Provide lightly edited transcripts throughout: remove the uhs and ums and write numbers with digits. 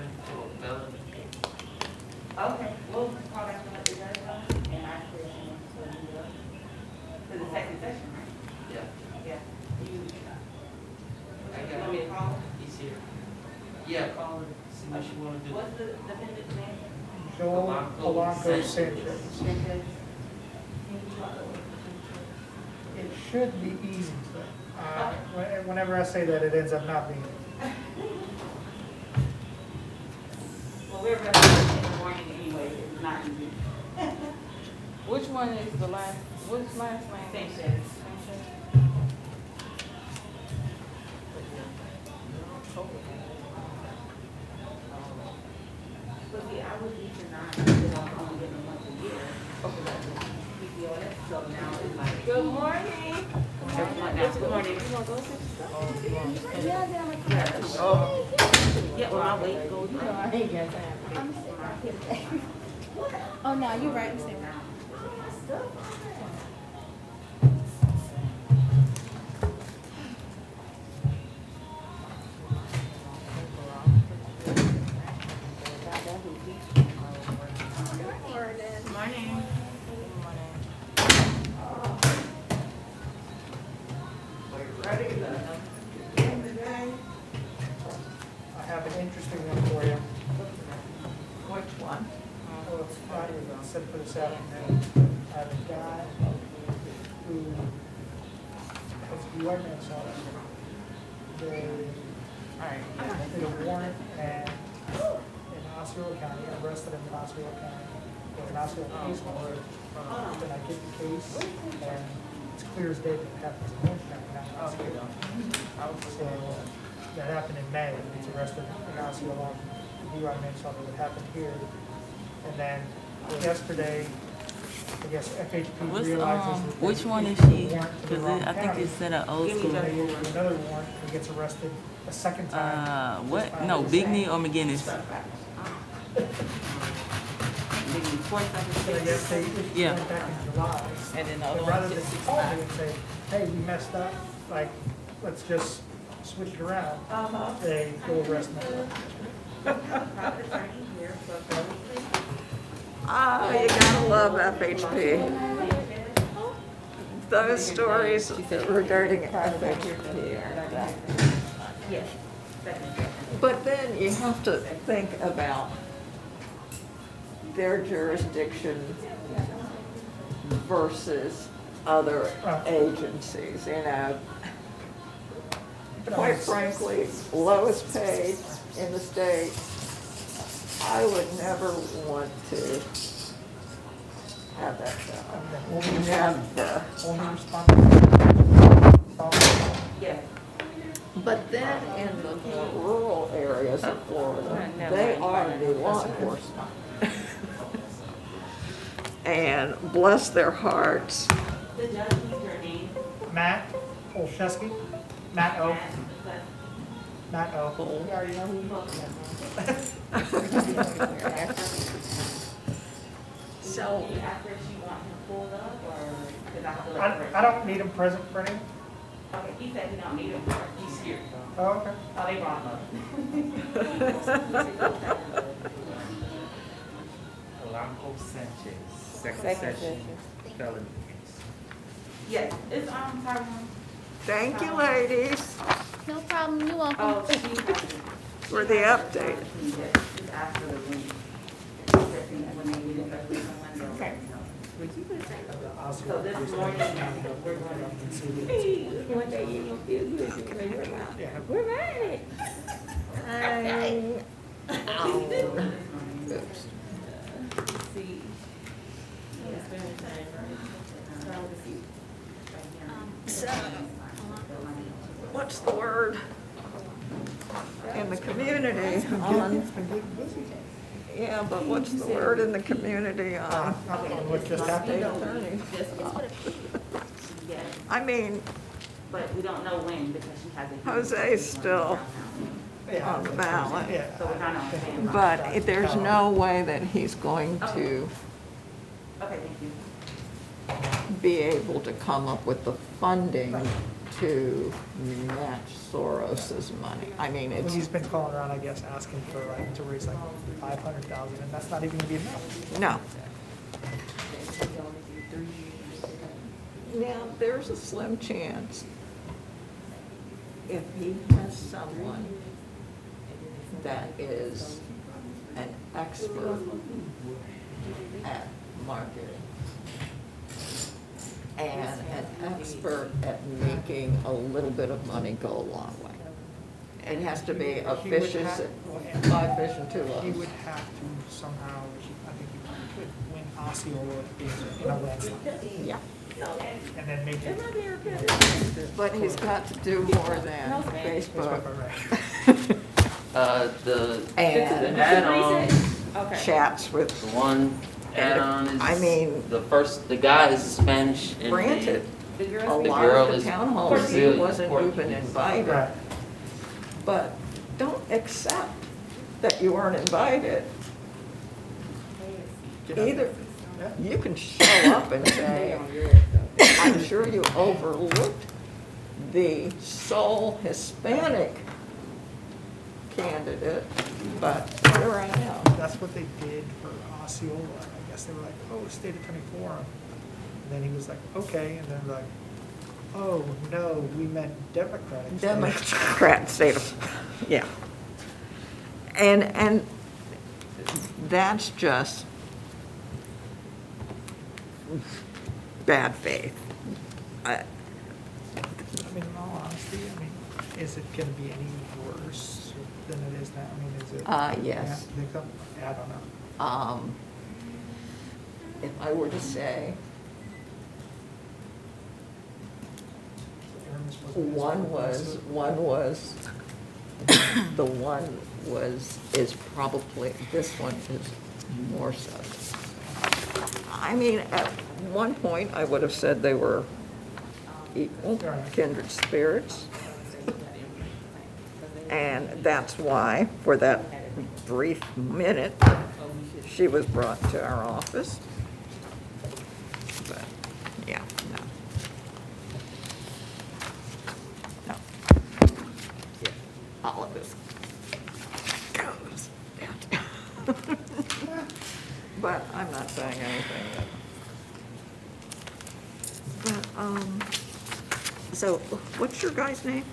attorney for a felony case. Okay, we'll call back and let the judge know, and I put you in for New York. To the second session, right? Yeah, Yeah. You I want me to call her? he's here. Yeah, call her, see what she wanna do. What's the defendant's name? Joel Polanco Sanchez. Sanchez. It should be easy, but whenever I say that, it ends up not being. Well, we're going to in the morning anyway, it's not easy. Which one is the last, which last name? Sanchez. But see, I would be denied because I'm only getting a month a year. PPOS, so now it's like. Good morning. Good morning. Oh. Yeah, well, my weight goes No, up. I ain't got time. Oh, no, you're right. I'm saying Morning. I have an interesting one for you. Which one? Well, it's Friday, I said for this afternoon. I have a guy who has a DUI manslaughter. They did a warrant and in Osceola County, arrested him in Osceola County. With an Osceola case warrant. Then I get the case and it's clear as day that it happens in Orange County, not in Osceola. So that happened in May. He's arrested in Osceola. DUI manslaughter that happened here. And then yesterday, I guess FHP What's, realizes that which they one is issued she? a warrant to the Cause wrong I think county. it said an old Give me school. that. They issue another warrant, he gets arrested a second time. This What? time No, it's Big the Knee same. or McGinnis? So I guess they issued Yeah. one back in July. And then the But other rather one than call me and say, hey, we messed up, like, let's just switch it around, they go arrest me. Private attorney here for felony case. Oh, you gotta love FHP. Those stories regarding FHP are that. Yes, second session. But then you have to think about their jurisdiction versus other agencies, you know. Quite frankly, lowest paid in the state. I would never want to have that job. Never. Only respond. Yes. But then in the rural areas of Florida, they ought to be law enforcement. And bless their hearts, The judge needs your name. Matt Olszewski, Matt O. Matt O. you already know who you're looking So after she want him pulled up, or, because I feel like. I don't need him present for any. Okay, he said he don't need him, he's here. Oh, okay. Oh, they brought him up. Polanco Sanchez, second Second session, session. felony case. Yes, it's, Tyrone. thank you, ladies, No problem, you're welcome. Oh, she has it. for the update. She's asked for the link. When they need it, but we don't want to. Okay. So this morning, we're going to. One day you gonna feel good, you're gonna be around. Yeah. We're at it. Oops. See. So, what's the word in the community on, yeah, but what's the word in the community on What just state happened? attorneys? Yes, I mean, but we don't know when because she has a. Jose's still Yeah. on the ballot, Yeah. So we're kind of on standby. but there's no way that he's going to Okay, thank you. be able to come up with the funding to match Soros's money. I mean, Well, it's, he's been calling around, I guess, asking for like, to raise like 500,000, and that's not even gonna be enough. no. Now, there's a slim chance if he has someone that is an expert at marketing and an expert at making a little bit of money go a long way. It has to be a He would fish and, have- five fish and two He loaves. would have to somehow, I think he probably could win Osceola in a landslide, Yeah, and then make it. but he's got to do more than Facebook The and add-on, Okay. chats with, the one add-on is. I mean- the guy is Spanish and granted, The a girls. The lot girl of the is town halls, he Brazilian, wasn't even Portuguese. invited. Right. But don't accept that you weren't invited. Either, Yeah. you can show up and say, I'm sure you overlooked the sole Hispanic candidate, but here I am. That's what they did for Osceola. I guess they were like, oh, state attorney forum. And then he was like, okay, and then like, oh, no, we meant Democratic. state." Democrat state of, yeah. And that's just bad faith. I mean, in all honesty, I mean, is it gonna be any worse than it is now? I mean, is it? Yes. Yeah, think so? Yeah, I don't know. If I were to say, Aaron's supposed to be one was, the one was, is probably, this one is more so. I mean, at one point, I would have said they were equal, kindred spirits. And that's why, for that brief minute, she was brought to our office. But, yeah, no. No. All of this goes down. But I'm not saying anything that. But, so, what's your guy's name?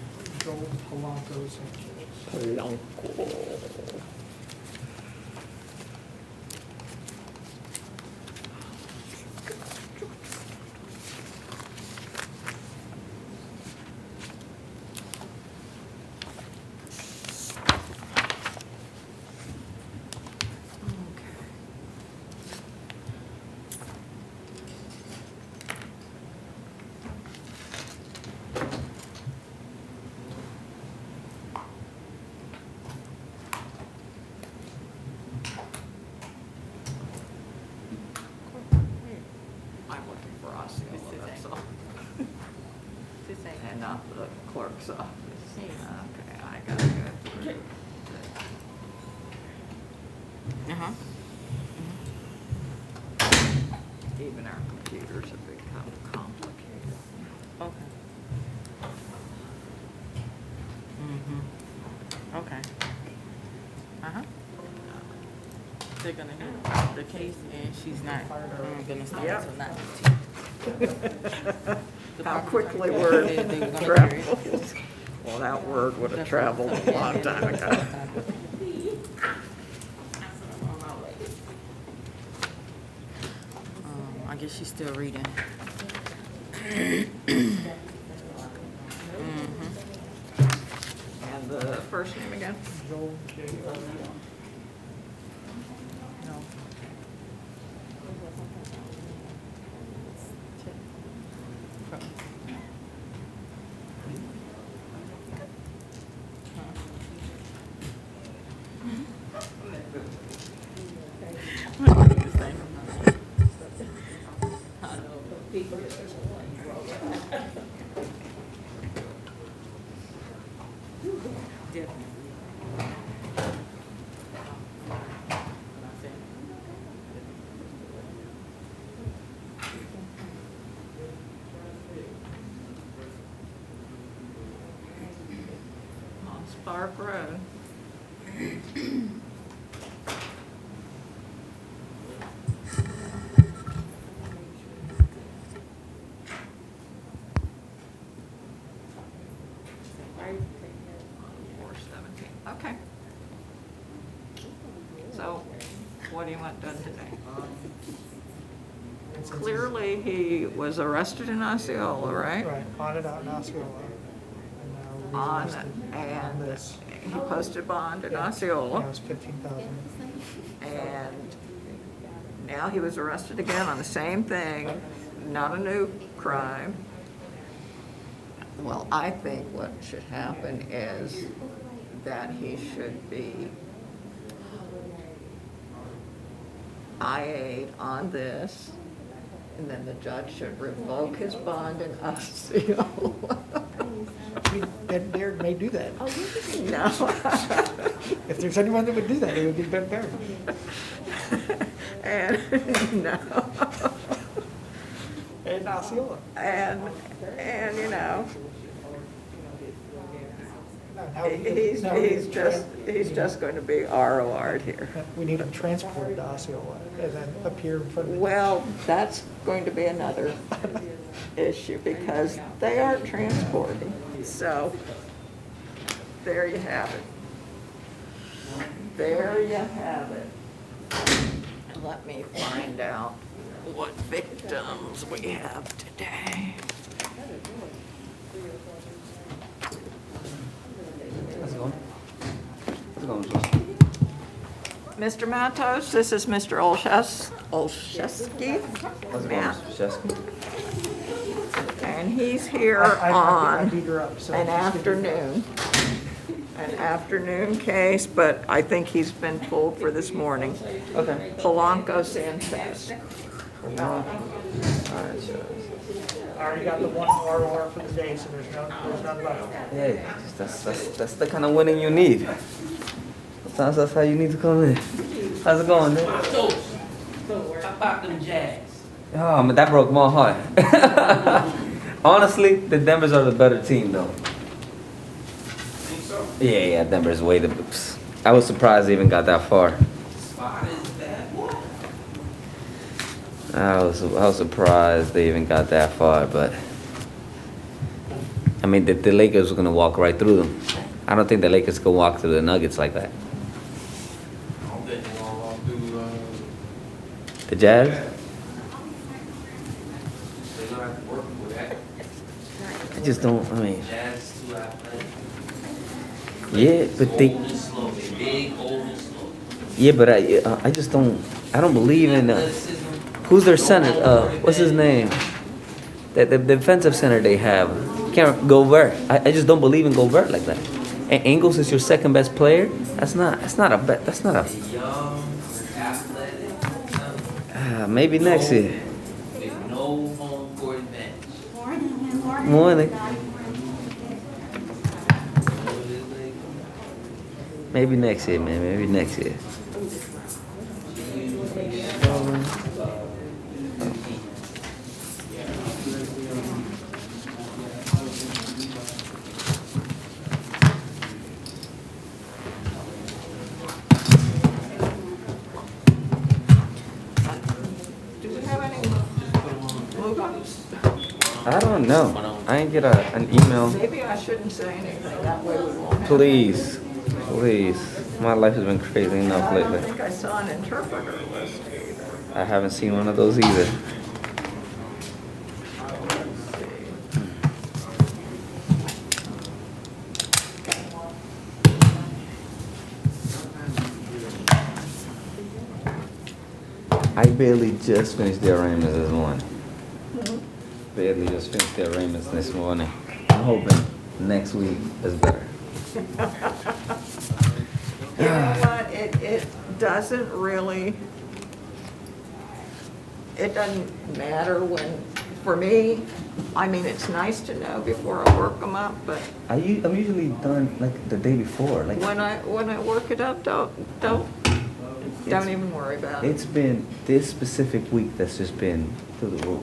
Joel Polanco Sanchez. Polanco. I'm looking for Osceola, that's all. And not the clerk's office. Okay, I gotta go through. Uh-huh. Even our computers have become complicated. Okay. Mm-hmm. Okay. Uh-huh. They're gonna hear the case and she's not gonna start Yep. until 9:15. How quickly word They were gonna travels. Well, that word would have traveled a long time ago. I guess she's still reading. And the first name again? Joel J.O.L. No. Park Road. Okay. So, what do you want done today? And since Clearly, he was arrested in Osceola, he's- right? Right, on it out in Osceola. And now On, rearrested on and this. he posted bond in Yeah, Osceola, it was 15,000. and now he was arrested again on the same thing, not a new crime. Well, I think what should happen is that he should be IA'd on this, and then the judge should revoke his bond in Osceola. Ben Baird may do that. No. If there's anyone that would do that, it would be Ben Baird. And, no. And Osceola. And, you know, Now we need- now we need he's just going to be ROR'd here. We need him transported to Osceola and then appear in front of the. Well, that's going to be another issue because they are transporting. So, there you have it. There you have it. Let me find out what victims we have today. How's it going? How's it going, Josh? Mr. Matos, this is Mr. Olszewski. How's it going, Yeah. Mr. Chesky? And he's here I on beat her up, so. an afternoon case, but I think he's been pulled for this morning. Okay. Polanco Sanchez. Alright, sure. I already got the one ROR for the day, so there's none left. Hey, that's the kind of winning you need. Sometimes that's how you need to come in. How's it going, man? How about them Jags? Oh, man, that broke my heart. Honestly, the Denvers are the better team, though. Think so? Yeah, Denver's way the. I was surprised they even got that far. Spot is bad. What? I was surprised they even got that far, but I mean the Lakers were gonna walk right through them. I don't think the Lakers can walk through the Nuggets like that. I don't think they're gonna walk through, The Jazz? they're gonna have to work with that. I just don't. I mean, Jazz too athletic. yeah, but they. Old and slow. They big, old and slow. Yeah, but I just don't. I don't believe in. Athleticism. Who's their center? What's his name? The defensive center they have. Can't Gobert. I just don't believe in Gobert like that. And Ingles is your second best player. That's not a bet. That's not a. They're young, they're athletic. Maybe next year. With no home court advantage. Morning. Maybe next year, man. Maybe next year. Do we have any move-ons? I don't know. I ain't get an email. Maybe I shouldn't say anything, that way we won't have. Please. My life has been crazy enough I don't lately. think I saw an interpreter list either. I haven't seen one of those either. I barely just finished the arraignments this morning. Barely just finished the arraignments this morning. I'm hoping next week is better. You know what, it doesn't really, it doesn't matter when, for me, I mean, it's nice to know before I work them up, but I'm usually done like the day before. Like when I work it up, don't even worry about it. it's been this specific week that's just been through the roof.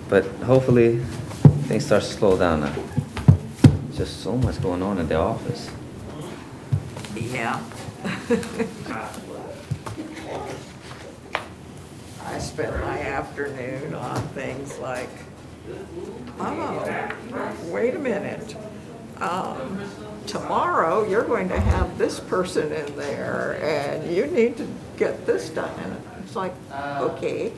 But hopefully things start to slow down now. just so much going on in the office. Yeah. I spent my afternoon on things like, oh, wait a minute. Tomorrow, you're going to have this person in there, and you need to get this done. And it's like, okay,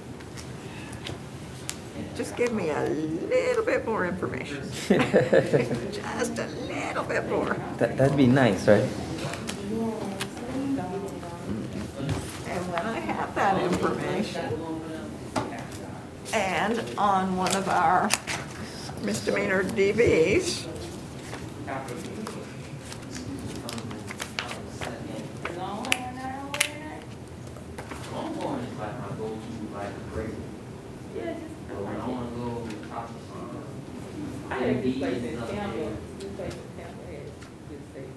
just give me a little bit more information. Just a little bit more. That'd be nice, right? And when I have that information, and on one of our misdemeanor DVs, Longhorn is like my go-to, like, break. Yeah, just. So when I wanna go talk to someone. I had this place in Up there. Tampa, this place in Tampa had good steak.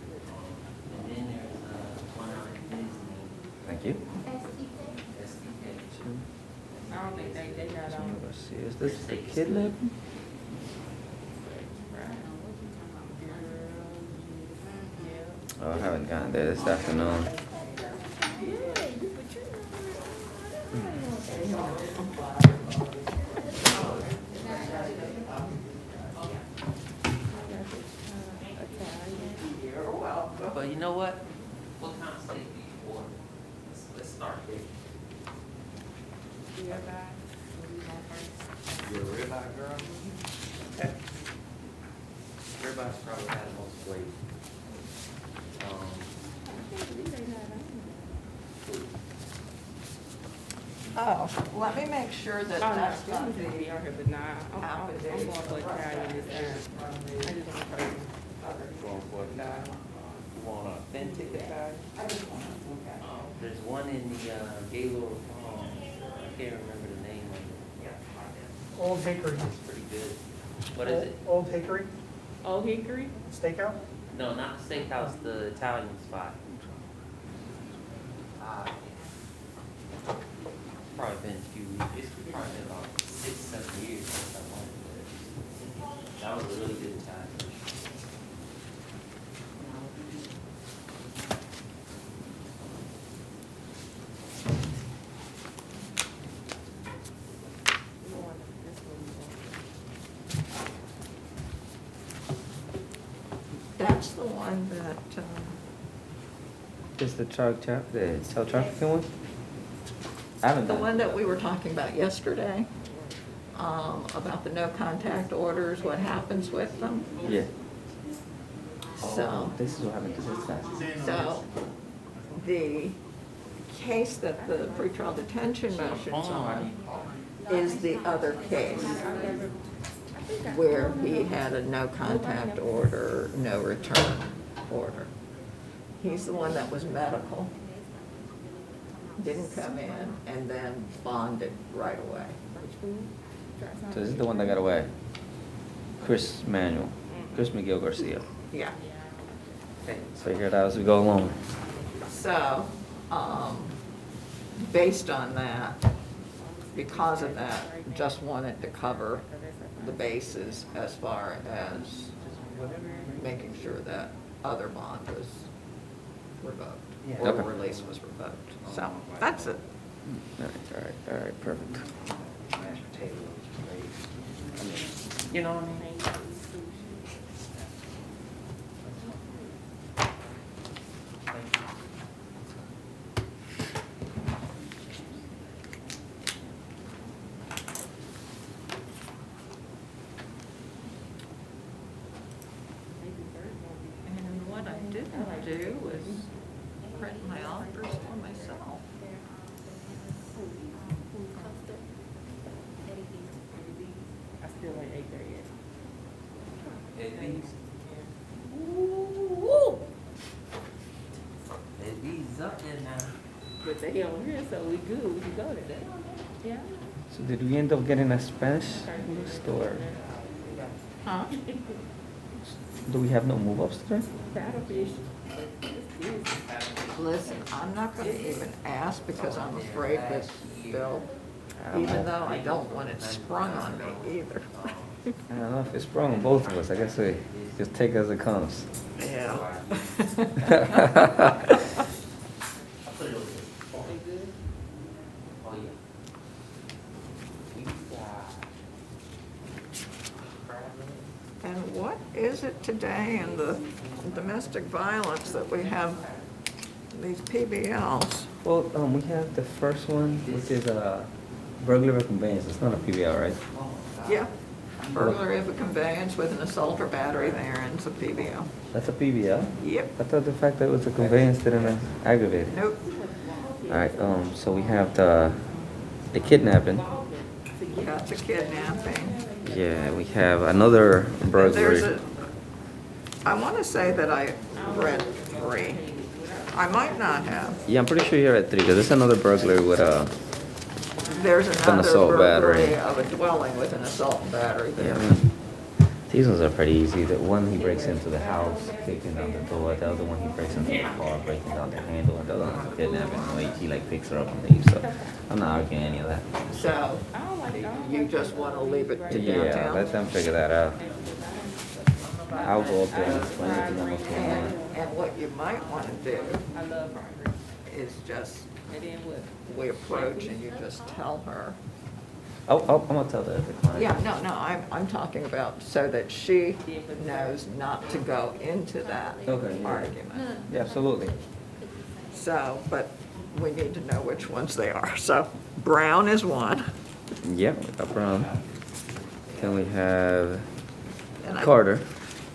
And then there's, one out in Disney, Thank you. SDK. I don't think they not on. Let's see, is this the kid lab? Oh, I haven't gotten there this afternoon. you're welcome. But you know what? What kind of steak do you order? Let's start there. You're a ribeye girl? Okay. Ribeye's probably got the most flavor. Oh, let me make sure that that's not Gonna the, be on here, but nah, I'm going for Italian this time. I just want to try. Going for it now. You want an authentic Italian? There's one in the Gaylord Farm. I can't remember the name of it. Old Hickory. It's pretty good. What is it? Old Hickory Old Hickory? Steakhouse? No, not the steakhouse, the Italian spot. Probably been a few weeks. It's probably been about 6-7 years since I went there. That was a really good time. that's the one that, Is the the cell trafficking one? I haven't the done. one that we were talking about yesterday, about the no contact orders, what happens with them. Yeah. So, This is what happened to this guy. so the case that the pretrial detention motion's on is the other case where he had a no contact order, no return order. He's the one that was medical, didn't come in, and then bonded right away. So this is the one that got away. Chris McGill Garcia. Yeah. Okay, so here it is as we go along. So, based on that, because of that, just wanted to cover the bases as far as making sure that other bond was revoked, or Okay. release was revoked. So, that's it. All right, perfect. Mashed potatoes, great. You know what I mean? Thank you. And what I didn't do was print my offers for myself. I still ain't ate there yet. Eddie's. Eddie's up there now. But they on here, so we good, we can go there. Yeah. So did we end up getting a Spanish store? Huh? Do we have no move-ups today? Saddlefish. It's Listen, I'm not gonna even ask because I'm afraid that Bill, even though I don't want it sprung on me either. I don't know if it's sprung on both of us. I guess we just take it as it comes. Yeah. Oh, yeah. We got And what is it today in the domestic violence that we have these PBLs? Well, we have the first one, which is burglary of conveyance. It's not a PBL, right? Yeah. Burglary of a conveyance with an assault or battery therein's a PBL. That's a PBL? Yep. I thought the fact that it was a conveyance didn't aggravate it. Nope. All right, so we have the kidnapping. That's a kidnapping. Yeah, we have another burglary. There's I want to say that I read 3. I might not have. Yeah, I'm pretty sure you're at 3, because there's another burglary with There's an another assault burglary battery. of a dwelling with an assault and battery Yeah, there. these ones are pretty easy. The one he breaks into the house, kicking down the door. The other one he breaks into the car, breaking down the handle. And the other one kidnapping. He like picks her up and leaves. So I'm not arguing any of that. So you just want to leave it to Yeah, downtown? let them figure that out. I'll go up there and explain it to them what's going on. And what you might want to do is just, we approach and you just tell her. Oh, I'm gonna tell the client. Yeah, no, I'm talking about so that she knows not to go into that Okay, yeah. argument. Yeah, absolutely. So, but we need to know which ones they are. So Brown is one. Yeah, we got Brown. Then we have And Carter.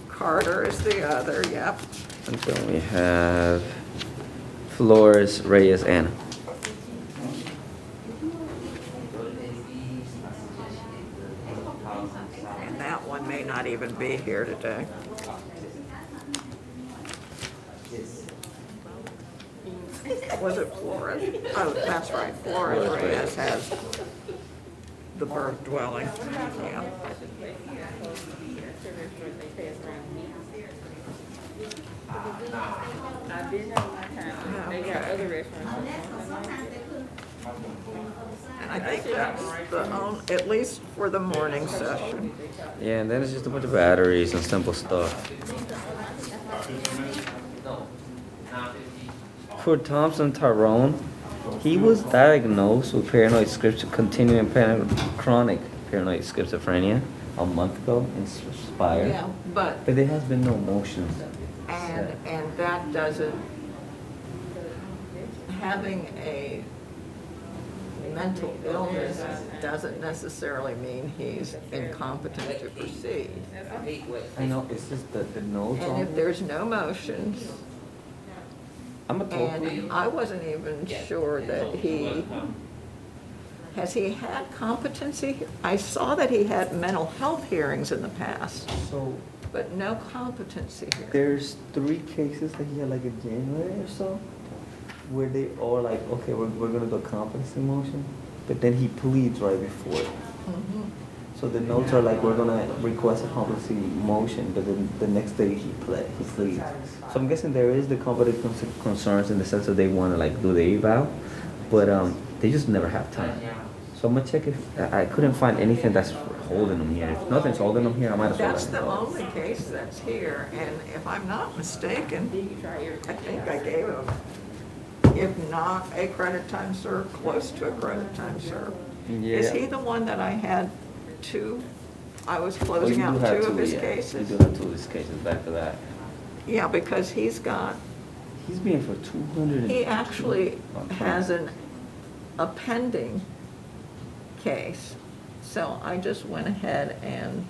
Carter is the other, yep. And then we have Flores, Reyes, Anna. And that one may not even be here today. Was it Flores? Oh, that's right, Flores Reyes has the birth dwelling, yeah. They got other restaurants. And I think that's at least for the morning session. Yeah, and then it's just a bunch of batteries and simple stuff. For Thompson Tyrone, he was diagnosed with chronic paranoid schizophrenia a month ago in Spire. Yeah, but, But there has been no motion. and that doesn't, having a mental illness doesn't necessarily mean he's incompetent to proceed. I know, it's just the notes And on if it. there's no motions, I'm a totally. and I wasn't even sure that has he had competency? I saw that he had mental health hearings in the past, So but no competency hearing. there's 3 cases that he had like in January or so, where they all like, okay, we're gonna do a competency motion, but then he pleads right before it. Mhm. So the notes are like, we're gonna request a competency motion, but then the next day he pleads. So I'm guessing there is the competency concerns in the sense that they wanna like do the eval, but they just never have time. So I'm gonna check if, I couldn't find anything that's holding them here. If nothing's holding them here, I might as well. That's let the them go. only case that's here, and if I'm not mistaken, I think I gave him, if not a credit time served, close to a credit time served. Is he Yeah. the one that I had 2, I was Oh, closing you out do have 2 of his yeah. cases? You do have 2 of his cases back to that. Yeah, because he's He's being for 200. he actually has a pending case. So I just went ahead and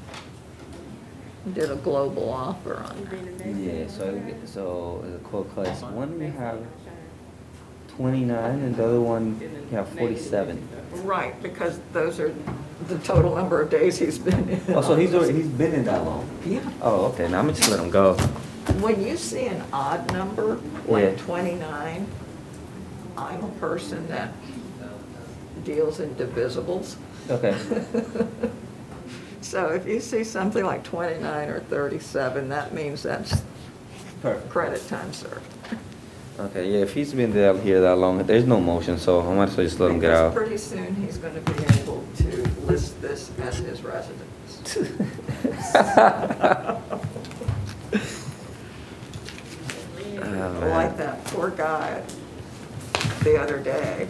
did a global offer on that. Yeah, so the quote class, one you have 29 and the other one you have 47. Right, because those are the total number of days he's been in. Oh, so he's been in that long? Yeah. Oh, okay, now I'm just let him go. When you see an odd number, Yeah. like 29, I'm a person that deals in divisibles. Okay. So if you see something like 29 or 37, that means that's Perfect. credit time served. Okay, yeah, if he's been there here that long, there's no motion, so I might as well just let him get Because out. pretty soon he's gonna be able to list this as his residence. Like that poor guy the other day,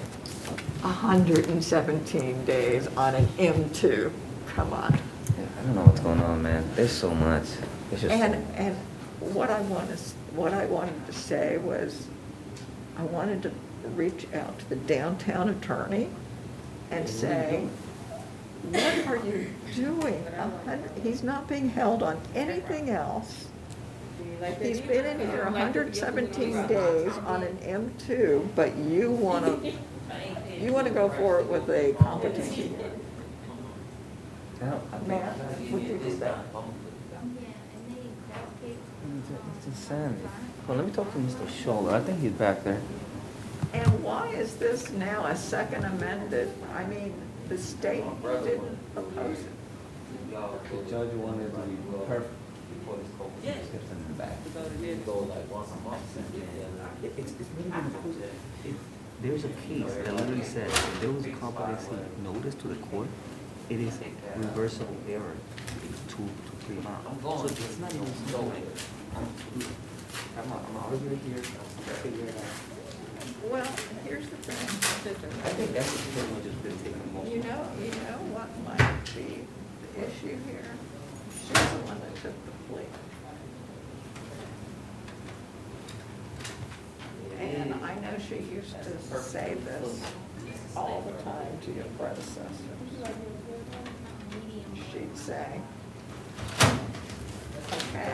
117 days on an M2, come on. I don't know what's going on, man. There's so much. It's just And what I wanted to say was, I wanted to reach out to the downtown attorney and say, what are you doing? He's not being held on anything else. He's been in here 117 days on an M2, but you wanna go forward with a competency. Matt, would you do that? It's insanity. Well, let me talk to Mr. Scholler. I think he's back there. And why is this now a second amended? I mean, the state didn't oppose it. The judge wanted to be perfect before this court steps in the back. Go like once a month. It's really been there's a case that literally says if there was a competency notice to the court, it is reversible error to plea amount. So it's not even going. I'm arguing here. Figure it out. Well, here's the thing. I think that's the thing we just been taking most. You know what might be the issue here? She's the one that took the plea. And I know she used to say this all the time to your predecessors. She'd say, okay,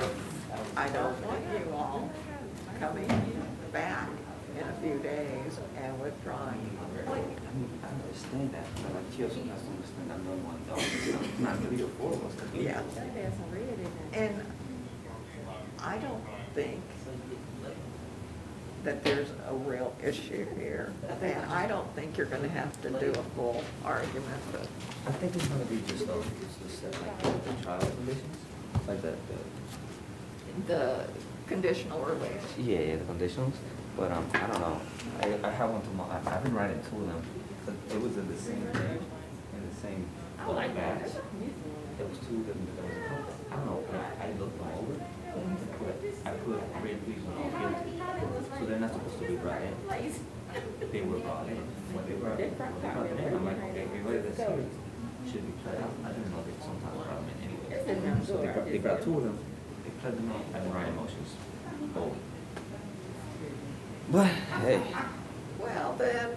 I don't want you all coming back in a few days and withdrawing the plea. I understand that, but like she also has to understand that no one does. Not 3 or 4 of us that do. Yeah. And I don't think that there's a real issue here. And I don't think you're gonna have to do a full argument, but I think it's gonna be just like the trial conditions, like the conditional release. yeah, the conditions. But I don't know. I have one tomorrow. I've been writing 2 of them. But it was in the same day, in the same batch. There was 2 of them. There was a couple. I don't know. I looked them over. I put red pleas on all guilty. So they're not supposed to be brought in. They were brought in. When they brought them in, I'm like, okay, everybody that's here should be pled out. I didn't know they sometimes brought them in anyway. So they brought 2 of them. They pled them out. I didn't write motions. Oh. But hey. Well, then,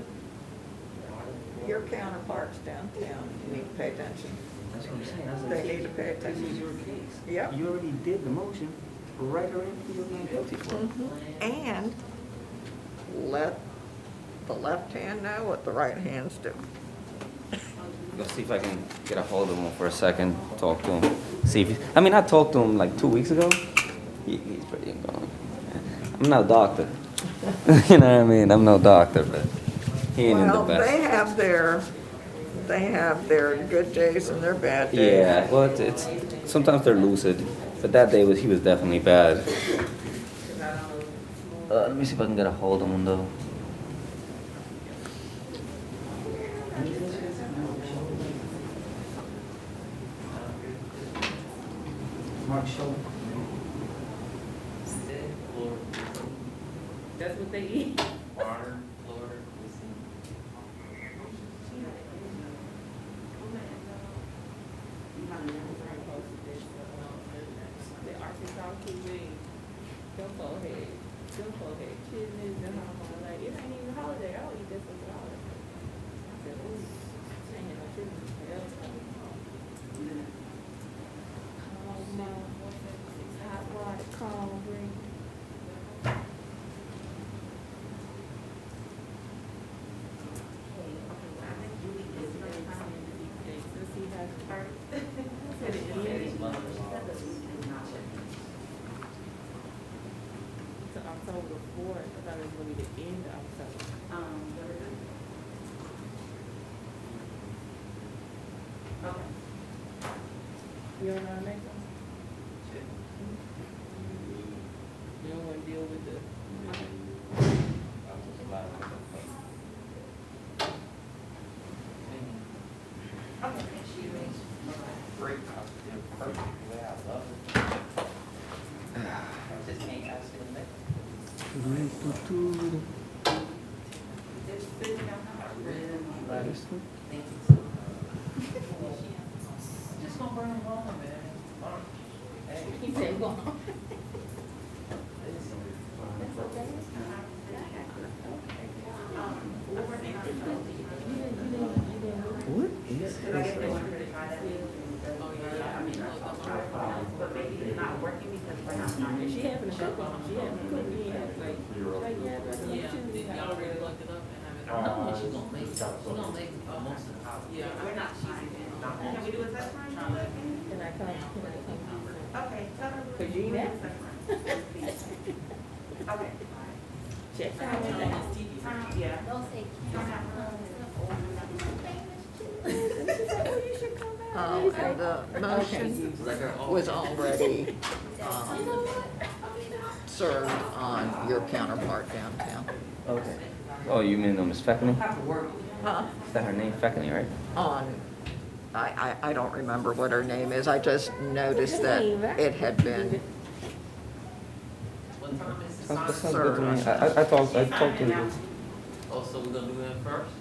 your counterparts downtown need to pay attention. That's what I'm saying. That's They need to pay attention. This is your case. Yep. You already did the motion. Write her in for your not guilty for. And let the left hand know what the right hands do. Let's see if I can get a hold of him for a second. Talk to him. See if I talked to him like 2 weeks ago. He's pretty gone. I'm no doctor. You know what I mean? I'm no doctor, but he ain't in the Well, best. they have their good days and their bad days. Yeah, well, it's sometimes they're lucid, but that day he was definitely bad. Let me see if I can get a hold of him though. Mark Schultz. That's what they eat. Water, Florida, listen. The Arkansas cuisine, them folk had kidneys and all, like, it ain't even a holiday, I don't eat this as a holiday. I said, ooh, she ain't had no kidneys. Hot water, cold drink. To October the 4th, I thought it was gonna be the end of October. You don't know how to make them? You don't wanna deal with the It's sitting outside. Just gonna bring them home, man. Hey. He said, go on. What is this? But maybe it's not working because we're not starting. She having a cook on, she having a cook, we ain't have like, yeah, but Y'all already looked it up and have it. No, she's gonna make, most of the house. Yeah, we're not starting. Can we do a test run? can I come? Okay, tell her. Cause you ain't Test that. run. Okay. Check out that. Yeah. Don't say. And the motion was already served on your counterpart downtown. Okay. Oh, you mean Miss Feckney? Huh? Is that her name, Feckney, right? I don't remember what her name is. I just noticed that it had been Sounds good to me. I talked to her. Oh, so we're gonna do that first?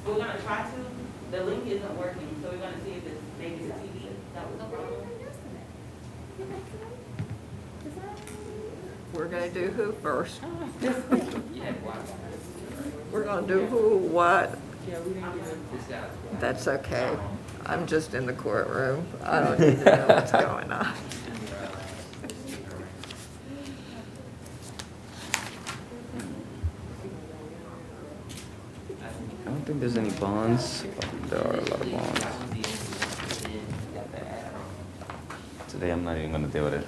We're gonna try to, the link isn't working, so we're gonna see if it's maybe the TV, that was the problem. We're gonna do who first? Yeah, why? We're gonna do who, what? Yeah, we didn't get it. This guy's. That's okay. I'm just in the courtroom. I don't need to know what's going on. I don't think there's any bonds. There are a lot of bonds. Today I'm not even gonna deal with it.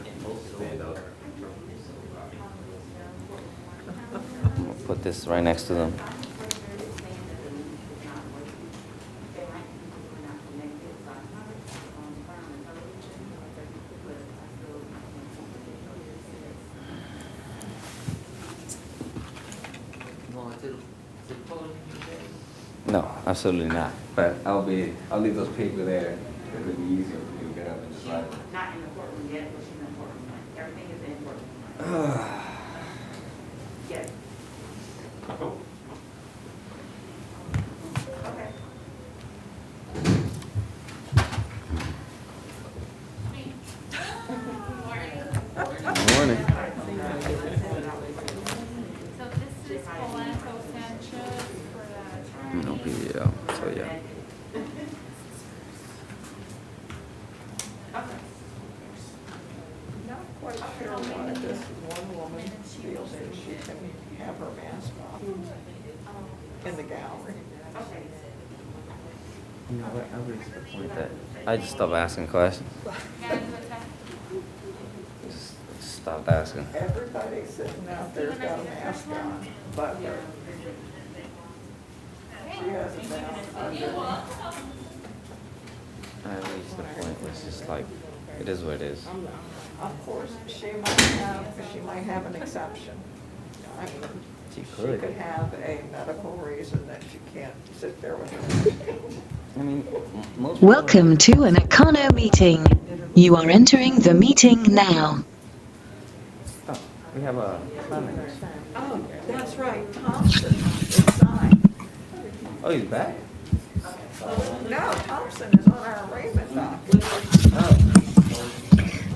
I'm gonna put this right next to them. No, absolutely not. But I'll leave those papers there. It'll be easier for you to get up and just write. Not in the courtroom yet, but she's in the courtroom. Everything is in the courtroom. Yes. Okay. Good morning. So this is Polanco Sanchez for the. No PDL. So yeah. Not quite sure why this one woman feels that she can have her mask off in the gallery. You know what? I reached the point that I just stopped asking questions. Just stopped asking. Everybody sitting out there's got a mask on, but her. She has a mask on. I reached the point where it's just like, it is what it is. Of course, she might have an exception. I mean, She she could. could have a medical reason that she can't sit there with her. I mean, most people- Welcome to an Econo meeting. You are entering the meeting now. Oh, we have a comment. Oh, that's right, Thompson is signed. Oh, he's back? No, Thompson is on our arraignment docket. Oh.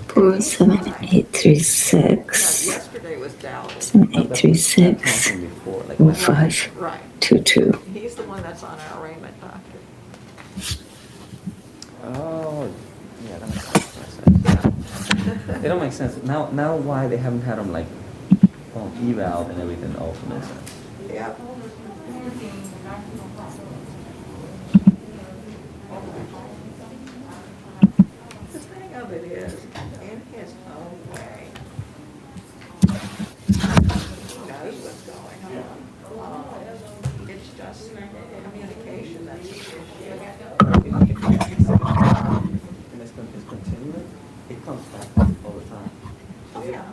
47836 Yesterday was Dowd. 7836 Before, like, 1522. Right. He's the one that's on our arraignment docket. oh, yeah, that makes sense. It don't make sense. Now why they haven't had him like on eval and everything also makes sense. Yep. The thing of it is, in his own way, he knows what's going on. It's just communication that's the issue. And it's continuing. It comes back all the time. Oh, yeah.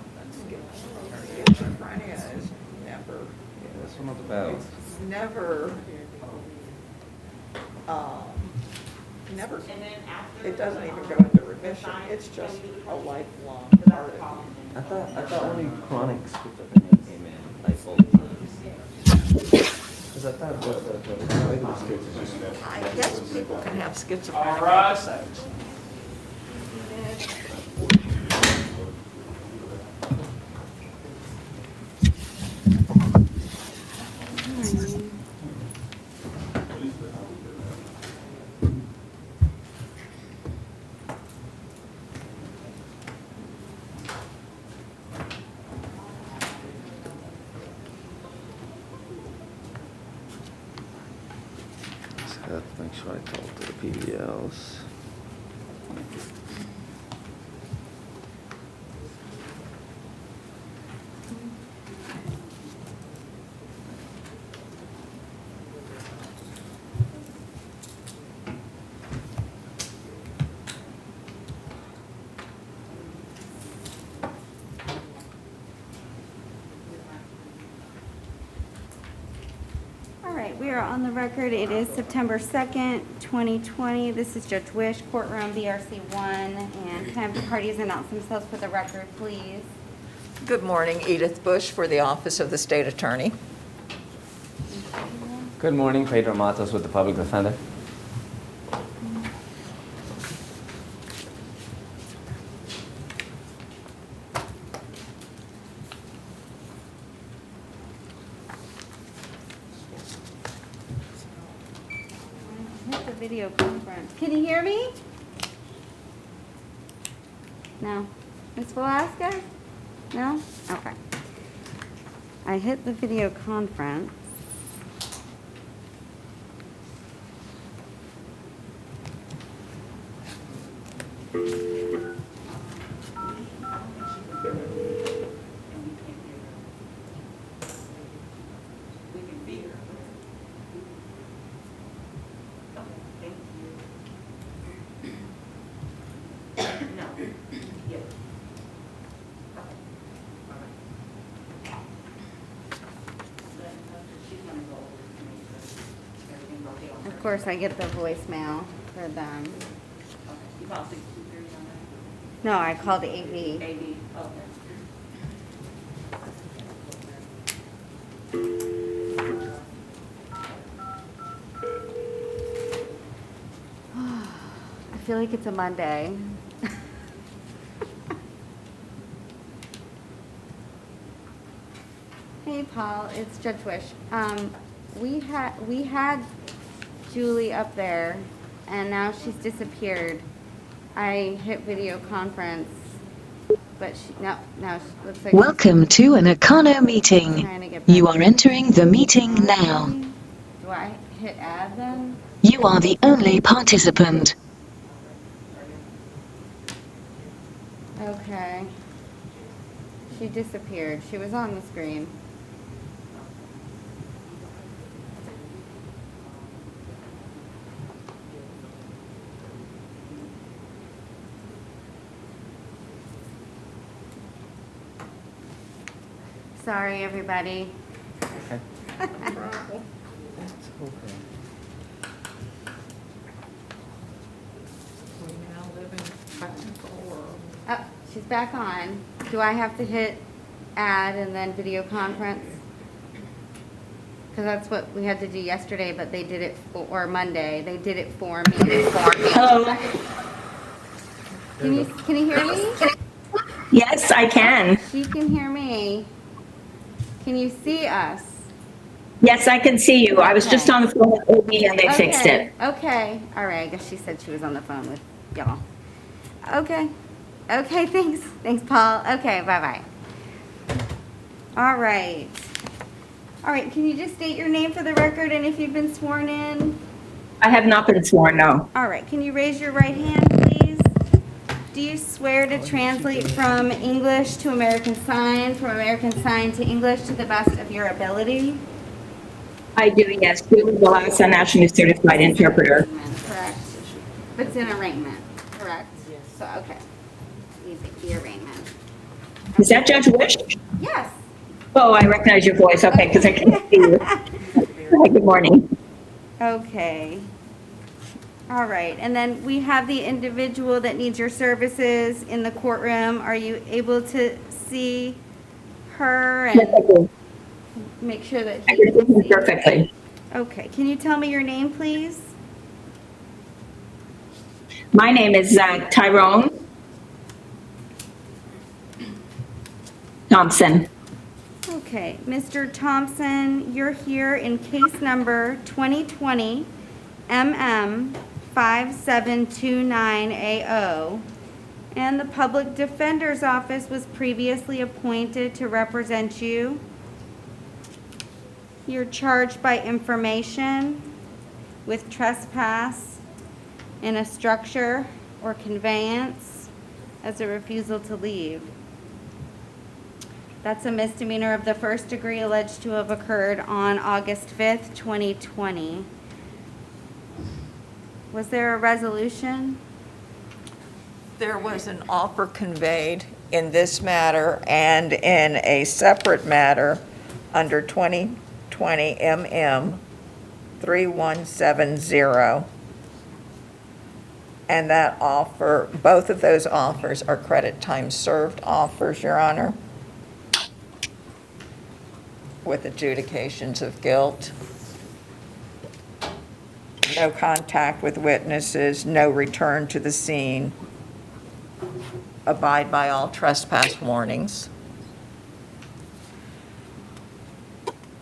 Schizophrenia is never, Yeah, that's one of the battles. never, never, And then after. it doesn't even go into remission. It's just a lifelong part of you. I thought only chronic schizophrenia came in like all the time. I guess people can have schizophrenia. All right. I have to make sure I talk to the PBLs. All right, we are on the record. It is September 2nd, 2020. This is Judge Wish, courtroom BRC 1. And can I have the parties announce themselves for the record, please? Good morning, Edith Bush for the Office of the State Attorney. Good morning, Pedro Matos with the Public Defender. Hit the video conference. Can you hear me? No. Ms. Velasquez? No? Okay. I hit the video conference. We can see her. Okay, thank you. No. Yes. She's gonna go over to make sure everything's okay on her. Of course, I get the voicemail for them. Okay. You called 623 on that? No, I called AV. AD, okay. I feel like it's a Monday. Hey, Paul, it's Judge Wish. We had Julie up there, and now she's disappeared. I hit video conference, but now she looks like. Welcome to an Econo meeting. Trying to get back. You are entering the meeting now. Do I hit add then? You are the only participant. Okay. She disappeared. She was on the screen. Sorry, everybody. Okay. That's okay. We now live in a technical world. Oh, she's back on. Do I have to hit add and then video conference? Because that's what we had to do yesterday, but they did it for, or Monday. They did it for me. Hello. Can you hear me? Yes, I can. She can hear me. Can you see us? Yes, I can see you. I was just on the phone with OB and they fixed it. Okay. All right. I guess she said she was on the phone with y'all. Okay. Okay. Thanks. Thanks, Paul. Okay. Bye-bye. All right. All right. Can you just state your name for the record and if you've been sworn in? I have not been sworn, no. All right. Can you raise your right hand, please? Do you swear to translate from English to American Sign, from American Sign to English to the best of your ability? I do, yes. Julie Velasquez, National Certified Interpreter. Correct. But it's an arraignment, correct? Yes. So, okay. The arraignment. Is that Judge Wish? Yes. Oh, I recognize your voice. Okay, because I can't see you. Hi, good morning. Okay. All right. And then we have the individual that needs your services in the courtroom. Are you able to see her Yes, I and do. make sure that I he can see can him see? perfectly. Okay, can you tell me your name, please? My name is Tyrone Thompson. Okay, Mr. Thompson, you're here in case number 2020 5729AO, and the Public Defender's Office was previously appointed to represent you. You're charged by information with trespass in a structure or conveyance as a refusal to leave. That's a misdemeanor of the first degree alleged to have occurred on August 5th, 2020. Was there a resolution? There was an offer conveyed in this matter and in a separate matter under 2020 MM 3170. And that offer, both of those offers are credit time served offers, Your Honor, with adjudications of guilt. No contact with witnesses, no return to the scene. Abide by all trespass warnings.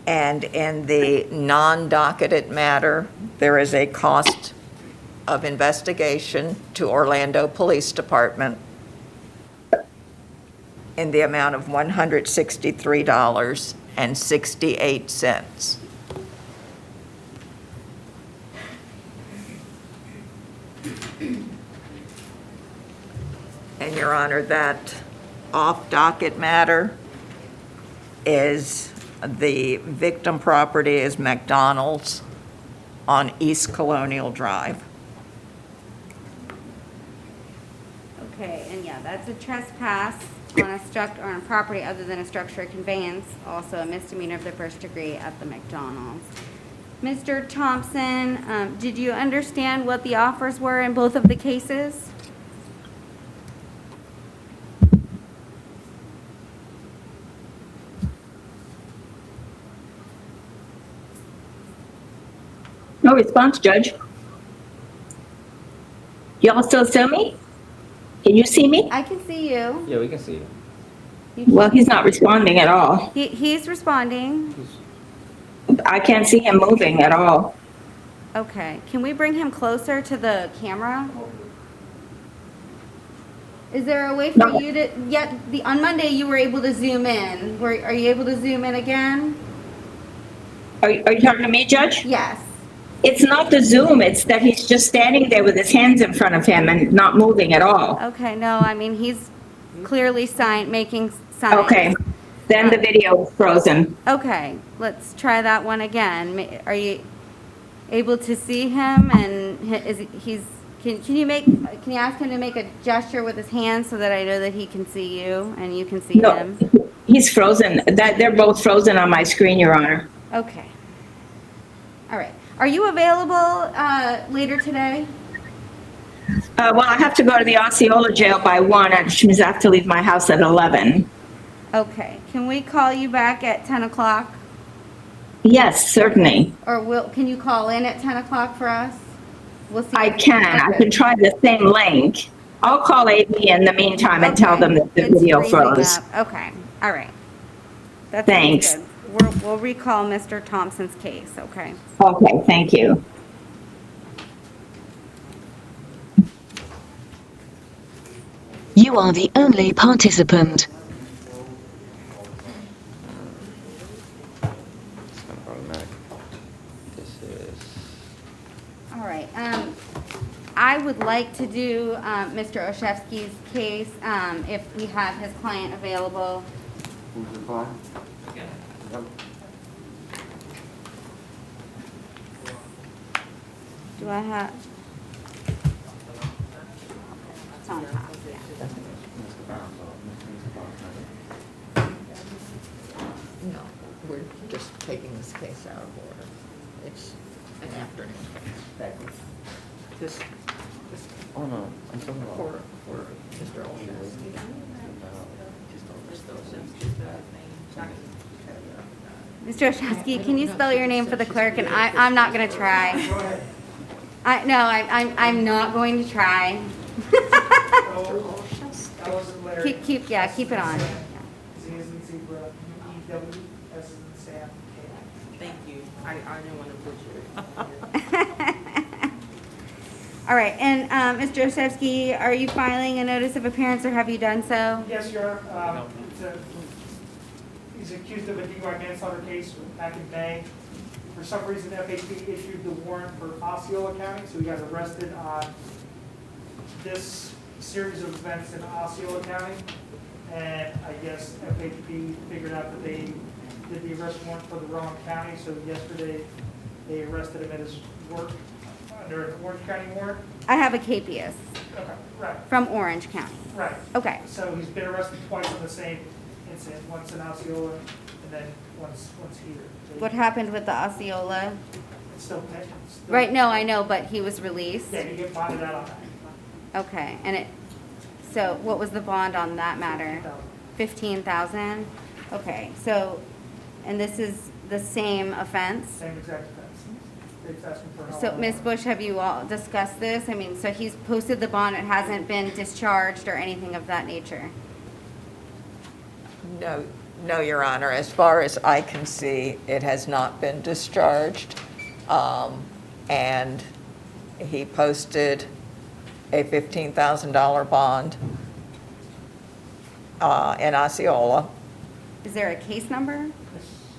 And in the non-docketed matter, there is a cost of investigation to Orlando Police Department in the amount of $163.68. And Your Honor, that off-docket matter is the victim property is McDonald's on East Colonial Drive. Okay, and yeah, that's a trespass on a on a property other than a structure or conveyance, also a misdemeanor of the first degree at the McDonald's. Mr. Thompson, did you understand what the offers were in both of the cases? No response, Judge. Y'all still see me? Can you see me? I can see you. Yeah, we can see you. Well, he's not responding at all. He's responding. I can't see him moving at all. Okay, can we bring him closer to the camera? Is there a way for No. you to, on Monday you were able to zoom in. Are you able to zoom in again? Are you talking to me, Judge? Yes. It's not the Zoom, it's that he's just standing there with his hands in front of him and not moving at all. Okay, no, I mean, he's clearly making signs. Okay, then the video is frozen. Okay, let's try that one again. Are you able to see him? And can you ask him to make a gesture with his hand so that I know that he can see you and you can see No, him? he's frozen. They're both frozen on my screen, Your Honor. Okay. All right. Are you available later today? Well, I have to go to the Osceola jail by 1, which means I have to leave my house at 11. Okay. Can we call you back at 10 o'clock? Yes, certainly. Or can you call in at 10 o'clock for us? We'll see. I can. I Okay. can try the same link. I'll call AB in the meantime and tell them that the It's video freezing froze. up. Okay. All right. That sounds Thanks. good. We'll recall Mr. Thompson's case, okay? Okay, thank you. You are the only participant. It's kind of automatic. This is. All right. I would like to do Mr. Oshevsky's case if we have his client available. Who's the client? Do I have? It's on top, yeah. No, we're just taking this case out of order. It's an afternoon case. This Oh, no, I'm talking about. for Mr. Olszewski. Mr. Oshowski, can you spell your name for the clerk? And I'm not gonna try. I'm not going to try. Keep it on. Z as in zebra, E-W, S as in Sam, K. Thank you. I didn't want to butcher it. All right, and Mr. Oshowski, are you filing a notice of appearance or have you done so? Yes, Your Honor. He's accused of a DUI manslaughter case back in May. For some reason, FHP issued the warrant for Osceola County, so he got arrested on this series of events in Osceola County. And I guess FHP figured out that they did the arrest warrant for the wrong county, so yesterday they arrested him at his work under an Orange County warrant. I have a KPS Okay, right, from Orange County. right. Okay, So he's been arrested twice on the same incident, once in Osceola and then once here. So what happened with the Osceola? It's still pending. Right, no, I know, but he was released. Yeah, you get bonded out on that. Okay, so what was the bond on that matter? 15,000? Okay, so, and this is the same offense? Same exact offense. It's asking for how So, long. Ms. Bush, have you all discussed this? I mean, so he's posted the bond, it hasn't been discharged or anything of that nature? No, Your Honor. As far as I can see, it has not been discharged. And he posted a $15,000 bond in Osceola. Is there a case number?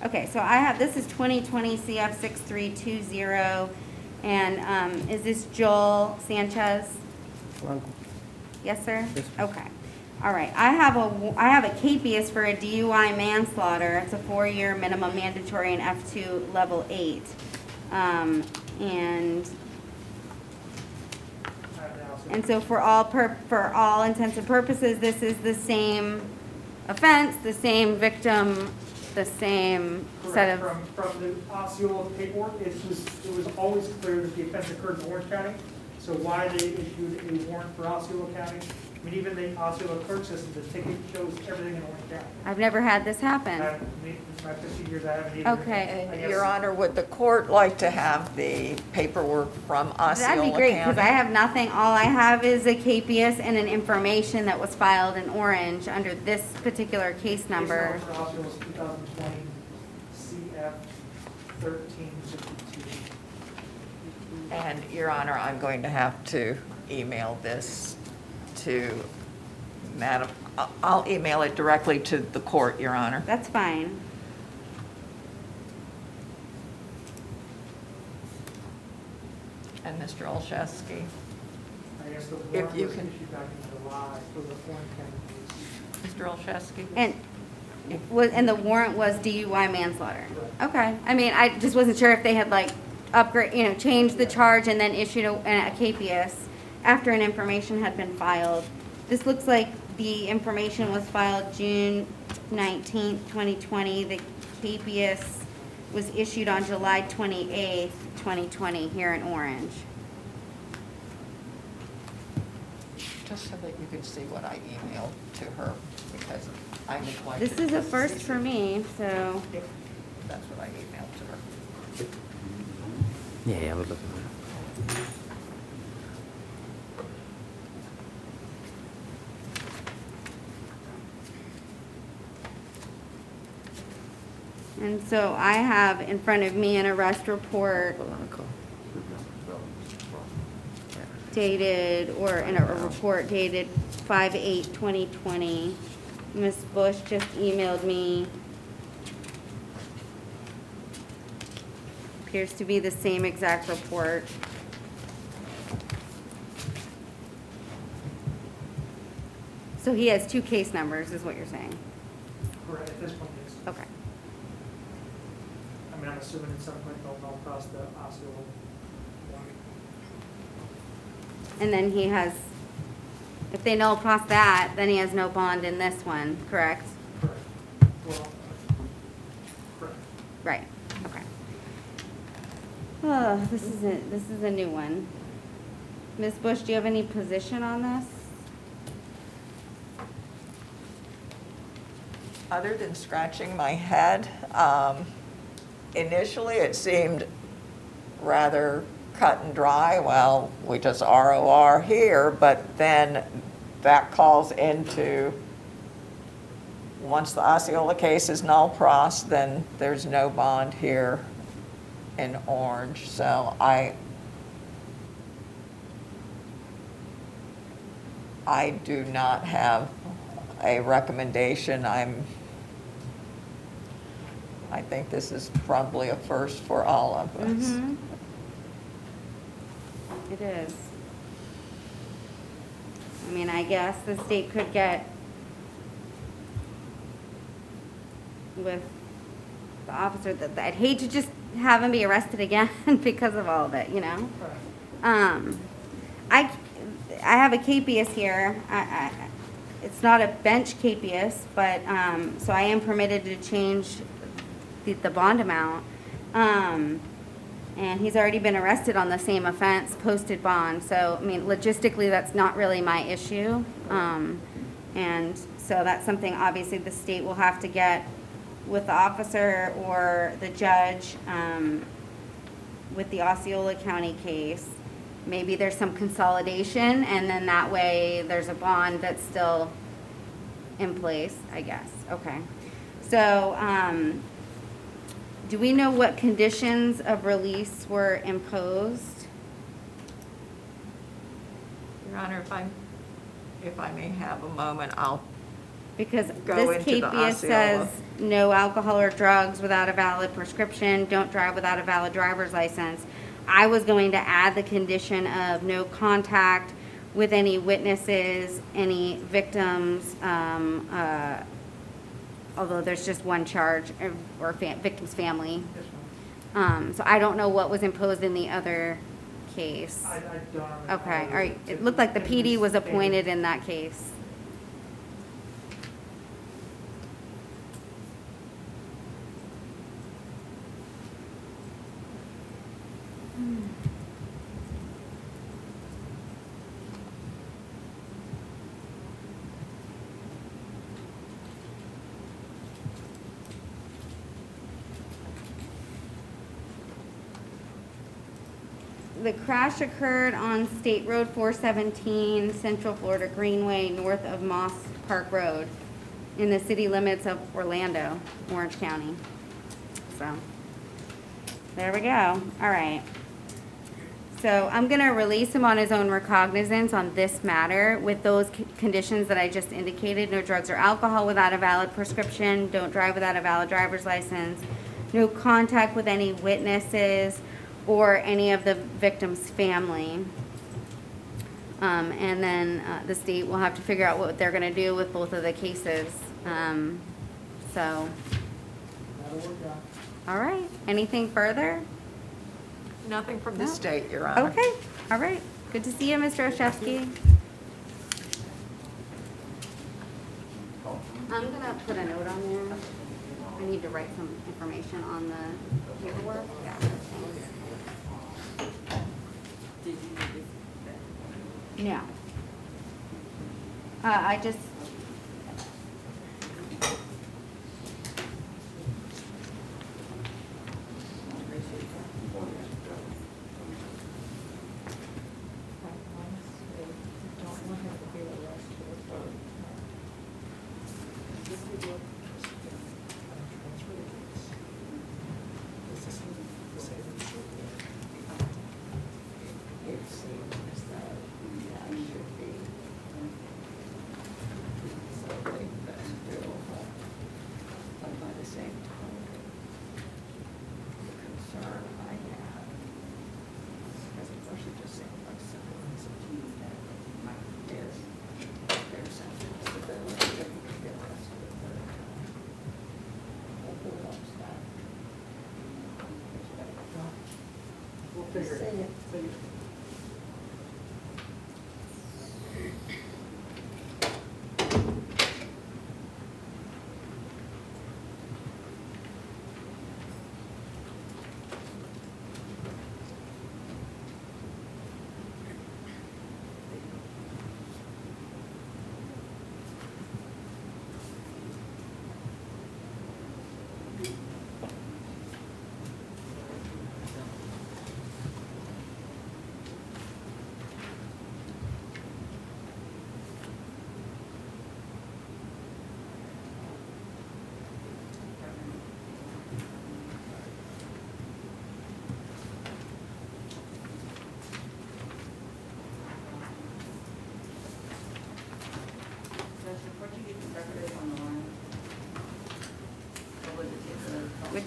Okay, so I have, this is 2020 CF 6320, and is this Joel Sanchez? Yes, sir? Okay. All right, I have a capias for a DUI manslaughter. It's a 4-year minimum mandatory in F2 level 8. And so for all intents and purposes, this is the same offense, the same victim, the same set Correct. of. From the Osceola paperwork, it was always clear that the offense occurred in Orange County. So why they issued a warrant for Osceola County? I mean, even the Osceola clerk system, the ticket shows everything in Orange County. I've never had this happen. My 15 years, I haven't either. Okay. I guess- Your Honor, would the court like to have the paperwork from Osceola County? That'd be great, because I have nothing, all I have is a capias and an information that was filed in Orange under this particular case number. Case number for Osceola is 2020 CF 1362. And, Your Honor, I'm going to have to email this to Madam, I'll email it directly to the court, Your Honor. That's fine. And Mr. Olszewski, I guess the If warrant you was can- issued back in July for the Orange County case. Mr. Olszewski? And the warrant was DUI manslaughter. Okay, I mean, I just wasn't sure if they had like changed the charge and then issued a capias after an information had been filed. This looks like the information was filed June 19th, 2020. The capias was issued on July 28th, 2020 here in Orange. Just so that you could see what I emailed to her, because I neglected. This is a first for me, so. That's what I emailed to her. Yeah, I was looking at it. And so I have in front of me an arrest report Hold on a call. dated, or in a report dated 5/8/2020. Ms. Bush just emailed me. Appears to be the same exact report. So he has two case numbers, is what you're saying? Correct, at this point, yes. Okay. I mean, I'm assuming at some point they'll go across the Osceola one. And then he has, if they know across that, then he has no bond in this one, correct? Correct. Well, correct. Right, okay. Oh, this is a new one. Ms. Bush, do you have any position on this? Other than scratching my head, initially it seemed rather cut and dry. Well, we just ROR here, but then that calls into, once the Osceola case is null pros, then there's no bond here in Orange. So I do not have a recommendation. I think this is probably a first for all of us. Mm-hmm. It is. I mean, I guess the state could get with the officer that I'd hate to just have him be arrested again because of all of it, you know? I have a capias here. It's not a bench capias, but, so I am permitted to change the bond amount. And he's already been arrested on the same offense, posted bond. So, I mean, logistically, that's not really my issue. And so that's something, obviously, the state will have to get with the officer or the judge with the Osceola County case. Maybe there's some consolidation, and then that way there's a bond that's still in place, I guess. Okay. So, do we know what conditions of release were imposed? Your Honor, if I may have a moment, I'll Because go this into the capias Osceola. says no alcohol or drugs without a valid prescription, don't drive without a valid driver's license. I was going to add the condition of no contact with any witnesses, any victims, although there's just one charge, or victim's family. So I don't know what was imposed in the other case. I don't remember. Okay, all right. It looked like the PD was appointed in that case. The crash occurred on State Road 417, Central Florida Greenway, north of Moss Park Road, in the city limits of Orlando, Orange County. So, there we go. All right. So I'm going to release him on his own recognizance on this matter with those conditions that I just indicated. No drugs or alcohol without a valid prescription. Don't drive without a valid driver's license. No contact with any witnesses or any of the victim's family. And then the state will have to figure out what they're going to do with both of the cases. So, That'll work out. all right. Anything further? Nothing from the No. state, Your Honor. Okay. All right. Good to see you, Mr. Oshevsky. I'm going to put a note on there. I need to write some information on the paperwork. Yeah. Did you need this? No. I just.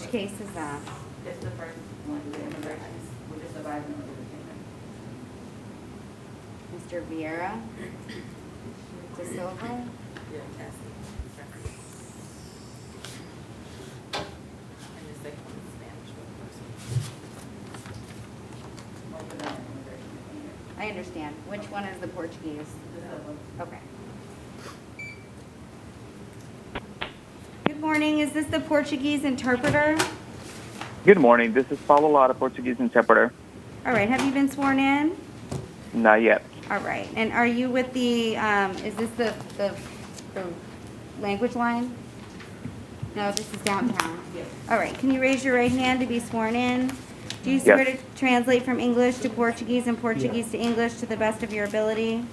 Which case is that? It's the first one, the immigration, we're just advising on the detainer. Mr. Vieira? De Silva? Yeah, Cassie. And the second one is Spanish for the person. Most of them are immigration detainer. I understand. Which one is the Portuguese? The silver. Okay. Good morning. Is this the Portuguese interpreter? Good morning. This is Paulo Lara, Portuguese interpreter. All right. Have you been sworn in? Not yet. All right. And are you with the, is this the language line? No, this is downtown. Yes. All right. Can you raise your right hand to be sworn in? Do you swear to translate from English to Portuguese and Portuguese to English to the best of your ability?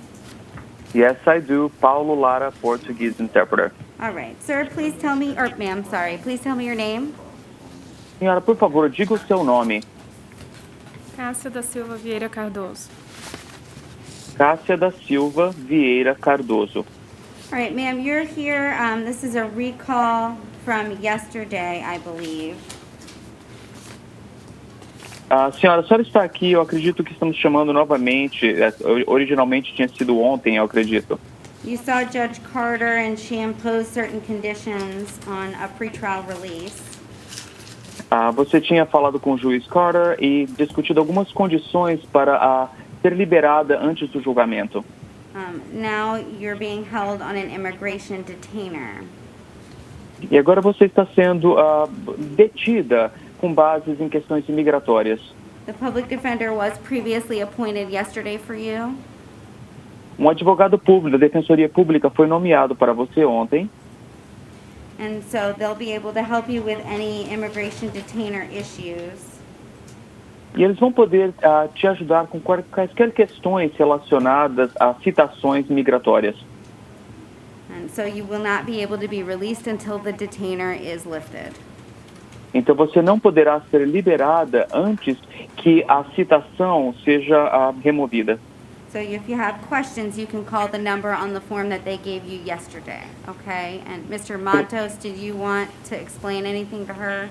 Yes, I do. Paulo Lara, Portuguese interpreter. All right. Sir, please tell me, or ma'am, sorry, please tell me your name. Senhora, por favor, diga o seu nome. Cássia da Silva Vieira Cardoso. Cássia da Silva Vieira Cardoso. All right, ma'am, you're here. This is a recall from yesterday, I believe. Senhora, a senhora está aqui, eu acredito que estamos chamando novamente. Originalmente tinha sido ontem, eu acredito. You saw Judge Carter and she imposed certain conditions on a pretrial release. Você tinha falado com o juiz Carter e discutido algumas condições para ser liberada antes do julgamento. Now you're being held on an immigration detainer. E agora você está sendo detida com bases em questões imigratórias. The public defender was previously appointed yesterday for you. Um advogado público da Defensoria Pública foi nomeado para você ontem. And so they'll be able to help you with any immigration detainer issues. E eles vão poder te ajudar com quaisquer questões relacionadas a citações migratórias. And so you will not be able to be released until the detainer is lifted. Então você não poderá ser liberada antes que a citação seja removida. So if you have questions, you can call the number on the form that they gave you yesterday, okay? And Mr. Matos, did you want to explain anything to her?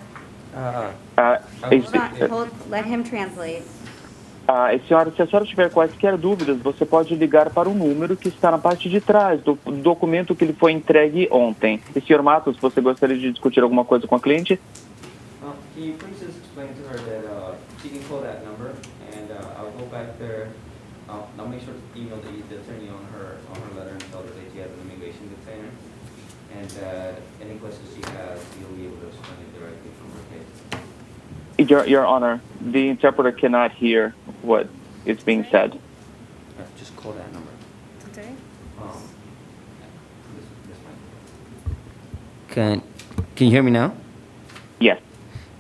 Let him translate. Senhora, se a senhora tiver quaisquer dúvidas, você pode ligar para o número que está na parte de trás do documento que lhe foi entregue ontem. E, senhor Matos, você gostaria de discutir alguma coisa com a cliente? Can you please just explain to her that she can call that number, and I'll go back there. I'll make sure to email the attorney on her letter and tell her that she has an immigration detainer, and any questions she has, you'll be able to explain it directly from her case. Your Honor, the interpreter cannot hear what is being said. Just call that number. Today? Can you hear me now? Yes.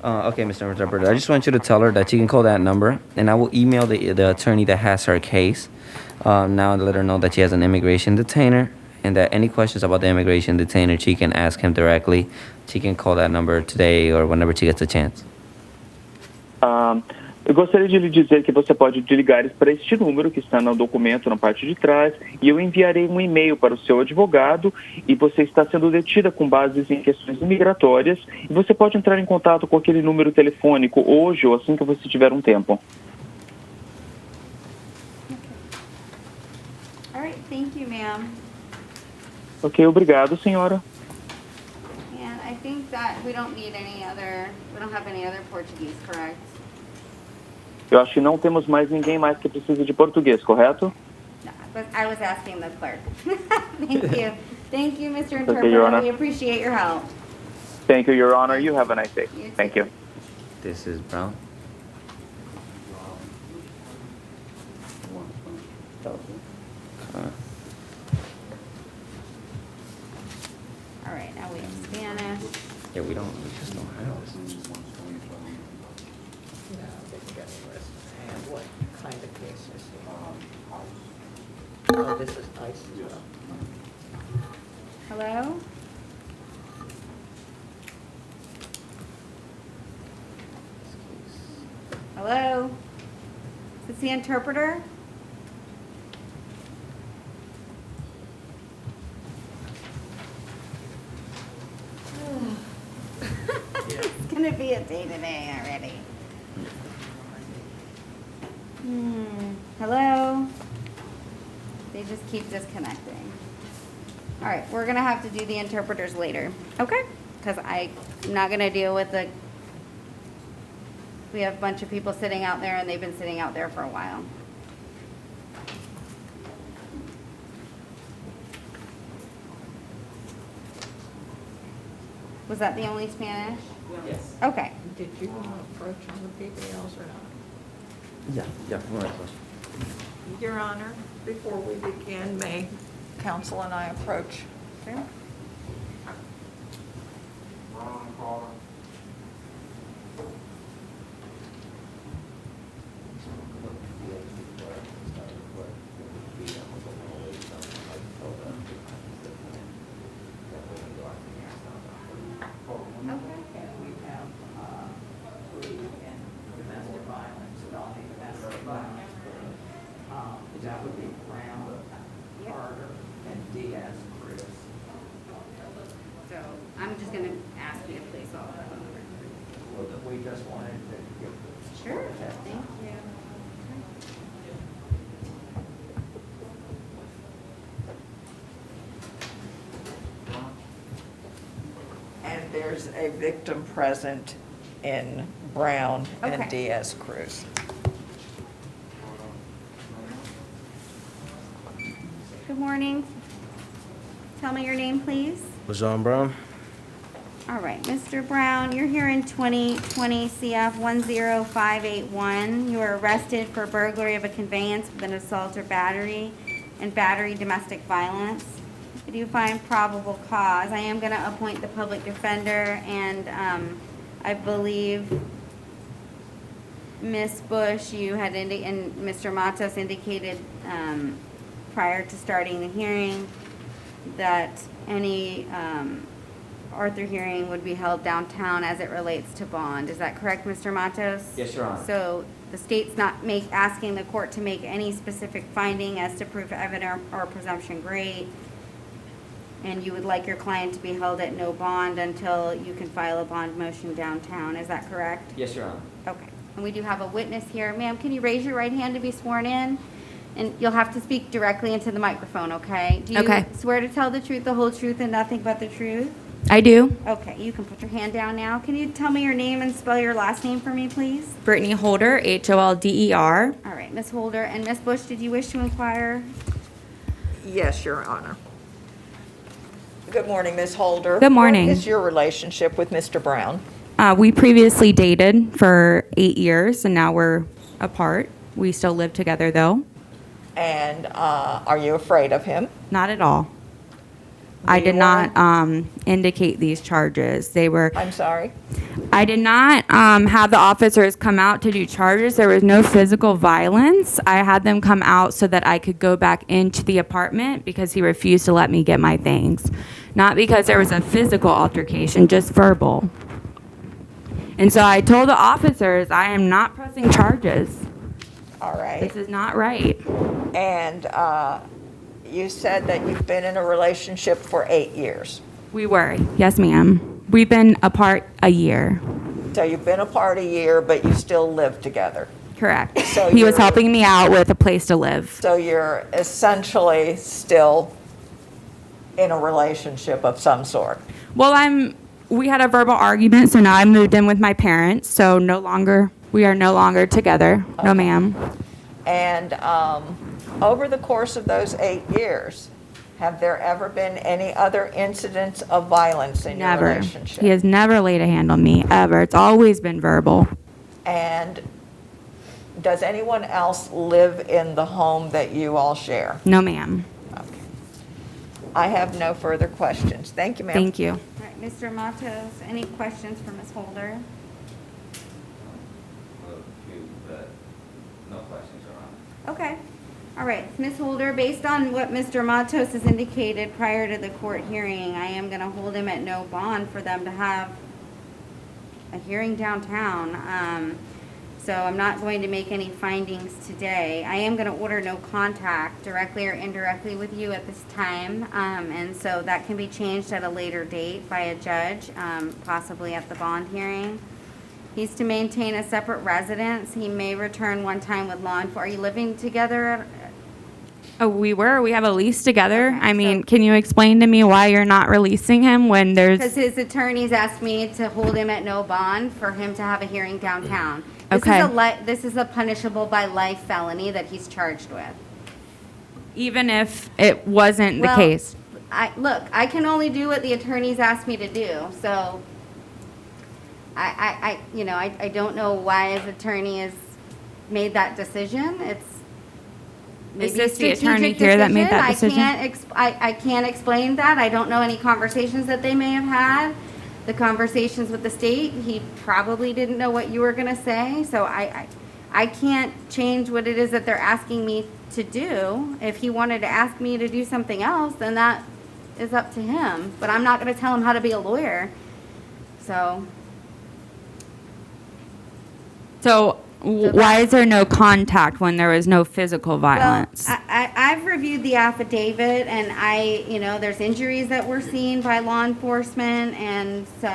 Okay, Mr. Interpreter. I just want you to tell her that she can call that number, and I will email the attorney that has her case now to let her know that she has an immigration detainer, and that any questions about the immigration detainer, she can ask him directly. She can call that number today or whenever she gets a chance. Eu gostaria de lhe dizer que você pode ligar para este número que está no documento na parte de trás e eu enviarei um e-mail para o seu advogado e você está sendo detida com bases em questões migratórias e você pode entrar em contato com aquele número telefônico hoje ou assim que você tiver um tempo. All right, thank you, ma'am. Ok, obrigado, senhora. And I think that we don't have any other Portuguese, correct? Eu acho que não temos mais ninguém mais que precisa de português, correto? No, but I was asking the clerk. Thank you. Thank you, Mr. Interpreter. Okay, Your Honor. We appreciate your help. Thank you, Your Honor. You have a nice day. You Thank too. you. This is Brown. All right, now we have Spanish. Yeah, we just don't have this. And what kind of cases? Oh, this is nice. Hello? Hello? Is this the interpreter? It's gonna be be a day today already. Hello? They just keep disconnecting. All right, we're gonna have to do the interpreters later, okay? Because I'm not gonna deal with we have a bunch of people sitting out there and they've been sitting out there for a while. Was that the only Spanish? Yes. Okay. Did you want to approach on the details or not? Yeah, one more question. Your Honor, before we begin, may counsel and I approach? Okay. We have three in domestic violence, felony domestic violence. That would be Brown, Carter, and Diaz Cruz. So I'm just gonna ask you to place all that on the record. Well, we just wanted to give the. Sure, thank you. And there's a victim present in Brown and Okay. Diaz Cruz. Good morning. Tell me your name, please. John Brown. All right, Mr. Brown, you're here in 2020 CF 10581. You were arrested for burglary of a conveyance with an assault or battery and battery domestic violence. If you find probable cause, I am going to appoint the public defender, and I believe Ms. Bush, you had and Mr. Matos indicated prior to starting the hearing that any Arthur hearing would be held downtown as it relates to bond. Is that correct, Mr. Matos? Yes, Your Honor. So the state's not asking the court to make any specific finding as to proof evident or presumption great, and you would like your client to be held at no bond until you can file a bond motion downtown. Is that correct? Yes, Your Honor. Okay. And we do have a witness here. Ma'am, can you raise your right hand to be sworn in? And you'll have to speak directly into the microphone, okay? Do you Okay. swear to tell the truth, the whole truth, and nothing but the truth? I do. Okay, you can put your hand down now. Can you tell me your name and spell your last name for me, please? Brittany Holder, Holder. All right, Ms. Holder. And Ms. Bush, did you wish to inquire? Yes, Your Honor. Good morning, Ms. Holder. Good morning. What is your relationship with Mr. Brown? We previously dated for 8 years, and now we're apart. We still live together, though. And are you afraid of him? Not at all. I did not indicate these charges. They were. I'm sorry? I did not have the officers come out to do charges. There was no physical violence. I had them come out so that I could go back into the apartment because he refused to let me get my things. Not because there was a physical altercation, just verbal. And so I told the officers, I am not pressing charges. All right. This is not right. And you said that you've been in a relationship for 8 years. We were. Yes, ma'am. We've been apart a year. So you've been apart a year, but you still live together. Correct. So He was you're- helping me out with a place to live. So you're essentially still in a relationship of some sort. Well, we had a verbal argument, so now I moved in with my parents, so we are no longer together. No, ma'am. And over the course of those 8 years, have there ever been any other incidents of violence in your Never. relationship? He has never laid a hand on me, ever. It's always been verbal. And does anyone else live in the home that you all share? No, ma'am. Okay. I have no further questions. Thank you, ma'am. Thank you. All right, Mr. Matos, any questions for Ms. Holder? No questions, Your Honor. Okay. All right, Ms. Holder, based on what Mr. Matos has indicated prior to the court hearing, I am going to hold him at no bond for them to have a hearing downtown. So I'm not going to make any findings today. I am going to order no contact directly or indirectly with you at this time. And so that can be changed at a later date by a judge, possibly at the bond hearing. He's to maintain a separate residence. He may return one time with law enforcement. Are you living together? Oh, we have a lease together. Okay, I mean, so- can you explain to me why you're not releasing him when Because there's, his attorneys asked me to hold him at no bond for him to have a hearing downtown. Okay. This is a punishable by life felony that he's charged with. even if it wasn't the Well, case? I can only do what the attorneys asked me to do, so I don't know why his attorney has made that decision. It's maybe Is this the a attorney strategic here that made that decision. decision? I can't explain that. I don't know any conversations that they may have had. The conversations with the state, he probably didn't know what you were gonna say, so I can't change what it is that they're asking me to do. If he wanted to ask me to do something else, then that is up to him, but I'm not gonna tell him how to be a lawyer, so. So why is there no contact when there was no physical violence? Well, I've reviewed the affidavit, and there's injuries that were seen by law enforcement, and so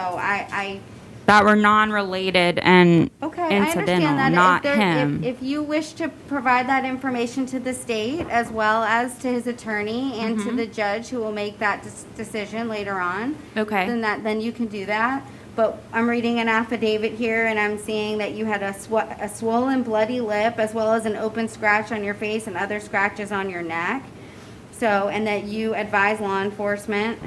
That were non-related and okay, I incidental, understand that. not him. If you wish to provide that information to the state, as well as to his attorney and Mm-hmm. to the judge who will make that decision later on, Okay. then you can do that. But I'm reading an affidavit here, and I'm seeing that you had a swollen, bloody lip, as well as an open scratch on your face and other scratches on your neck. So, and that you advised law enforcement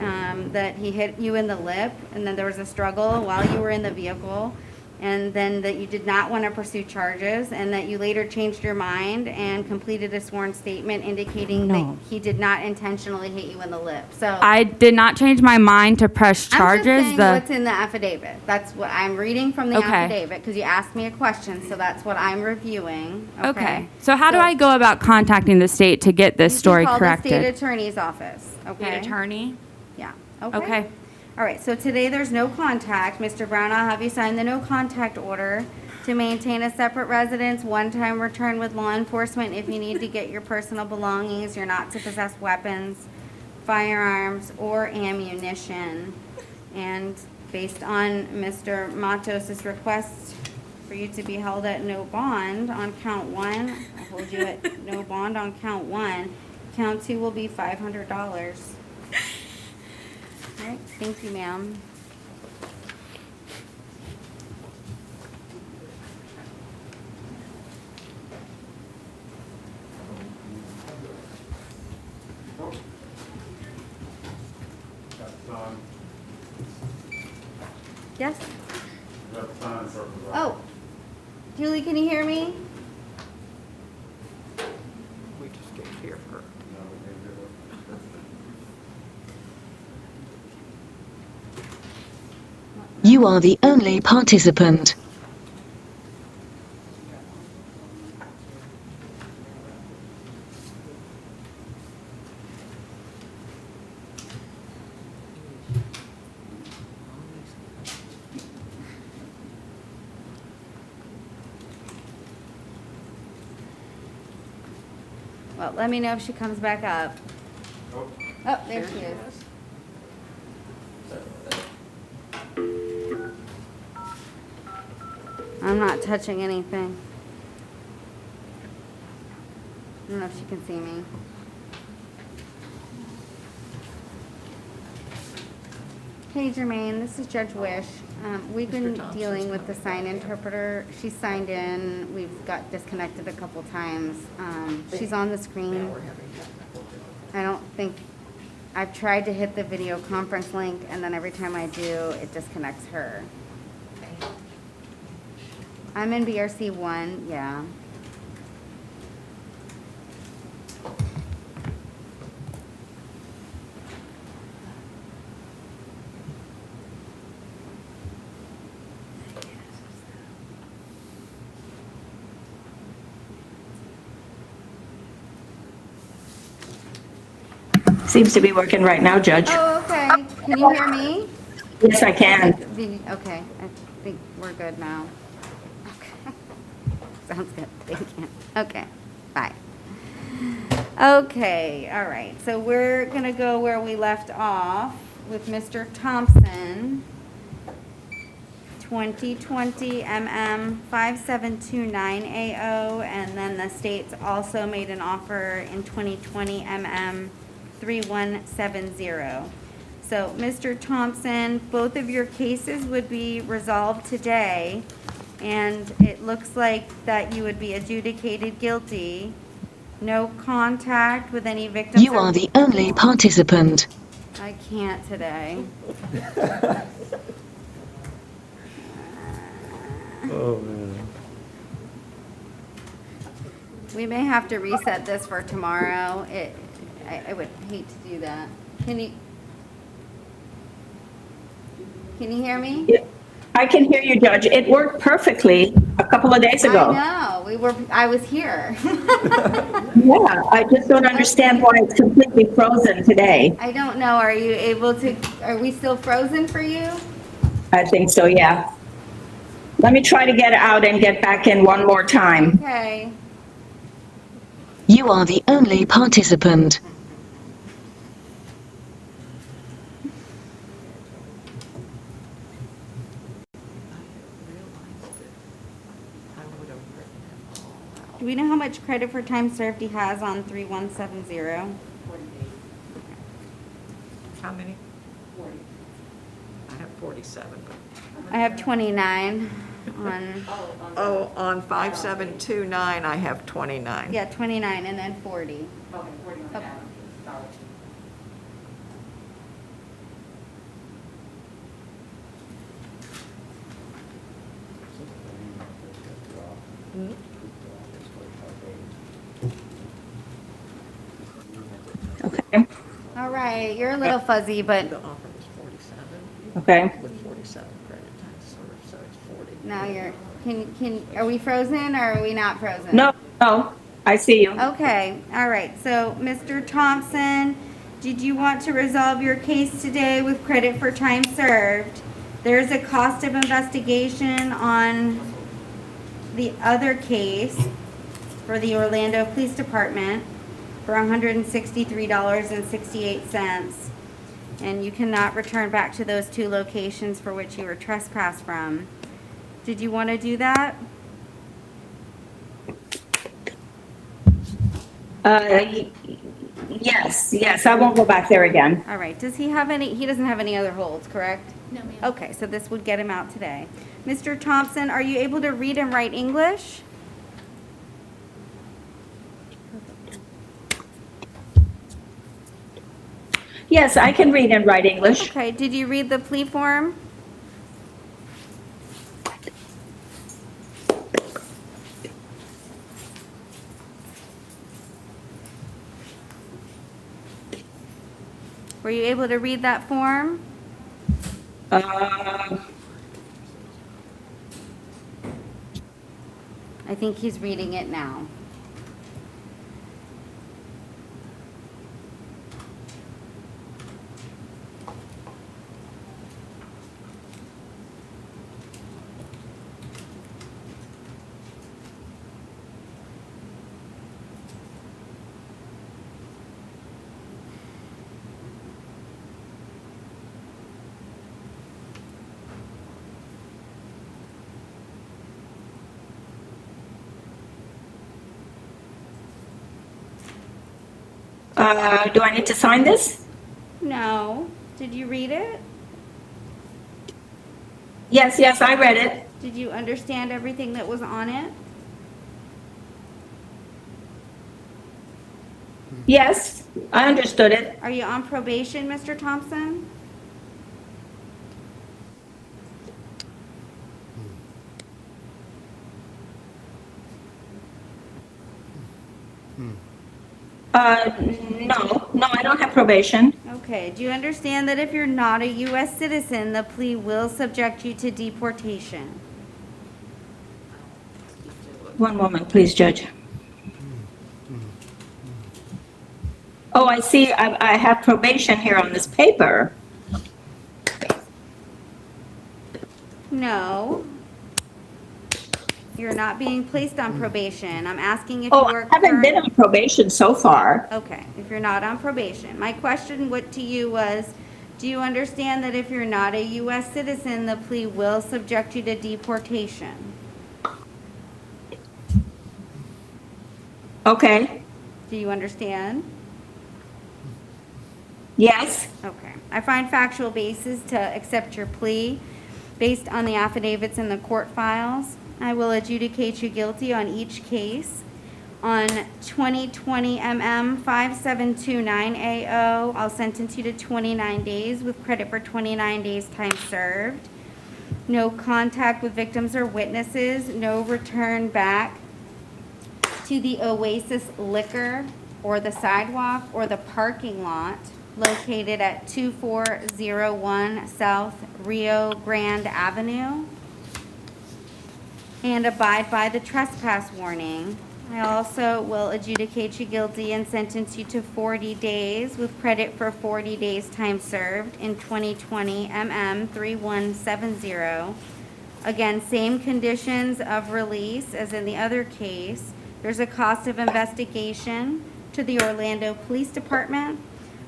that he hit you in the lip, and then there was a struggle while you were in the vehicle, and then that you did not want to pursue charges, and that you later changed your mind and completed a sworn statement indicating that No. he did not intentionally hit you in the lip. So I did not change my mind to press charges. I'm just saying what's in the affidavit. That's what I'm reading from the Okay. affidavit, because you asked me a question, so that's what I'm reviewing. Okay. So how do I go about contacting the state to get this story You can call the state corrected? attorney's office, okay? State attorney? Yeah, Okay. All right, so today there's no contact. Mr. Brown, I'll have you sign the no contact order to maintain a separate residence, one-time return with law enforcement if you need to get your personal belongings. You're not to possess weapons, firearms, or ammunition. And based on Mr. Matos's request for you to be held at no bond on count one, I'll hold you at no bond on count one. Count two will be $500. All right, thank you, ma'am. Yes? Oh, Julie, can you hear me? We just get here for. You are the only participant. Well, let me know if she comes back up. Oh, there she is. I'm not touching anything. I don't know if she can see me. Hey Jermaine, this is Judge Wish. We've been dealing with the sign interpreter. She signed in. We've got disconnected a couple times. She's on the screen. I don't think, I've tried to hit the video conference link, and then every time I do, it disconnects her. I'm in BRC 1, yeah. Seems to be working right now, Judge. Oh, okay. Can you hear me? Yes, I can. Okay, I think we're good now. Okay. Sounds good, thank you. Okay, bye. Okay, all right, so we're gonna go where we left off with Mr. Thompson. 2020 MM 5729AO, and then the state's also made an offer in 2020 MM 3170. So, Mr. Thompson, both of your cases would be resolved today, and it looks like that you would be adjudicated guilty. No contact with any victims. You are the only participant. I can't today. Oh, man. We may have to reset this for tomorrow. I would hate to do that. Can you hear me? Yeah, I can hear you, Judge. It worked perfectly a couple of days ago. I know, I was here. Yeah, I just don't understand why it's completely frozen today. I don't know, are we still frozen for you? I think so, yeah. Let me try to get out and get back in one more time. Okay. You are the only participant. Do we know how much credit for time served he has on 3170? How many? 40. I have 47. I have 29 on, Oh, on 5729, I have 29. yeah, 29 and then 40. Okay, 40 on that. Sorry. Okay. All right, you're a little fuzzy, but The offer was 47. Okay. With 47 credit time served, so it's 40. now are we frozen or are we not frozen? No, I see you. Okay, all right. So, Mr. Thompson, did you want to resolve your case today with credit for time served? There's a cost of investigation on the other case for the Orlando Police Department for $163.68. And you cannot return back to those two locations for which you were trespassed from. Did you want to do that? Yes, I won't go back there again. All right, does he have he doesn't have any other holds, correct? No, ma'am. Okay, so this would get him out today. Mr. Thompson, are you able to read and write English? Yes, I can read and write English. Okay, did you read the plea form? Were you able to read that form? Uh, I think he's reading it now. do I need to sign this? No. Did you read it? Yes, I read it. Did you understand everything that was on it? Yes, I understood it. Are you on probation, Mr. Thompson? No, I don't have probation. Okay, do you understand that if you're not a U.S. citizen, the plea will subject you to deportation? One moment, please, Judge. Oh, I see, I have probation here on this paper. No. You're not being placed on probation. I'm asking if Oh, you are I haven't been current- on probation so far. Okay, if you're not on probation. My question to you was, Do you understand that if you're not a U.S. citizen, the plea will subject you to deportation? Okay, Do you understand? yes, Okay. I find factual basis to accept your plea based on the affidavits in the court files. I will adjudicate you guilty on each case. On 2020 MM 5729AO, I'll sentence you to 29 days with credit for 29 days time served. No contact with victims or witnesses, no return back to the Oasis Liquor or the sidewalk or the parking lot located at 2401 South Rio Grande Avenue, and abide by the trespass warning. I also will adjudicate you guilty and sentence you to 40 days with credit for 40 days time served in 2020 MM 3170. Again, same conditions of release as in the other case. There's a cost of investigation to the Orlando Police Department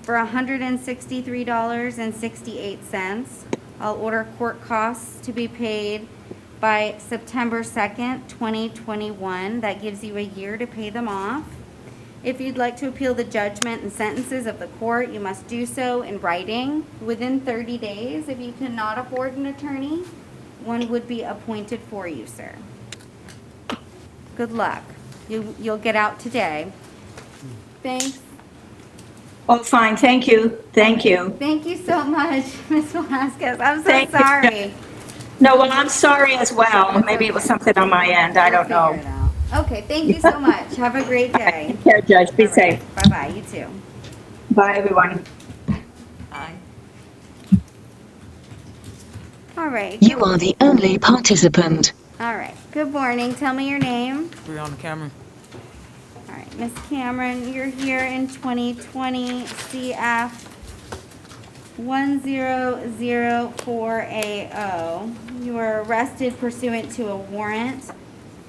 for $163.68. I'll order court costs to be paid by September 2nd, 2021. That gives you a year to pay them off. If you'd like to appeal the judgment and sentences of the court, you must do so in writing within 30 days. If you cannot afford an attorney, one would be appointed for you, sir. Good luck. You'll get out today. Thanks. oh, fine, thank you, thank you. Thank you so much, Ms. Velasquez. I'm so Thank you. sorry. No, well, I'm sorry as well, maybe it was something on my end, I don't We'll figure know. it out. Okay, thank you so much. Have a great day. Take care, Judge, be All right. safe. Bye-bye, you too. Bye, everyone. Aye. All right. You are the only participant. All right. Good morning. Tell me your name. We're on the camera. All right, Miss Cameron, you're here in 2020 CF 1004AO. You were arrested pursuant to a warrant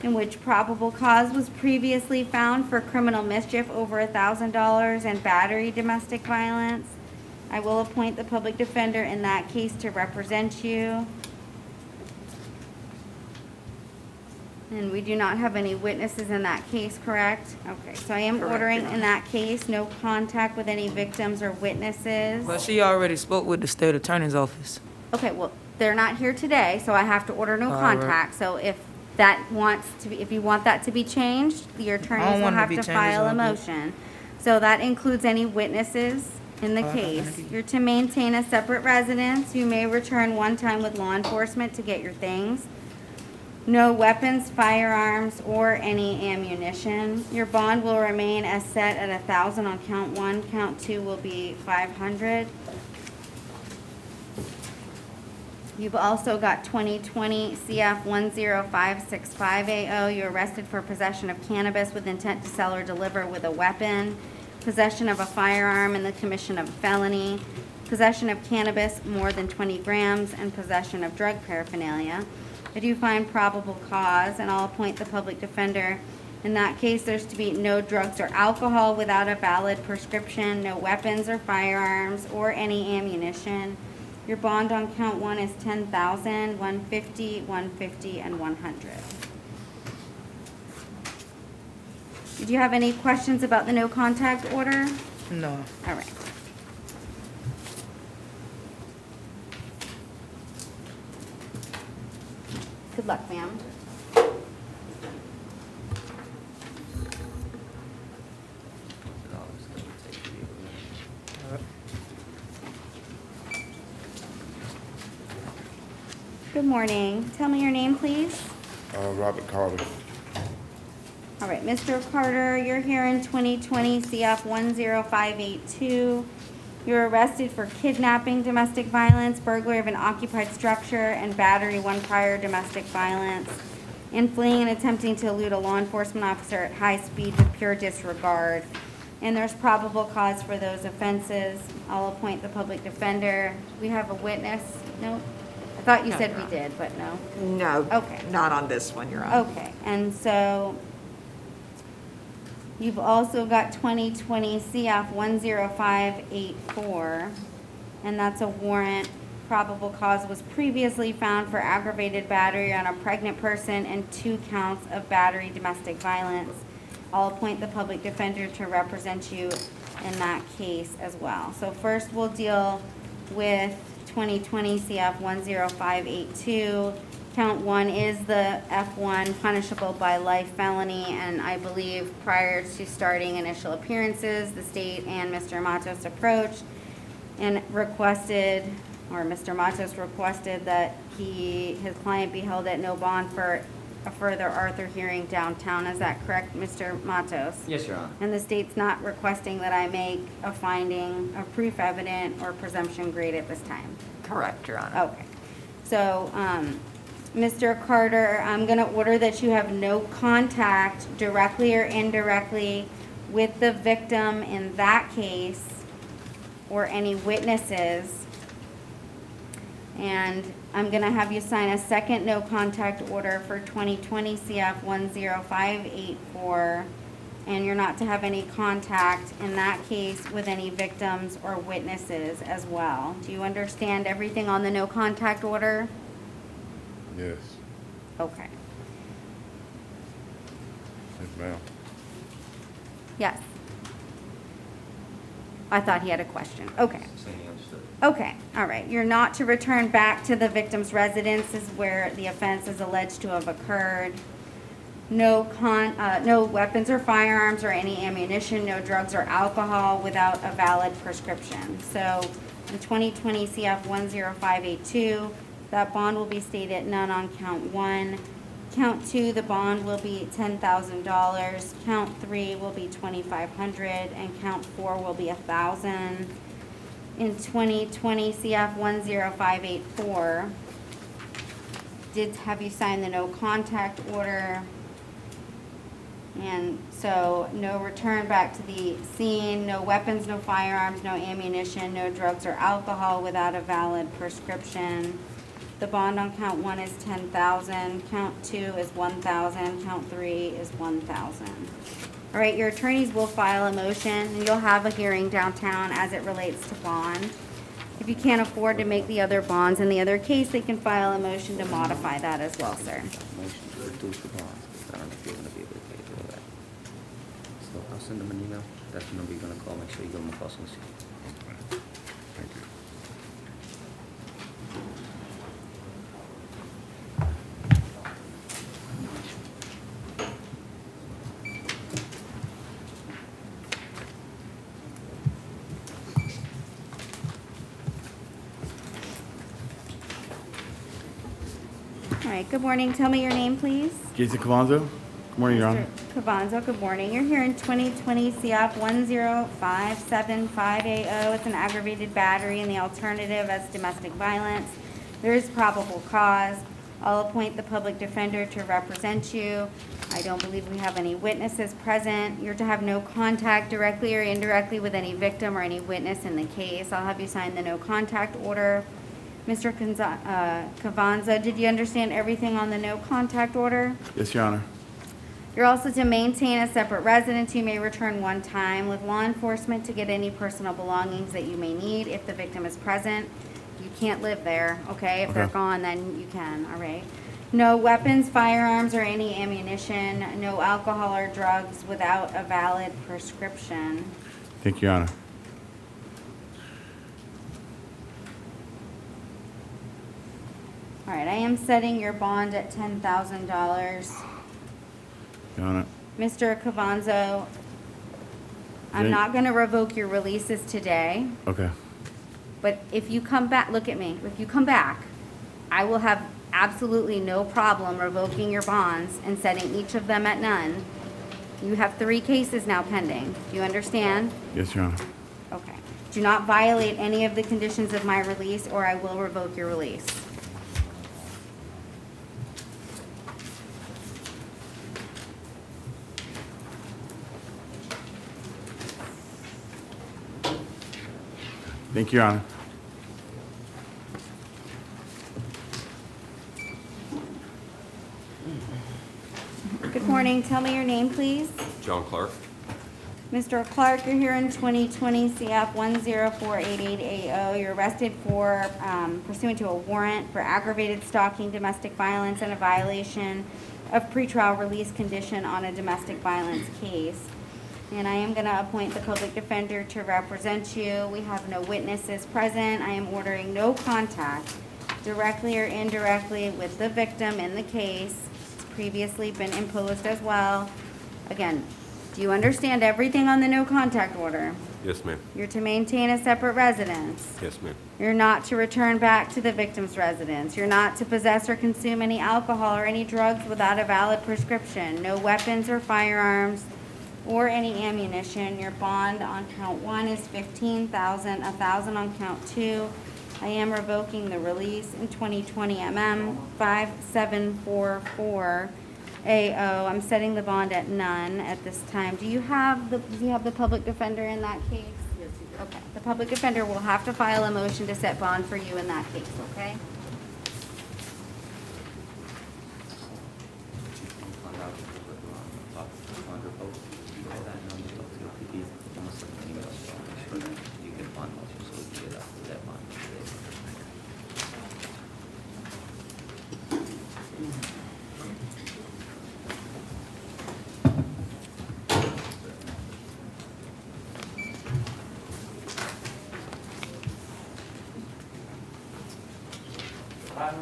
in which probable cause was previously found for criminal mischief over $1,000 and battery domestic violence. I will appoint the public defender in that case to represent you. And we do not have any witnesses in that case, correct? Okay, so I am ordering in that case no contact with any victims or witnesses. Well, she already spoke with the state attorney's office. Okay, well, they're not here today, so I have to order no All right. contact. So if that wants to be, if you want that to be changed, your attorneys will want it to have be to changed, file a I'll do it. motion. So that includes any witnesses in the case. You're to maintain a separate residence. You may return one time with law enforcement to get your things. No weapons, firearms, or any ammunition. Your bond will remain as set at 1,000 on count 1. Count 2 will be 500. You've also got 2020 CF 10565AO. You're arrested for possession of cannabis with intent to sell or deliver with a weapon, possession of a firearm, and the commission of a felony, possession of cannabis more than 20 grams, and possession of drug paraphernalia. I do find probable cause, and I'll appoint the public defender. In that case, there's to be no drugs or alcohol without a valid prescription, no weapons or firearms, or any ammunition. Your bond on count 1 is $10,000, $150, $150, and $100. Did you have any questions about the no contact order? No. All right. Good luck, ma'am. Good morning. Tell me your name, please. Robert Carter. All right, Mr. Carter, you're here in 2020 CF 10582. You're arrested for kidnapping, domestic violence, burglary of an occupied structure, and battery, one prior domestic violence, and fleeing and attempting to elude a law enforcement officer at high speed with pure disregard. And there's probable cause for those offenses. I'll appoint the public defender. We have a witness. No? I thought you said we did, but no. No. Okay. Not on this one, Your Honor. Okay, and so you've also got 2020 CF 10584, and that's a warrant. Probable cause was previously found for aggravated battery on a pregnant person and 2 counts of battery domestic violence. I'll appoint the public defender to represent you in that case as well. So first we'll deal with 2020 CF 10582. Count 1 is the F1 punishable by life felony, and I believe prior to starting initial appearances, the state and Mr. Matos approached and requested, or Mr. Matos requested that his client be held at no bond for a further Arthur hearing downtown. Is that correct, Mr. Matos? Yes, Your Honor. And the state's not requesting that I make a finding of proof evident or presumption grade at this time? Correct, Your Honor. Okay. So, Mr. Carter, I'm going to order that you have no contact directly or indirectly with the victim in that case or any witnesses. And I'm going to have you sign a second no contact order for 2020 CF 10584. And you're not to have any contact in that case with any victims or witnesses as well. Do you understand everything on the no contact order? Yes. Okay. Yes, ma'am. Yes. I thought he had a question. Okay. Okay, all right. You're not to return back to the victim's residence is where the offense is alleged to have occurred. No weapons or firearms or any ammunition, no drugs or alcohol without a valid prescription. So in 2020 CF 10582, that bond will be stated at none on count 1. Count 2, the bond will be $10,000. Count 3 will be $2,500, and count 4 will be $1,000. In 2020 CF 10584, have you signed the no contact order? And so no return back to the scene, no weapons, no firearms, no ammunition, no drugs or alcohol without a valid prescription. The bond on count 1 is $10,000, count 2 is $1,000, count 3 is $1,000. All right, your attorneys will file a motion, and you'll have a hearing downtown as it relates to bond. If you can't afford to make the other bonds in the other case, they can file a motion to modify that as well, sir. Motion to reduce the bonds. I don't know if you're gonna be able to pay for all that. So I'll send them an email. That's the number you're gonna call. Make sure you give them a call soon as you can. Thank you. All right, good morning. Tell me your name, please. Jason Cavanzo. Good morning, Your Honor. Mr. Cavanzo, good morning. You're here in 2020 CF 1057580. It's an aggravated battery, and the alternative as domestic violence. There is probable cause. I'll appoint the public defender to represent you. I don't believe we have any witnesses present. You're to have no contact directly or indirectly with any victim or any witness in the case. I'll have you sign the no contact order. Mr. Cavanzo, did you understand everything on the no contact order? Yes, Your Honor. You're also to maintain a separate residence. You may return one time with law enforcement to get any personal belongings that you may need if the victim is present. You can't live there, okay? If they're gone, then you can, all right? No weapons, firearms, or any ammunition. No alcohol or drugs without a valid prescription. Thank you, Your Honor. All right, I am setting your bond at $10,000. Your Honor. Mr. Cavanzo, I'm not going to revoke your releases today, Okay. but if you come back, look at me, if you come back, I will have absolutely no problem revoking your bonds and setting each of them at none. You have 3 cases now pending. Do you understand? Yes, Your Honor. Okay. Do not violate any of the conditions of my release, or I will revoke your release. Thank you, Your Honor. Good morning. Tell me your name, please. John Clark. Mr. Clark, you're here in 2020 CF 1048880. You're arrested for pursuant to a warrant for aggravated stalking, domestic violence, and a violation of pretrial release condition on a domestic violence case. And I am going to appoint the public defender to represent you. We have no witnesses present. I am ordering no contact, directly or indirectly, with the victim in the case. It's previously been imposed as well. Again, do you understand everything on the no contact order? Yes, ma'am. You're to maintain a separate residence. Yes, ma'am. You're not to return back to the victim's residence. You're not to possess or consume any alcohol or any drugs without a valid prescription. No weapons or firearms or any ammunition. Your bond on count 1 is $15,000, $1,000 on count 2. I am revoking the release in 2020 MM 5744. AO, I'm setting the bond at none at this time. Do you have the public defender in that case? Yes, you do. Okay, the public defender will have to file a motion to set bond for you in that case, okay?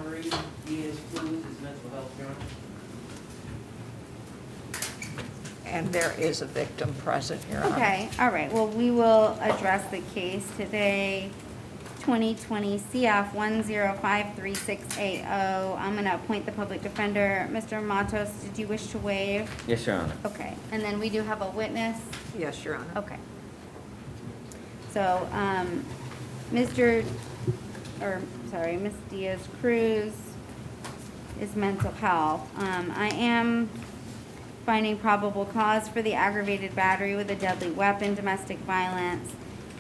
Marie Diaz Cruz is mental health journal. And there is a victim present, Your Honor. Okay, all right, well, we will address the case today, 2020 CF 1053680. I'm gonna appoint the public defender. Mr. Matos, did you wish to waive? Yes, Your Honor. Okay, and then we do have a witness? Yes, Your Honor. Okay. So, Ms. Diaz Cruz is mental health. I am finding probable cause for the aggravated battery with a deadly weapon, domestic violence,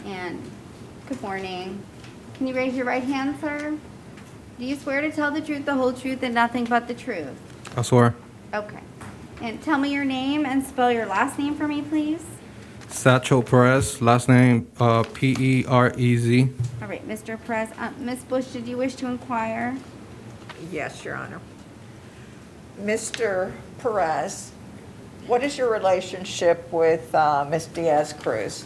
and good morning. Can you raise your right hand, sir? Do you swear to tell the truth, the whole truth, and nothing but the truth? I swear. Okay. And tell me your name and spell your last name for me, please. Satchel Perez, last name Perez. All right, Mr. Perez. Ms. Bush, did you wish to inquire? Yes, Your Honor. Mr. Perez, what is your relationship with Ms. Diaz Cruz?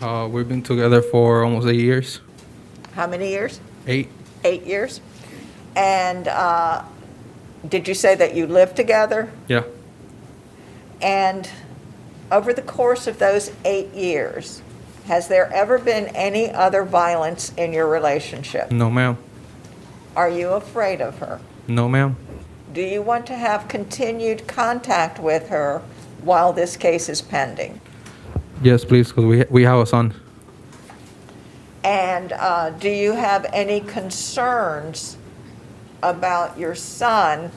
We've been together for almost 8 years. How many years? 8. 8 years. And did you say that you live together? Yeah. And over the course of those 8 years, has there ever been any other violence in your relationship? No, ma'am. Are you afraid of her? No, ma'am. Do you want to have continued contact with her while this case is pending? Yes, please, because we have a son. And do you have any concerns about your son's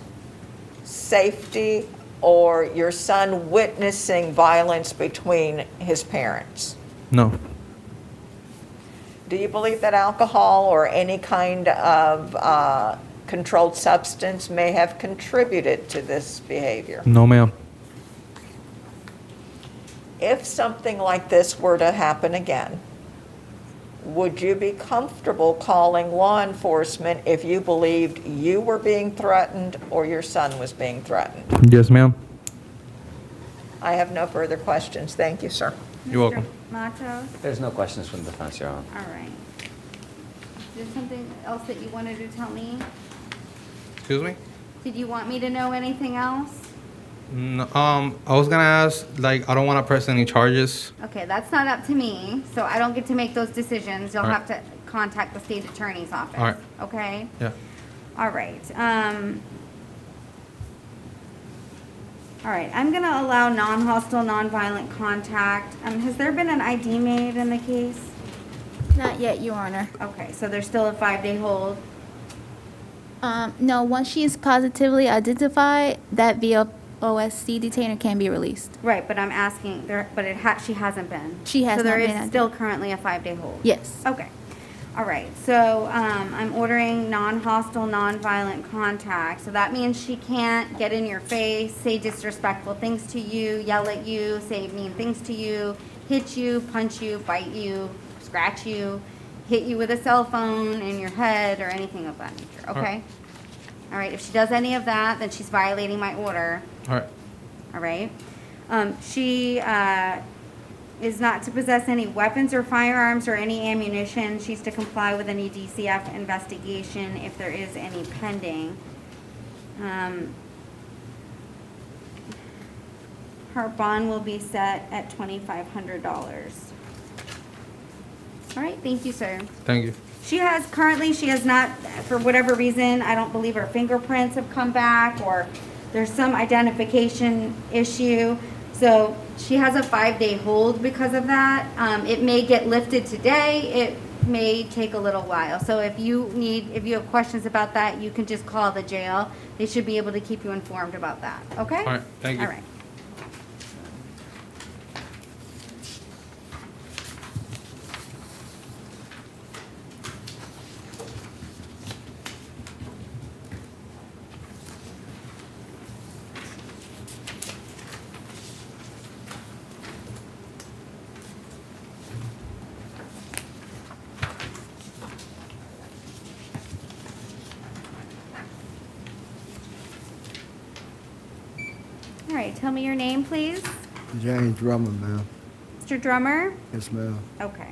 safety or your son witnessing violence between his parents? No. Do you believe that alcohol or any kind of controlled substance may have contributed to this behavior? No, ma'am. If something like this were to happen again, would you be comfortable calling law enforcement if you believed you were being threatened or your son was being threatened? Yes, ma'am. I have no further questions. Thank you, sir. You're welcome. Matos? There's no questions from the defense, Your Honor. All right. Is there something else that you wanted to tell me? Excuse me? Did you want me to know anything else? No, I was gonna ask, like, I don't want to press any charges. Okay, that's not up to me, so I don't get to make those decisions. You'll All right. have to contact the state attorney's office. All right. Okay? Yeah. All right. All right, I'm gonna allow non-hostile, non-violent contact. Has there been an ID made in the case? Not yet, Your Honor. Okay, so there's still a 5-day hold? No, once she is positively identified, that VOSC detainer can be released. Right, but I'm asking, she hasn't been? She has So there not is been still currently a 5-day hold? Yes. Okay. All right, so I'm ordering non-hostile, non-violent contact. So that means she can't get in your face, say disrespectful things to you, yell at you, say mean things to you, hit you, punch you, bite you, scratch you, hit you with a cell phone in your head or anything of that nature, okay? All right, if she does any of that, then she's violating my order. All right. All right. She is not to possess any weapons or firearms or any ammunition. She's to comply with any DCF investigation if there is any pending. Her bond will be set at $2,500. All right, thank you, sir. Thank you. She has not, for whatever reason, I don't believe her fingerprints have come back, or there's some identification issue. So she has a 5-day hold because of that. It may get lifted today. It may take a little while. So if you have questions about that, you can just call the jail. They should be able to keep you informed about that. Okay? All right, thank you. All right. All right, tell me your name, please. James Drummer, ma'am. Mr. Drummer? Yes, ma'am. Okay.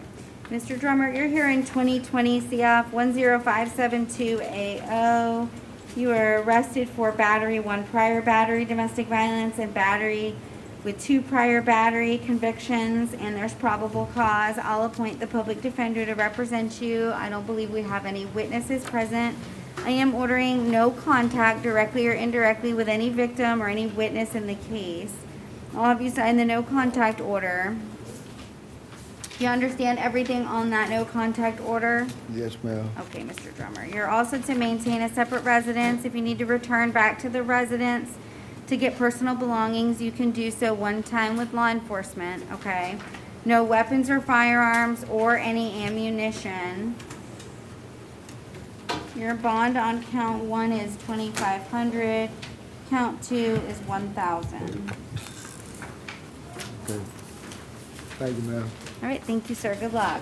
Mr. Drummer, you're here in 2020 CF 10572AO. You were arrested for battery, 1 prior battery, domestic violence, and battery with 2 prior battery convictions, and there's probable cause. I'll appoint the public defender to represent you. I don't believe we have any witnesses present. I am ordering no contact directly or indirectly with any victim or any witness in the case. I'll have you sign the no contact order. Do you understand everything on that no contact order? Yes, ma'am. Okay, Mr. Drummer. You're also to maintain a separate residence. If you need to return back to the residence to get personal belongings, you can do so one time with law enforcement, okay? No weapons or firearms or any ammunition. Your bond on count 1 is $2,500. Count 2 is $1,000. Okay. Thank you, ma'am. All right, thank you, sir. Good luck.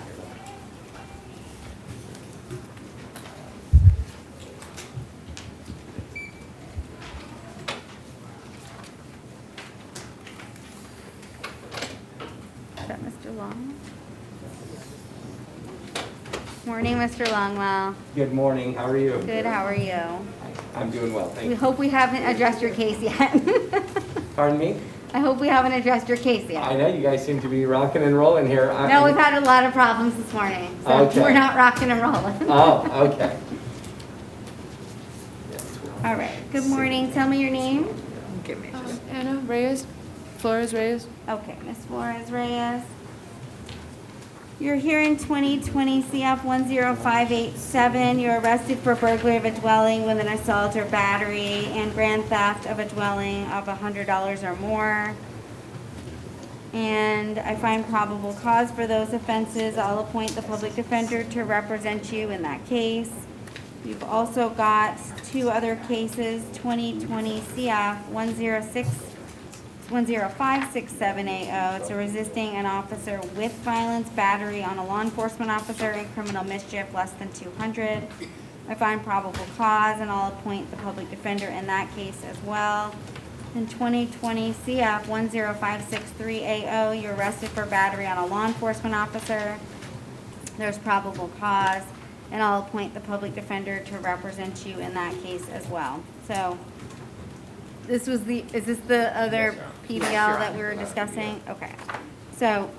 Is that Mr. Long? Morning, Mr. Longwell. Good morning, how are you? Good, how are you? I'm doing well, thank We you. hope we haven't addressed your case yet. Pardon me? I hope we haven't addressed your case yet. I know you guys seem to be rocking and rolling here. No, we've had a lot of problems this morning, so Okay. we're not rocking and rolling. Oh, okay. All right, good morning. Tell me your name. Anna Reyes, Flores Reyes. Okay, Miss Flores Reyes. You're here in 2020 CF 10587. You're arrested for burglary of a dwelling with an assault or battery and grand theft of a dwelling of $100 or more. And I find probable cause for those offenses. I'll appoint the public defender to represent you in that case. You've also got 2 other cases, 2020 CF 10567AO. It's a resisting an officer with violence, battery on a law enforcement officer, and criminal mischief less than 200. I find probable cause, and I'll appoint the public defender in that case as well. In 2020 CF 10563AO, you're arrested for battery on a law enforcement officer. There's probable cause, and I'll appoint the public defender to represent you in that case as well. So, is this the other PBL that we were discussing? Okay. So,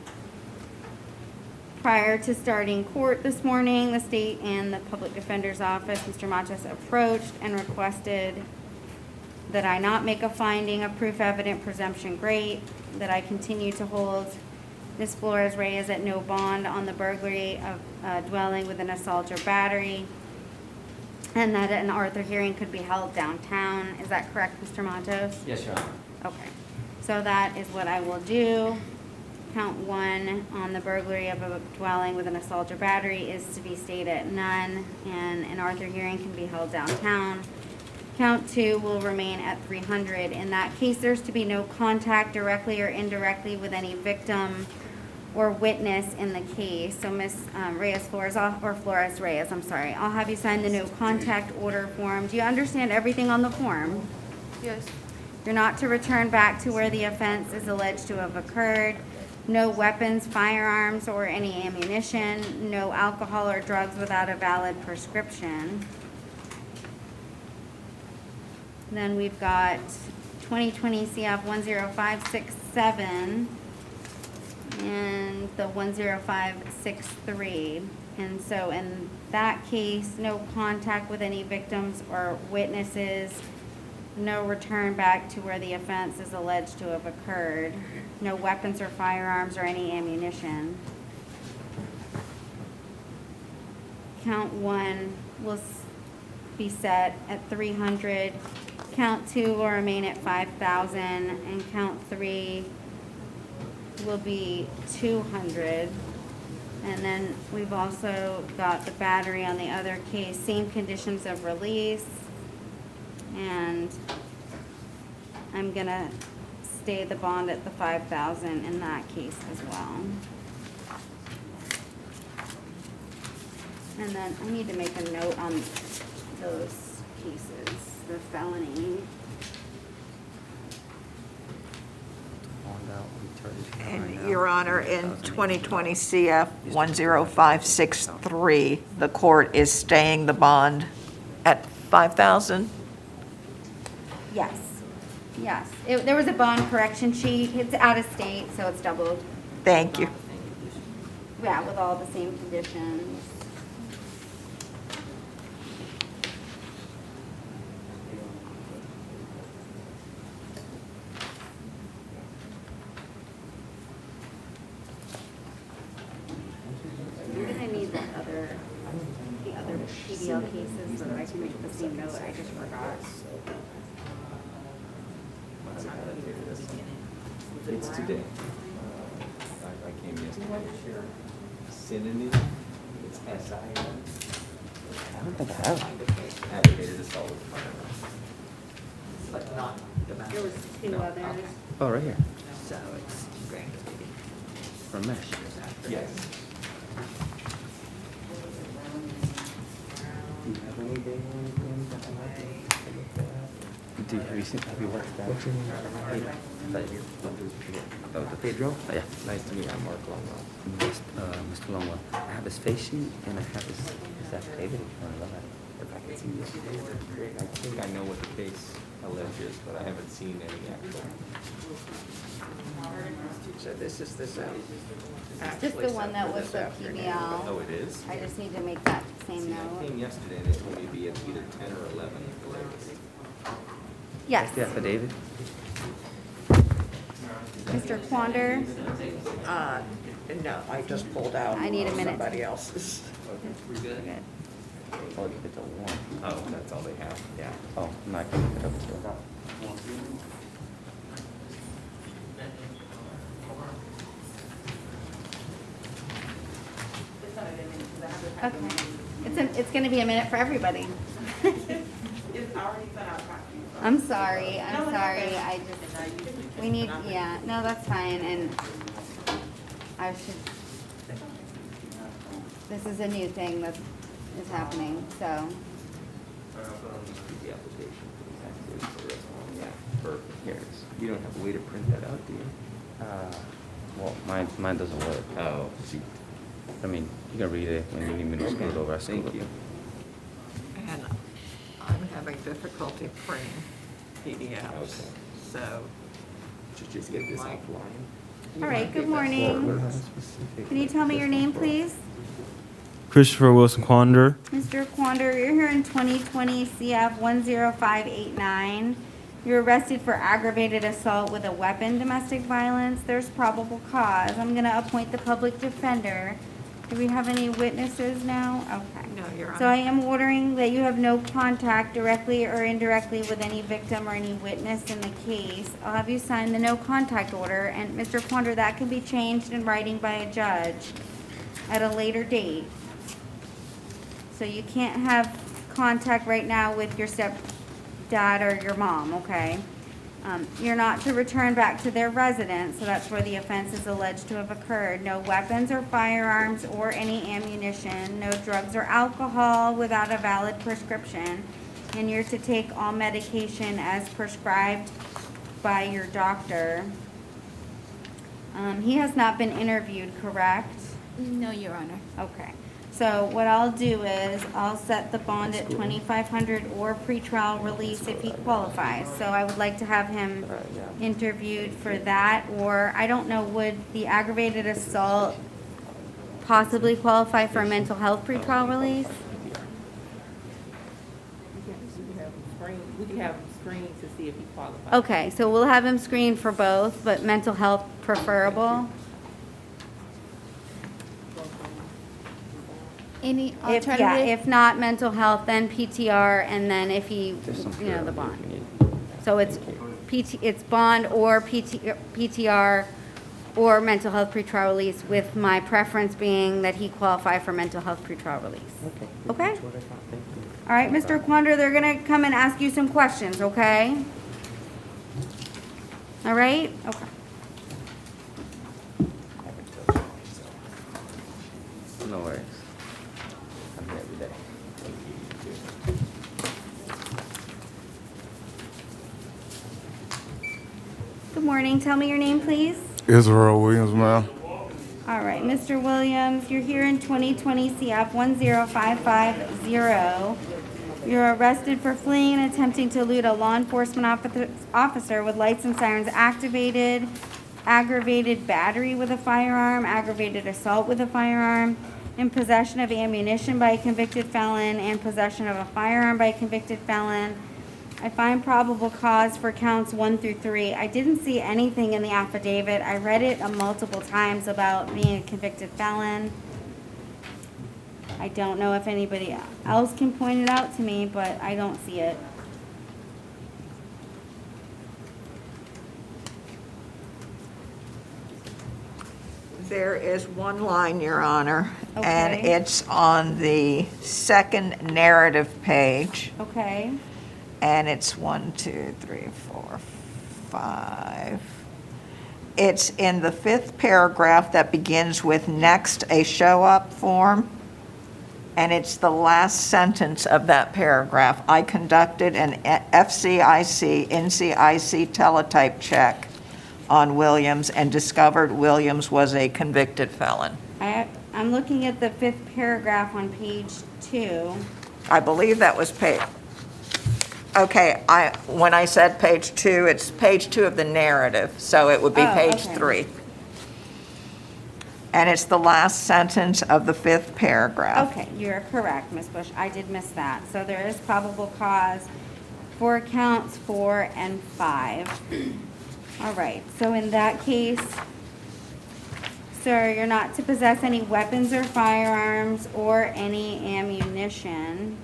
prior to starting court this morning, the state and the public defender's office, Mr. Matos, approached and requested that I not make a finding of proof evident presumption great, that I continue to hold Ms. Flores Reyes at no bond on the burglary of a dwelling with an assault or battery, and that an Arthur hearing could be held downtown. Is that correct, Mr. Matos? Yes, Your Honor. Okay. So that is what I will do. Count 1 on the burglary of a dwelling with an assault or battery is to be stayed at none, and an Arthur hearing can be held downtown. Count 2 will remain at 300. In that case, there's to be no contact directly or indirectly with any victim or witness in the case. So Ms. Reyes-Flores, or Flores-Reyes, I'm sorry, I'll have you sign the no contact order form. Do you understand everything on the form? Yes. You're not to return back to where the offense is alleged to have occurred. No weapons, firearms, or any ammunition. No alcohol or drugs without a valid prescription. Then we've got 2020 CF 10567 and the 10563. And so in that case, no contact with any victims or witnesses, no return back to where the offense is alleged to have occurred, no weapons or firearms or any ammunition. Count 1 will be set at 300. Count 2 will remain at 5,000, and count 3 will be 200. And then we've also got the battery on the other case, same conditions of release. And I'm gonna stay the bond at the 5,000 in that case as well. And then I need to make a note on those cases, the felony. And Your Honor, in 2020 CF 10563, the court is staying the bond at 5,000? Yes, yes. There was a bond correction sheet. It's out of state, so it's doubled. Thank you. Yeah, with all the same conditions. You're gonna need the other PDL cases so that I can make the same note. I just forgot. It's today. I came yesterday. Synonym, it's SIN. I don't think I have. Aggravated assault with firearm. But not domestic. There was two others. Oh, right here. So it's grand. From Mesh. Yes. Do you have any day or anything that I might be able to look at? Have you worked that? What's your name? The Pedro? Oh, yeah. Nice to meet you. I'm Mark Longwell. Mr. Longwell. I have his face sheet and I have his affidavit if you want to look at it. If I can see this, great. I think I know what the case alleges, but I haven't seen any actual. So this is this out. Just the one that was the PBL. Oh, it is? I just need to make that same See, I note. came yesterday and they told me to be at either 10 or 11 at the latest. Yes. The affidavit? Mr. Quander? No, I just pulled out I need a minute. somebody else's. We're good? Oh, it's a one. Oh, that's all they have, yeah. Oh, no, I can look it up too. Okay. It's gonna be a minute for everybody. It's already sent out copies. I'm sorry, I just, we need, yeah, no, that's fine, and I should, this is a new thing that is happening, so. The application for the taxes for this one, yeah, for Harris. You don't have a way to print that out, do you? Well, mine doesn't work. Oh, shoot. I mean, you can read it when you need me to scoot over. I scoot Thank you. And I'm having difficulty printing PDFs, Okay. so. Should just get this offline. All right, good morning. Can you tell me your name, please? Christopher Wilson Quander. Mr. Quander, you're here in 2020 CF 10589. You're arrested for aggravated assault with a weapon, domestic violence. There's probable cause. I'm going to appoint the public defender. Do we have any witnesses now? Okay. No, Your So I Honor. am ordering that you have no contact directly or indirectly with any victim or any witness in the case. I'll have you sign the no contact order, and Mr. Quander, that can be changed in writing by a judge at a later date. So you can't have contact right now with your stepdad or your mom, okay? You're not to return back to their residence, so that's where the offense is alleged to have occurred. No weapons or firearms or any ammunition, no drugs or alcohol without a valid prescription, and you're to take all medication as prescribed by your doctor. He has not been interviewed, correct? No, Your Honor. Okay. So what I'll do is I'll set the bond at $2,500 or pretrial release if he qualifies. So I would like to have him interviewed for that, or I don't know, would the aggravated assault possibly qualify for a mental health pretrial release? We can have him screened to see if he qualifies. Okay, so we'll have him screened for both, but mental health preferable? Any If, alternative? yeah, if not mental health, then PTR, and then if he, the bond. So it's it's bond or PTR or mental health pretrial release, with my preference being that he qualify for mental health pretrial release. Okay? All right, Mr. Quander, they're gonna come and ask you some questions, okay? All right? Okay. No worries. I'm here every day. Good morning. Tell me your name, please. Israel Williams, ma'am. All right, Mr. Williams, you're here in 2020 CF 10550. You're arrested for fleeing and attempting to elude a law enforcement officer with lights and sirens activated, aggravated battery with a firearm, aggravated assault with a firearm, in possession of ammunition by a convicted felon, and possession of a firearm by a convicted felon. I find probable cause for counts 1 through 3. I didn't see anything in the affidavit. I read it multiple times about being a convicted felon. I don't know if anybody else can point it out to me, but I don't see it. There is one line, Your Honor, and Okay. it's on the second narrative page. Okay. And it's 1, 2, 3, 4, 5. It's in the 5th paragraph that begins with "next, a show-up form." And it's the last sentence of that paragraph. I conducted an FCIC, NCIC teletype check on Williams and discovered Williams was a convicted felon. I'm looking at the 5th paragraph on page 2. I believe that was page. Okay, when I said page 2, it's page 2 of the narrative, so it would be Oh, page okay. 3. And it's the last sentence of the 5th paragraph. Okay, you're correct, Ms. Bush. I did miss that. So there is probable cause for counts 4 and 5. All right, so in that case, sir, you're not to possess any weapons or firearms or any ammunition.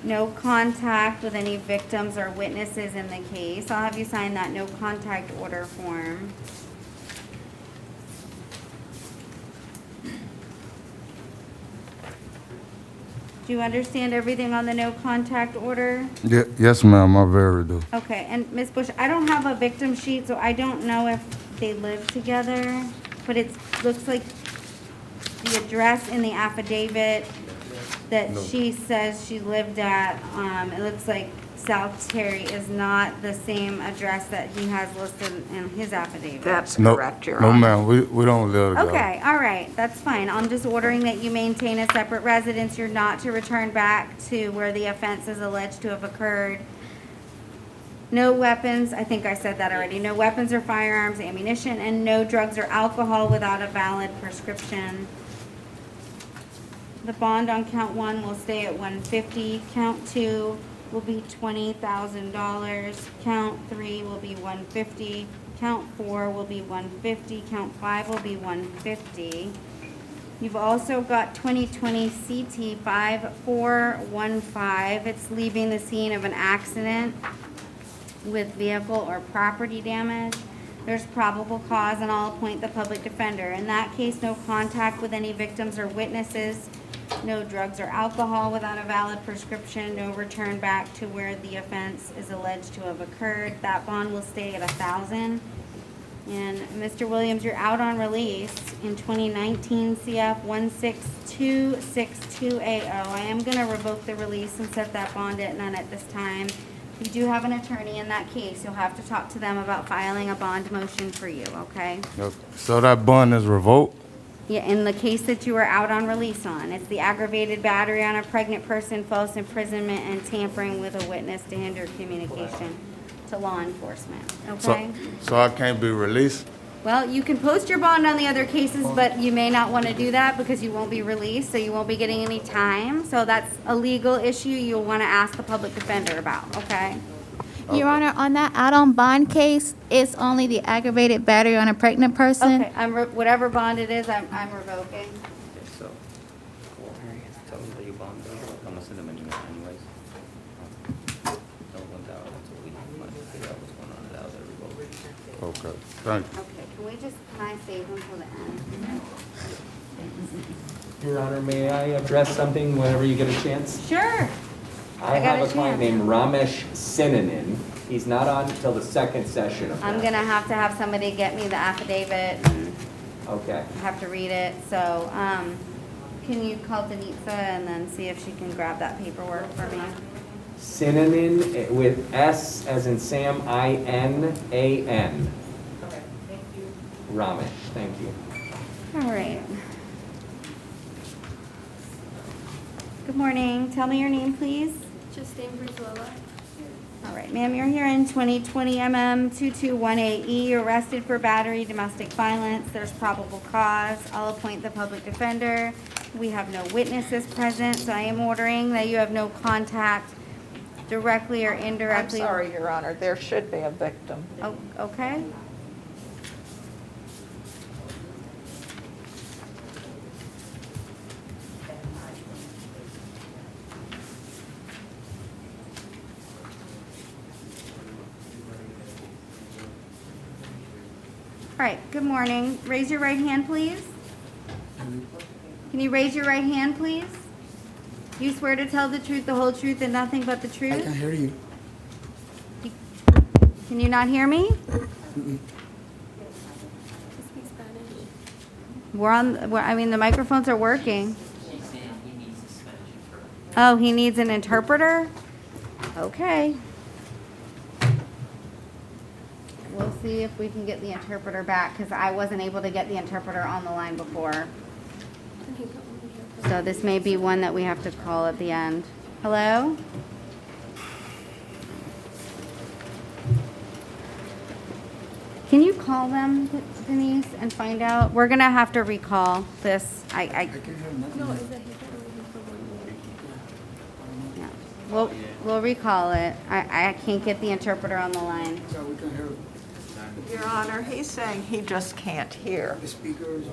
No contact with any victims or witnesses in the case. I'll have you sign that no contact order form. Do you understand everything on the no contact order? Yes, ma'am, I very do. Okay, and Ms. Bush, I don't have a victim sheet, so I don't know if they live together, but it looks like the address in the affidavit that she says she lived at, it looks like South Terry is not the same address that he has listed in his affidavit. That's No, correct, Your no, Honor. ma'am, we don't live together. Okay, all right, that's fine. I'm just ordering that you maintain a separate residence. You're not to return back to where the offense is alleged to have occurred. No weapons, I think I said that already. No weapons or firearms, ammunition, and no drugs or alcohol without a valid prescription. The bond on count 1 will stay at $150. Count 2 will be $20,000. Count 3 will be $150. Count 4 will be $150. Count 5 will be $150. You've also got 2020 CT 5415. It's leaving the scene of an accident with vehicle or property damage. There's probable cause, and I'll appoint the public defender. In that case, no contact with any victims or witnesses, no drugs or alcohol without a valid prescription, no return back to where the offense is alleged to have occurred. That bond will stay at $1,000. And Mr. Williams, you're out on release in 2019 CF 162680. I am going to revoke the release and set that bond at none at this time. You do have an attorney in that case. You'll have to talk to them about filing a bond motion for you, okay? Okay. So that bond is revoked? Yeah, in the case that you are out on release on. It's the aggravated battery on a pregnant person, false imprisonment, and tampering with a witness to hinder communication to law enforcement, okay? So I can't be released? Well, you can post your bond on the other cases, but you may not want to do that because you won't be released, so you won't be getting any time. So that's a legal issue you'll want to ask the public defender about, okay? Your Honor, on that add-on bond case, it's only the aggravated battery on a pregnant person. Okay, whatever bond it is, I'm revoking. Okay, so, well, tell them that you bond them. I'm gonna send them an email anyways. Don't want that, that's what we want to figure out what's going on with that other revoke. Okay, thank you. Okay, can I save them till the end? Your Honor, may I address something whenever you get a chance? Sure. I have a client named Ramesh Sinanan. He's not on until the second session of I'm that. gonna have to have somebody get me the affidavit and Okay. I have to read it, so, can you call Denitza and then see if she can grab that paperwork for me? Sinanan with S as in Sam, I-N-A-N. Okay, thank you. Ramesh, thank you. All right. Good morning. Tell me your name, please. Justine Brizuela. All right, ma'am, you're here in 2020 MM 2218E, arrested for battery, domestic violence. There's probable cause. I'll appoint the public defender. We have no witnesses present, so I am ordering that you have no contact directly or I'm indirectly. sorry, Your Honor, there should be a victim. Oh, okay. All right, good morning. Raise your right hand, please. Can you raise your right hand, please? You swear to tell the truth, the whole truth, and nothing but the truth? I can hear you. Can you not hear me? The microphones are working. She's saying he needs a Spanish interpreter. Oh, he needs an interpreter? Okay. We'll see if we can get the interpreter back, because I wasn't able to get the interpreter on the line before. So this may be one that we have to call at the end. Hello? Can you call them, Denise, and find out? We're gonna have to recall this. No, is that Yeah. We'll recall it. I can't get the interpreter on the line. Your Honor, he's saying he just can't hear. The speakers.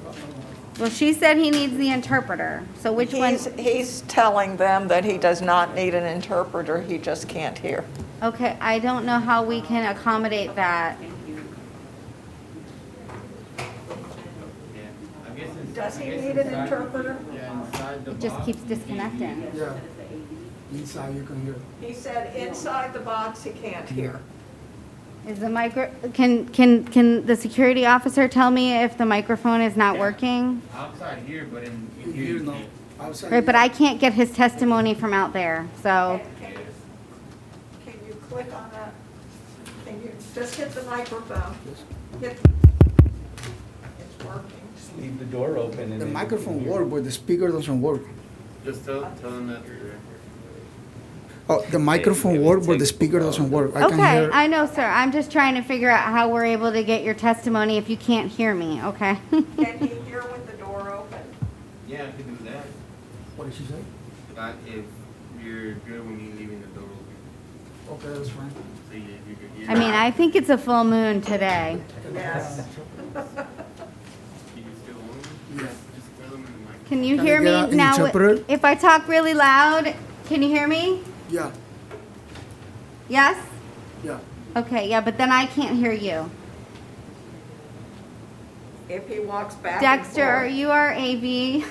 Well, she said he needs the interpreter. So which one? He's telling them that he does not need an interpreter, he just can't hear. Okay, I don't know how we can accommodate that. Does he need an interpreter? It just keeps disconnecting. Yeah. Inside you can hear. He said inside the box he can't hear. Is the can the security officer tell me if the microphone is not working? Outside here, but in Here, no. Outside. Right, but I can't get his testimony from out there, so. Can you click on that? Can you just hit the microphone? Hit. It's working. Just leave the door open and The then microphone you can works, but the speaker doesn't work. Just tell them that Oh, the microphone works, but the speaker doesn't work. I can Okay, hear. I know, sir. I'm just trying to figure out how we're able to get your testimony if you can't hear me, okay? Can he hear with the door open? Yeah, I can do that. What did she say? If you're good when you're leaving the door open. Okay, that's fine. So you can hear. I mean, I think it's a full moon today. Yes. You can still warm them? Yeah. Just tell them in the mic. Can you Can I hear get me an now? interpreter? If I talk really loud, can you hear me? Yeah, Yes? yeah. Okay, yeah, but then I can't hear you. If he walks back and Dexter, are forth. you our AV?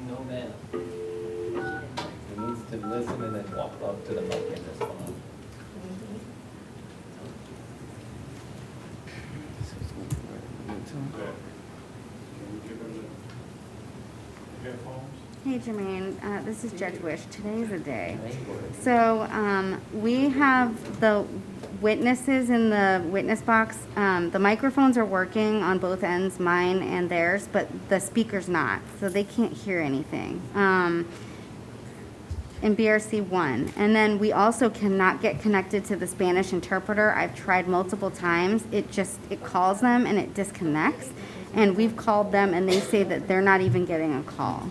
No, ma'am. He needs to listen and then walk up to the mic and respond. Hey Jermaine, this is Judge Wish. Today's a day. So we have the witnesses in the witness box. The microphones are working on both ends, mine and theirs, but the speaker's not, so they can't hear anything. In BRC 1. And then we also cannot get connected to the Spanish interpreter. I've tried multiple times. It calls them and it disconnects. And we've called them and they say that they're not even getting a call.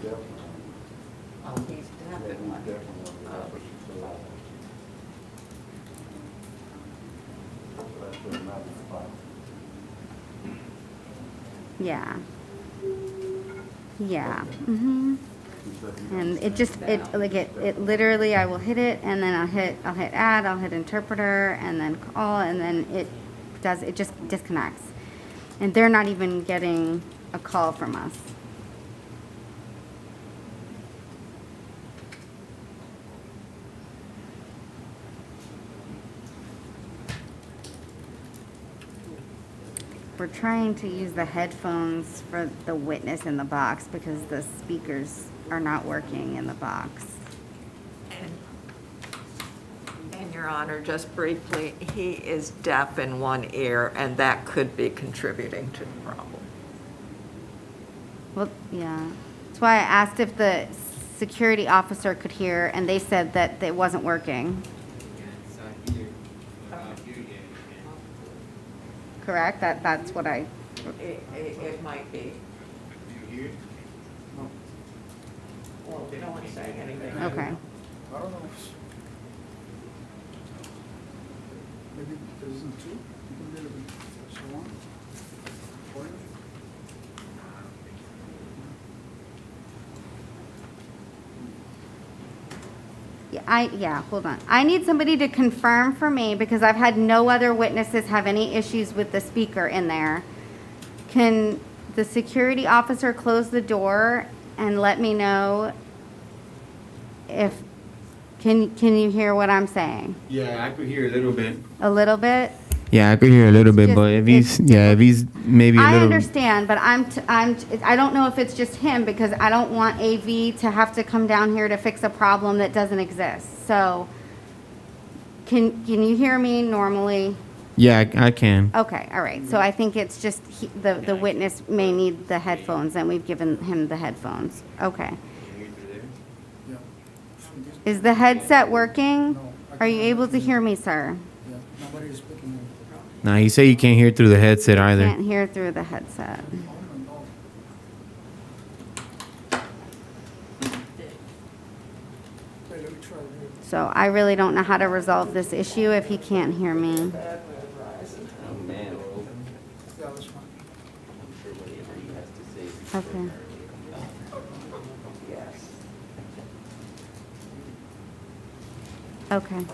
He's deaf in one. Yeah. Yeah. And it literally, I will hit it and then I'll hit add, I'll hit interpreter and then call and then it just disconnects. And they're not even getting a call from us. We're trying to use the headphones for the witness in the box because the speakers are not working in the box. And Your Honor, just briefly, he is deaf in one ear, and that could be contributing to the problem. Well, yeah. That's why I asked if the security officer could hear, and they said that it wasn't working. Correct? That's what I... It might be. Well, they don't want to say anything. Okay. I don't know. Maybe there isn't two. You can be a little bit so on. Yeah, hold on. I need somebody to confirm for me because I've had no other witnesses have any issues with the speaker in there. Can the security officer close the door and let me know if, can you hear what I'm saying? Yeah, I could hear a little bit. A little bit? Yeah, I could hear a little bit, but if he's maybe a I little. understand, but I don't know if it's just him because I don't want AV to have to come down here to fix a problem that doesn't exist. So, can you hear me normally? Yeah, I can. Okay, all right. So I think it's just the witness may need the headphones, and we've given him the headphones. Okay. Is the headset working? Are you able to hear me, sir? Yeah, nobody is speaking. Nah, he said you can't hear through the headset either. Can't hear through the headset. So I really don't know how to resolve this issue if he can't hear me. Oh, man. Okay. Yes. Okay.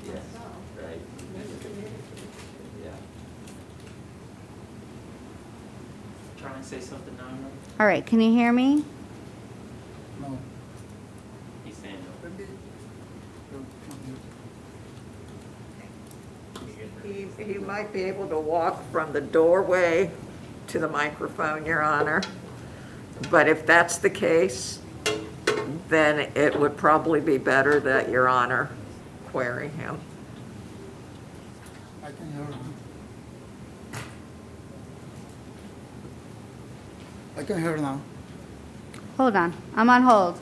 Yes, right. Yeah. Try and say something now. All right, can you hear me? No. He's saying no. He might be able to walk from the doorway to the microphone, Your Honor. But if that's the case, then it would probably be better that Your Honor query him. I can hear him. I can hear now. Hold on, I'm on hold.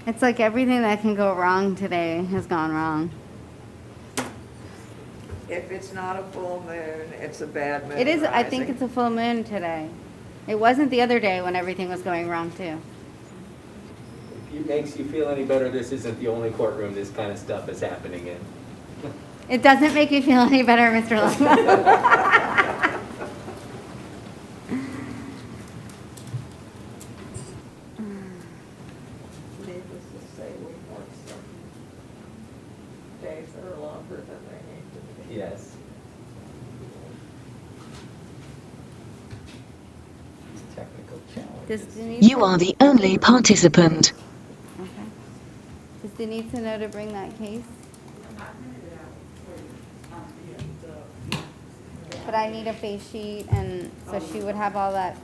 It's like everything that can go wrong today has gone wrong. If it's not a full moon, it's a bad moon It is, I think rising. it's a full moon today. It wasn't the other day when everything was going wrong too. If it makes you feel any better, this isn't the only courtroom this kind of stuff is happening in. It doesn't make you feel any better, Mr. Longwell. Needless to say, we work some days that are longer than they need to be. Yes. Technical challenges. You are the only participant. Okay. Does Denise know to bring that case? But I need a face sheet, and so she would have all that.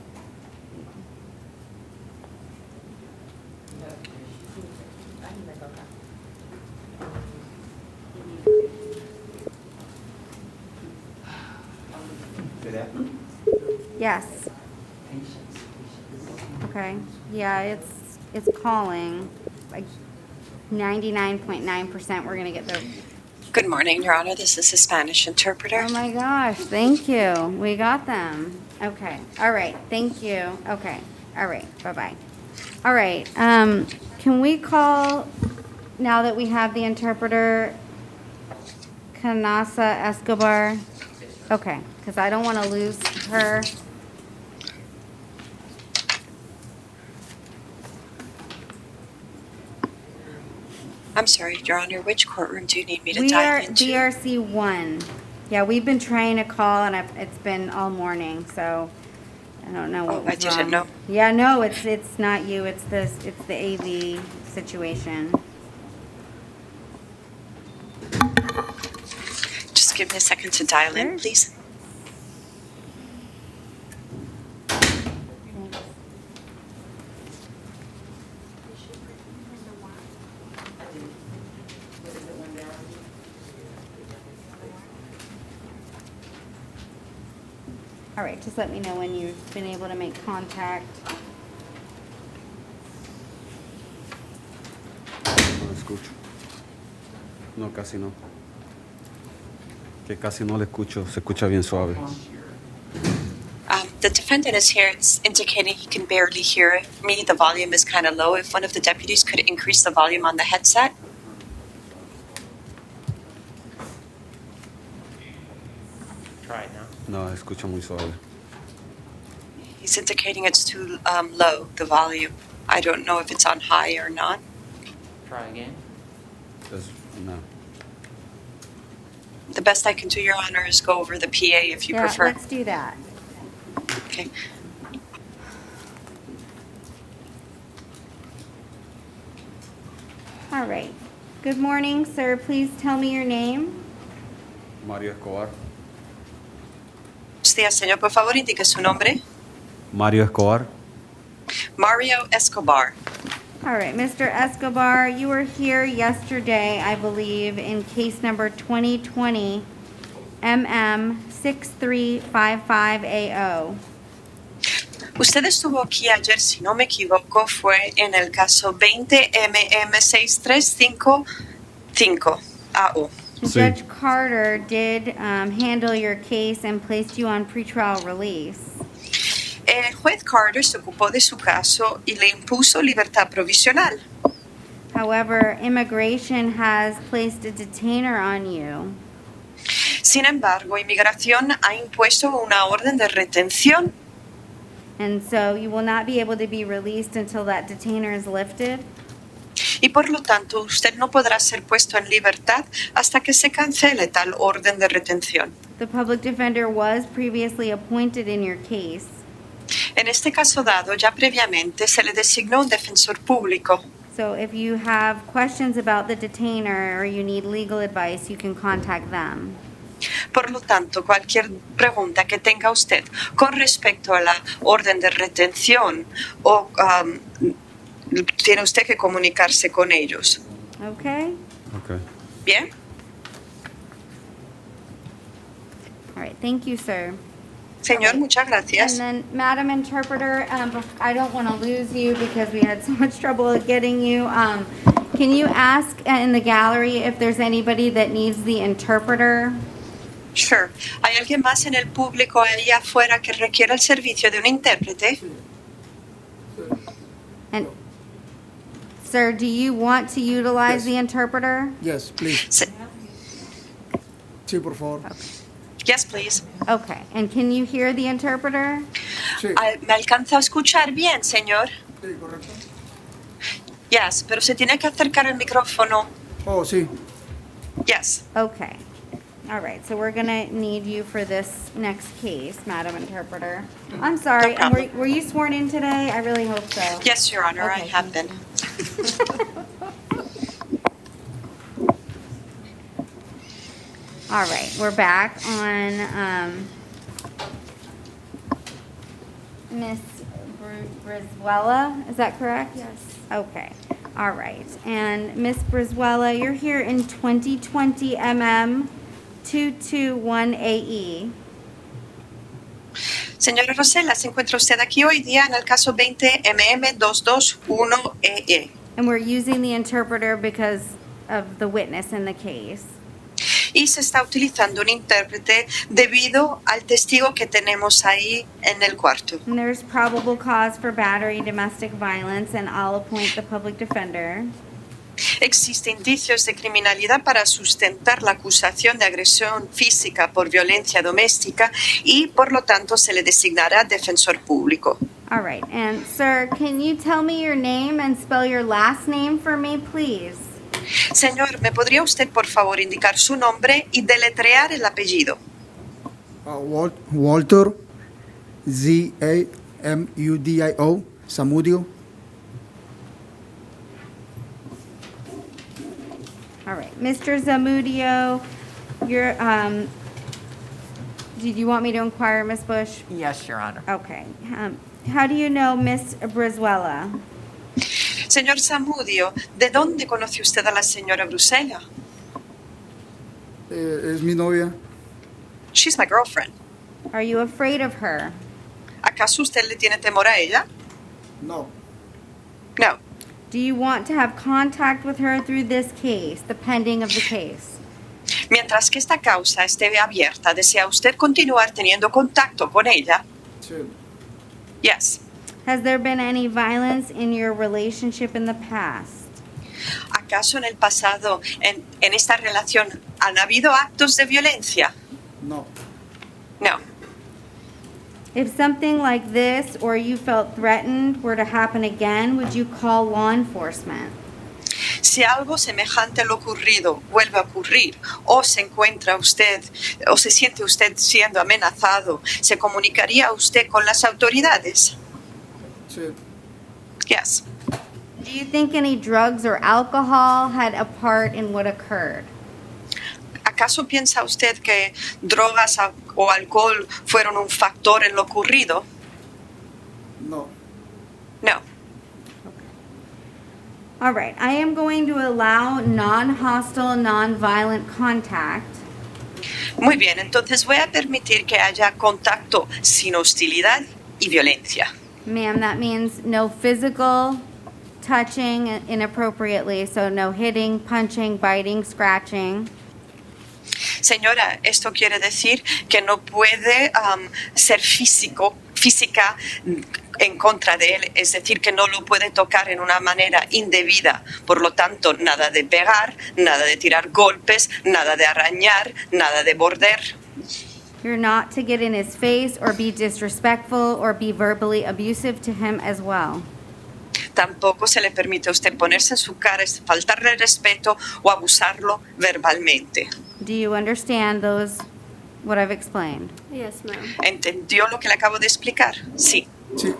Good afternoon. Yes. Okay, yeah, it's calling, like 99.9% we're gonna get the. Good morning, Your Honor. This is a Spanish interpreter. Oh my gosh, thank you. We got them. Okay, all right, thank you. Okay, all right, bye-bye. All right, can we call, now that we have the interpreter, Canasa Escobar? Okay, because I don't want to lose her. I'm sorry, Your Honor. Which courtroom do you need me to We are dive into? BRC 1. Yeah, we've been trying to call, and it's been all morning, so I don't know what was I didn't wrong. know. Yeah, no, it's not you. It's the AV situation. Just give me a second to dial in, please. All right, just let me know when you've been able to make contact. No escucho. No, casi no. Que casi no le escucho. Se escucha bien suave. The defendant is here. It's indicating he can barely hear me. The volume is kind of low. If one of the deputies could increase the volume on the headset. Try it now. No, escucho muy suave. He's indicating it's too low, the volume. I don't know if it's on high or not. Try again. No. The best I can do, Your Honor, is go over the PA if you Yeah, prefer. let's do that. Okay. All right. Good morning, sir. Please tell me your name. Mario Escobar. Buenos días, señor. Por favor, indique su nombre. Mario Escobar. Mario Escobar. All right, Mr. Escobar, you were here yesterday, I believe, in case number 2020 MM6355AO. Usted estuvo aquí ayer, si no me equivoco, fue en el caso 20MM6355AO. Judge Carter did handle your case and placed you on pretrial release. El juez Carter se ocupó de su caso y le impuso libertad provisional. However, immigration has placed a detainer on you. Sin embargo, inmigración ha impuesto una orden de retención. And so you will not be able to be released until that detainer is lifted. Y por lo tanto, usted no podrá ser puesto en libertad hasta que se cancele tal orden de retención. The public defender was previously appointed in your case. En este caso dado, ya previamente se le designó un defensor público. So if you have questions about the detainer or you need legal advice, you can contact them. Por lo tanto, cualquier pregunta que tenga usted con respecto a la orden de retención o tiene usted que comunicarse con ellos. Okay? Okay. Bien. All right. Thank you, sir. Señor, muchas gracias. And then, Madam Interpreter, I don't want to lose you because we had so much trouble getting you. Can you ask in the gallery if there's anybody that needs the interpreter? Sure. ¿Hay alguien más en el público allá afuera que requiera el servicio de un intérprete? And Sir, do you want to utilize Yes. the interpreter? Yes, please. Sí, por favor. Yes, please. Okay, and can you hear the interpreter? Sí. ¿Me alcanza a escuchar bien, señor? Sí, correcto. Yes, pero se tiene que acercar el micrófono. Oh, sí. Yes. Okay. All right, so we're gonna need you for this next case, Madam Interpreter. I'm sorry, and were you sworn in today? I really hope so. Yes, Your Honor, I Okay, have been. All right, we're back on, Miss Brizuela, is that correct? Yes. Okay, all right. And Miss Brizuela, you're here in 2020 MM 221AE. Señora Rosella, se encuentra usted aquí hoy día en el caso 20 MM 221EE. And we're using the interpreter because of the witness in the case. Y se está utilizando un intérprete debido al testigo que tenemos ahí en el cuarto. And there's probable cause for battery, domestic violence, and I'll appoint the public defender. Existen indicios de criminalidad para sustentar la acusación de agresión física por violencia doméstica y, por lo tanto, se le designará defensor público. All right, and sir, can you tell me your name and spell your last name for me, please? Señor, ¿me podría usted, por favor, indicar su nombre y deletrear el apellido? Walter, Z-A-M-U-D-I-O, Zamudio. All right, Mr. Zamudio, you're, did you want me to inquire, Ms. Bush? Yes, Your Honor. Okay. How do you know Miss Brizuela? Señor Zamudio, ¿de dónde conoce usted a la señora Brusela? Es mi novia. She's my girlfriend. Are you afraid of her? ¿Acaso usted le tiene temor a ella? No. No. Do you want to have contact with her through this case, the pending of the case? Mientras que esta causa esté abierta, ¿desea usted continuar teniendo contacto con ella? Sí. Yes. Has there been any violence in your relationship in the past? ¿Acaso en el pasado, en esta relación, han habido actos de violencia? No. No. If something like this or you felt threatened were to happen again, would you call law enforcement? Si algo semejante a lo ocurrido vuelve a ocurrir o se encuentra usted o se siente usted siendo amenazado, ¿se comunicaría usted con las autoridades? Sí. Yes. Do you think any drugs or alcohol had a part in what occurred? ¿Acaso piensa usted que drogas o alcohol fueron un factor en lo ocurrido? No. No. All right, I am going to allow non-hostile, non-violent contact. Muy bien, entonces voy a permitir que haya contacto sin hostilidad y violencia. Ma'am, that means no physical touching inappropriately, so no hitting, punching, biting, scratching. Señora, esto quiere decir que no puede ser física en contra de él, es decir, que no lo puede tocar en una manera indebida. Por lo tanto, nada de pegar, nada de tirar golpes, nada de arañar, nada de morder. You're not to get in his face or be disrespectful or be verbally abusive to him as well. Tampoco se le permite a usted ponerse en su cara, faltarle respeto o abusarlo verbalmente. Do you understand what I've explained? Yes, ma'am. ¿Entendió lo que le acabo de explicar? Sí. Sí.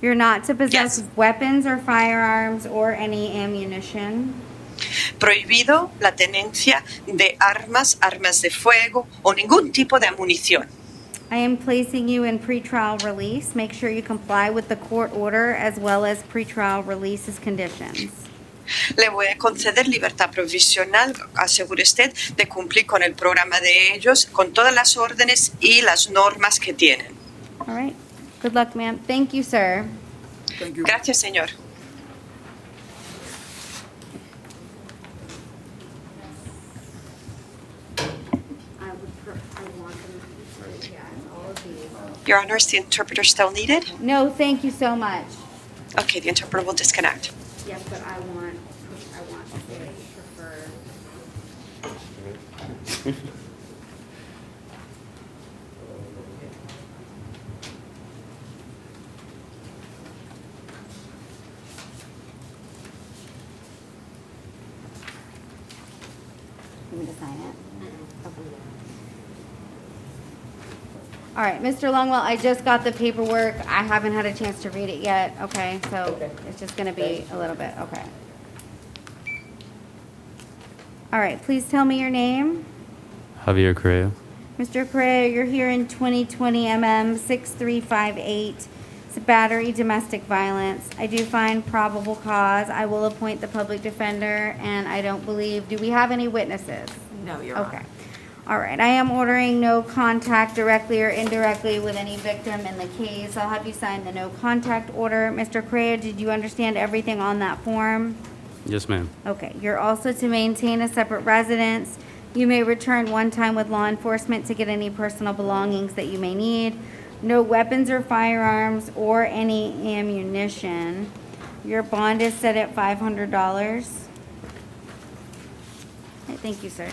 You're not to possess weapons or firearms or any ammunition. Prohibido la tenencia de armas, armas de fuego o ningún tipo de munición. I am placing you in pretrial release. Make sure you comply with the court order as well as pretrial release's conditions. Le voy a conceder libertad provisional. Asegure usted de cumplir con el programa de ellos, con todas las órdenes y las normas que tienen. All right. Good luck, ma'am. Thank you, sir. Thank you. Gracias, señor. Your Honor, is the interpreter still needed? No, thank you so much. Okay, the interpreter will disconnect. Yes, but I want to say prefer. You want me to sign it? Okay. All right, Mr. Longwell, I just got the paperwork. I haven't had a chance to read it yet, okay? So it's just gonna be a little bit, okay. All right, please tell me your name. Javier Correa. Mr. Correa, you're here in 2020 MM 6358. It's a battery domestic violence. I do find probable cause. I will appoint the public defender, and I don't believe, do we have any witnesses? No, Your Honor. Okay. All right, I am ordering no contact directly or indirectly with any victim in the case. I'll have you sign the no contact order. Mr. Correa, did you understand everything on that form? Yes, ma'am. Okay, you're also to maintain a separate residence. You may return one time with law enforcement to get any personal belongings that you may need. No weapons or firearms or any ammunition. Your bond is set at $500. Okay, thank you, sir.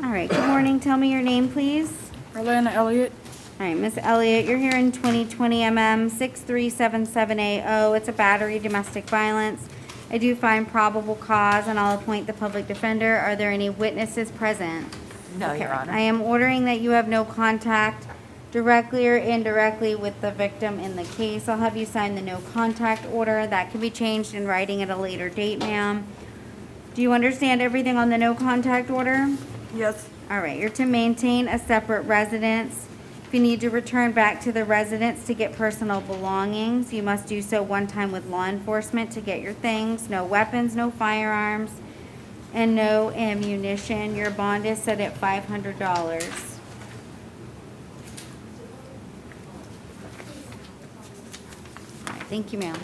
All right, good morning. Tell me your name, please. Orlando Elliott. All right, Miss Elliott, you're here in 2020 MM 637780. It's a battery domestic violence. I do find probable cause, and I'll appoint the public defender. Are there any witnesses present? No, Your Honor. I am ordering that you have no contact directly or indirectly with the victim in the case. I'll have you sign the no contact order. That can be changed in writing at a later date, ma'am. Do you understand everything on the no contact order? Yes. All right, you're to maintain a separate residence. If you need to return back to the residence to get personal belongings, you must do so one time with law enforcement to get your things. No weapons, no firearms, and no ammunition. Your bond is set at $500. All right, thank you, ma'am.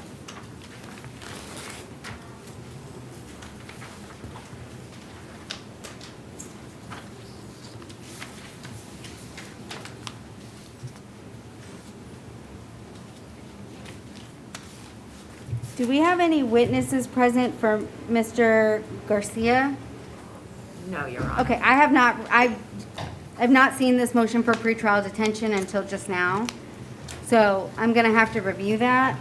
Do we have any witnesses present for Mr. Garcia? No, Your Honor. Okay, I've not seen this motion for pretrial detention until just now. So I'm gonna have to review that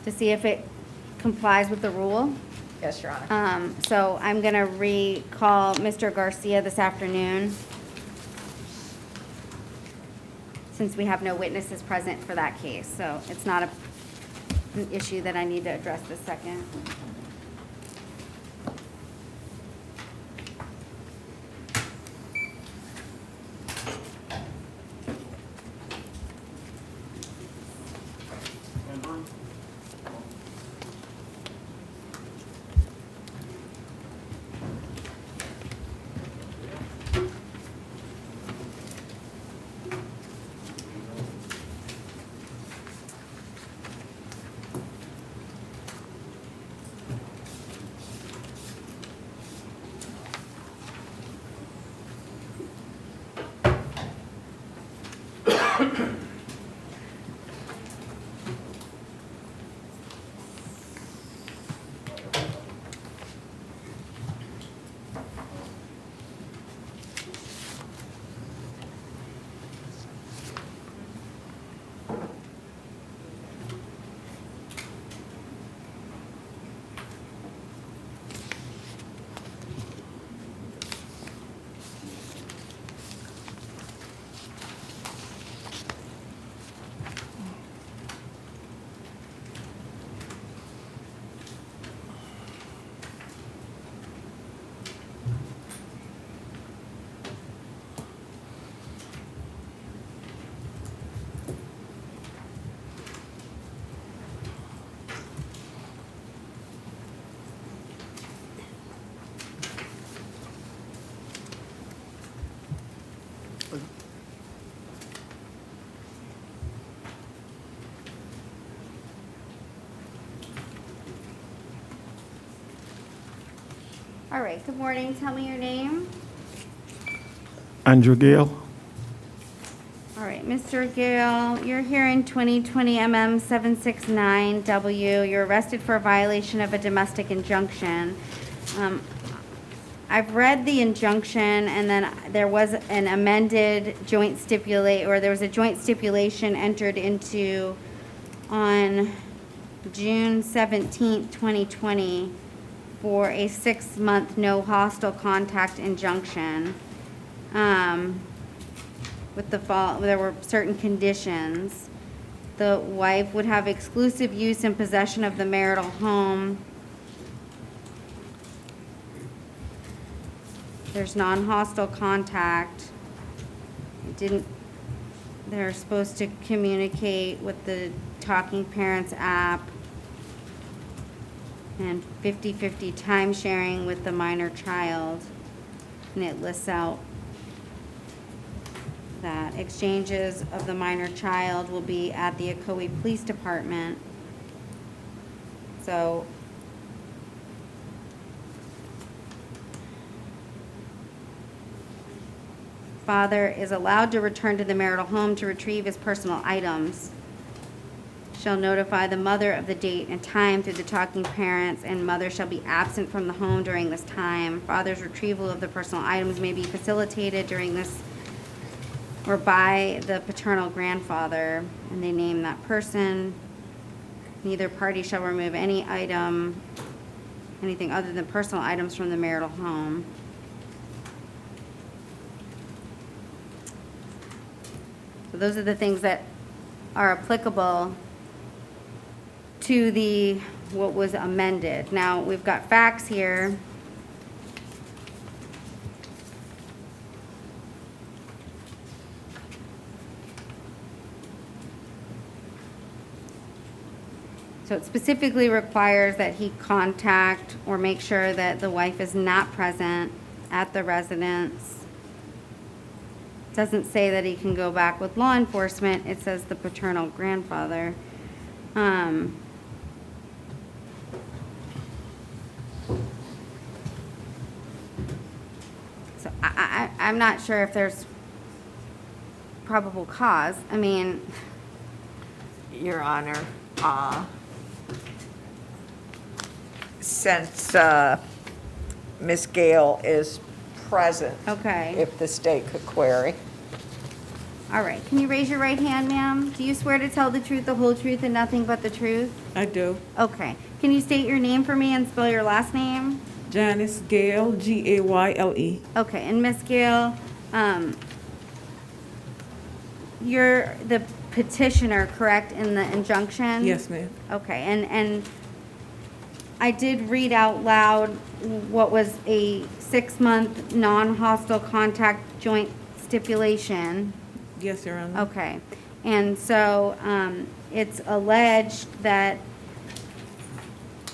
to see if it complies with the rule. Yes, Your Honor. So I'm gonna recall Mr. Garcia this afternoon, since we have no witnesses present for that case. So it's not an issue that I need to address this second. All right, good morning. Tell me your name. Andrew Gale. All right, Mr. Gale, you're here in 2020 MM 769W. You're arrested for a violation of a domestic injunction. I've read the injunction, and then there was an amended joint there was a joint stipulation entered into on June 17th, 2020 for a 6-month no hostile contact injunction. There were certain conditions. The wife would have exclusive use and possession of the marital home. There's non-hostile contact. They're supposed to communicate with the Talking Parents app, and 50-50 time sharing with the minor child. And it lists out that exchanges of the minor child will be at the Ocoee Police Department. So father is allowed to return to the marital home to retrieve his personal items. Shall notify the mother of the date and time through the Talking Parents, and mother shall be absent from the home during this time. Father's retrieval of the personal items may be facilitated during this or by the paternal grandfather, and they name that person. Neither party shall remove anything other than personal items from the marital home. So those are the things that are applicable to what was amended. Now, we've got facts here. So it specifically requires that he contact or make sure that the wife is not present at the residence. It doesn't say that he can go back with law enforcement. It says the paternal grandfather. So I'm not sure if there's probable cause. I mean, Your Honor, since Ms. Gale is present, okay. if the state could query. All right. Can you raise your right hand, ma'am? Do you swear to tell the truth, the whole truth, and nothing but the truth? I do. Okay. Can you state your name for me and spell your last name? Janice Gale, Gayle. Okay. And Miss Gale, you're the petitioner, correct, in the injunction? Yes, ma'am. Okay. And I did read out loud what was a 6-month non-hostile contact joint stipulation. Yes, Your Honor. Okay. And so it's alleged that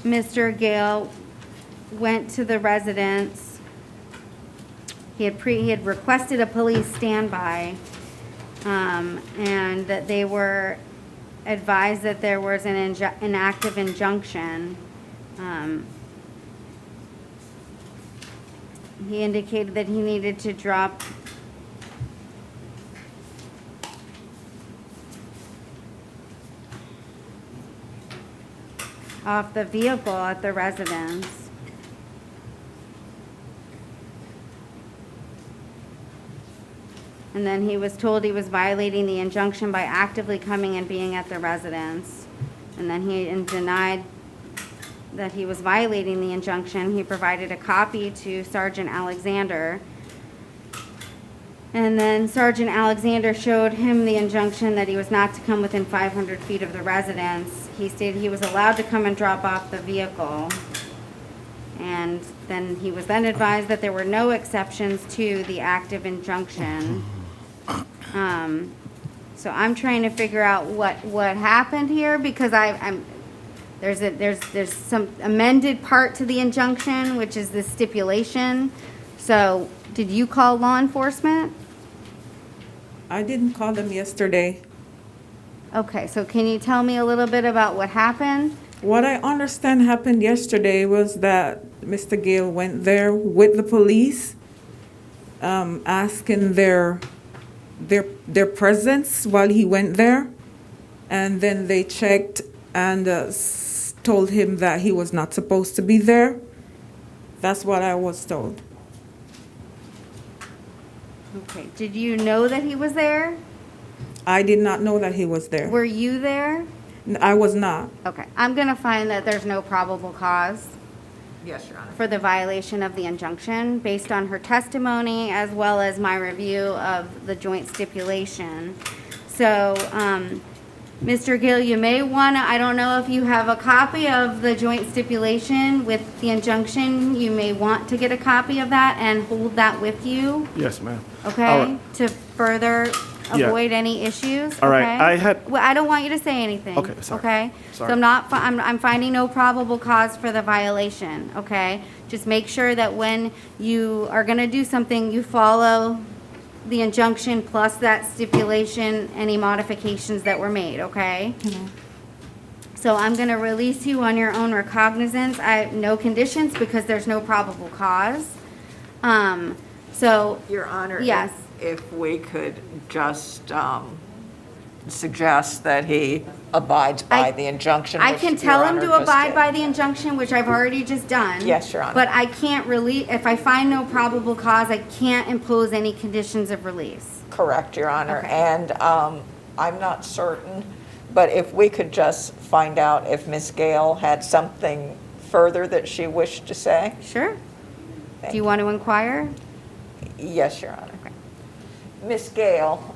Mr. Gale went to the residence. He had requested a police standby, and that they were advised that there was an active injunction. He indicated that he needed to drop off the vehicle at the residence. And then he was told he was violating the injunction by actively coming and being at the residence. And then he denied that he was violating the injunction. He provided a copy to Sergeant Alexander. And then Sergeant Alexander showed him the injunction that he was not to come within 500 feet of the residence. He stated he was allowed to come and drop off the vehicle. And then he was then advised that there were no exceptions to the active injunction. So I'm trying to figure out what happened here, because there's some amended part to the injunction, which is the stipulation. So did you call law enforcement? I didn't call them yesterday. Okay, so can you tell me a little bit about what happened? What I understand happened yesterday was that Mr. Gale went there with the police, asking their presence while he went there, and then they checked and told him that he was not supposed to be there. That's what I was told. Okay, did you know that he was there? I did not know that he was there. Were you there? I was not. Okay, I'm gonna find that there's no probable cause Yes, Your Honor. for the violation of the injunction based on her testimony as well as my review of the joint stipulation. So, Mr. Gill, you may wanna, I don't know if you have a copy of the joint stipulation with the injunction. You may want to get a copy of that and hold that with you, Yes, ma'am. okay? To further Yeah. avoid any issues, All right, okay? I had- Well, I don't want you to say anything. Okay, sorry. Okay? So Sorry. I'm finding no probable cause for the violation, okay? Just make sure that when you are gonna do something, you follow the injunction plus that stipulation, any modifications that were made, okay? So I'm gonna release you on your own recognizance. No conditions because there's no probable cause. So, Your Honor, yes. if we could just suggest that he abides by the injunction. I which can Your tell him Honor to just abide did. by the injunction, which I've already just done. Yes, Your Honor. But I can't if I find no probable cause, I can't impose any conditions of release. Correct, Your Honor. Okay. And I'm not certain, but if we could just find out if Ms. Gale had something further that she wished to say? Sure. Thank Do you want to inquire? Yes, Your Honor. Ms. Gale,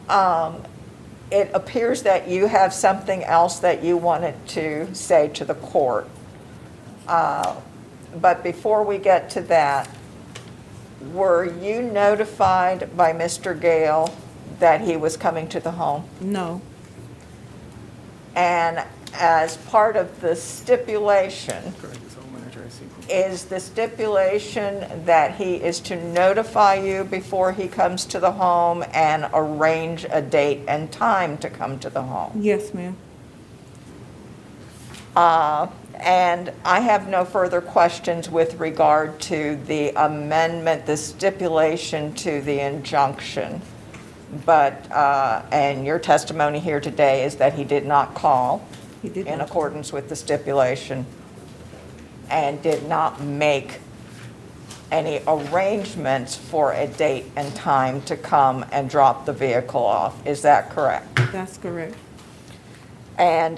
it appears that you have something else that you wanted to say to the court. But before we get to that, were you notified by Mr. Gale that he was coming to the home? No. And as part of the stipulation, is the stipulation that he is to notify you before he comes to the home and arrange a date and time to come to the home? Yes, ma'am. And I have no further questions with regard to the amendment, the stipulation to the injunction. But, and your testimony here today is that he did not call in accordance with the stipulation and did not make any arrangements for a date and time to come and drop the vehicle off. Is that correct? That's correct. And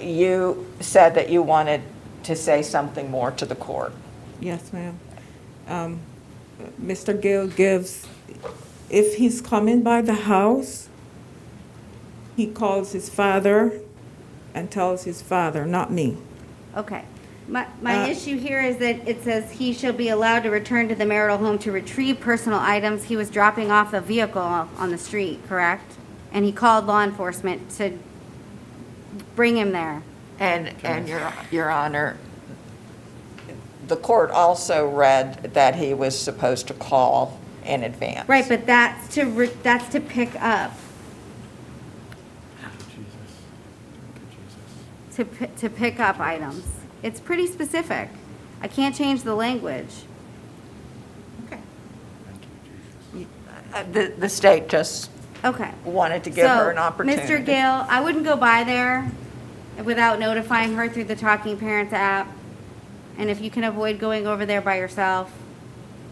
you said that you wanted to say something more to the court. Yes, ma'am. Mr. Gale gives, if he's coming by the house, he calls his father and tells his father, not me. Okay. My issue here is that it says he shall be allowed to return to the marital home to retrieve personal items. He was dropping off the vehicle on the street, correct? And he called law enforcement to bring him there. And Your Honor, the court also read that he was supposed to call in advance. Right, but that's to pick up. To pick up items. It's pretty specific. I can't change the language. The state just wanted to give her an opportunity. Mr. Gale, I wouldn't go by there without notifying her through the Talking Parents app. And if you can avoid going over there by yourself.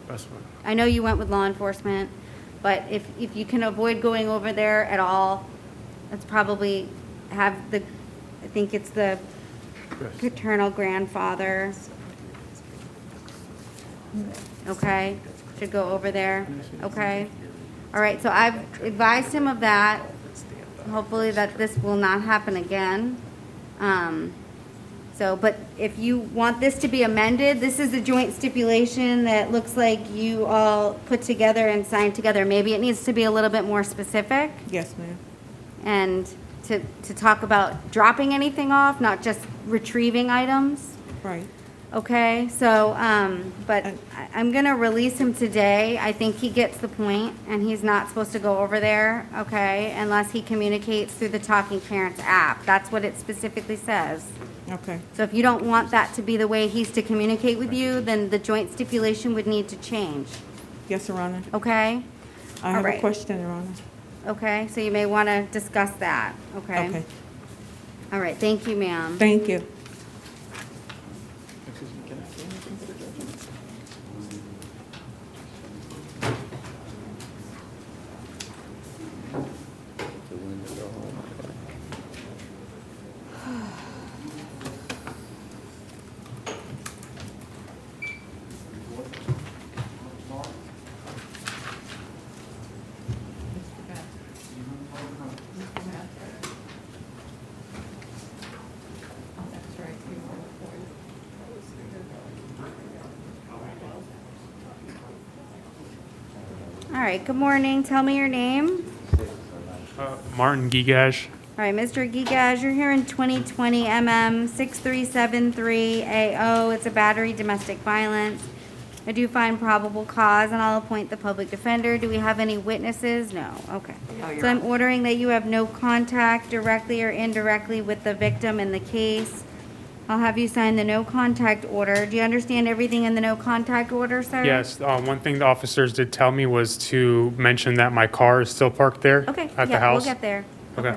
That's fine. I know you went with law enforcement, but if you can avoid going over there at all, let's probably have I think it's the paternal grandfather. Okay, should go over there, okay? All right, so I've advised him of that. Hopefully that this will not happen again. But if you want this to be amended, this is a joint stipulation that looks like you all put together and signed together. Maybe it needs to be a little bit more specific. Yes, ma'am. And to talk about dropping anything off, not just retrieving items. Right. Okay, so, but I'm gonna release him today. I think he gets the point, and he's not supposed to go over there, okay? Unless he communicates through the Talking Parents app. That's what it specifically says. Okay. So if you don't want that to be the way he's to communicate with you, then the joint stipulation would need to change, Yes, Your Honor. okay? I have a Alright. question, Your Honor. Okay, so you may wanna discuss that, okay? Okay. All right, thank you, ma'am. Thank you. All right, good morning. Tell me your name. Martin Gigash. All right, Mr. Gigas, you're here in 2020 MM 6373AO. It's a battery domestic violence. I do find probable cause, and I'll appoint the public defender. Do we have any witnesses? No. Okay. No, Your So I'm Honor. ordering that you have no contact directly or indirectly with the victim in the case. I'll have you sign the no contact order. Do you understand everything in the no contact order, sir? Yes, one thing the officers did tell me was to mention that my car is still parked there Okay. at the Yeah, house. we'll get there. Okay.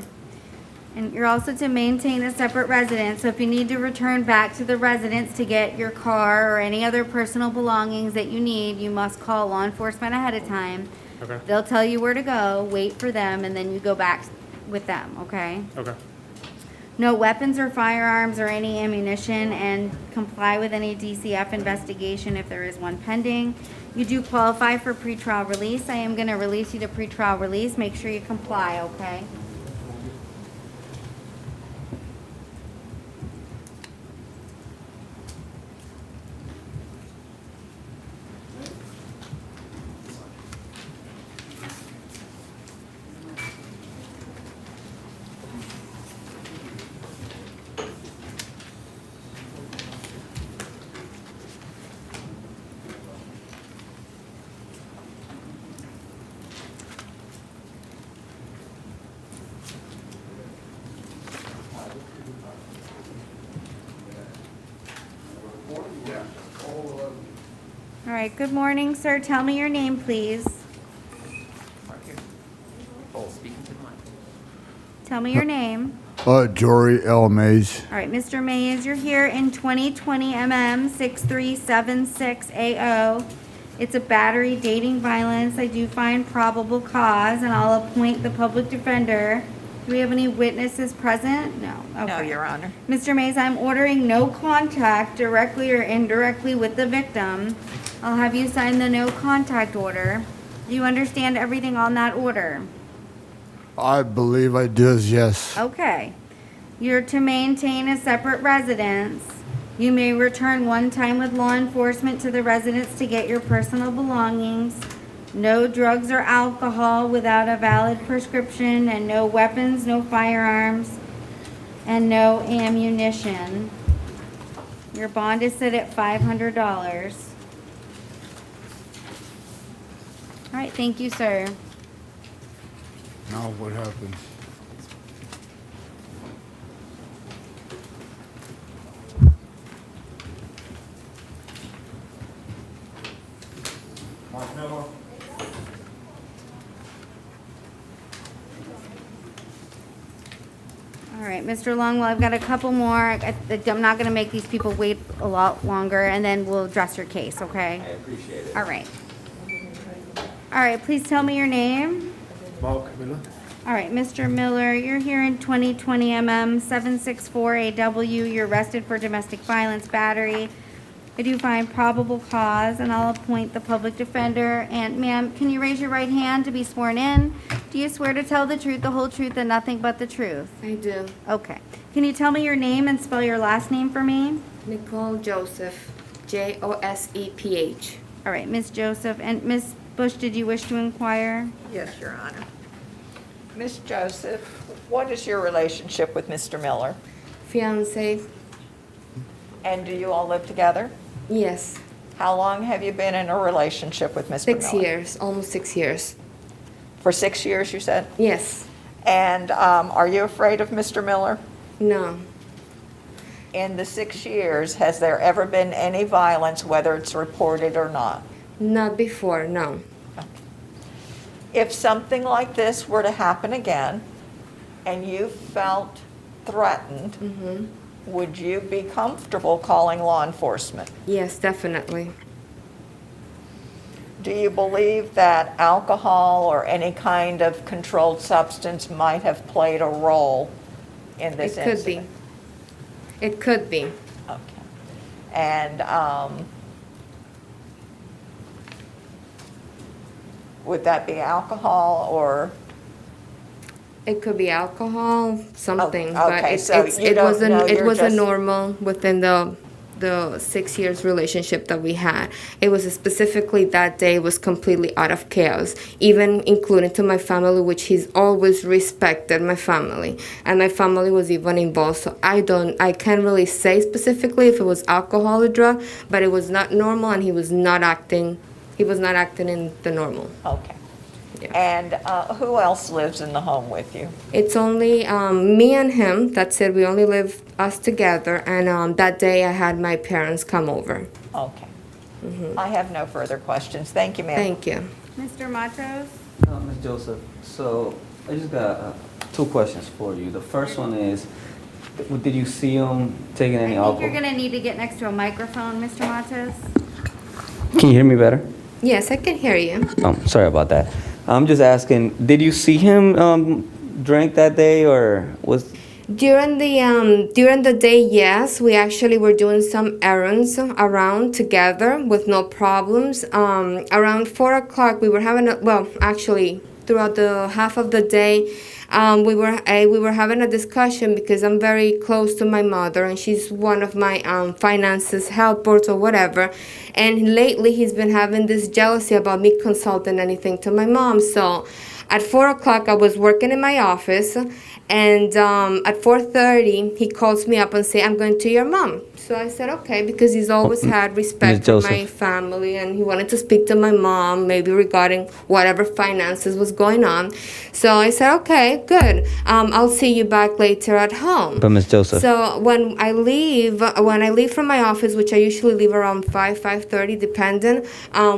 And you're also to maintain a separate residence, so if you need to return back to the residence to get your car or any other personal belongings that you need, you must call law enforcement ahead of time. Okay. They'll tell you where to go, wait for them, and then you go back with them, okay? Okay. No weapons or firearms or any ammunition, and comply with any DCF investigation if there is one pending. You do qualify for pretrial release. I am gonna release you to pretrial release. Make sure you comply, okay? All right, good morning, sir. Tell me your name, please. Oh, speaking to the mic. Tell me your name. Jory L. Mays. All right, Mr. Mays, you're here in 2020 MM 6376AO. It's a battery dating violence. I do find probable cause, and I'll appoint the public defender. Do we have any witnesses present? No. No, Okay. Your Honor. Mr. Mays, I'm ordering no contact directly or indirectly with the victim. I'll have you sign the no contact order. Do you understand everything on that order? I believe I do, yes. Okay. You're to maintain a separate residence. You may return one time with law enforcement to the residence to get your personal belongings. No drugs or alcohol without a valid prescription, and no weapons, no firearms, and no ammunition. Your bond is set at $500. All right, thank you, sir. Now what happens? All right, Mr. Longwell, I've got a couple more. I'm not gonna make these people wait a lot longer, and then we'll address your case, okay? I appreciate it. All right. All right, please tell me your name. Mark Miller. All right, Mr. Miller, you're here in 2020 MM 764AW. You're arrested for domestic violence battery. I do find probable cause, and I'll appoint the public defender. And ma'am, can you raise your right hand to be sworn in? Do you swear to tell the truth, the whole truth, and nothing but the truth? I do. Okay. Can you tell me your name and spell your last name for me? Nicole Joseph, Joseph. All right, Miss Joseph. And Miss Bush, did you wish to inquire? Yes, Your Honor. Miss Joseph, what is your relationship with Mr. Miller? Fiance. And do you all live together? Yes. How long have you been in a relationship with Mr. Miller? 6 years, almost 6 years. For 6 years, you said? Yes. And are you afraid of Mr. Miller? No. In the 6 years, has there ever been any violence, whether it's reported or not? Not before, no. If something like this were to happen again, and you felt threatened, would you be comfortable calling law enforcement? Yes, definitely. Do you believe that alcohol or any kind of controlled substance might have played a role in this incident? It could be. Okay. And would that be alcohol or? It could be alcohol, something, Oh, okay, but so you don't know, it you're was a just- normal within the 6 years relationship that we had. It was specifically that day was completely out of chaos, even including to my family, which he's always respected my family, and my family was even involved. So I can't really say specifically if it was alcohol or drug, but it was not normal, and he was not acting in the normal. Okay. And who else lives in the home with you? It's only me and him. That's it. We only live us together. And that day I had my parents come over. Okay. I have no further questions. Thank you, ma'am. Thank you. Mr. Matos? Ms. Joseph, so I just got 2 questions for you. The first one is, did you see him taking any I think alcohol? you're gonna need to get next to a microphone, Mr. Matos. Can you hear me better? Yes, I can hear you. Oh, sorry about that. I'm just asking, did you see him drink that day, or was? During the day, yes, we actually were doing some errands around together with no problems. Around 4 o'clock, we were having actually throughout the half of the day, we were having a discussion because I'm very close to my mother and she's one of my finances helpers or whatever. And lately, he's been having this jealousy about me consulting anything to my mom. So at 4 o'clock, I was working in my office. And at 4:30, he calls me up and say, "I'm going to your mom." So I said, okay, because he's always had respect for my family and he wanted to speak to my mom, maybe regarding whatever finances was going on. So I said, okay, good. I'll see you back later at home. But Ms. Joseph. So when I leave from my office, which I usually leave around 5:30, depending,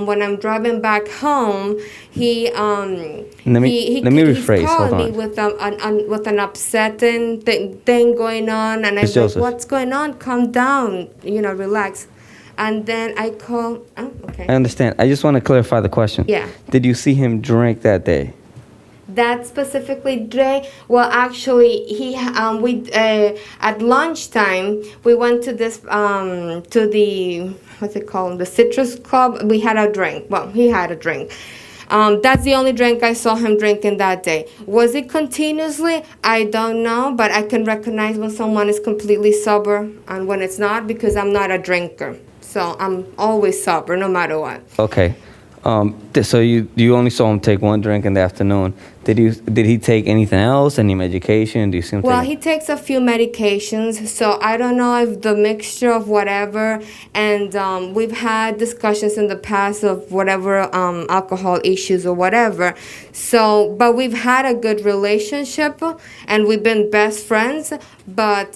when I'm driving back home, Let me rephrase. He's calling Hold me with an upsetting thing going on, and I Ms. was like, Joseph. "What's going on? Calm down, relax." And then I call. Oh, okay. I understand. I just want to clarify the question. Yeah. Did you see him drink that day? That specifically day, well, actually, at lunchtime we went to this to the what's it called, the Citrus Club. We had a drink. Well, he had a drink. That's the only drink I saw him drinking that day. Was it continuously? I don't know, but I can recognize when someone is completely sober and when it's not, because I'm not a drinker. So I'm always sober, no matter what. Okay. So you only saw him take one drink in the afternoon. Did he take anything else? Any medication? Do you see him? Well, he takes a few medications, so I don't know if the mixture of whatever. And we've had discussions in the past of whatever alcohol issues or whatever. So, but we've had a good relationship, and we've been best friends. But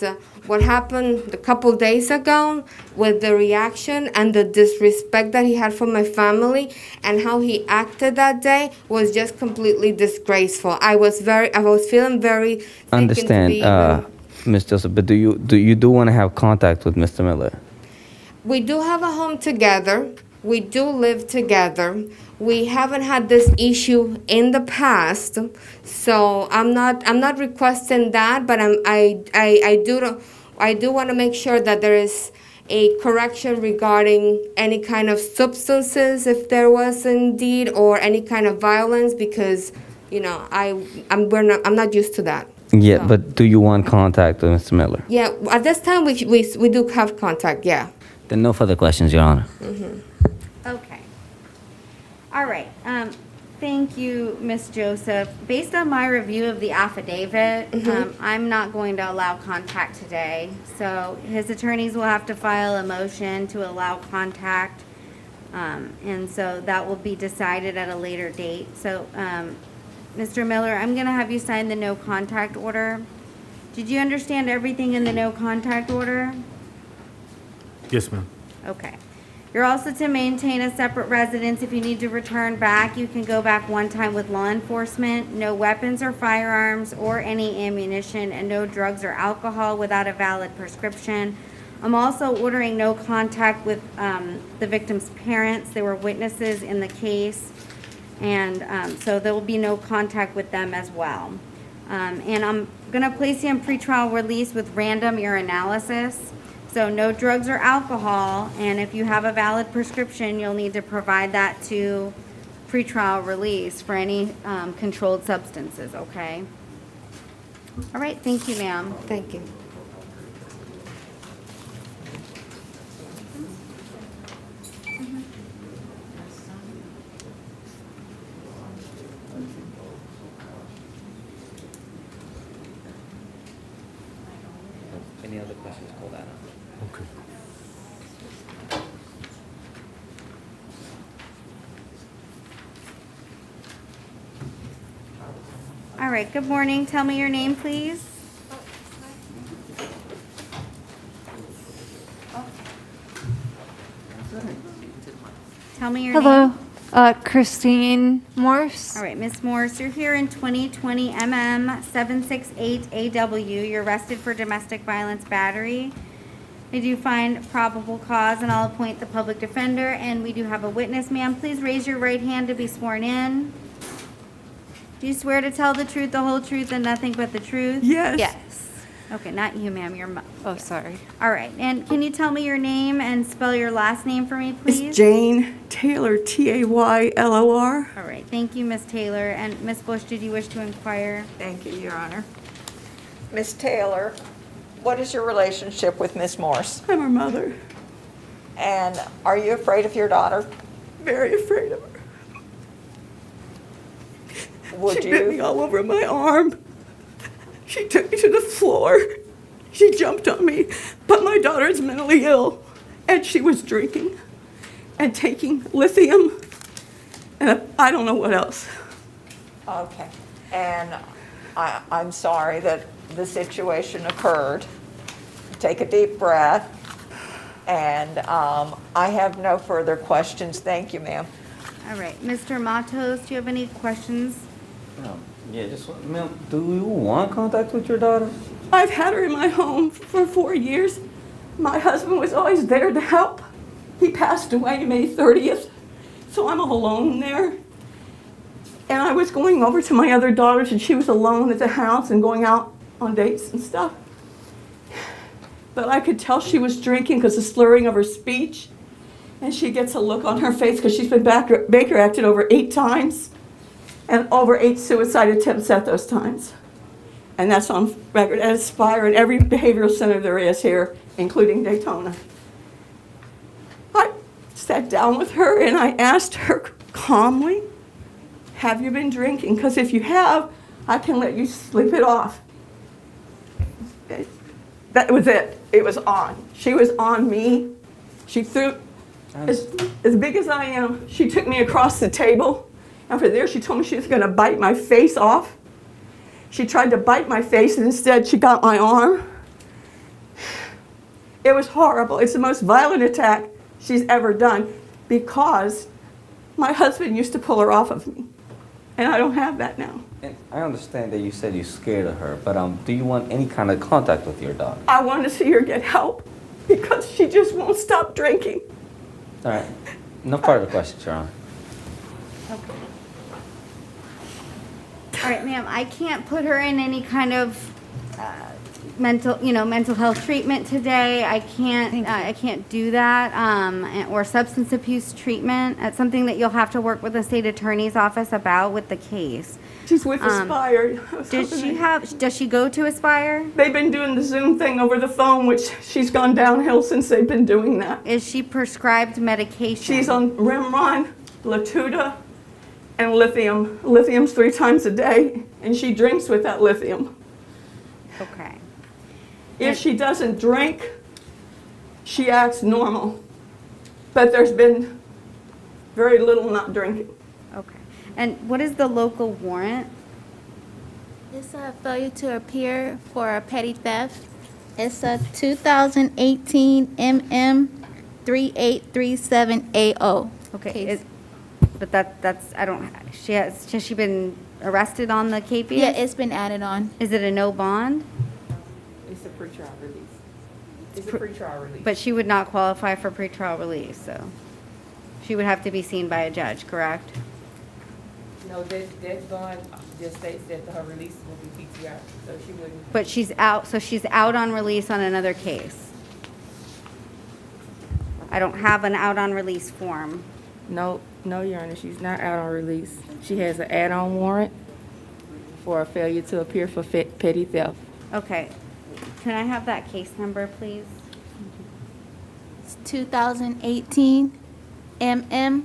what happened a couple days ago with the reaction and the disrespect that he had for my family and how he acted that day was just completely disgraceful. I was feeling very Understand, Ms. Joseph, but do you want to have contact with Mr. Miller? We do have a home together. We do live together. We haven't had this issue in the past, so I'm not requesting that, but I do want to make sure that there is a correction regarding any kind of substances, if there was indeed, or any kind of violence, because I'm not used to that. Yeah, So. but do you want contact with Mr. Miller? Yeah, at this time we do have contact. Yeah. Then no further questions, Your Honor. Okay. All right. Thank you, Ms. Joseph. Based on my review of the affidavit, I'm not going to allow contact today. So his attorneys will have to file a motion to allow contact. And so that will be decided at a later date. So, Mr. Miller, I'm going to have you sign the no contact order. Did you understand everything in the no contact order? Yes, ma'am. Okay. You're also to maintain a separate residence. If you need to return back, you can go back one time with law enforcement. No weapons or firearms or any ammunition, and no drugs or alcohol without a valid prescription. I'm also ordering no contact with the victim's parents. They were witnesses in the case, and so there will be no contact with them as well. And I'm going to place you on pretrial release with random urinalysis. So no drugs or alcohol, and if you have a valid prescription, you'll need to provide that to pretrial release for any controlled substances, okay? All right, thank you, ma'am. Thank you. Any other questions, call that up. Okay. All right, good morning. Tell me your name, please. Tell me your name. Christine Morse. All right, Miss Morse, you're here in 2020 MM 768 AW. You're arrested for domestic violence battery. We do find probable cause, and I'll appoint the public defender, and we do have a witness. Ma'am, please raise your right hand to be sworn in. Do you swear to tell the truth, the whole truth, and nothing but the truth? Yes. Yes. Okay, not you, ma'am, your mom. Oh, sorry. All right, and can you tell me your name and spell your last name for me, please? It's Jane Taylor, Taylor. All right, thank you, Miss Taylor. And Miss Bush, did you wish to inquire? Thank you, Your Honor. Ms. Taylor, what is your relationship with Miss Morse? I'm her mother. And are you afraid of your daughter? Very afraid of her. Would she you? bit me all over my arm. She took me to the floor. She jumped on me. But my daughter is mentally ill, and she was drinking and taking lithium, and I don't know what else. Okay. And I'm sorry that the situation occurred. Take a deep breath. And I have no further questions. Thank you, ma'am. All right, Mr. Matos, do you have any questions? Yeah, just, ma'am, do you want contact with your daughter? I've had her in my home for 4 years. My husband was always there to help. He passed away May 30th, so I'm all alone there. And I was going over to my other daughters, and she was alone at the house and going out on dates and stuff. But I could tell she was drinking because of the slurring of her speech. And she gets a look on her face because she's been Baker acted over 8 times and over 8 suicide attempts at those times. And that's on record at Aspire and every behavioral center there is here, including Daytona. I sat down with her and I asked her calmly, have you been drinking? Because if you have, I can let you sleep it off. That was it. It was on. She was on me. She threw, as big as I am, she took me across the table. And from there, she told me she was going to bite my face off. She tried to bite my face, and instead she got my arm. It was horrible. It's the most violent attack she's ever done because my husband used to pull her off of me. And I don't have that now. And I understand that you said you're scared of her, but do you want any kind of contact with your daughter? I want to see her get help because she just won't stop drinking. All right. No further questions, Your Honor. Okay. All right, ma'am, I can't put her in any kind of mental health treatment today. I can't do that, or substance abuse treatment. That's something that you'll have to work with the state attorney's office about with the case. She's with Aspire. Does she go to Aspire? They've been doing the Zoom thing over the phone, which she's gone downhill since they've been doing that. Is she prescribed medication? She's on Rimron, Latuda, and lithium. Lithium's 3 times a day, and she drinks with that lithium. Okay. If she doesn't drink, she acts normal. But there's been very little not drinking. Okay. And what is the local warrant? It's a failure to appear for a petty theft. It's a 2018 MM 3837AO. Okay. But that's, I don't, has she been arrested on the KPS? Yeah, it's been added on. Is it a no bond? It's a pretrial release. It's a pretrial release. But she would not qualify for pretrial release, so she would have to be seen by a judge, correct? No, that bond just states that her release will be PTR, so she wouldn't. But she's out, so she's out on release on another case. I don't have an out on release form. No, Your Honor, she's not out on release. She has an add-on warrant for a failure to appear for petty theft. Okay. Can I have that case number, please? It's 2018 MM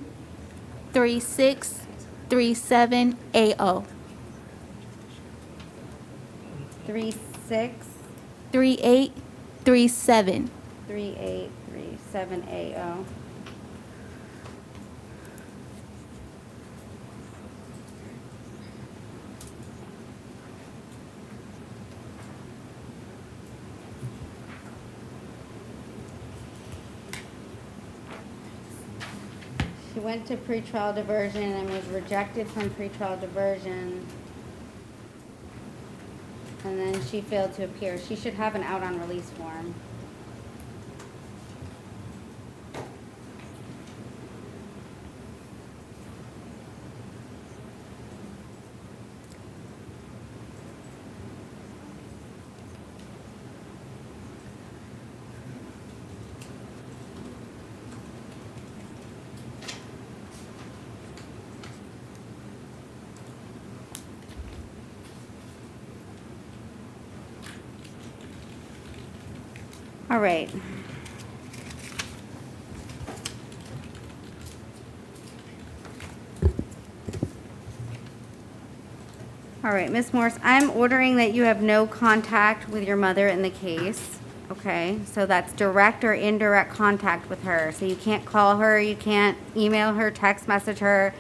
3637AO. 3837. 3837AO. She went to pretrial diversion and was rejected from pretrial diversion. And then she failed to appear. She should have an out on release form. All right. All right, Ms. Morse, I'm ordering that you have no contact with your mother in the case, okay? So that's direct or indirect contact with her. So you can't call her, you can't email her, text message her,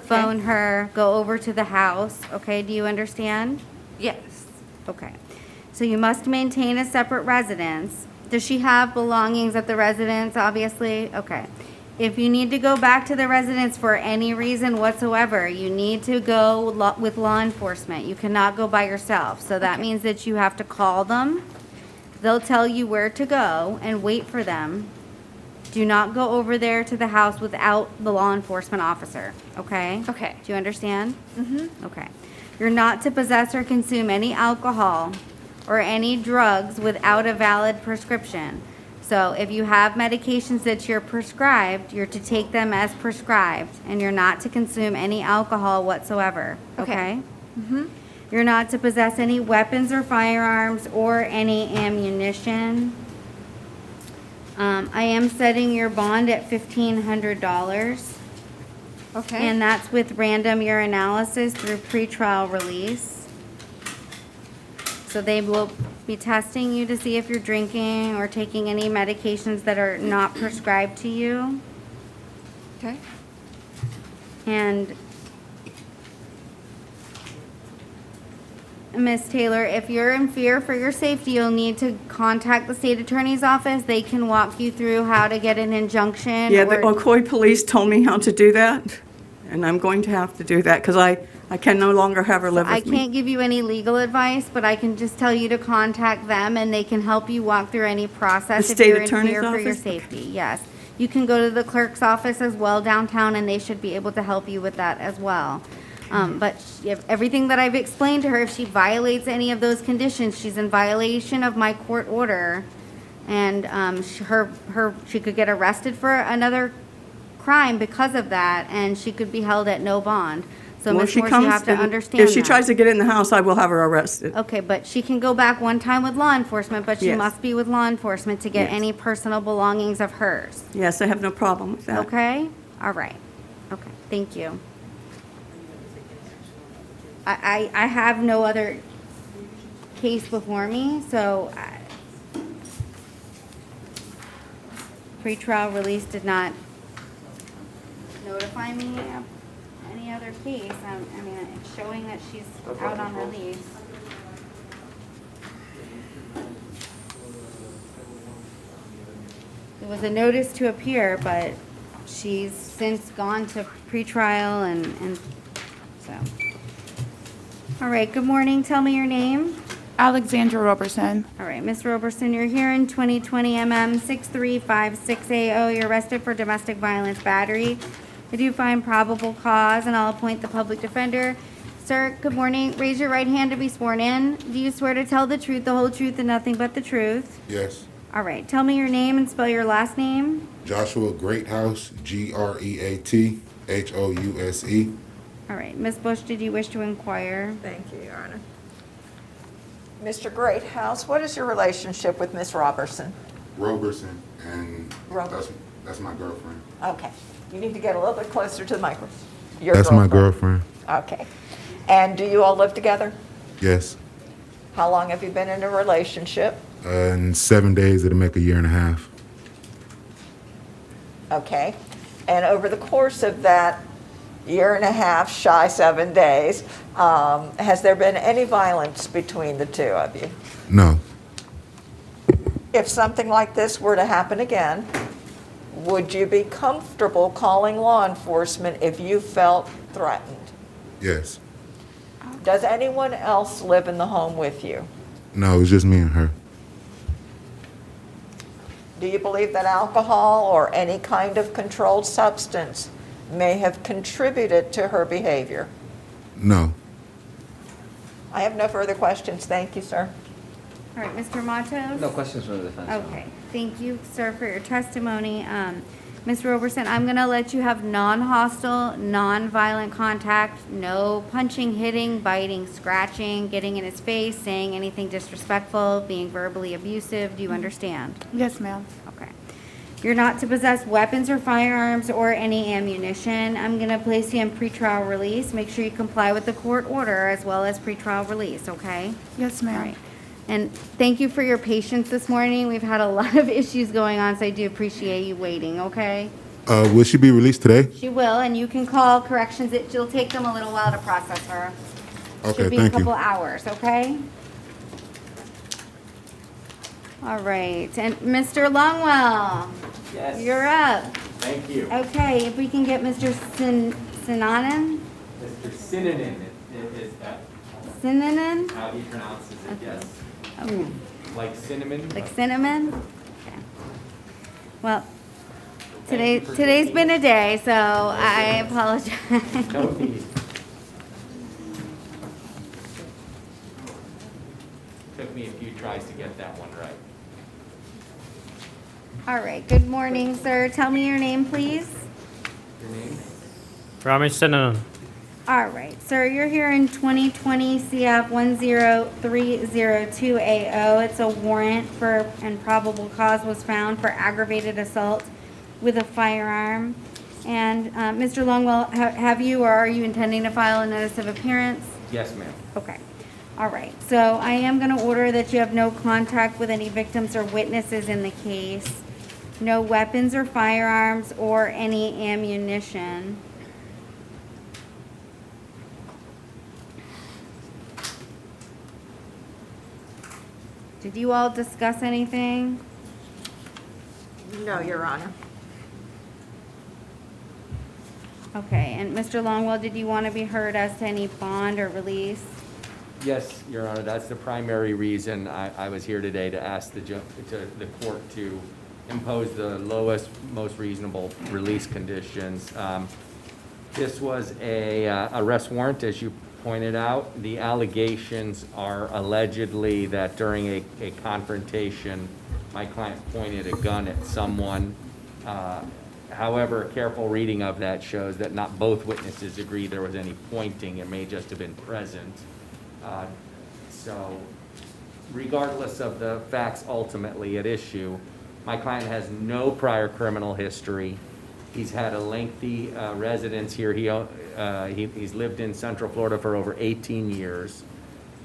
phone her, go over to the house, okay? Do you understand? Yes. Okay. So you must maintain a separate residence. Does she have belongings at the residence, obviously? Okay. If you need to go back to the residence for any reason whatsoever, you need to go with law enforcement. You cannot go by yourself. So that means that you have to call them. They'll tell you where to go and wait for them. Do not go over there to the house without the law enforcement officer, okay? Okay. Do you understand? Mm-hmm. Okay. You're not to possess or consume any alcohol or any drugs without a valid prescription. So if you have medications that you're prescribed, you're to take them as prescribed, and you're not to consume any alcohol whatsoever, okay? Mm-hmm. You're not to possess any weapons or firearms or any ammunition. I am setting your bond at $1,500. Okay. And that's with random urinalysis through pretrial release. So they will be testing you to see if you're drinking or taking any medications that are not prescribed to you. Okay. And Ms. Taylor, if you're in fear for your safety, you'll need to contact the state attorney's office. They can walk you through how to get an injunction. Yeah, the Ocoee police told me how to do that, and I'm going to have to do that because I can no longer have her live I with me. can't give you any legal advice, but I can just tell you to contact them and they can help you walk through any process The if state you're in attorney's fear for your office? safety. Yes. You can go to the clerk's office as well downtown and they should be able to help you with that as well. But if everything that I've explained to her, if she violates any of those conditions, she's in violation of my court order. And she could get arrested for another crime because of that, and she could be held at no bond. So Well, Ms. Morse, you have to understand If she that. tries to get in the house, I will have her arrested. Okay, but she can go back one time with law enforcement, but she Yes. must be with law enforcement to get Yes. any personal belongings of hers. Yes, I have no problem with that. Okay? All right. Okay, thank you. I have no other case before me, so pretrial release did not notify me of any other case. I mean, it's showing that she's out on release. It was a notice to appear, but she's since gone to pretrial and so. All right, good morning. Tell me your name. Alexandra Roberson. All right, Ms. Roberson, you're here in 2020 MM 6356AO. You're arrested for domestic violence battery. I do find probable cause, and I'll appoint the public defender. Sir, good morning. Raise your right hand to be sworn in. Do you swear to tell the truth, the whole truth, and nothing but the truth? Yes. All right, tell me your name and spell your last name. Joshua Greathouse, Greathouse. All right, Ms. Bush, did you wish to inquire? Thank you, Your Honor. Mr. Greathouse, what is your relationship with Ms. Robertson? Roberson, and Roberson. that's my girlfriend. Okay. You need to get a little bit closer to the microphone. That's my girlfriend. Okay. And do you all live together? Yes. How long have you been in a relationship? In 7 days, it'll make a year and a half. Okay. And over the course of that year and a half, shy 7 days, has there been any violence between the two of you? No. If something like this were to happen again, would you be comfortable calling law enforcement if you felt threatened? Yes. Does anyone else live in the home with you? No, it's just me and her. Do you believe that alcohol or any kind of controlled substance may have contributed to her behavior? No. I have no further questions. Thank you, sir. All right, Mr. Matos? No questions from the defense. Okay, thank you, sir, for your testimony. Ms. Roberson, I'm going to let you have non-hostile, non-violent contact, no punching, hitting, biting, scratching, getting in his face, saying anything disrespectful, being verbally abusive. Do you understand? Yes, ma'am. Okay. You're not to possess weapons or firearms or any ammunition. I'm going to place you in pretrial release. Make sure you comply with the court order as well as pretrial release, okay? Yes, ma'am. All right. And thank you for your patience this morning. We've had a lot of issues going on, so I do appreciate you waiting, okay? Will she be released today? She will, and you can call corrections. It'll take them a little while to process her. Okay, Should be thank a couple you. hours, okay? All right, and Mr. Longwell. Yes. You're up. Thank you. Okay, if we can get Mr. Sinanen? Mr. Synonym is that Sinanen? how he pronounces it, yes. Okay. Like cinnamon? Like cinnamon? Okay. Well, today's been a day, so I apologize. No need. Took me a few tries to get that one right. All right, good morning, sir. Tell me your name, please. Your name? Ramesh Sinanan. All right, sir, you're here in 2020 CF 10302AO. It's a warrant for, and probable cause was found for aggravated assault with a firearm. And Mr. Longwell, have you or are you intending to file a notice of appearance? Yes, ma'am. Okay. All right, so I am going to order that you have no contact with any victims or witnesses in the case, no weapons or firearms or any ammunition. Did you all discuss anything? No, Your Honor. Okay, and Mr. Longwell, did you want to be heard as to any bond or release? Yes, Your Honor, that's the primary reason I was here today, to ask the court to impose the lowest, most reasonable release conditions. This was a arrest warrant, as you pointed out. The allegations are allegedly that during a confrontation, my client pointed a gun at someone. However, a careful reading of that shows that not both witnesses agree there was any pointing. It may just have been present. So regardless of the facts ultimately at issue, my client has no prior criminal history. He's had a lengthy residence here. He's lived in Central Florida for over 18 years.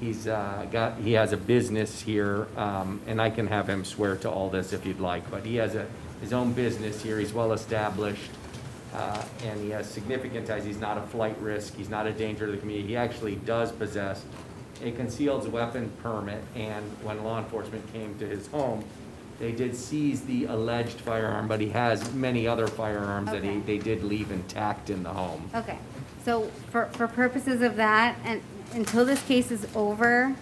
He has a business here, and I can have him swear to all this if you'd like, but he has his own business here. He's well established, and he has significant ties. He's not a flight risk. He's not a danger to the community. He actually does possess a concealed weapon permit, and when law enforcement came to his home, they did seize the alleged firearm, but he has many other firearms that they did leave intact in the home. Okay, so for purposes of that, and until this case is over,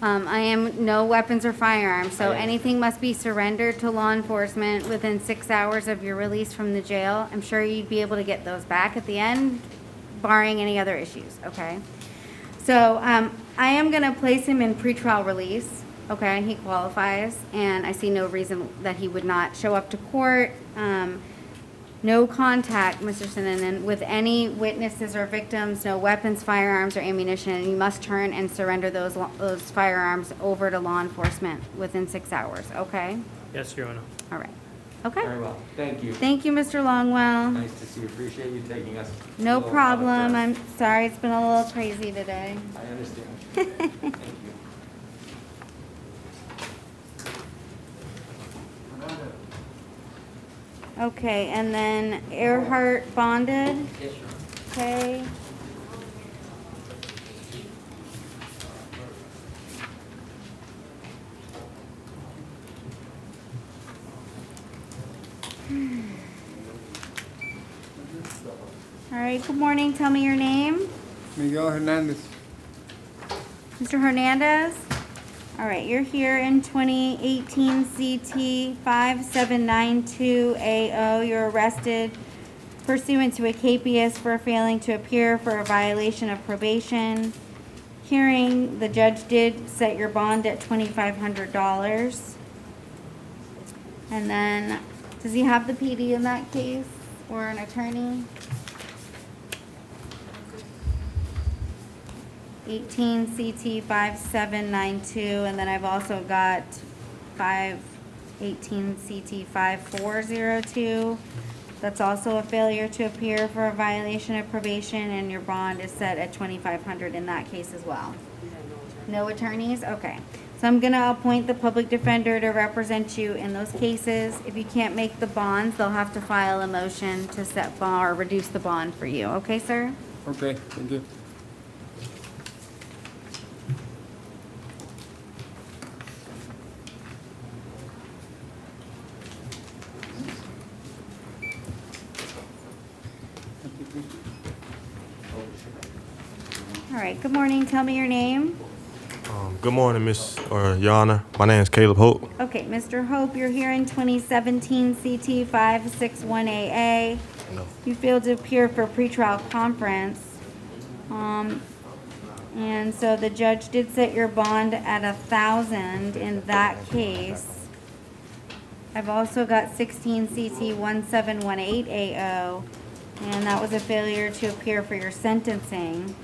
I am no weapons or firearms, so anything must be surrendered to law enforcement within 6 hours of your release from the jail. I'm sure you'd be able to get those back at the end, barring any other issues, okay? So I am gonna place him in pretrial release, okay? He qualifies, and I see no reason that he would not show up to court. No contact, Mr. Sinanen, with any witnesses or victims, no weapons, firearms, or ammunition, and you must turn and surrender those firearms over to law enforcement within 6 hours, okay? Yes, Your Honor. All right, okay? Very well, thank you. Thank you, Mr. Longwell. Nice to see you. Appreciate you taking us. No a little problem, out of I'm sorry, it's been a little crazy today. I understand. Thank you. Okay, and then Earhart bonded, Yes, Your Honor. okay? All right, good morning, tell me your name. Miguel Hernandez. Mr. Hernandez? All right, you're here in 2018 CT 5792AO. You're arrested pursuant to a KPS for failing to appear for a violation of probation. Hearing, the judge did set your bond at $2,500. And then, does he have the PD in that case or an attorney? 18 CT 5792, and then I've also got 518 CT 5402. That's also a failure to appear for a violation of probation, and your bond is set at $2,500 in that case as well. No attorneys? Okay. So I'm gonna appoint the public defender to represent you in those cases. If you can't make the bonds, they'll have to file a motion to set bond or reduce the bond for you. Okay, sir? Okay, thank you. All right, good morning. Tell me your name. Good morning, Your Honor. My name is Caleb Hope. Okay, Mr. Hope, you're here in 2017 CT 561AA. No. You failed to appear for pretrial conference. And so the judge did set your bond at 1,000 in that case. I've also got 16 CT 1718AO, and that was a failure to appear for your sentencing.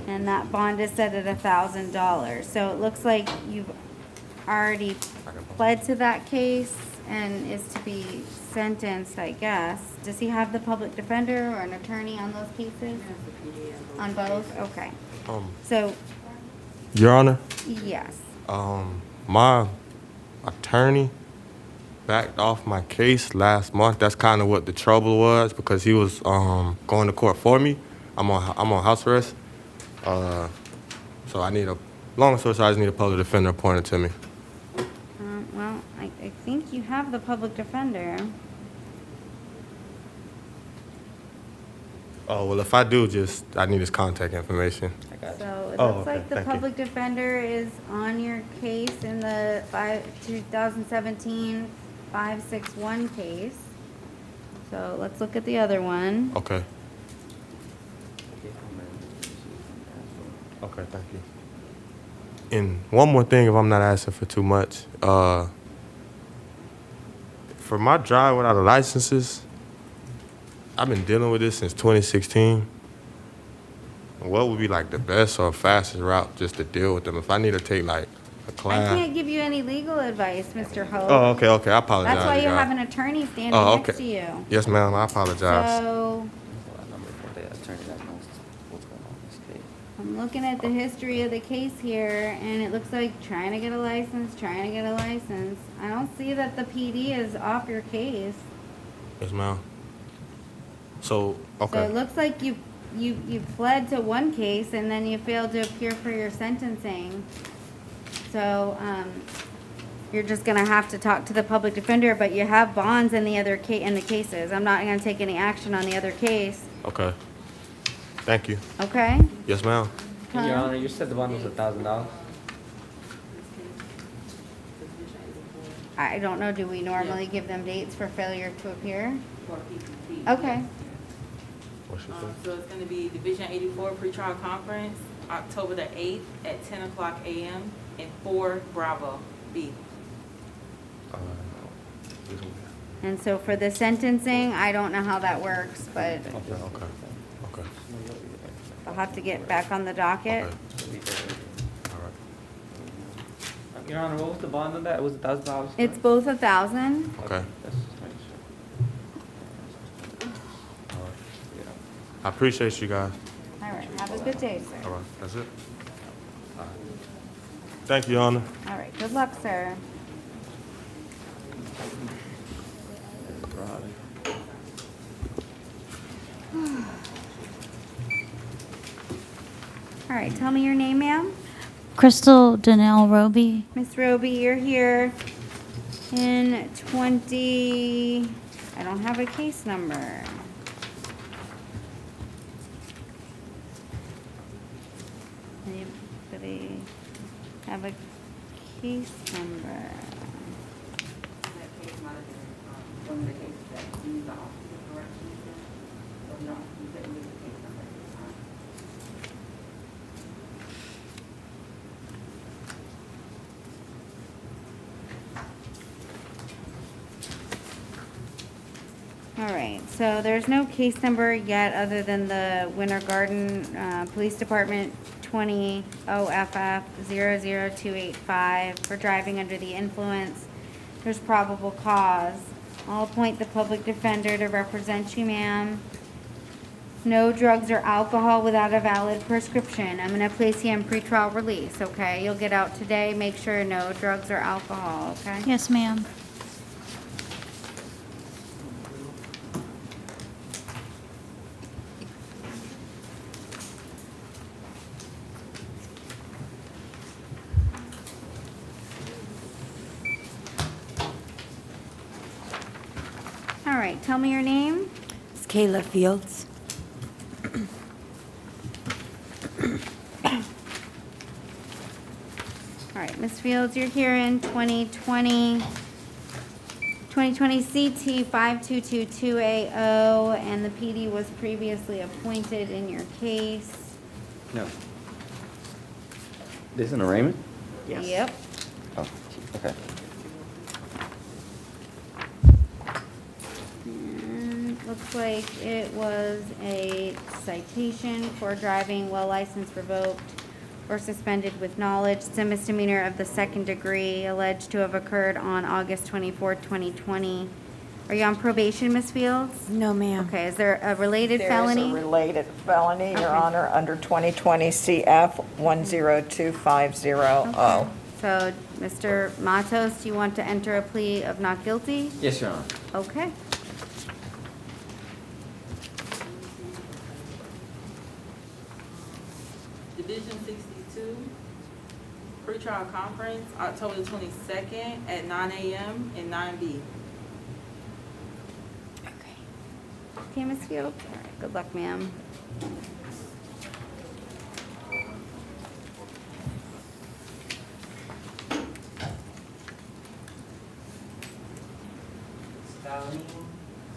And that bond is set at $1,000. So it looks like you've already pled to that case and is to be sentenced, I guess. Does he have the public defender or an attorney on those cases? On both? Okay. So, Your Honor, yes. my attorney backed off my case last month. That's kind of what the trouble was, because he was going to court for me. I'm on house arrest. So I need long story short, I just need a public defender appointed to me. Well, I think you have the public defender. Oh, well, if I do, I need his contact information. So it Oh, looks okay, like the thank you. public defender is on your case in the 2017 561 case. So let's look at the other one. Okay. Okay, thank you. And one more thing, if I'm not asking for too much. For my drive without a licenses, I've been dealing with this since 2016. What would be like the best or fastest route just to deal with them? If I need to take like a I class. can't give you any legal advice, Mr. Hope. Oh, okay, I apologize. That's why you guys. have an attorney standing Oh, next okay. to you. Yes, ma'am, I apologize. So, Number for the attorney that knows what's going on in this case. I'm looking at the history of the case here, and it looks like trying to get a license. I don't see that the PD is off your case. Yes, ma'am. So, okay. So it looks like you pled to one case, and then you failed to appear for your sentencing. So, you're just gonna have to talk to the public defender, but you have bonds in the other in the cases. I'm not gonna take any action on the other case, Okay. Thank you. okay? Yes, ma'am. Your Honor, you said the bond was $1,000. I don't know, do we normally give them dates for failure to appear? Okay. So it's gonna be Division 84 pretrial conference, October the 8th at 10 o'clock a.m. in 4 Bravo B. And so for the sentencing, I don't know how that works, but Okay. I'll have to get back on the docket. Your Honor, what was the bond on that? It was $1,000? It's both 1,000. Okay. I appreciate you guys. All right, have a good day, sir. All right, that's it. All right. Thank you, Your Honor. All right, good luck, sir. All right, tell me your name, ma'am. Crystal Danelle Roby. Miss Roby, you're here in 20, I don't have a case number. Anybody have a case number? All right, so there's no case number yet other than the Winter Garden Police Department 20 OFF 00285 for driving under the influence. There's probable cause. I'll appoint the public defender to represent you, ma'am. No drugs or alcohol without a valid prescription. I'm gonna place you in pretrial release, okay? You'll get out today. Make sure no drugs or alcohol, okay? Yes, ma'am. All right, tell me your name. It's Kayla Fields. All right, Ms. Fields, you're here in 2020 CT 522280, and the PD was previously appointed in your case. No. This is an arraignment? Yes. Yep. Oh, okay. And looks like it was a citation for driving while license revoked or suspended with knowledge. It's a misdemeanor of the second degree, alleged to have occurred on August 24th, 2020. Are you on probation, Ms. Fields? No, ma'am. Okay, is there a related felony? There is a related felony, Your Okay. Honor, under 2020 CF 102500. So, Mr. Matos, do you want to enter a plea of not guilty? Yes, Your Honor. Okay. Division 62 pretrial conference, October the 22nd at 9 a.m. in 9B. Okay, Ms. Fields? All right, good luck, ma'am.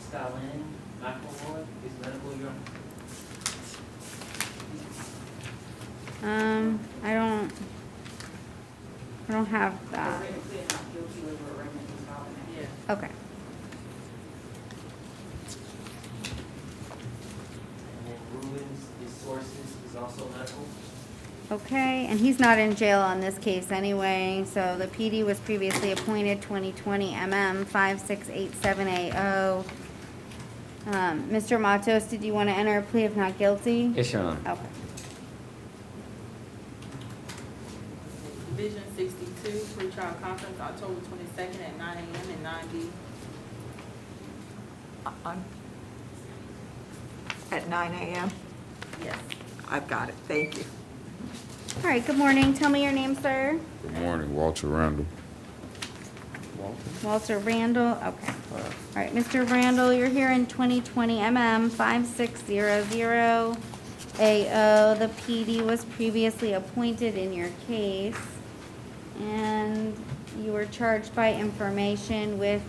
Stalin, McElroy, is medical, Your Honor. I don't have that. Okay. And then Rubens, his sources is also medical. Okay, and he's not in jail on this case anyway, so the PD was previously appointed 2020 MM 568780. Mr. Matos, did you want to enter a plea of not guilty? Yes, Your Honor. Okay. Division 62, pretrial conference, October 22nd at 9 a.m. and 9B. At 9 a.m.? Yes. I've got it, thank you. All right, good morning. Tell me your name, sir. Good morning, Walter Randall. Walter Randall, okay. All right, Mr. Randall, you're here in 2020 MM 5600AO. The PD was previously appointed in your case, and you were charged by information with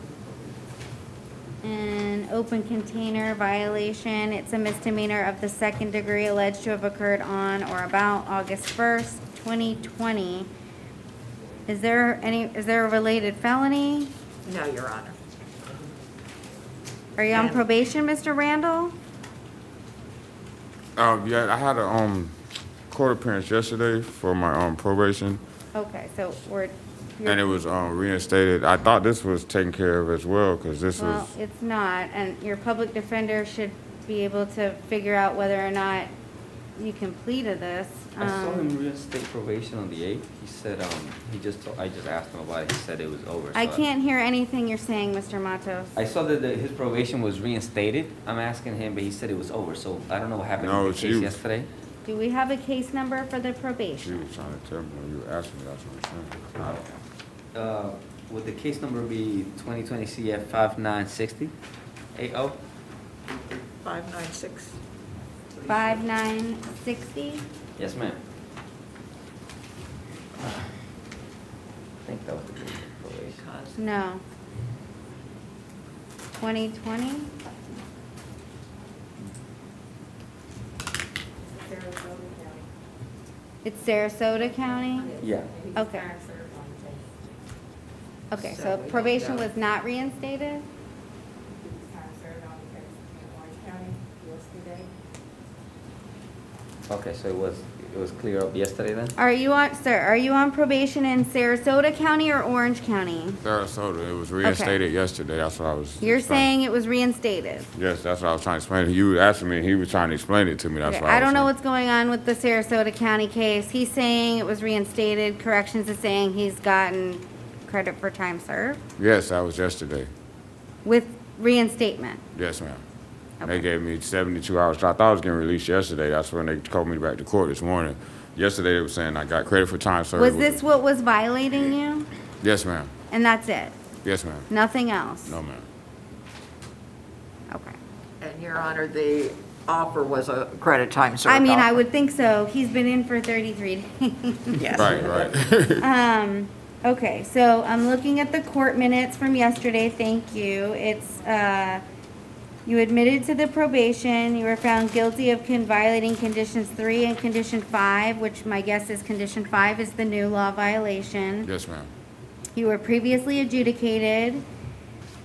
an open container violation. It's a misdemeanor of the second degree alleged to have occurred on or about August 1st, 2020. Is there a related felony? No, Your Honor. Are you on probation, Mr. Randall? Yeah, I had a court appearance yesterday for my probation, Okay, so and it was reinstated. I thought this was taken care of as well, because this well, was. it's not, and your public defender should be able to figure out whether or not you can plead to this. I saw him reinstate probation on the 8th. He said, I just asked him about it. He said it was over. I so can't hear anything you're saying, Mr. Matos. I saw that his probation was reinstated. I'm asking him, but he said it was over. So I don't know what happened No, with the case she- yesterday. Do we have a case number for the She probation? was trying to tell me when you were asking me. That's what I'm saying. Would the case number be 2020 CF 5960 AO? 596. 5960? Yes, ma'am. I think that was the case of probation. No. 2020? It's Sarasota County? Yeah. Okay. Okay, so probation was not reinstated? Okay, so it was clear up yesterday then? Are you on probation in Sarasota County or Orange County? Sarasota, it was reinstated yesterday. That's what I was. You're trying- saying it was reinstated? Yes, that's what I was trying to explain. You were asking me, and he was trying to explain it to me. That's Okay, what I was don't know saying. what's going on with the Sarasota County case. He's saying it was reinstated. Corrections is saying he's gotten credit for time served Yes, that was yesterday. with reinstatement. Yes, ma'am. They gave me 72 hours. I thought I was getting released yesterday. That's when they called me back to court this morning. Yesterday, they were saying I got credit for time served. Was this what was violating you? Yes, ma'am. And that's it? Yes, ma'am. Nothing else? No, ma'am. Okay. And Your Honor, the offer was a credit time served I mean, I offer. would think so. He's been in for 33 days. Yes. Right. Okay, so I'm looking at the court minutes from yesterday. Thank you. It's, you admitted to the probation. You were found guilty of violating conditions 3 and condition 5, which my guess is condition 5 is the new law violation. Yes, ma'am. You were previously adjudicated,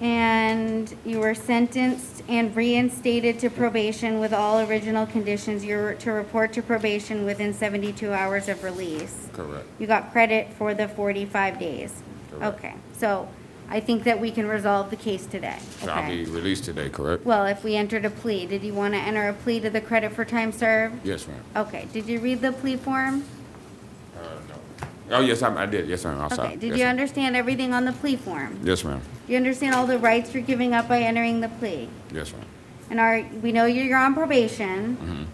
and you were sentenced and reinstated to probation with all original conditions. You're to report to probation within 72 hours of release. Correct. You got credit for the 45 days. Correct. Okay, so I think that we can resolve the case today. So I'll Okay. be released today, correct? Well, if we entered a plea, did you want to enter a plea to the credit for time served? Yes, ma'am. Okay, did you read the plea form? No. Oh, yes, I did. Yes, ma'am. I'm sorry. Okay, did Yes, you ma'am. understand everything on the plea form? Yes, ma'am. Do you understand all the rights you're giving up by entering the plea? Yes, ma'am. And we know you're on probation.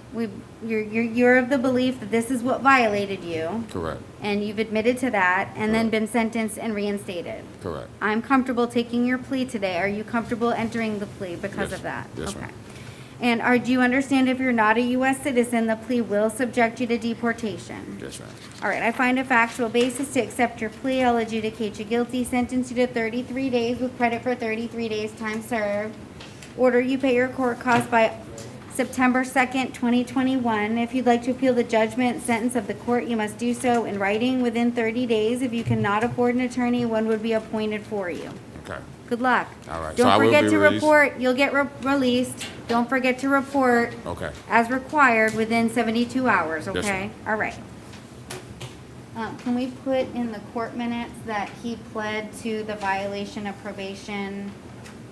You're of the belief that this is what violated you, Correct. and you've admitted to that, and then been sentenced and reinstated. Correct. I'm comfortable taking your plea today. Are you comfortable entering the plea because Yes. of that? Yes, Okay. ma'am. And do you understand if you're not a U.S. citizen, the plea will subject you to deportation? Yes, ma'am. All right, I find a factual basis to accept your plea. I'll adjudicate you guilty, sentence you to 33 days with credit for 33 days time served. Order you pay your court costs by September 2nd, 2021. If you'd like to appeal the judgment and sentence of the court, you must do so in writing within 30 days. If you cannot afford an attorney, one would be appointed for you. Okay. Good luck. All right. So Don't I will forget be to released? report. You'll get released. Don't forget to report Okay. as required within 72 hours, Yes, okay? ma'am. All right. Can we put in the court minutes that he pled to the violation of probation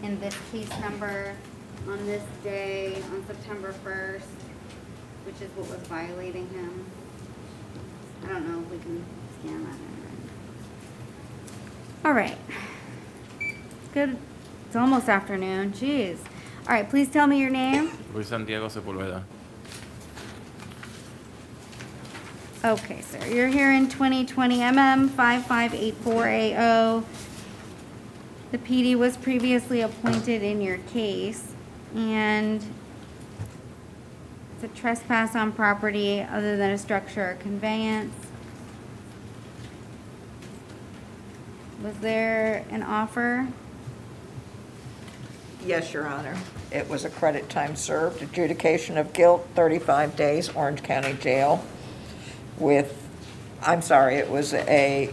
in this case number on this day, on September 1st, which is what was violating him? I don't know if we can scan that in. All right. It's good. It's almost afternoon. Jeez. All right, please tell me your name. Luis Santiago Sepulveda. Okay, sir. You're here in 2020 MM 5584AO. The PD was previously appointed in your case, and it's a trespass on property other than a structure or conveyance. Was there an offer? Yes, Your Honor. It was a credit time served, adjudication of guilt, 35 days, Orange County Jail with, I'm sorry, it was a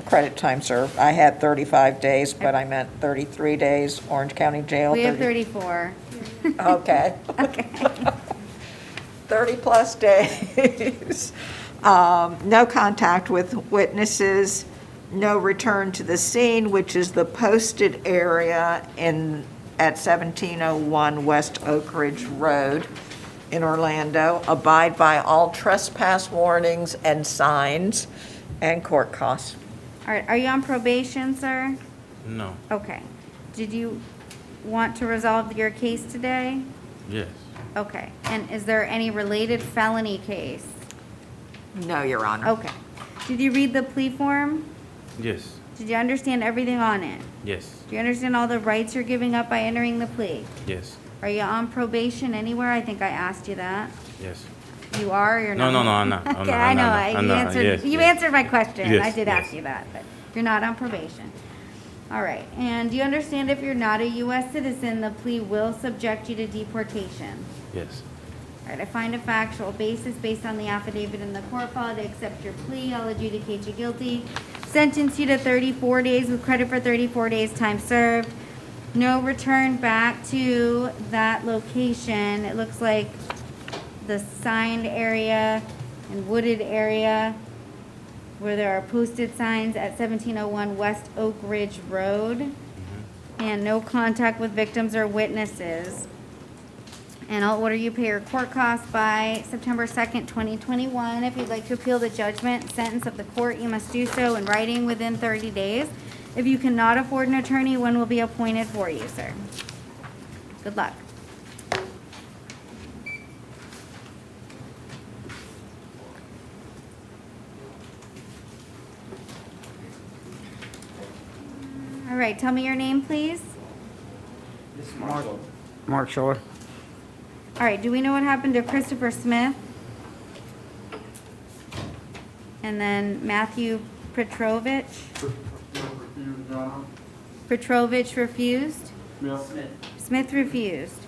credit time served. I had 35 days, but I meant 33 days, Orange County Jail. We have 34. Okay. Okay. 30-plus days. No contact with witnesses, no return to the scene, which is the posted area at 1701 West Oak Ridge Road in Orlando. Abide by all trespass warnings and signs and court costs. All right, are you on probation, sir? No. Okay. Did you want to resolve your case today? Yes. Okay. And is there any related felony case? No, Your Honor. Okay. Did you read the plea form? Yes. Did you understand everything on it? Yes. Do you understand all the rights you're giving up by entering the plea? Yes. Are you on probation anywhere? I think I asked you that. Yes. You are or you're No, not? no, I'm not. Okay, I know. You answered my question. Yes, I did yes. ask you that, but you're not on probation. All right. And do you understand if you're not a U.S. citizen, the plea will subject you to deportation? Yes. All right. I find a factual basis based on the affidavit in the court file to accept your plea. I'll adjudicate you guilty. Sentence you to 34 days with credit for 34 days time served. No return back to that location. It looks like the signed area and wooded area where there are posted signs at 1701 West Oak Ridge Road. And no contact with victims or witnesses. And I'll order you pay your court costs by September 2nd, 2021. If you'd like to appeal the judgment and sentence of the court, you must do so in writing within 30 days. If you cannot afford an attorney, one will be appointed for you, sir. Good luck. All right, tell me your name, please. Mark Shore. All right, do we know what happened to Christopher Smith? And then Matthew Petrovich? Petrovich refused? Smith refused.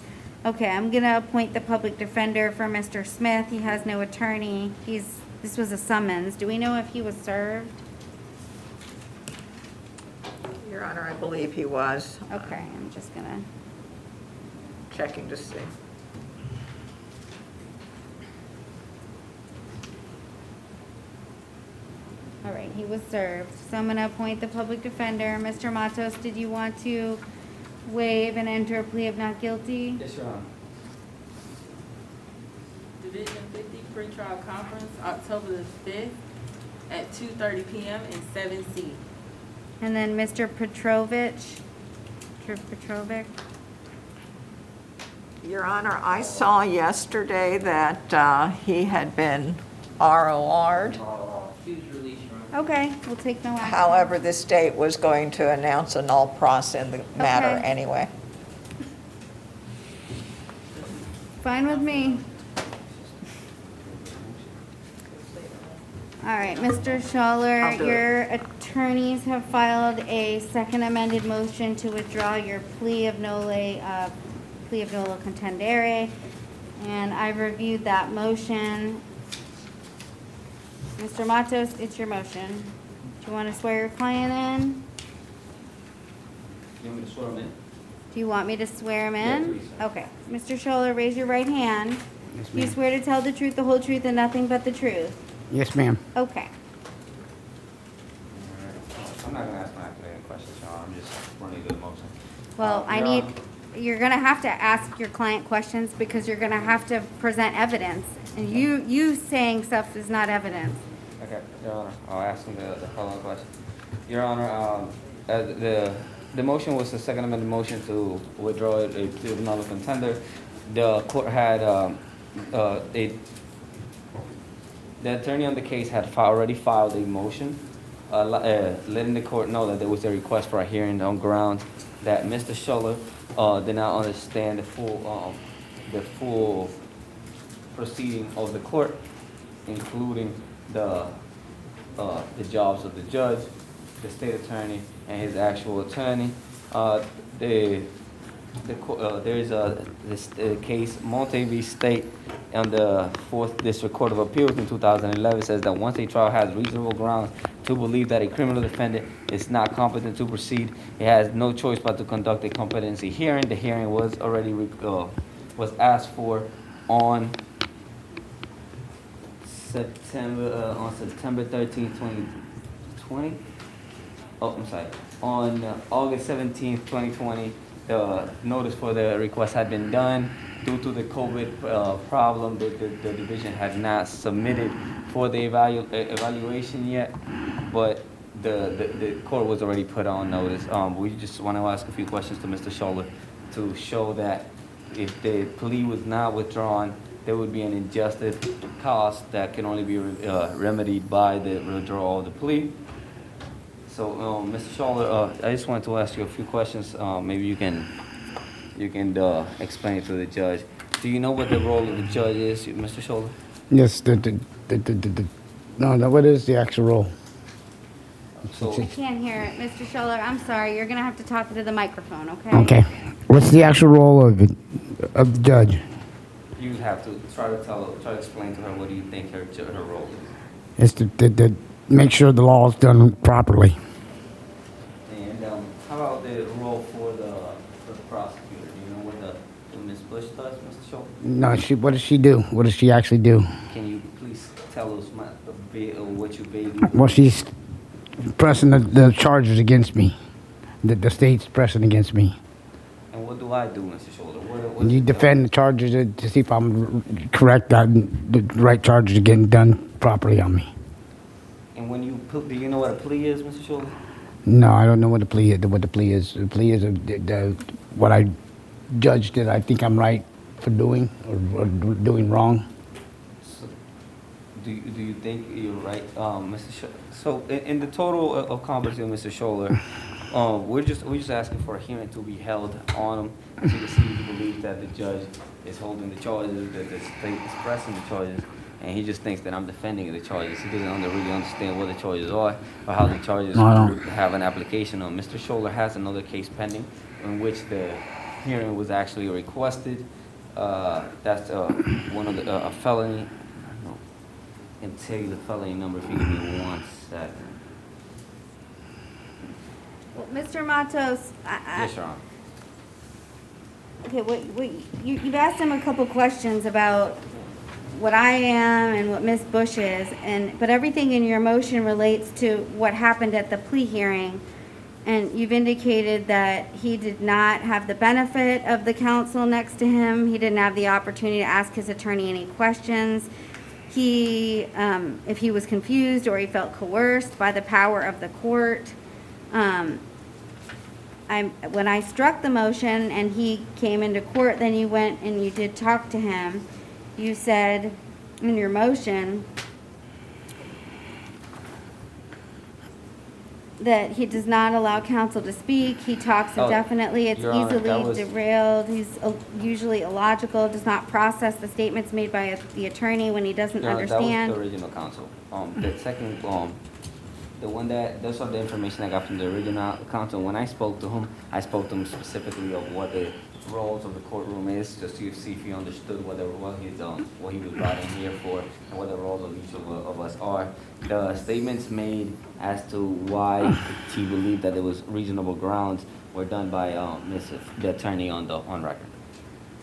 Okay, I'm gonna appoint the public defender for Mr. Smith. He has no attorney. This was a summons. Do we know if he was served? Your Honor, I believe he was. Okay, I'm just gonna. Checking to see. All right, he was served. So I'm going to appoint the public defender. Mr. Matos, did you want to waive and enter a plea of not guilty? Yes, Your Honor. Division 50 pretrial conference, October the 5th at 2:30 p.m. in 7C. And then Mr. Petrovich? Petrovic? Your Honor, I saw yesterday that he had been ROR'd. Okay, we'll take no action. However, the state was going to announce a null pros in the matter Okay. anyway. Fine with me. All right, Mr. Schaller, I'll do it. your attorneys have filed a second amended motion to withdraw your plea of nolo contendere, and I've reviewed that motion. Mr. Matos, it's your motion. Do you want to swear your client in? You want me to swear him in? Do you want me to swear him Yeah, in? please. Okay. Mr. Schaller, raise your right hand. Yes, Do you ma'am. swear to tell the truth, the whole truth, and nothing but the truth? Yes, ma'am. Okay. Well, you're gonna have to ask your client questions because you're gonna have to present evidence. And you saying stuff is not evidence. Okay, Your Honor, I'll ask him the following question. Your Honor, the motion was the Second Amendment motion to withdraw a plea of non-contender. The court had, the attorney on the case had already filed a motion, letting the court know that there was a request for a hearing on grounds that Mr. Schuller did not understand the full proceeding of the court, including the jobs of the judge, the state attorney, and his actual attorney. There is this case, Monte v. State, on the 4th District Court of Appeals in 2011 says that once a trial has reasonable grounds to believe that a criminal defendant is not competent to proceed, it has no choice but to conduct a competency hearing. The hearing was already was asked for on September 13, 2020. Oh, I'm sorry. On August 17th, 2020, the notice for the request had been done. Due to the COVID problem, the division had not submitted for the evaluation yet, but the court was already put on notice. We just want to ask a few questions to Mr. Schuller to show that if the plea was not withdrawn, there would be an injustice cost that can only be remedied by the withdrawal of the plea. So, Mr. Schuller, I just wanted to ask you a few questions. Maybe you can explain it to the judge. Do you know what the role of the judge is, Mr. Schuller? Yes, no, what is the actual role? I can't hear it. Mr. Schuller, I'm sorry. You're going to have to talk to the microphone, okay? Okay. What's the actual role of the judge? You have to try to explain to her what do you think her role is. It's to make sure the law is done properly. And how about the role for the prosecutor? Do you know what Ms. Bush does, Mr. Schuller? No, what does she do? What does she actually do? Can you please tell us what you believe? Well, she's pressing the charges against me. The state's pressing against me. And what do I do, Mr. Schuller? You defend the charges to see if I'm correct, that the right charges are getting done properly on me. And when you do you know what a plea is, Mr. Schuller? No, I don't know what the plea is. What the plea is? The plea is what I judged that I think I'm right for doing or doing wrong. So, do you think you're right, Mr. Schuller? So in the total of conversation, Mr. Schuller, we're just asking for a hearing to be held on him to see if he believes that the judge is holding the charges, that the state is pressing the charges, and he just thinks that I'm defending the charges. He doesn't really understand what the charges are or how the charges have an application on. Mr. Schuller has another case pending in which the hearing was actually requested. That's one of the a felony. I can tell you the felony number if you give me 1 second. Well, Mr. Matos, Yes, Your Honor. Okay, you've asked him a couple questions about what I am and what Ms. Bush is, but everything in your motion relates to what happened at the plea hearing. And you've indicated that he did not have the benefit of the counsel next to him. He didn't have the opportunity to ask his attorney any questions. If he was confused or he felt coerced by the power of the court. When I struck the motion and he came into court, then you went and you did talk to him. You said in your motion that he does not allow counsel to speak. He talks indefinitely. It's easily derailed. He's usually illogical, does not process the statements made by the attorney when he doesn't understand. That was the original counsel. The second, those are the information I got from the original counsel. When I spoke to him, I spoke to him specifically of what the roles of the courtroom is, just to see if he understood what he was brought in here for, and what the roles of each of us are. The statements made as to why he believed that there was reasonable grounds were done by the attorney on record.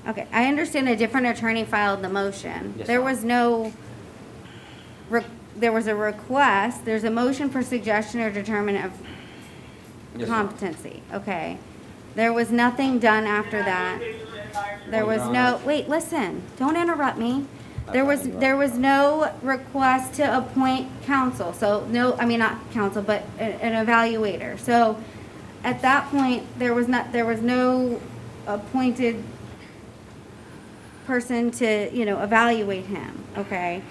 Okay, I understand a different attorney filed the motion. Yes, there was there was a request. There's a motion for suggestion or determination of competency. Okay. There was nothing done after that. There was no, wait, listen, don't interrupt me. There was no request to appoint counsel, so no, I mean, not counsel, but an evaluator. So at that point, there was no appointed person to, evaluate him, okay?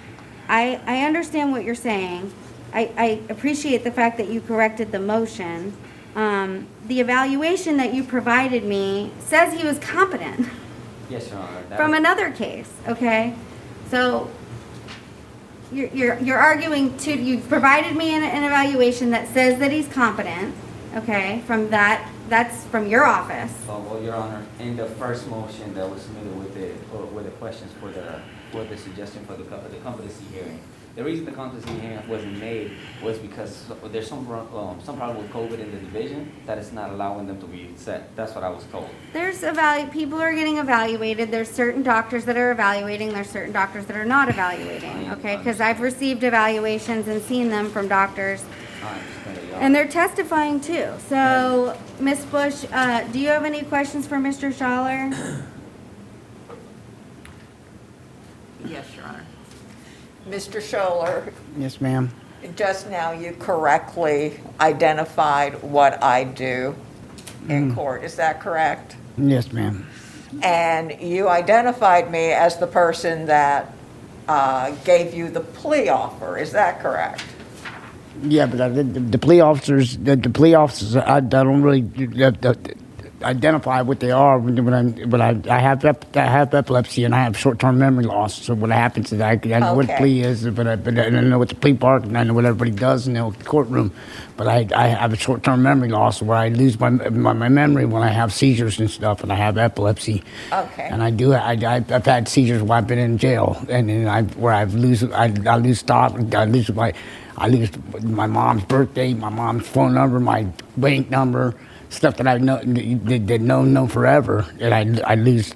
I understand what you're saying. I appreciate the fact that you corrected the motion. The evaluation that you provided me says he was competent Yes, Your Honor. from another case, okay? So you're arguing you provided me an evaluation that says that he's competent, okay? That's from your office. Well, Your Honor, in the first motion that was submitted with the questions for the suggestion for the competency hearing, the reason the competency hearing wasn't made was because there's some problem with COVID in the division that is not allowing them to be set. That's what I was told. There's people are getting evaluated. There's certain doctors that are evaluating. There's certain doctors that are not evaluating, okay? Because I've received evaluations and seen them from doctors. And they're testifying too. So, Ms. Bush, do you have any questions for Mr. Schaller? Yes, Your Honor. Mr. Scholler, Yes, ma'am. just now you correctly identified what I do in court. Is that correct? Yes, ma'am. And you identified me as the person that gave you the plea offer. Is that correct? Yeah, but the plea officers, I don't really identify what they are but I have epilepsy and I have short-term memory loss. So what happens is I know what a plea is, but I don't know what the plea part, and I know what everybody does in the courtroom. But I have a short-term memory loss where I lose my memory when I have seizures and stuff, and I have epilepsy. Okay. And I've had seizures while I've been in jail, and then I lose my mom's birthday, my mom's phone number, my bank number, stuff that I've known forever, and I lose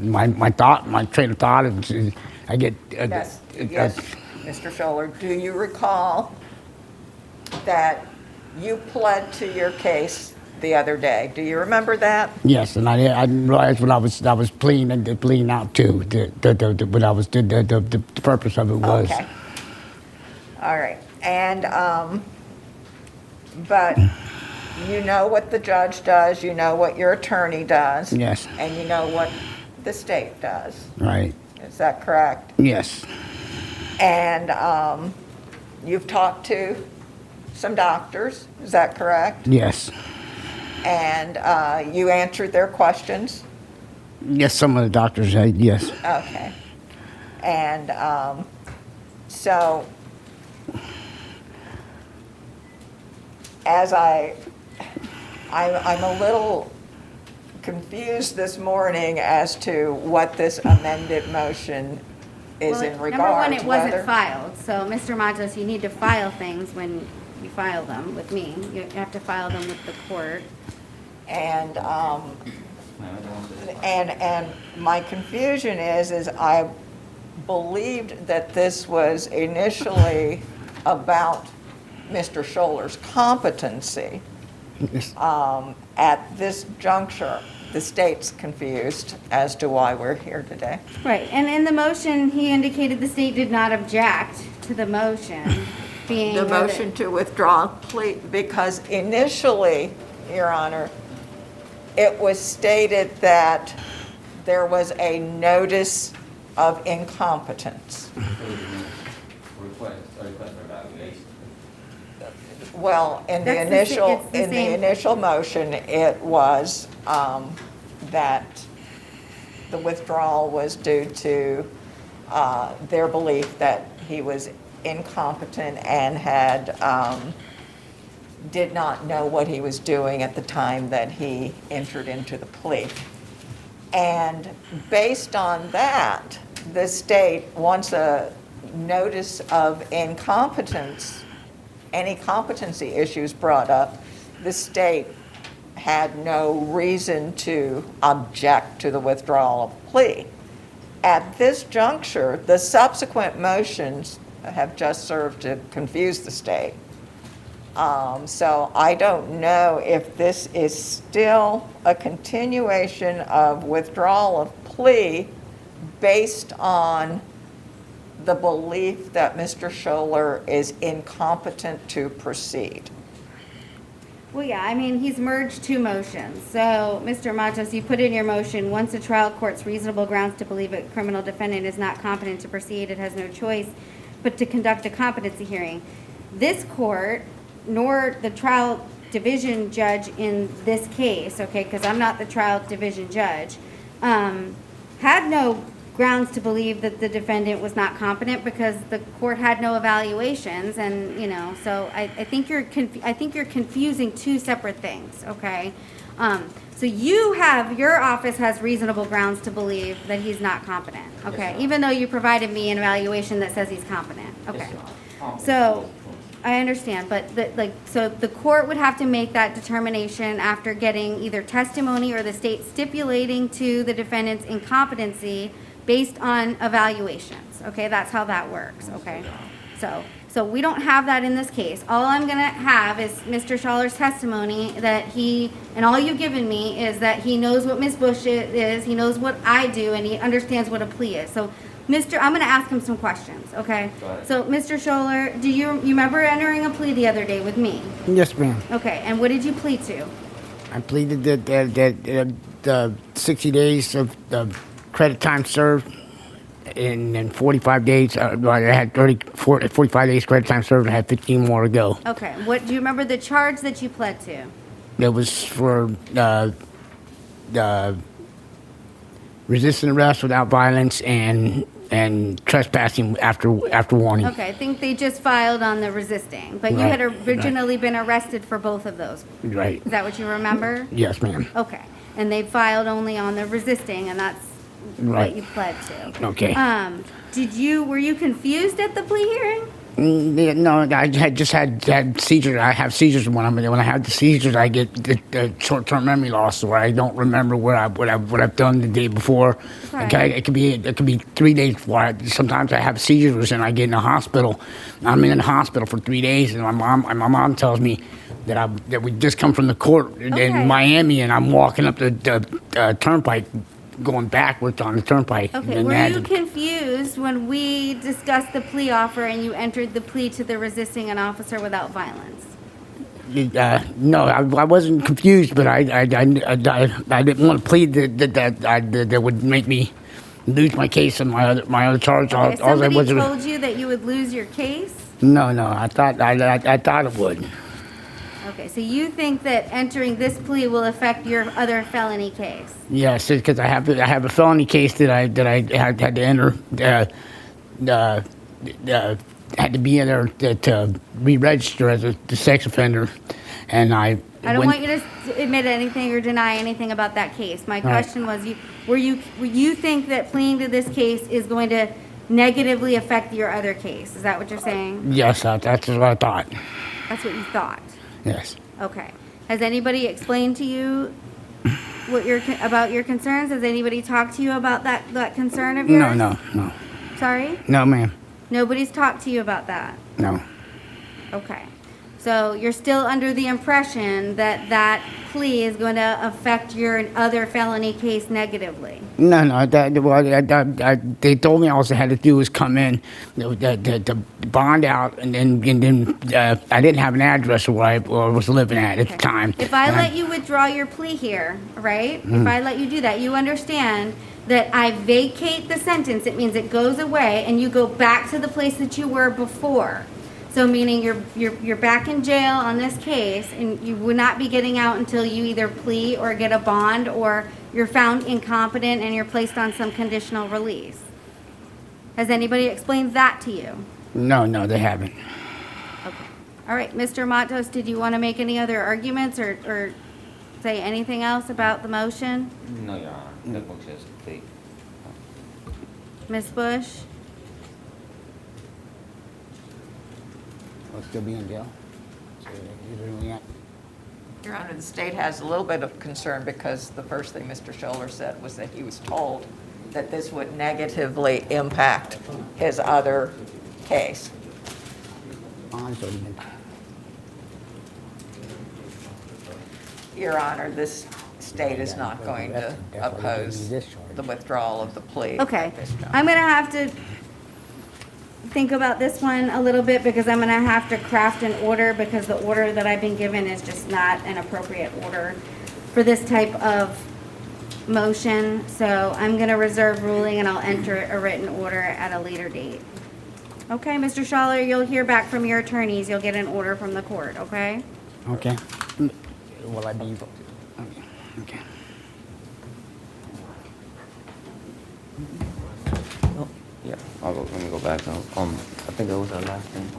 my train of thought. I get Yes, Mr. Scholler, do you recall that you pled to your case the other day? Do you remember that? Yes, and I didn't realize what I was pleading out to. The purpose of it was. Okay. All right. And but you know what the judge does, you know what your attorney does. Yes. And you know what the state does. Right. Is that correct? Yes. And you've talked to some doctors, is that correct? Yes. And you answered their questions? Yes, some of the doctors, yes. Okay. And so, as I'm a little confused this morning as to what this amended motion is in regard to Number one, it wasn't filed. So, Mr. Matos, you need to file things when you file them with me. You have to file them with the court. And my confusion is I believed that this was initially about Mr. Scholler's competency. At this juncture, the state's confused as to why we're here today. Right, and in the motion, he indicated the state did not object to the motion being. The motion to withdraw plea, because initially, Your Honor, it was stated that there was a notice of incompetence. Request for evaluation. Well, in the initial motion, it was that the withdrawal was due to their belief that he was incompetent and did not know what he was doing at the time that he entered into the plea. And based on that, the state wants a notice of incompetence. Any competency issues brought up, the state had no reason to object to the withdrawal of plea. At this juncture, the subsequent motions have just served to confuse the state. So I don't know if this is still a continuation of withdrawal of plea based on the belief that Mr. Scholler is incompetent to proceed. Well, yeah, I mean, he's merged two motions. So, Mr. Matos, you put in your motion, once a trial court's reasonable grounds to believe a criminal defendant is not competent to proceed, it has no choice but to conduct a competency hearing. This court, nor the trial division judge in this case, okay, because I'm not the trial division judge, had no grounds to believe that the defendant was not competent because the court had no evaluations, and so I think you're confusing two separate things, okay? So your office has reasonable grounds to believe that he's not competent, okay? Even though you provided me an evaluation that says he's competent, okay? So I understand, but so the court would have to make that determination after getting either testimony or the state stipulating to the defendant's incompetency based on evaluations, okay? That's how that works, okay? So we don't have that in this case. All I'm gonna have is Mr. Scholler's testimony that and all you've given me is that he knows what Ms. Bush is, he knows what I do, and he understands what a plea is. So, I'm gonna ask him some questions, okay? Go ahead. So, Mr. Scholler, do you remember entering a plea the other day with me? Yes, ma'am. Okay, and what did you plead to? I pleaded the 60 days of the credit time served, and then 45 days. I had 45 days credit time served. I had 15 more to go. Okay, do you remember the charge that you pled to? That was for resisting arrest without violence and trespassing after warning. Okay, I think they just filed on the resisting, but you Right, had originally been arrested for both of those. Right. Is that what you remember? Yes, ma'am. Okay, and they filed only on the resisting, and that's Right. what you pled to. Okay. Were you confused at the plea hearing? Yeah, no, I had seizures. I have seizures when I have the seizures. I get the short-term memory loss, where I don't remember what I've done the day before. Okay, it could be 3 days before. Sometimes I have seizures and I get in the hospital. I'm in the hospital for 3 days, and my mom tells me that we just come from the court in Miami, and I'm walking up the turnpike, going backwards on the turnpike. Okay, And were they you had to- confused when we discussed the plea offer and you entered the plea to the resisting an officer without violence? No, I wasn't confused, but I didn't want to plead that would make me lose my case and my other charge. Okay, somebody told you that you would lose your case? No, I thought it would. Okay, so you think that entering this plea will affect your other felony case? Yes, because I have a felony case that I had to enter. Had to be in there to re-register as a sex offender, and I don't want you to admit anything or deny anything about that case. My question was, you think that pleading to this case is going to negatively affect your other case? Is that what you're saying? Yes, that's what I thought. That's what you thought? Yes. Okay. Has anybody explained to you about your concerns? Has anybody talked to you about that concern of yours? No. Sorry? No, ma'am. Nobody's talked to you about that? No. Okay. So you're still under the impression that that plea is going to affect your other felony case negatively? No. They told me all I had to do was come in, to bond out, and then I didn't have an address where I was living at the time. If I let you withdraw your plea here, right? If I let you do that, you understand that I vacate the sentence. It means it goes away, and you go back to the place that you were before. So meaning you're back in jail on this case, and you would not be getting out until you either plea or get a bond, or you're found incompetent and you're placed on some conditional release. Has anybody explained that to you? No, they haven't. Okay. All right, Mr. Matos, did you want to make any other arguments or say anything else about the motion? No, Your Honor. That motion is complete. Ms. Bush? I'll still be in jail. Your Honor, the state has a little bit of concern because the first thing Mr. Scholler said was that he was told that this would negatively impact his other case. Your Honor, this state is not going to oppose the withdrawal of the plea. Okay, at this time. I'm gonna have to think about this one a little bit because I'm gonna have to craft an order because the order that I've been given is just not an appropriate order for this type of motion. So I'm gonna reserve ruling and I'll enter a written order at a later date. Okay, Mr. Schaller, you'll hear back from your attorneys. You'll get an order from the court, okay? Okay. Will I be? Okay. Yeah, let me go back. I think that was our last thing.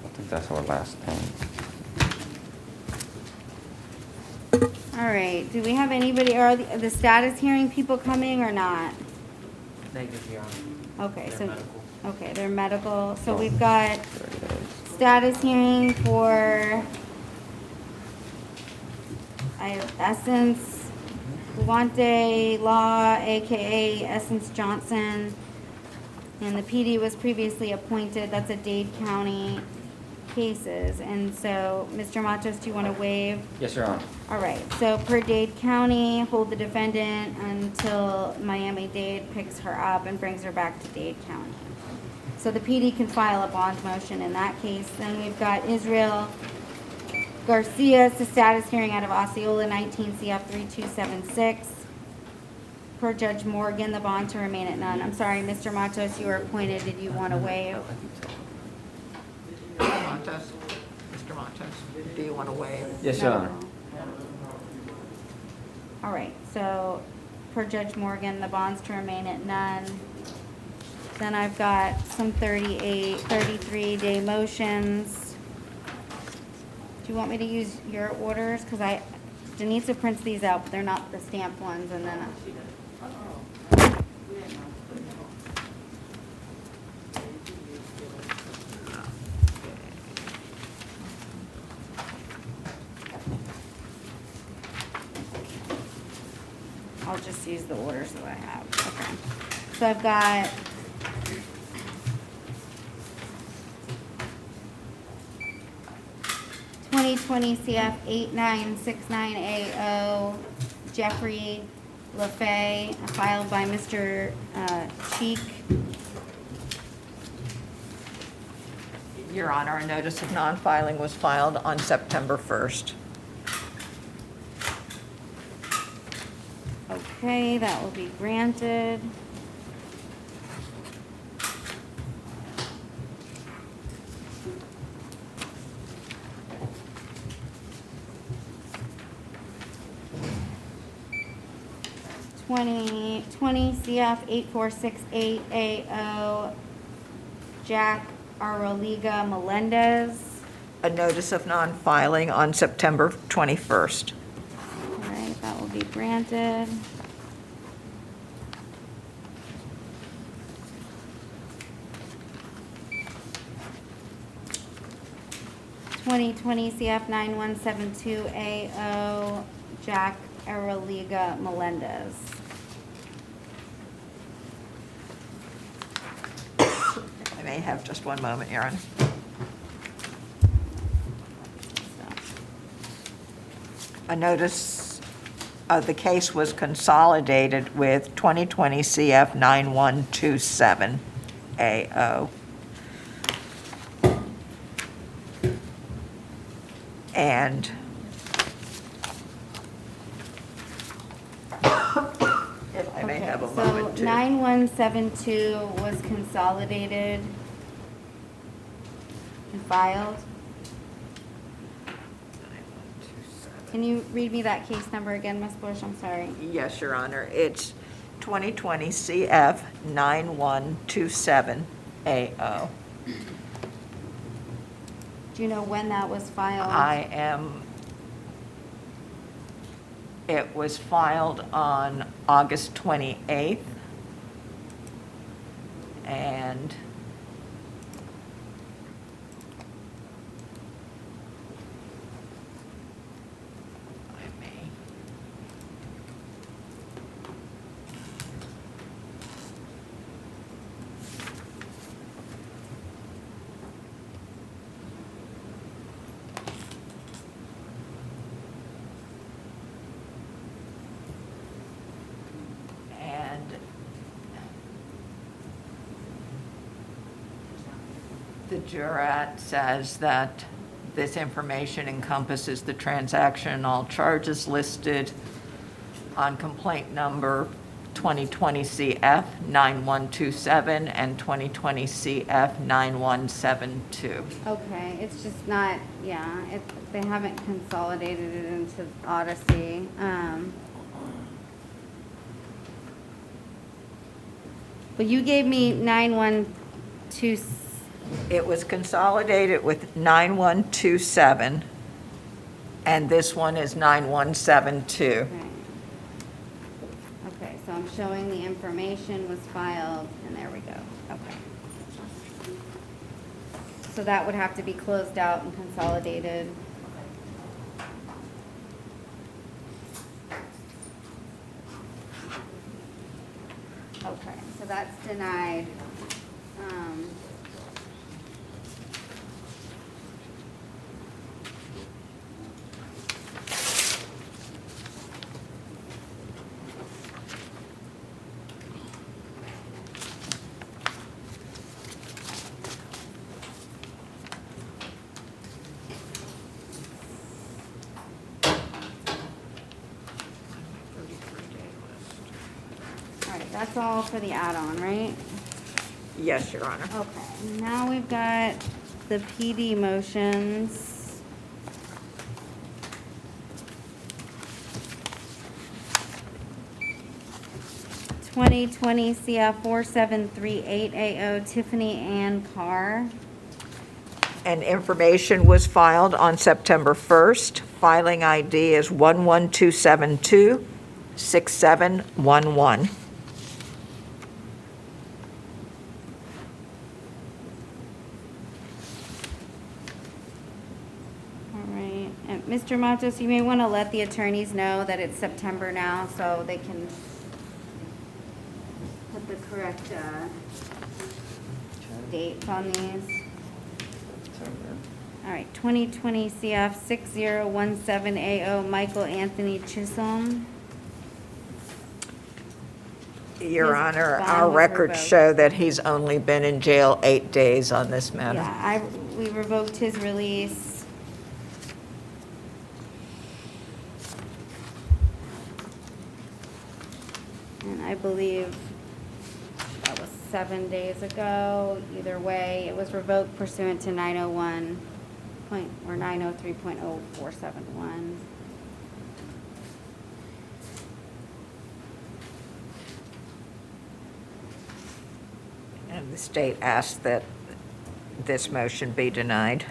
I think that's our last thing. All right, do we have anybody, are the status hearing people coming or not? Negative, Your Honor. Okay, They're so, medical. okay, they're medical. So we've got status hearing for, I have Essence, Guante Law, AKA Essence Johnson. And the PD was previously appointed, that's a Dade County cases. And so, Mr. Matos, do you want to waive? Yes, Your Honor. All right, so per Dade County, hold the defendant until Miami-Dade picks her up and brings her back to Dade County. So the PD can file a bond motion in that case. Then we've got Israel Garcia, it's a status hearing out of Osceola, 19 CF 3276. Per Judge Morgan, the bond to remain at none. I'm sorry, Mr. Matos, you were appointed. Did you want to waive? Montes, Mr. Montes, do you want to waive? Yes, Your Honor. All right, so per Judge Morgan, the bonds to remain at none. Then I've got some 33-day motions. Do you want me to use your orders? Because Denise prints these out, but they're not the stamped ones, and then. I'll just use the orders that I have. Okay. So I've got CF 8969AO Jeffrey LaFay, filed by Mr. Cheek. Your Honor, a notice of non-filing was filed on September 1st. Okay, that will be granted. Twenty CF 8468 AO Jack Aroliga Melendez. A notice of non-filing on September 21st. All right, that will be granted. CF 9172 AO Jack Aroliga Melendez. I may have just one moment, Your Honor. A notice of the case was consolidated with 2020 CF 9127 AO. And if I may have a moment So to. 9172 was consolidated and filed. Can you read me that case number again, Ms. Bush? I'm sorry. Yes, Your Honor. It's 2020 CF 9127 AO. Do you know when that was filed? It was filed on August 28th. And The jurat says that this information encompasses the transaction and all charges listed on complaint number 2020 CF 9127 and 2020 CF 9172. Okay, it's just not, yeah, they haven't consolidated it into Odyssey. But you gave me 912. It was consolidated with 9127, and this one is 9172. Okay, so I'm showing the information was filed, and there we go. Okay. So that would have to be closed out and consolidated. Okay, so that's denied. All right, that's all for the add-on, right? Yes, Your Honor. Okay, now we've got the PD motions. Twenty CF 4738 AO Tiffany Ann Carr. And information was filed on September 1st. Filing ID is 11272 6711. All right, and Mr. Matos, you may want to let the attorneys know that it's September now, so they can put the correct dates on these. All right, 2020 CF 6017 AO Michael Anthony Chisholm. Your His Honor, bond our was records revoked. show that he's only been in jail 8 days on this matter. Yeah, we revoked his release. And I believe that was 7 days ago. Either way, it was revoked pursuant to 903.0471. And the state asked that this motion be denied.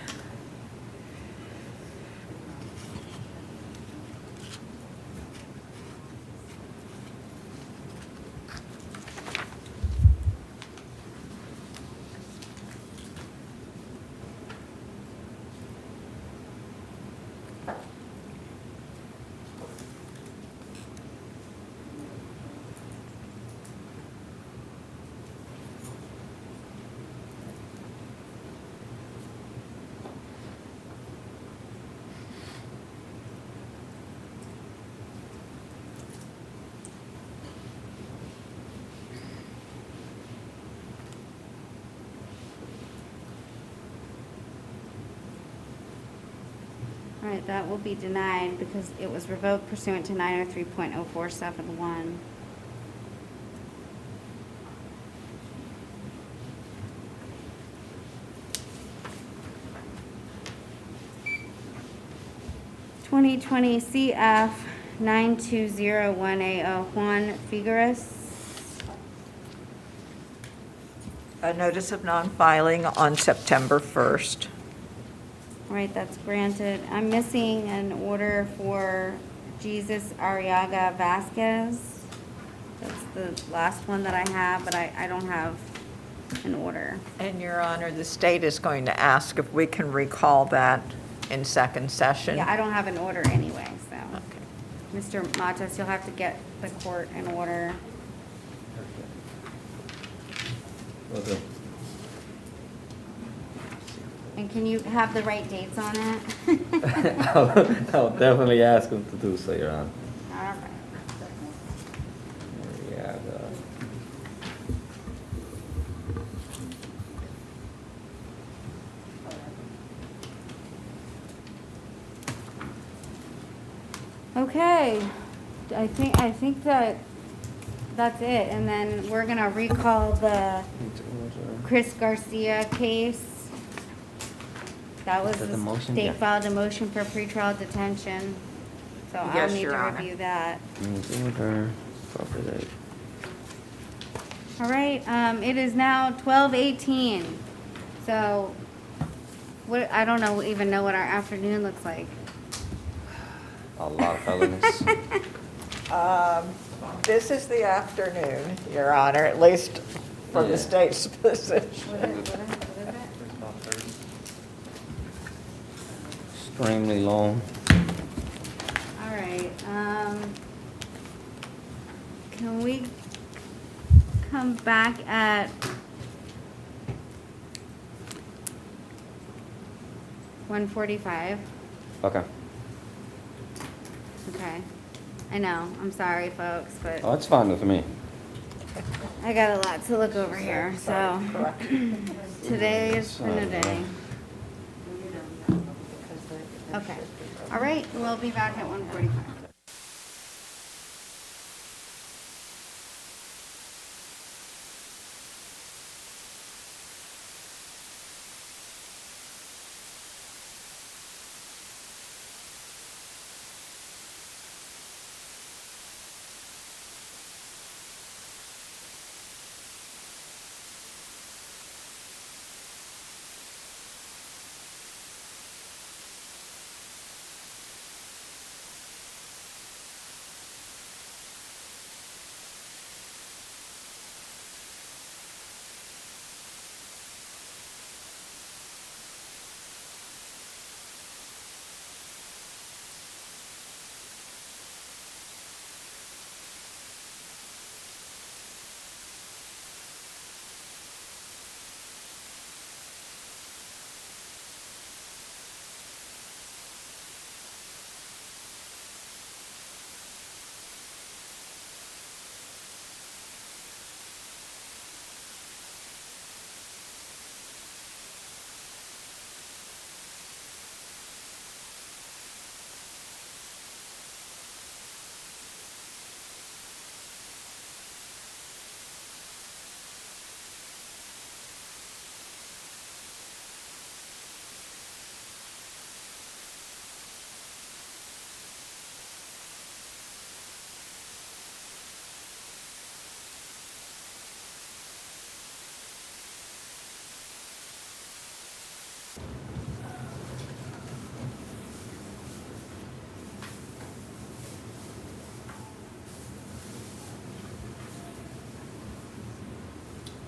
All right, that will be denied because it was revoked pursuant to 903.0471. CF 9201 AO Juan Figueres. A notice of non-filing on September 1st. All right, that's granted. I'm missing an order for Jesus Arriaga Vasquez. That's the last one that I have, but I don't have an order. And Your Honor, the state is going to ask if we can recall that in second session. Yeah, I don't have an order anyway, so. Mr. Matos, you'll have to get the court an order. Okay. And can you have the right dates on it? I'll definitely ask him to do so, Your Honor. All right. Yeah, Okay, I think that's it, and then we're gonna recall the Chris Garcia case. That was Is that the the motion? state Yeah. filed a motion for pretrial detention, so I'll Yes, need Your to Honor. review that. Order, property. All right, it is now 12:18, so what, I don't even know what our afternoon looks like. A lot of felonies. This is the afternoon, Your Honor, at least from Yeah. the state's position. What is it? Extremely long. All right, can we come back at 1:45? Okay. Okay. I know, I'm sorry, folks, but Oh, it's fine with me. I got a lot to look over here, so today is the new day. Okay. All right, we'll be back at 1:45.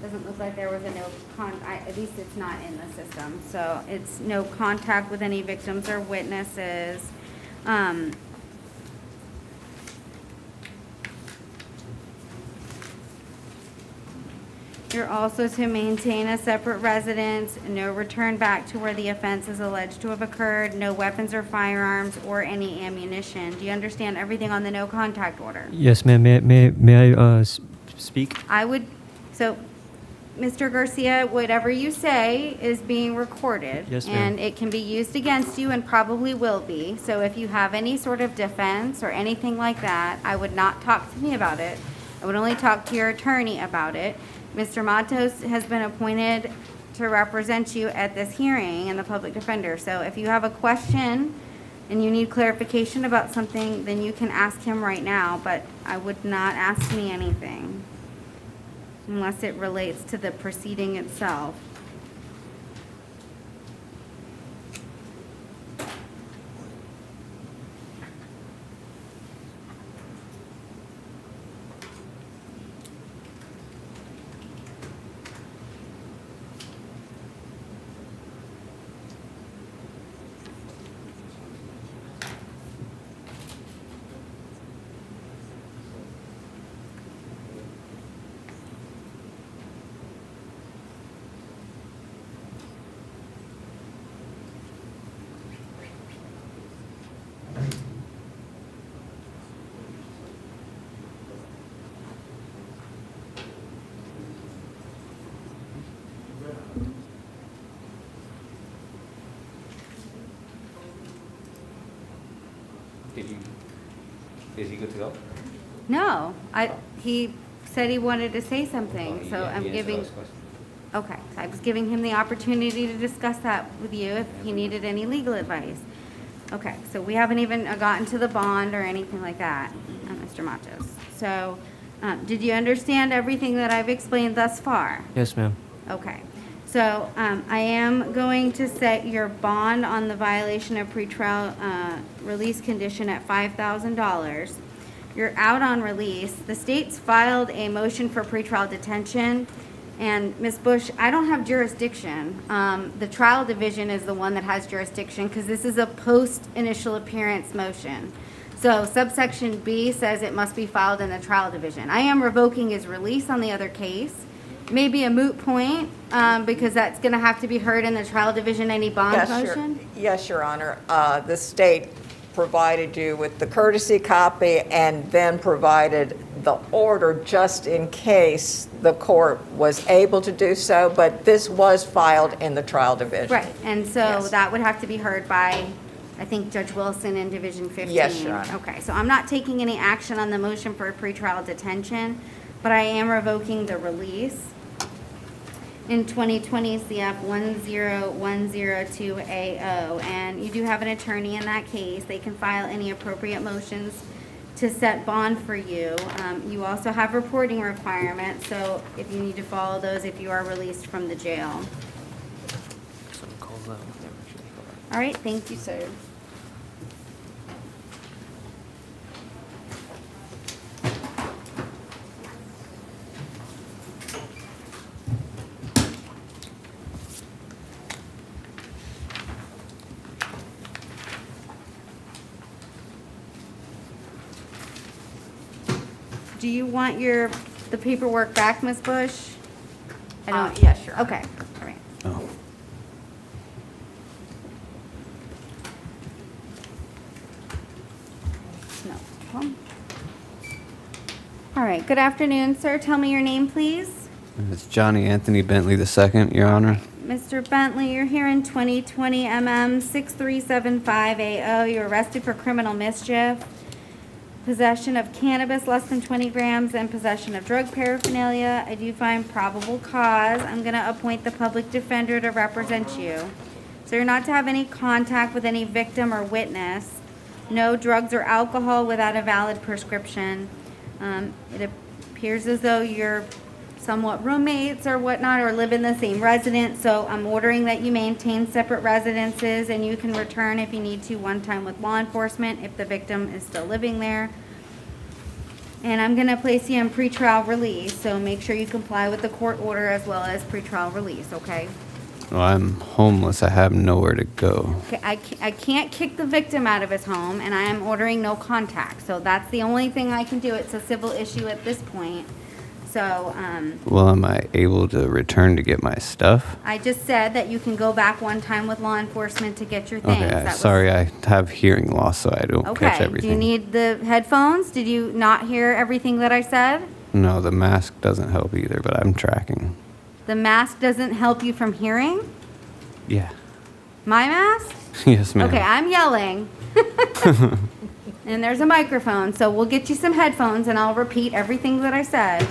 Doesn't look like there was a at least it's not in the system. So it's no contact with any victims or witnesses. You're also to maintain a separate residence, no return back to where the offense is alleged to have occurred, no weapons or firearms or any ammunition. Do you understand everything on the no contact order? Yes, ma'am. May I speak? I would, so, Mr. Garcia, whatever you say is being recorded. Yes, ma'am. And it can be used against you and probably will be. So if you have any sort of defense or anything like that, I would not talk to me about it. I would only talk to your attorney about it. Mr. Matos has been appointed to represent you at this hearing and the public defender. So if you have a question and you need clarification about something, then you can ask him right now, but I would not ask me anything unless it relates to the proceeding itself. Is he good to go? No, he said he wanted to say something, so Yeah, I'm he answered giving, those questions. okay, so I was giving him the opportunity to discuss that with you if he needed any legal advice. Okay, so we haven't even gotten to the bond or anything like that, Mr. Matos. So, did you understand everything that I've explained thus far? Yes, ma'am. Okay, so I am going to set your bond on the violation of pretrial release condition at $5,000. You're out on release. The state's filed a motion for pretrial detention, and Ms. Bush, I don't have jurisdiction. The trial division is the one that has jurisdiction because this is a post-initial appearance motion. So subsection B says it must be filed in the trial division. I am revoking his release on the other case. Maybe a moot point, because that's going to have to be heard in the trial division, any bond motion? Yes, Your Honor. The state provided you with the courtesy copy and then provided the order just in case the court was able to do so, but this was filed in the trial division. Right, and so Yes. that would have to be heard by, I think, Judge Wilson in Division 15. Yes, Your Honor. Okay, so I'm not taking any action on the motion for pretrial detention, but I am revoking the release. In 2020 CF 10102AO, and you do have an attorney in that case. They can file any appropriate motions to set bond for you. You also have reporting requirements, so if you need to follow those if you are released from the jail. All right, thank you, sir. Do you want the paperwork back, Ms. Bush? I don't. Yes, Your Honor. Okay, all right. Oh. No problem. All right, good afternoon, sir. Tell me your name, please. It's Johnny Anthony Bentley II, Your Honor. Mr. Bentley, you're here in 2020 MM 6375AO. You're arrested for criminal mischief, possession of cannabis less than 20 grams, and possession of drug paraphernalia. I do find probable cause. I'm going to appoint the public defender to represent you. So you're not to have any contact with any victim or witness. No drugs or alcohol without a valid prescription. It appears as though you're somewhat roommates or whatnot, or live in the same residence, so I'm ordering that you maintain separate residences, and you can return if you need to one time with law enforcement if the victim is still living there. And I'm going to place you in pretrial release, so make sure you comply with the court order as well as pretrial release, okay? Well, I'm homeless. I have nowhere to go. Okay, I can't kick the victim out of his home, and I am ordering no contact, so that's the only thing I can do. It's a civil issue at this point. So, Well, am I able to return to get my stuff? I just said that you can go back one time with law enforcement to get your things. Okay, That was- sorry, I have hearing loss, so I don't catch Okay, everything. do you need the headphones? Did you not hear everything that I said? No, the mask doesn't help either, but I'm tracking. The mask doesn't help you from hearing? Yeah. My mask? Yes, ma'am. Okay, I'm yelling. And there's a microphone, so we'll get you some headphones and I'll repeat everything that I said.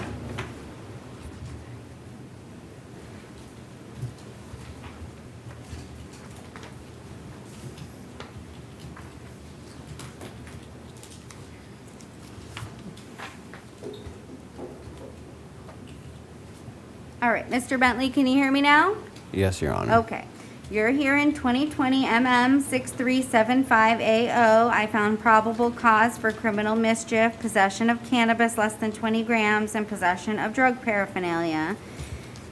All right, Mr. Bentley, can you hear me now? Yes, Your Honor. Okay. You're here in 2020 MM 6375AO. I found probable cause for criminal mischief, possession of cannabis less than 20 grams, and possession of drug paraphernalia.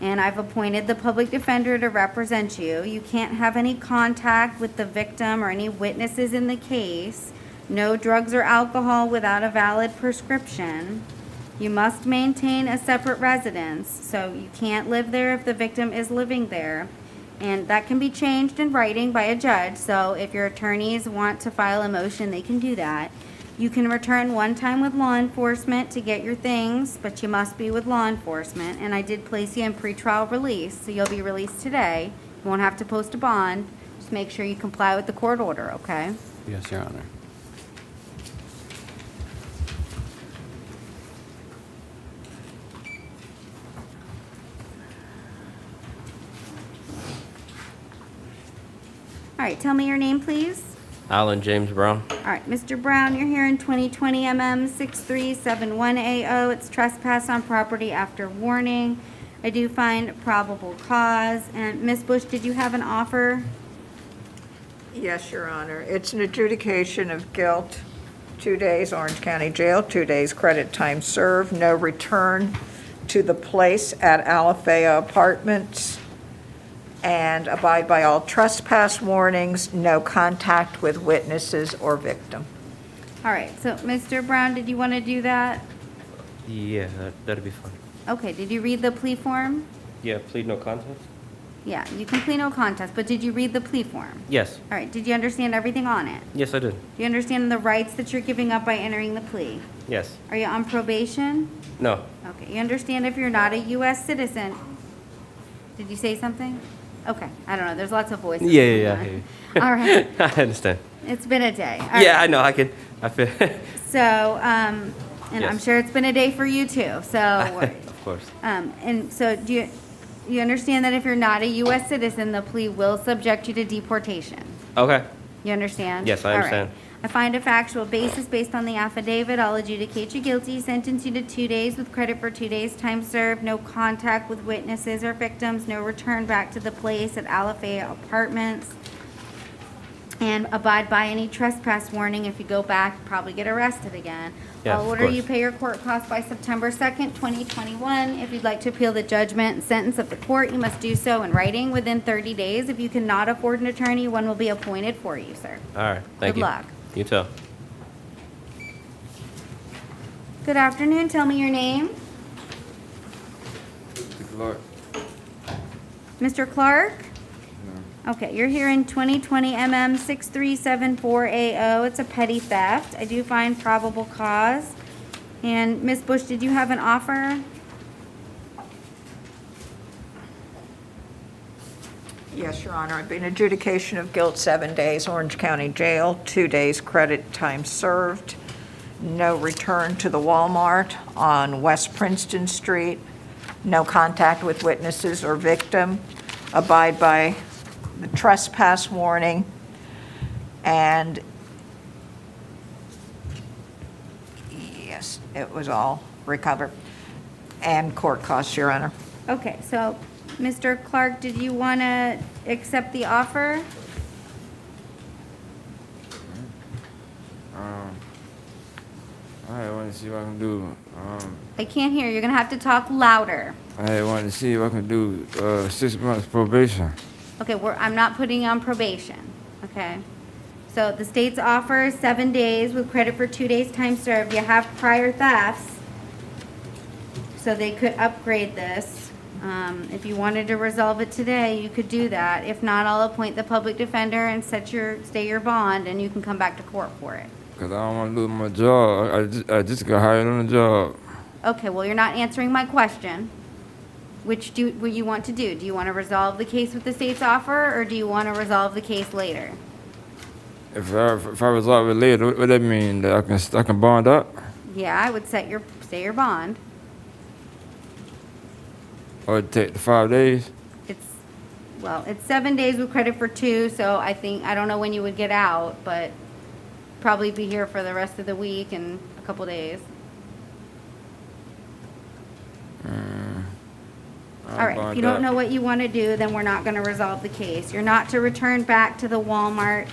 And I've appointed the public defender to represent you. You can't have any contact with the victim or any witnesses in the case. No drugs or alcohol without a valid prescription. You must maintain a separate residence, so you can't live there if the victim is living there. And that can be changed in writing by a judge, so if your attorneys want to file a motion, they can do that. You can return one time with law enforcement to get your things, but you must be with law enforcement. And I did place you in pretrial release, so you'll be released today. You won't have to post a bond. Just make sure you comply with the court order, okay? Yes, Your Honor. All right, tell me your name, please. Alan James Brown. All right, Mr. Brown, you're here in 2020 MM 6371AO. It's trespass on property after warning. I do find probable cause. And Ms. Bush, did you have an offer? Yes, Your Honor. It's an adjudication of guilt, 2 days Orange County Jail, 2 days credit time served, no return to the place at Alafaya Apartments, and abide by all trespass warnings, no contact with witnesses or victim. All right, so Mr. Brown, did you want to do that? Yeah, that'd be fine. Okay, did you read the plea form? Yeah, plead no contest? Yeah, you can plead no contest, but did you read the plea form? Yes. All right, did you understand everything on it? Yes, I did. Do you understand the rights that you're giving up by entering the plea? Yes. Are you on probation? No. Okay, you understand if you're not a U.S. citizen? Did you say something? Okay, I don't know, there's lots of voices. Yeah, I hear you. All right. I understand. It's been a day. All Yeah, right. I know, I feel, So, and I'm Yes. sure it's been a day for you too, so. of course. And so do you understand that if you're not a U.S. citizen, the plea will subject you to deportation? Okay. You understand? Yes, I All right. understand. I find a factual basis based on the affidavit. I'll adjudicate you guilty, sentence you to 2 days with credit for 2 days time served, no contact with witnesses or victims, no return back to the place at Alafaya Apartments, and abide by any trespass warning. If you go back, probably get arrested again. Yeah, I'll of order course. you pay your court costs by September 2nd, 2021. If you'd like to appeal the judgment and sentence of the court, you must do so in writing within 30 days. If you cannot afford an attorney, one will be appointed for you, sir. All right, thank Good you. luck. You too. Good afternoon. Tell me your name. Clark. Mr. Clark? Okay, you're here in 2020 MM 6374AO. It's a petty theft. I do find probable cause. And Ms. Bush, did you have an offer? Yes, Your Honor. I've been adjudication of guilt, 7 days Orange County Jail, 2 days credit time served, no return to the Walmart on West Princeton Street, no contact with witnesses or victim, abide by the trespass warning, and yes, it was all recovered, and court costs, Your Honor. Okay, so Mr. Clark, did you want to accept the offer? I want to see what I can do. I can't hear. You're going to have to talk louder. I want to see what I can do. 6 months probation. Okay, I'm not putting you on probation, okay? So the state's offer is 7 days with credit for 2 days time served. You have prior thefts, so they could upgrade this. If you wanted to resolve it today, you could do that. If not, I'll appoint the public defender and stay your bond, and you can come back to court for it. Because I don't want to lose my job. I just got hired on the job. Okay, well, you're not answering my question. What you want to do? Do you want to resolve the case with the state's offer, or do you want to resolve the case later? If I resolve it later, what that mean? That I can bond up? Yeah, I would stay your bond. Or take the 5 days? It's 7 days with credit for 2, so I don't know when you would get out, but probably be here for the rest of the week and a couple days. All right, if you don't know what you want to do, then we're not going to resolve the case. You're not to return back to the Walmart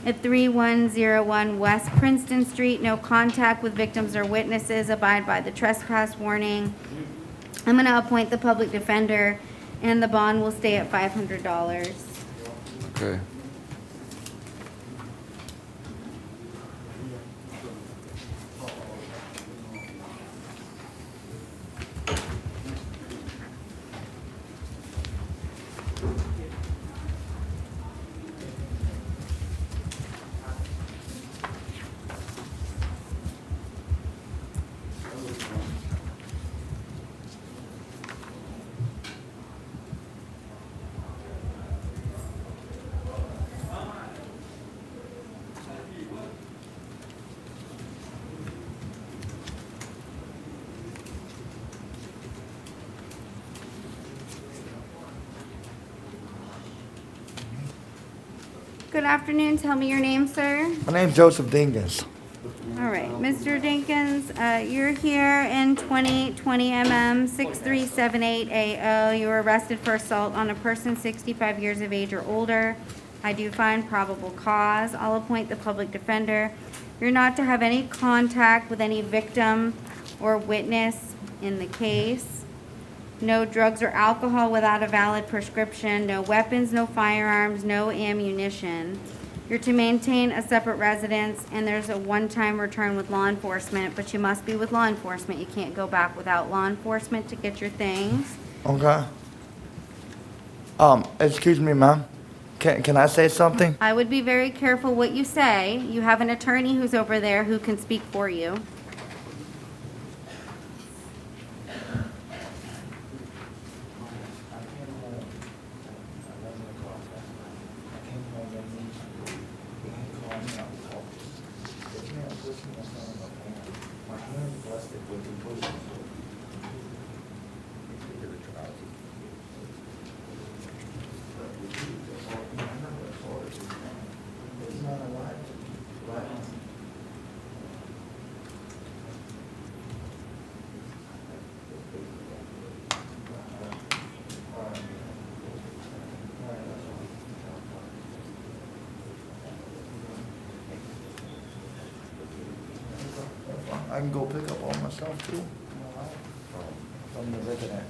at 3101 West Princeton Street. No contact with victims or witnesses. Abide by the trespass warning. I'm going to appoint the public defender, and the bond will stay at $500. Okay. Good afternoon. Tell me your name, sir. My name's Joseph Dinkins. All right, Mr. Dinkins, you're here in 2020 MM 6378AO. You were arrested for assault on a person 65 years of age or older. I do find probable cause. I'll appoint the public defender. You're not to have any contact with any victim or witness in the case. No drugs or alcohol without a valid prescription. No weapons, no firearms, no ammunition. You're to maintain a separate residence, and there's a one-time return with law enforcement, but you must be with law enforcement. You can't go back without law enforcement to get your things. Okay. Excuse me, ma'am. Can I say something? I would be very careful what you say. You have an attorney who's over there who can speak for you. I can go pick up all my stuff too. From the resident.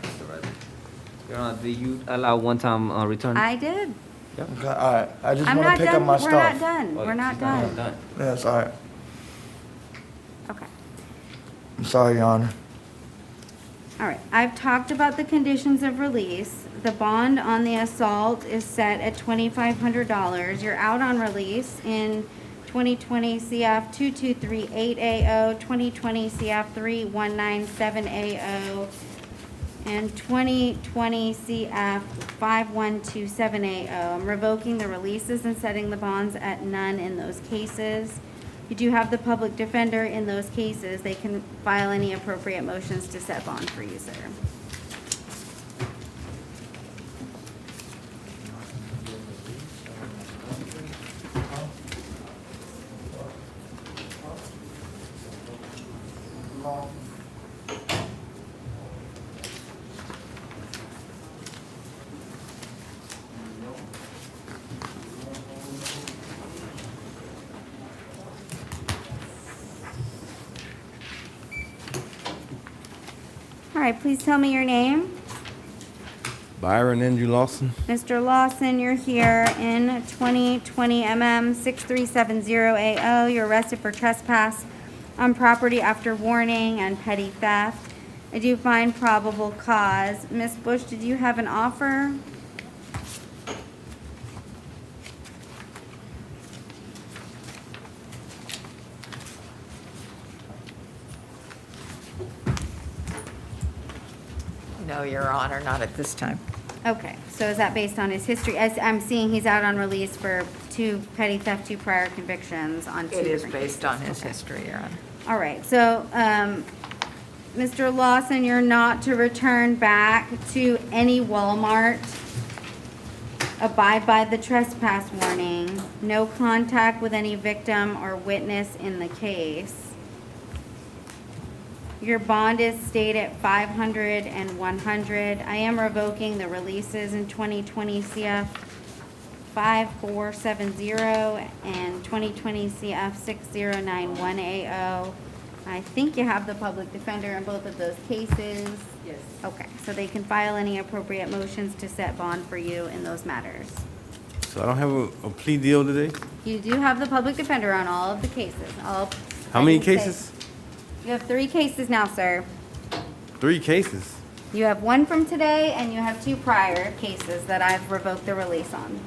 Your Honor, do you allow one-time return? I did. Okay, all right. I just I'm want not to pick up done. my We're not stuff. done. We're not done. Yes, all right. Okay. I'm sorry, Your Honor. All right, I've talked about the conditions of release. The bond on the assault is set at $2,500. You're out on release in 2020 CF 2238AO, 2020 CF 3197AO, and 2020 CF 5127AO. I'm revoking the releases and setting the bonds at none in those cases. You do have the public defender in those cases. They can file any appropriate motions to set bond for you, sir. All right, please tell me your name. Byron Andrew Lawson. Mr. Lawson, you're here in 2020 MM 6370AO. You're arrested for trespass on property after warning and petty theft. I do find probable cause. Ms. Bush, did you have an offer? No, Your Honor, not at this time. Okay, so is that based on his history? As I'm seeing, he's out on release for 2 petty theft, 2 prior convictions on 2 It is different based cases. on his Okay. history, Your Honor. All right, so, Mr. Lawson, you're not to return back to any Walmart. Abide by the trespass warning. No contact with any victim or witness in the case. Your bond is stayed at 500 and 100. I am revoking the releases in 2020 CF 5470 and 2020 CF 6091AO. I think you have the public defender in both of those cases. Yes. Okay, so they can file any appropriate motions to set bond for you in those matters. So I don't have a plea deal today? You do have the public defender on all of the cases. How many cases? You have 3 cases now, sir. 3 cases. You have 1 from today, and you have 2 prior cases that I've revoked the release on.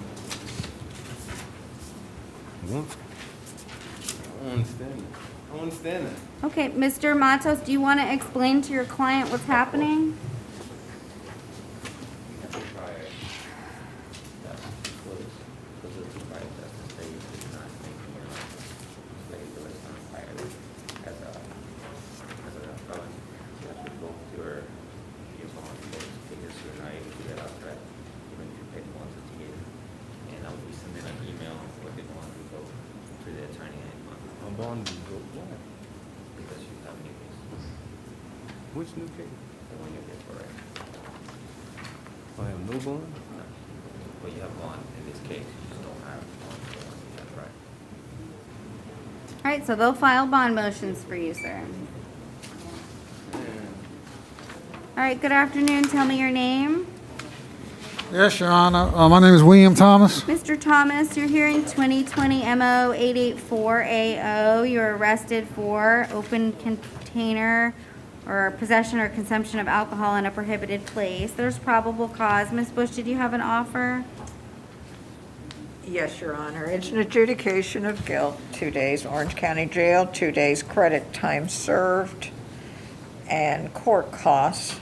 I don't understand that. I don't understand that. Okay, Mr. Matos, do you want to explain to your client what's happening? Which new case? The one you did for it. Oh, you have new bond? No. Well, you have bond in this case, you just don't have bond. That's right. All right, so they'll file bond motions for you, sir. All right, good afternoon. Tell me your name. Yes, Your Honor. My name is William Thomas. Mr. Thomas, you're hearing 2020 MO 884AO. You're arrested for open container or possession or consumption of alcohol in a prohibited place. There's probable cause. Ms. Bush, did you have an offer? Yes, Your Honor. It's an adjudication of guilt, 2 days Orange County Jail, 2 days credit time served, and court costs.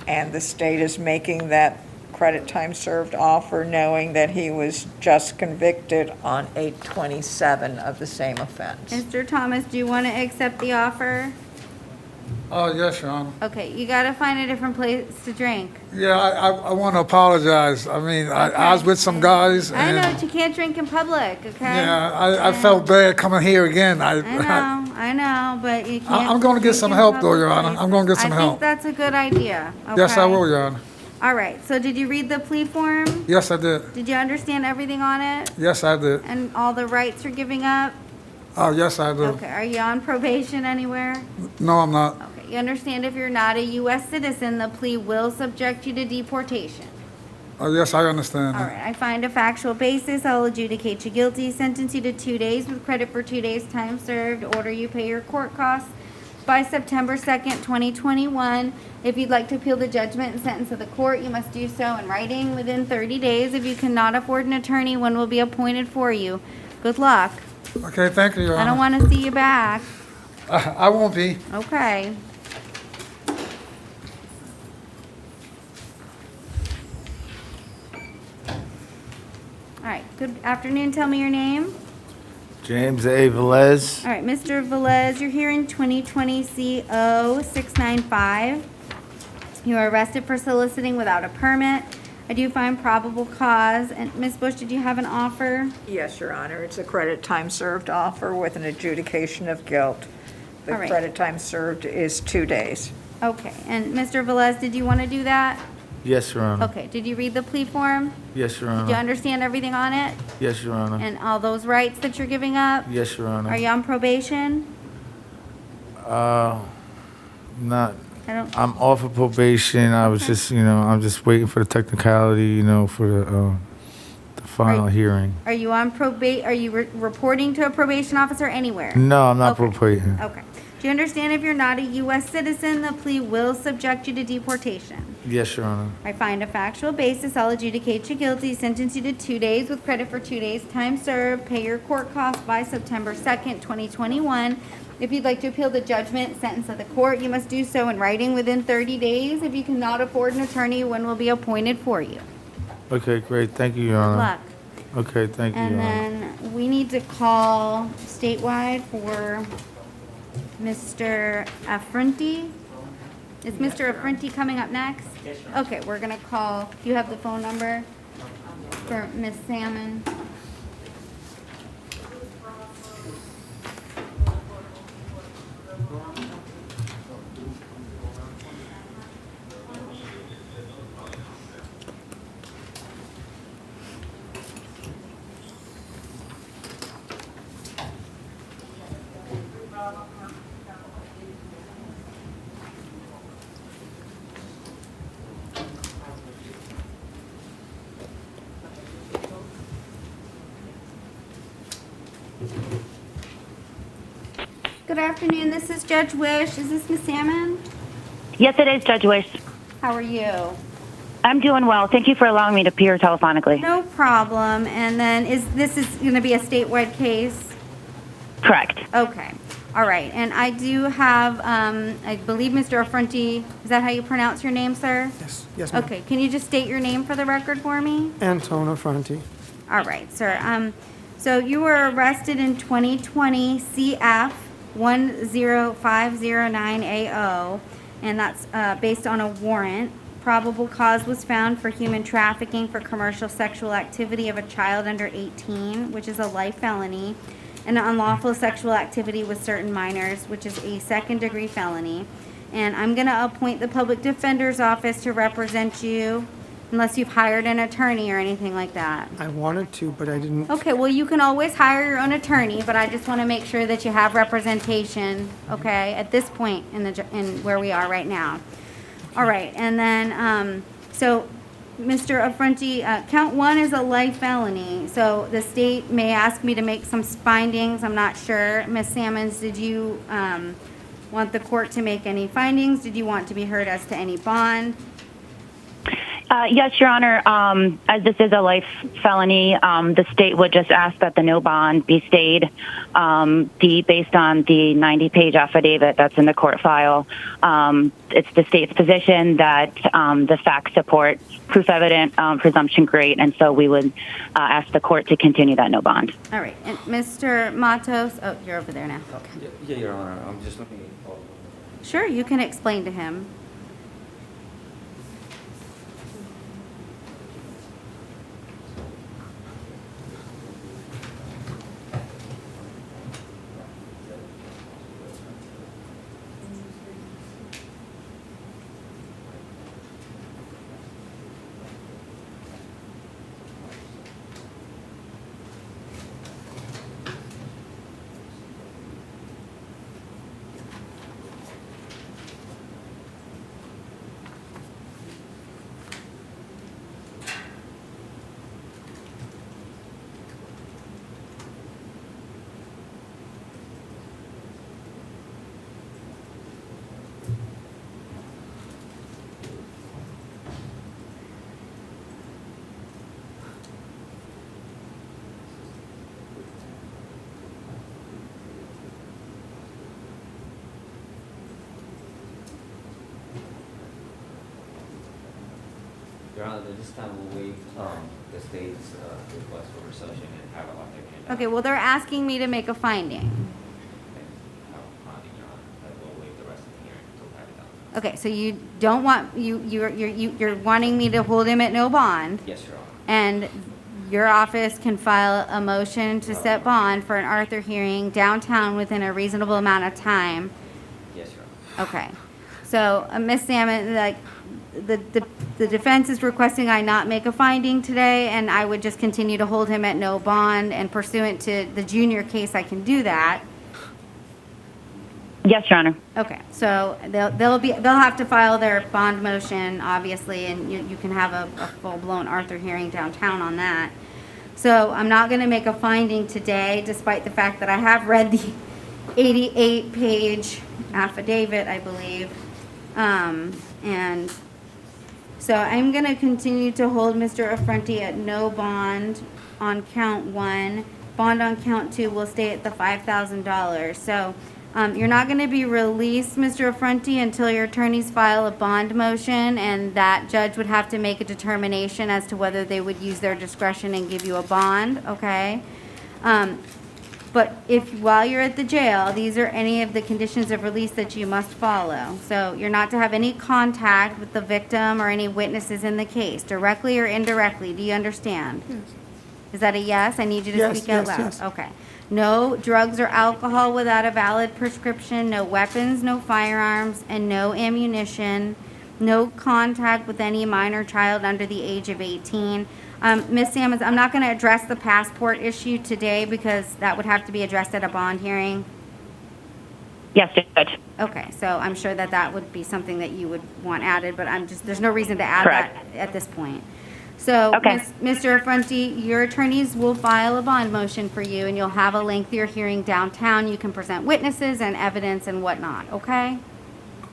And the state is making that credit time served offer knowing that he was just convicted on 8/27 of the same offense. Mr. Thomas, do you want to accept the offer? Oh, yes, Your Honor. Okay, you got to find a different place to drink. Yeah, I want to apologize. I mean, I was with some guys. I know, And, but you can't drink in public, okay? yeah, I felt bad coming here again. I know, but you can't. I'm going to get drink some in help, though, public Your Honor. places. I'm going to get some I help. think that's a good idea, okay? Yes, I will, Your Honor. All right, so did you read the plea form? Yes, I did. Did you understand everything on it? Yes, I did. And all the rights you're giving up? Oh, yes, I do. Okay, are you on probation anywhere? No, I'm not. Okay, you understand if you're not a U.S. citizen, the plea will subject you to deportation. Oh, yes, I understand. All right, I find a factual basis. I'll adjudicate you guilty, sentence you to 2 days with credit for 2 days' time served, order you pay your court costs by September 2nd, 2021. If you'd like to appeal the judgment and sentence of the court, you must do so in writing within 30 days. If you cannot afford an attorney, one will be appointed for you. Good luck. Okay, thank you, Your Honor. I don't want to see you back. I won't be. Okay. All right, good afternoon. Tell me your name. James A. Velez. All right, Mr. Velez, you're here in 2020 CO 695. You are arrested for soliciting without a permit. I do find probable cause. And Ms. Bush, did you have an offer? Yes, Your Honor. It's a credit time served offer with an adjudication of guilt. The All right. credit time served is 2 days. Okay, and Mr. Velez, did you want to do that? Yes, Your Honor. Okay, did you read the plea form? Yes, Your Did you Honor. understand everything on it? Yes, Your Honor. And all those rights that you're giving up? Yes, Your Honor. Are you on probation? Not. I don't, I'm off of probation. I was just, I'm just waiting for the technicality, for the final hearing. are you on are you reporting to a probation officer anywhere? No, I'm not Okay. probating. Okay. Do you understand if you're not a U.S. citizen, the plea will subject you to deportation? Yes, Your Honor. I find a factual basis. I'll adjudicate you guilty, sentence you to 2 days with credit for 2 days' time served. Pay your court costs by September 2nd, 2021. If you'd like to appeal the judgment, sentence of the court, you must do so in writing within 30 days. If you cannot afford an attorney, one will be appointed for you. Okay, great. Thank you, Your Good Honor. luck. Okay, thank you, And Your Honor. then we need to call statewide for Mr. Affronti. Is Mr. Affronti coming up next? Yes, ma'am. Okay, we're gonna call, do you have the phone number for Miss Salmon? Good afternoon, this is Judge Wish. Is this Miss Salmon? Yes, it is, Judge Wish. How are you? I'm doing well. Thank you for allowing me to appear telephonically. No problem. And then this is gonna be a statewide case? Correct. Okay, all right. And I do have, I believe Mr. Affronti, is that how you pronounce your name, sir? Yes, ma'am. Okay, can you just state your name for the record for me? Anton Affronti. All right, sir. So you were arrested in 2020 CF 10509AO, and that's based on a warrant. Probable cause was found for human trafficking for commercial sexual activity of a child under 18, which is a life felony, and unlawful sexual activity with certain minors, which is a second-degree felony. And I'm going to appoint the public defender's office to represent you, unless you've hired an attorney or anything like that. I wanted to, but I didn't. Okay, well, you can always hire your own attorney, but I just want to make sure that you have representation, okay, at this point in where we are right now. All right, and then, so, Mr. Affronti, count 1 is a life felony, so the state may ask me to make some findings, I'm not sure. Ms. Sammons, did you want the court to make any findings? Did you want to be heard as to any bond? Yes, Your Honor. As this is a life felony, the state would just ask that the no bond be stayed. Based on the 90-page affidavit that's in the court file, it's the state's position that the facts support proof evident, presumption great, and so we would ask the court to continue that no bond. All right, and Mr. Matos, oh, you're over there now. Yeah, Your Honor, I'm just looking at. Sure, you can explain to him. Your Honor, at this time we'll waive the state's request for reception and have it locked in. Okay, well, they're asking me to make a finding. Okay, so you don't want, you're wanting me to hold him at no bond? Yes, Your Honor. And your office can file a motion to set bond for an Arthur hearing downtown within a reasonable amount of time? Yes, Your Honor. Okay. So, Ms. Salmon, like, the defense is requesting I not make a finding today, and I would just continue to hold him at no bond, and pursuant to the junior case, I can do that. Yes, Your Honor. Okay, so they'll have to file their bond motion, obviously, and you can have a full-blown Arthur hearing downtown on that. So I'm not going to make a finding today, despite the fact that I have read the 88-page affidavit, I believe. And so I'm going to continue to hold Mr. Affronti at no bond on count 1. Bond on count 2 will stay at the $5,000. So you're not going to be released, Mr. Affronti, until your attorneys file a bond motion, and that judge would have to make a determination as to whether they would use their discretion and give you a bond, okay? But if, while you're at the jail, these are any of the conditions of release that you must follow. So you're not to have any contact with the victim or any witnesses in the case, directly or indirectly. Do you understand? Yes. Is that a yes? I need you to Yes, speak out yes, loud. yes. Okay. No drugs or alcohol without a valid prescription, no weapons, no firearms, and no ammunition. No contact with any minor child under the age of 18. Ms. Sammons, I'm not going to address the passport issue today because that would have to be addressed at a bond hearing. Yes, Judge. Okay, so I'm sure that that would be something that you would want added, but there's no reason to add Correct. that at this point. So, Okay. Mr. Affronti, your attorneys will file a bond motion for you, and you'll have a lengthier hearing downtown. You can present witnesses and evidence and whatnot, okay?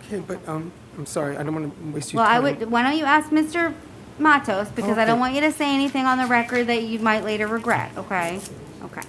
Okay, but I'm sorry, I don't want to waste your Well, time. why don't you ask Mr. Matos, because I don't Okay. want you to say anything on the record that you might later regret, okay? Okay.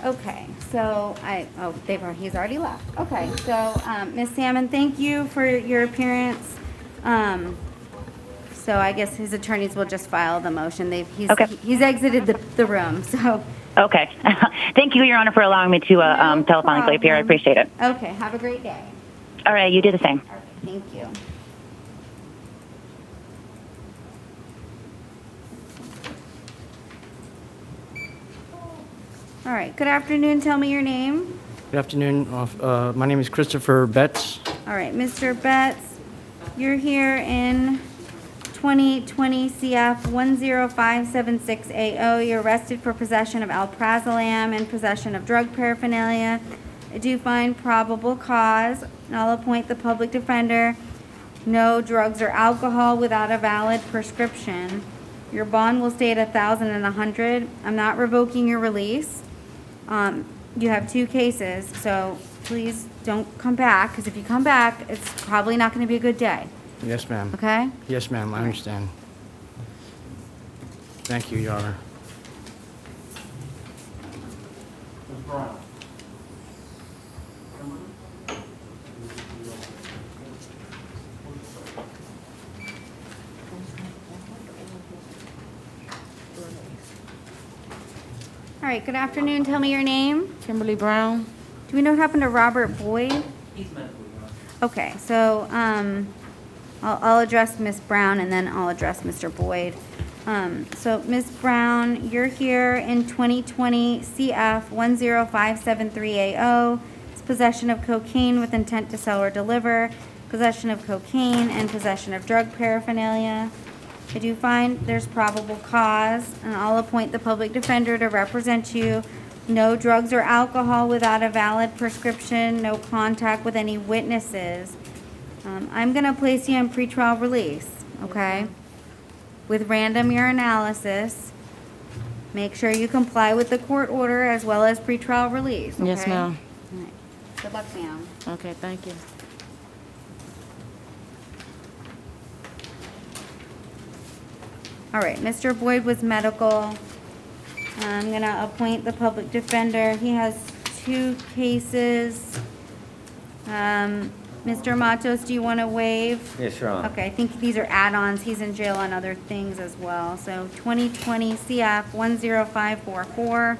Okay, so he's already left. Okay, so, Ms. Salmon, thank you for your appearance. So I guess his attorneys will just file the motion. He's exited the room, so. Okay. Thank you, Your Honor, for allowing me to telephonically appear. I appreciate it. Okay, have a great day. All right, you do the same. Thank you. All right, good afternoon. Tell me your name. Good afternoon. My name is Christopher Betts. All right, Mr. Betts, you're here in 2020 CF 10576AO. You're arrested for possession of alprazolam and possession of drug paraphernalia. I do find probable cause, and I'll appoint the public defender. No drugs or alcohol without a valid prescription. Your bond will stay at 1,000 and 100. I'm not revoking your release. You have 2 cases, so please don't come back, because if you come back, it's probably not going to be a good day. Yes, ma'am. Okay? Yes, ma'am. I understand. Thank you, Your Honor. All right, good afternoon. Tell me your name. Kimberly Brown. Do we know what happened to Robert Boyd? Okay, so I'll address Ms. Brown and then I'll address Mr. Boyd. So Ms. Brown, you're here in 2020 CF 10573AO. It's possession of cocaine with intent to sell or deliver, possession of cocaine, and possession of drug paraphernalia. I do find there's probable cause, and I'll appoint the public defender to represent you. No drugs or alcohol without a valid prescription, no contact with any witnesses. I'm going to place you on pretrial release, okay? With random urinalysis. Make sure you comply with the court order as well as pretrial release, okay? Yes, ma'am. All right. Good luck, ma'am. Okay, thank you. All right, Mr. Boyd was medical. I'm gonna appoint the public defender. He has 2 cases. Mr. Matos, do you want to waive? Yes, Your Honor. Okay, I think these are add-ons. He's in jail on other things as well. So 2020 CF 10544.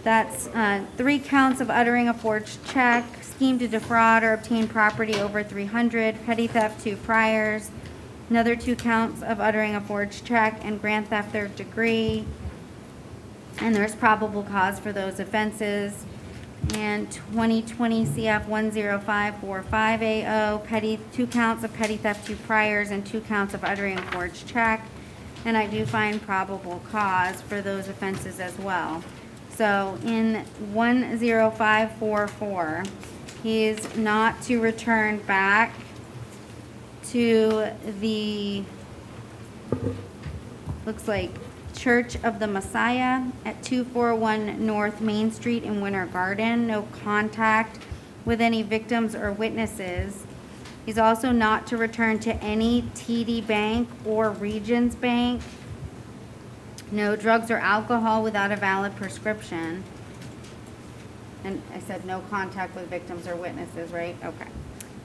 That's 3 counts of uttering a forged check, scheme to defraud or obtain property over 300, petty theft 2 priors, another 2 counts of uttering a forged check, and grand theft 3rd degree. And there's probable cause for those offenses. And 2020 CF 10545AO, 2 counts of petty theft 2 priors and 2 counts of uttering a forged check. And I do find probable cause for those offenses as well. So in 10544, he's not to return back to the, looks like, Church of the Messiah at 241 North Main Street in Winter Garden. No contact with any victims or witnesses. He's also not to return to any TD Bank or Regions Bank. No drugs or alcohol without a valid prescription. And I said no contact with victims or witnesses, right? Okay.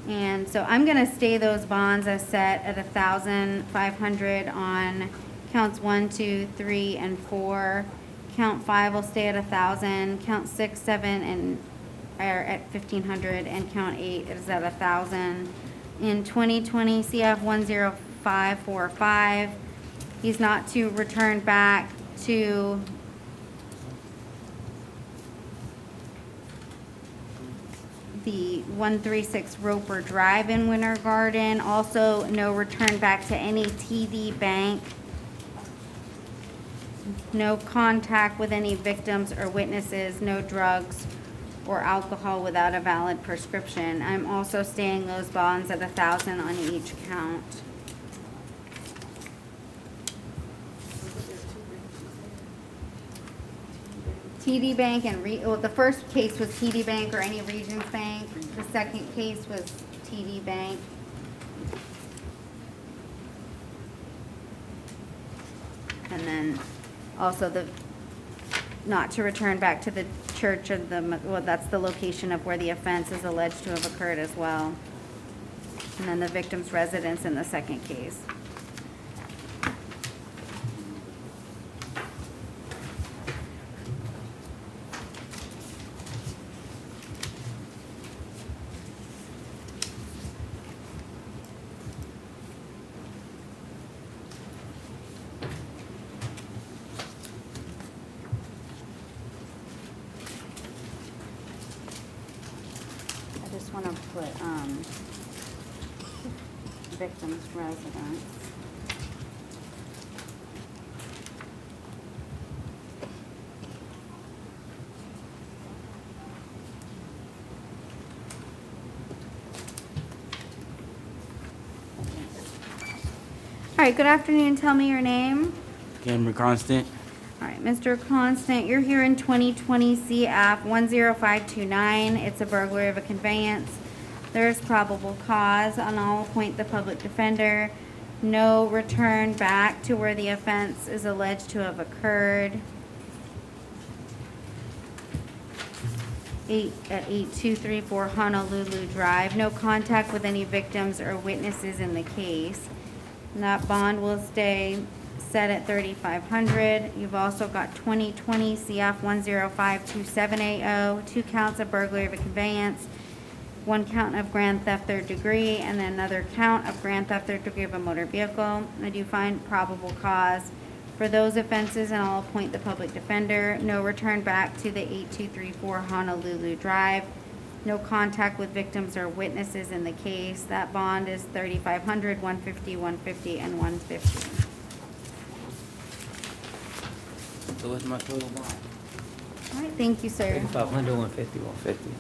And so I'm gonna stay those bonds as set at 1,500 on counts 1, 2, 3, and 4. Count 5 will stay at 1,000. Count 6, 7, are at 1,500, and count 8 is at 1,000. In 2020 CF 10545, he's not to return back to the 136 Roper Drive in Winter Garden. Also, no return back to any TD Bank. No contact with any victims or witnesses, no drugs or alcohol without a valid prescription. I'm also staying those bonds at 1,000 on each count. TD Bank and, well, the first case was TD Bank or any Regions Bank. The second case was TD Bank. And then also the not to return back to the church of the, well, that's the location of where the offense is alleged to have occurred as well. And then the victim's residence in the second case. I just want to put, victim's residence. All right, good afternoon. Tell me your name. Cameron Constant. All right, Mr. Constant, you're here in 2020 CF 10529. It's a burglary of a conveyance. There is probable cause, and I'll appoint the public defender. No return back to where the offense is alleged to have occurred. At 8234 Honolulu Drive. No contact with any victims or witnesses in the case. And that bond will stay set at $3,500. You've also got 2020 CF 1052780, 2 counts of burglary of a conveyance, 1 count of grand theft third degree, and then another count of grand theft third degree of a motor vehicle. I do find probable cause for those offenses, and I'll appoint the public defender. No return back to the 8234 Honolulu Drive. No contact with victims or witnesses in the case. That bond is $3,500, $150, $150, and $150. So what's my total bond? All right, thank you, sir. 500, 150, 150.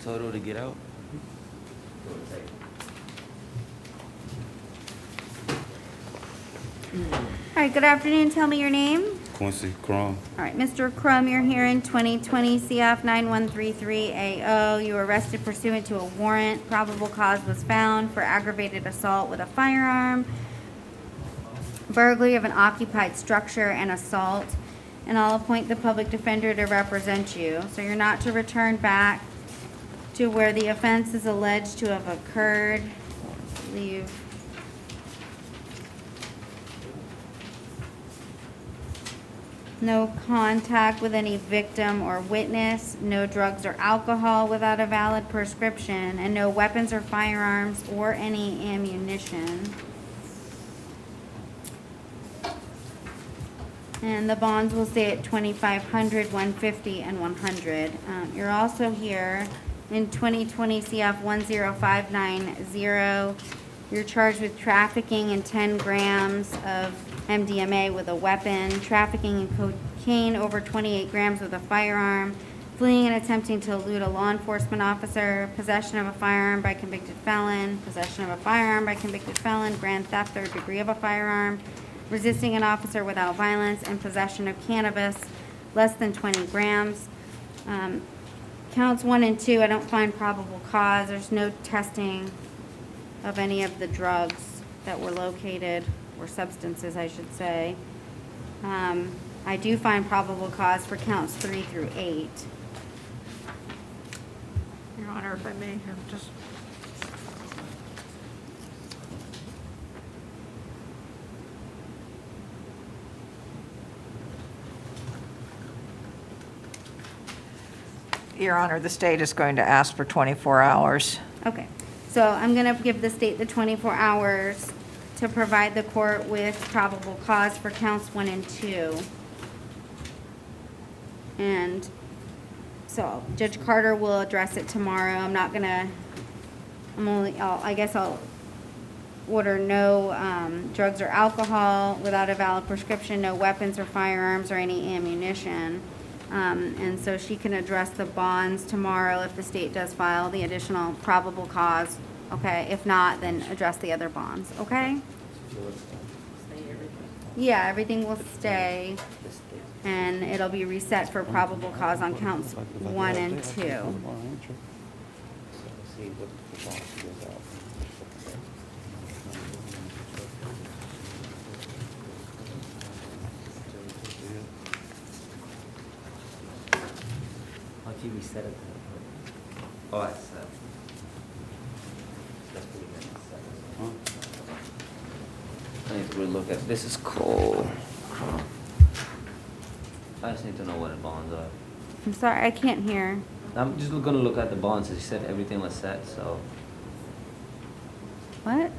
Total to get out? All right, good afternoon. Tell me your name. Quincy Crum. All right, Mr. Crum, you're here in 2020 CF 9133AO. You were arrested pursuant to a warrant. Probable cause was found for aggravated assault with a firearm, burglary of an occupied structure, and assault. And I'll appoint the public defender to represent you. So you're not to return back to where the offense is alleged to have occurred. Leave. No contact with any victim or witness, no drugs or alcohol without a valid prescription, and no weapons or firearms or any ammunition. And the bonds will stay at $2,500, $150, and $100. You're also here in 2020 CF 10590. You're charged with trafficking in 10 grams of MDMA with a weapon, trafficking in cocaine over 28 grams with a firearm, fleeing and attempting to elude a law enforcement officer, possession of a firearm by convicted felon, possession of a firearm by convicted felon, grand theft third degree of a firearm, resisting an officer without violence, and possession of cannabis less than 20 grams. Counts 1 and 2, I don't find probable cause. There's no testing of any of the drugs that were located, or substances, I should say. I do find probable cause for counts 3 through 8. Your Honor, if I may have just... Your Honor, the state is going to ask for 24 hours. Okay, so I'm going to give the state the 24 hours to provide the court with probable cause for counts 1 and 2. And so Judge Carter will address it tomorrow. I'm not gonna, I guess I'll order no drugs or alcohol without a valid prescription, no weapons or firearms or any ammunition. And so she can address the bonds tomorrow if the state does file the additional probable cause okay? If not, then address the other bonds, okay? Yeah, everything will stay, and it'll be reset for probable cause on counts 1 and 2. How'd you reset it? Oh, that's set. That's pretty good. I need to relook at, this is cool. I just need to know what the bonds are. I'm sorry, I can't hear. I'm just gonna look at the bonds, as you said everything was set, so. What?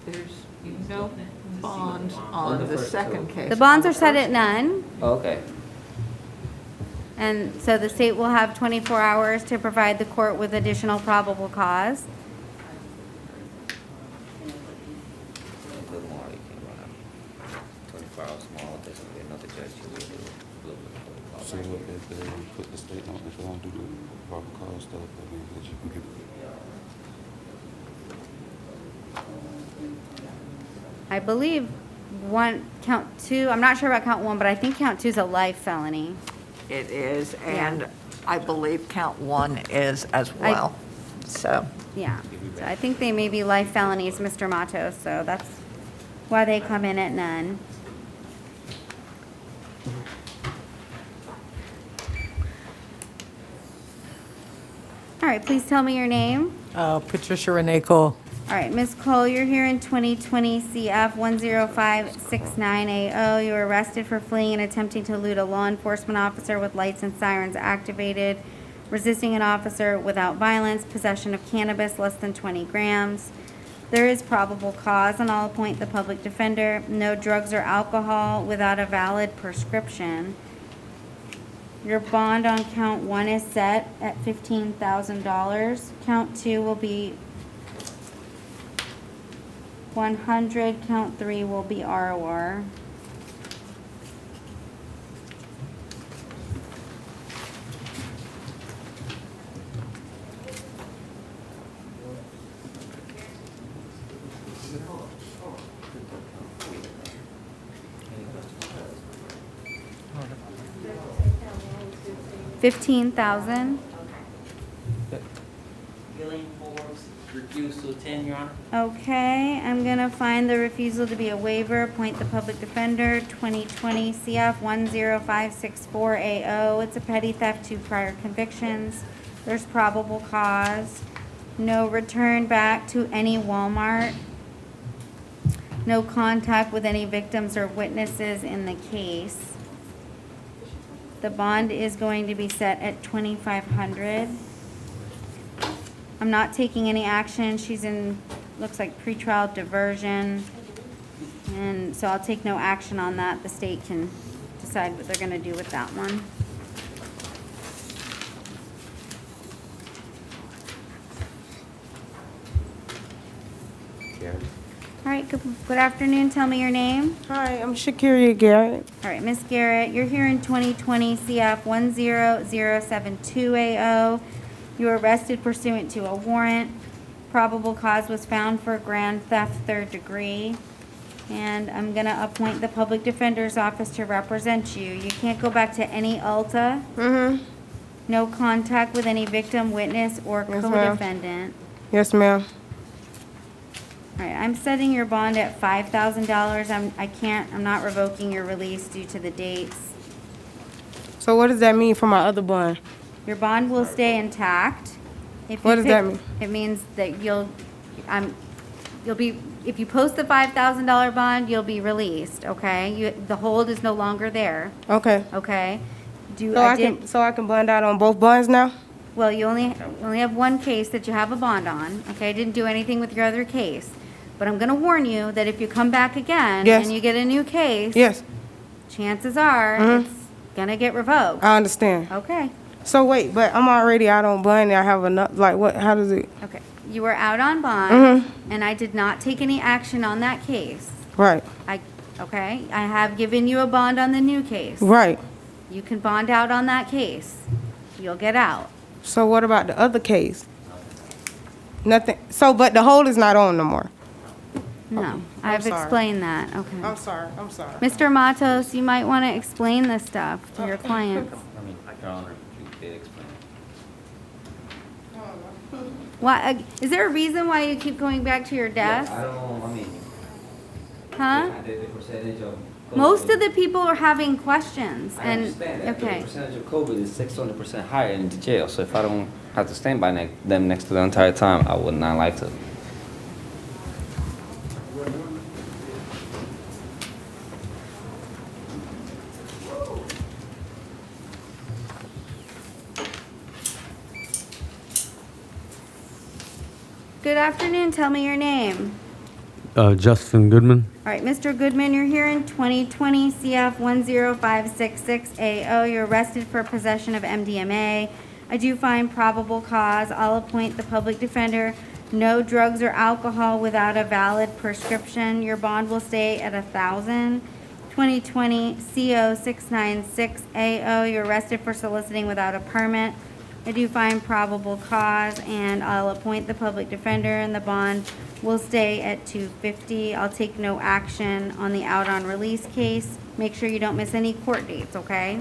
There's no bond On on the the first second two. case. The bonds On are the set first- at none, Oh, okay. and so the state will have 24 hours to provide the court with additional probable cause. A little more, you can run up. 24 hours more, there's gonna be another judge who will do a little bit of. So what if they put the state on, if they don't do the proper cause stuff, I mean, that you can get. I believe count 2, I'm not sure about count 1, but I think count 2 is a life felony. It is, and I believe count 1 is as well. So, Yeah, so I think they may be life felonies, Mr. Matos, so that's why they come in at none. All right, please tell me your name. Patricia Renee Cole. All right, Ms. Cole, you're here in 2020 CF 10569AO. You were arrested for fleeing and attempting to elude a law enforcement officer with lights and sirens activated, resisting an officer without violence, possession of cannabis less than 20 grams. There is probable cause, and I'll appoint the public defender. No drugs or alcohol without a valid prescription. Your bond on count 1 is set at $15,000. Count 2 will be 100, count 3 will be ROR. $15,000. Gillian Forbes, refused to attend, Your Honor. Okay, I'm gonna find the refusal to be a waiver, appoint the public defender, 2020 CF 10564AO. It's a petty theft, 2 prior convictions. There's probable cause. No return back to any Walmart. No contact with any victims or witnesses in the case. The bond is going to be set at $2,500. I'm not taking any action. She's in, looks like pretrial diversion. And so I'll take no action on that. The state can decide what they're gonna do with that one. All right, good afternoon. Tell me your name. Hi, I'm Shakiria Garrett. All right, Miss Garrett, you're here in 2020 CF 10072AO. You were arrested pursuant to a warrant. Probable cause was found for grand theft 3rd degree. And I'm gonna appoint the public defender's office to represent you. You can't go back to any Alta. No contact with any victim, witness, or Yes, ma'am. co-defendant. Yes, ma'am. All right, I'm setting your bond at $5,000. I'm not revoking your release due to the dates. So what does that mean for my other bond? Your bond will stay intact. What does that mean? It means that if you post the $5,000 bond, you'll be released, okay? The hold is no longer there, Okay. okay? So I can bond out on both bonds now? Well, you only have one case that you have a bond on, okay? I didn't do anything with your other case. But I'm gonna warn you that if you come back again Yes. and you get a new case, Yes. chances are it's gonna get revoked. I understand. Okay, So wait, but I'm already out on bond. I have enough. Like what? How does it? okay. You were out on bond, and I did not take any action on that case. Right. Okay, I have given you a bond on the new case. Right. You can bond out on that case. You'll get out. So what about the other case? Nothing. So, but the hold is not on no more. No, I've sorry. explained that, okay. I'm sorry. Mr. Matos, you might want to explain this stuff to your clients. I mean, Your Honor, you did explain it. Why, is there a reason why you keep going back to your desk? I don't, I mean, Huh? the percentage of. Most of the people are having questions, I and, understand that, but okay. the percentage of COVID is 600% higher in the jail, so if I don't have to stand by them next to the entire time, I would not like to. Good afternoon, tell me your name. Justin Goodman. All right, Mr. Goodman, you're here in 2020 CF 10566AO. You're arrested for possession of MDMA. I do find probable cause. I'll appoint the public defender. No drugs or alcohol without a valid prescription. Your bond will stay at $1,000. 2020 CO 696AO. You're arrested for soliciting without a permit. I do find probable cause, and I'll appoint the public defender, and the bond will stay at $250. I'll take no action on the out on release case. Make sure you don't miss any court dates, okay?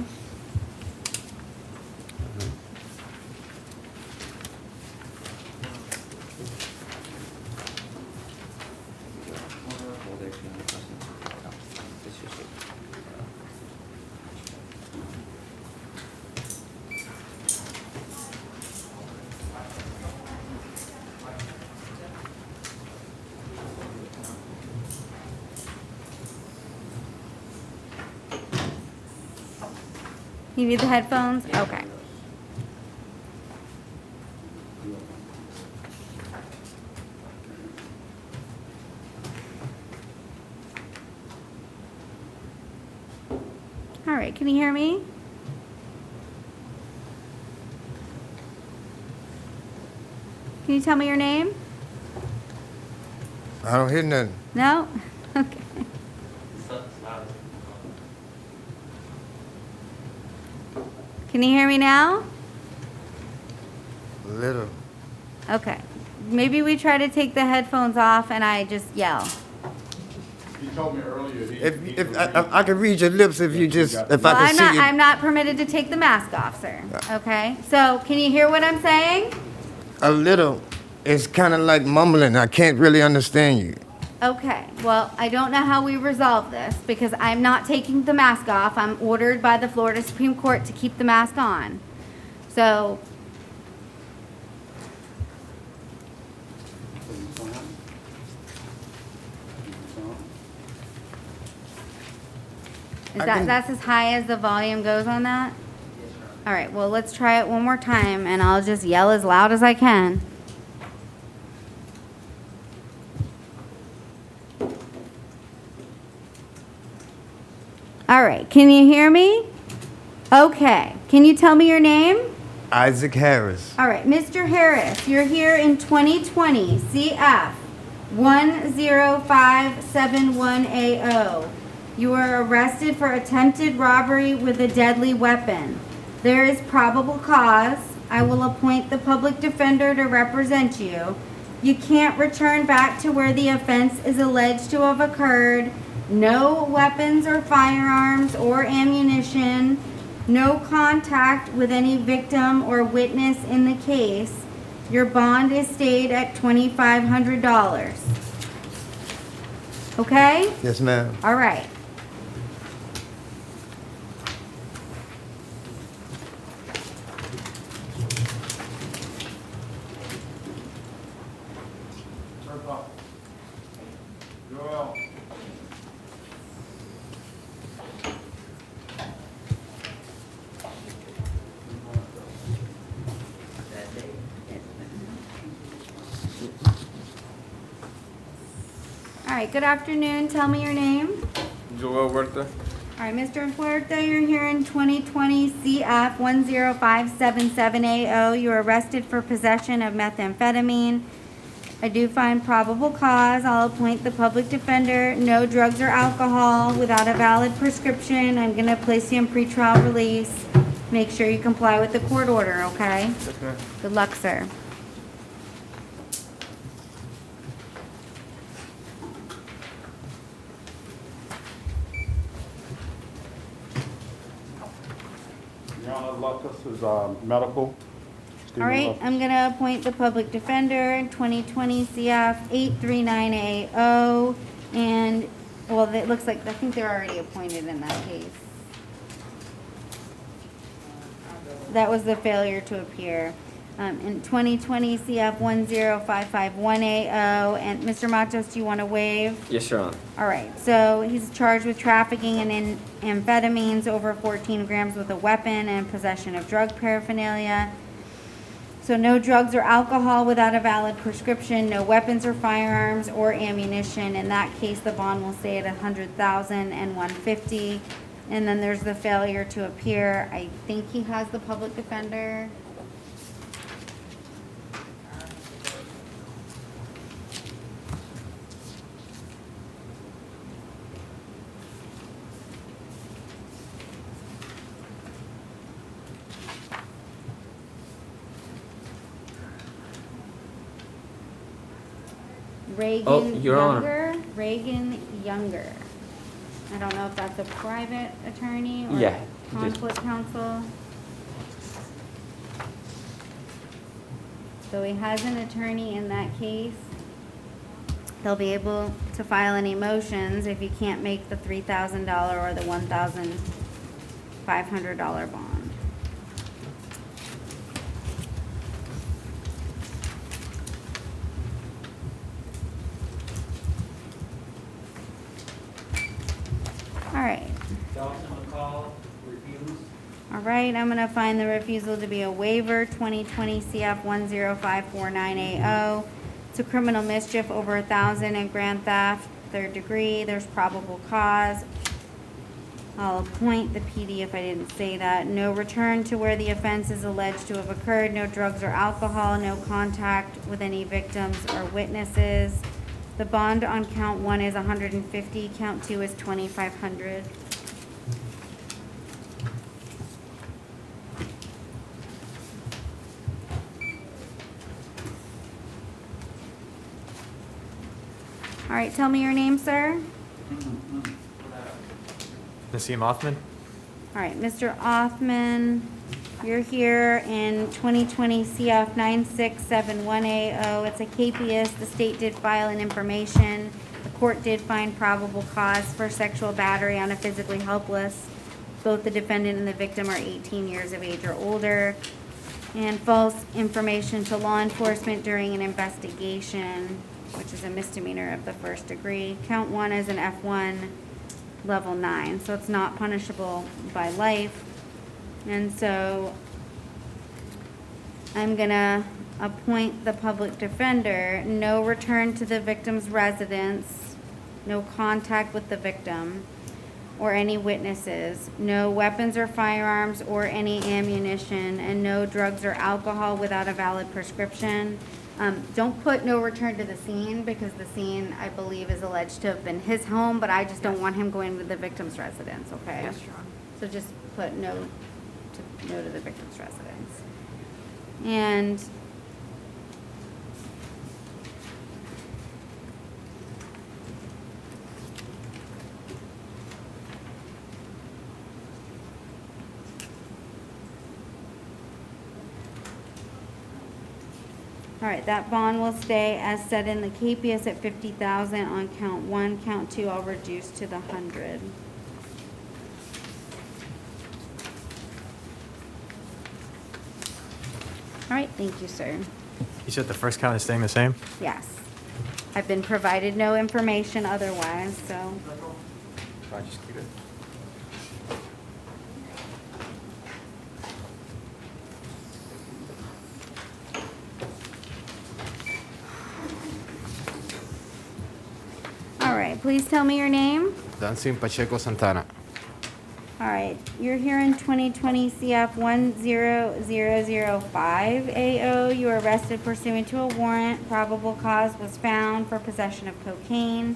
You need the headphones? Okay. All right, can you hear me? Can you tell me your name? I don't hear nothing. No? Okay. Can you hear me now? Little. Okay. Maybe we try to take the headphones off and I just yell. You told me earlier. If I could read your lips if you just, if I could see you. I'm not permitted to take the mask off, sir. Okay? So, can you hear what I'm saying? A little. It's kind of like mumbling. I can't really understand you. Okay. Well, I don't know how we resolve this because I'm not taking the mask off. I'm ordered by the Florida Supreme Court to keep the mask on. So, that's as high as the volume goes on that? All right, well, let's try it one more time and I'll just yell as loud as I can. All right, can you hear me? Okay, can you tell me your name? Isaac Harris. All right, Mr. Harris, you're here in 2020 CF 10571AO. You were arrested for attempted robbery with a deadly weapon. There is probable cause. I will appoint the public defender to represent you. You can't return back to where the offense is alleged to have occurred. No weapons or firearms or ammunition. No contact with any victim or witness in the case. Your bond is stayed at $2,500. Okay? Yes, ma'am. All right. All right, good afternoon. Tell me your name. Joel Huerta. All right, Mr. Huerta, you're here in 2020 CF 10577AO. You were arrested for possession of methamphetamine. I do find probable cause. I'll appoint the public defender. No drugs or alcohol without a valid prescription. I'm going to place you in pretrial release. Make sure you comply with the court order, okay? Yes, ma'am. Good luck, sir. Lucas is medical. All right, I'm gonna appoint the public defender, 2020 CF 83980, and, well, it looks like, I think they're already appointed in that case. That was the failure to appear. In 2020 CF 1055180, and Mr. Matos, do you want to waive? Yes, Your Honor. All right, so he's charged with trafficking in amphetamines over 14 grams with a weapon and possession of drug paraphernalia. So no drugs or alcohol without a valid prescription, no weapons or firearms or ammunition. In that case, the bond will stay at 100,000 and 150. And then there's the failure to appear. I think he has the public defender. Reagan Your Honor. Younger. Reagan Younger. I don't know if that's a private attorney or Yeah, conflict counsel. So he has an attorney in that case. They'll be able to file any motions if you can't make the $3,000 or the $1,500 bond. All right. All right, I'm gonna find the refusal to be a waiver, 2020 CF 1054980. It's a criminal mischief over 1,000 and grand theft, 3rd degree. There's probable cause. I'll appoint the PD if I didn't say that. No return to where the offense is alleged to have occurred. No drugs or alcohol. No contact with any victims or witnesses. The bond on count 1 is 150. Count 2 is 2,500. All right, tell me your name, sir. Nassim Othman. All right, Mr. Othman, you're here in 2020 CF 967180. It's a capias. The state did file an information. The court did find probable cause for sexual battery on a physically helpless. Both the defendant and the victim are 18 years of age or older. And false information to law enforcement during an investigation, which is a misdemeanor of the 1st degree. Count 1 is an F1 level 9, so it's not punishable by life. And so I'm gonna appoint the public defender. No return to the victim's residence, no contact with the victim or any witnesses, no weapons or firearms or any ammunition, and no drugs or alcohol without a valid prescription. Don't put no return to the scene, because the scene, I believe, is alleged to have been his home, but I just don't want him going to the victim's residence, okay? Yes, Your Honor. So just put no to the victim's residence. And all right, that bond will stay as set in the capias at 50,000 on count 1. Count 2, I'll reduce to the 100. All right, thank you, sir. You said the first count is staying the same? Yes. I've been provided no information otherwise, so. I just keep it. All right, please tell me your name. Dancing Pacheco Santana. All right, you're here in 2020 CF 10005AO. You were arrested pursuant to a warrant. Probable cause was found for possession of cocaine.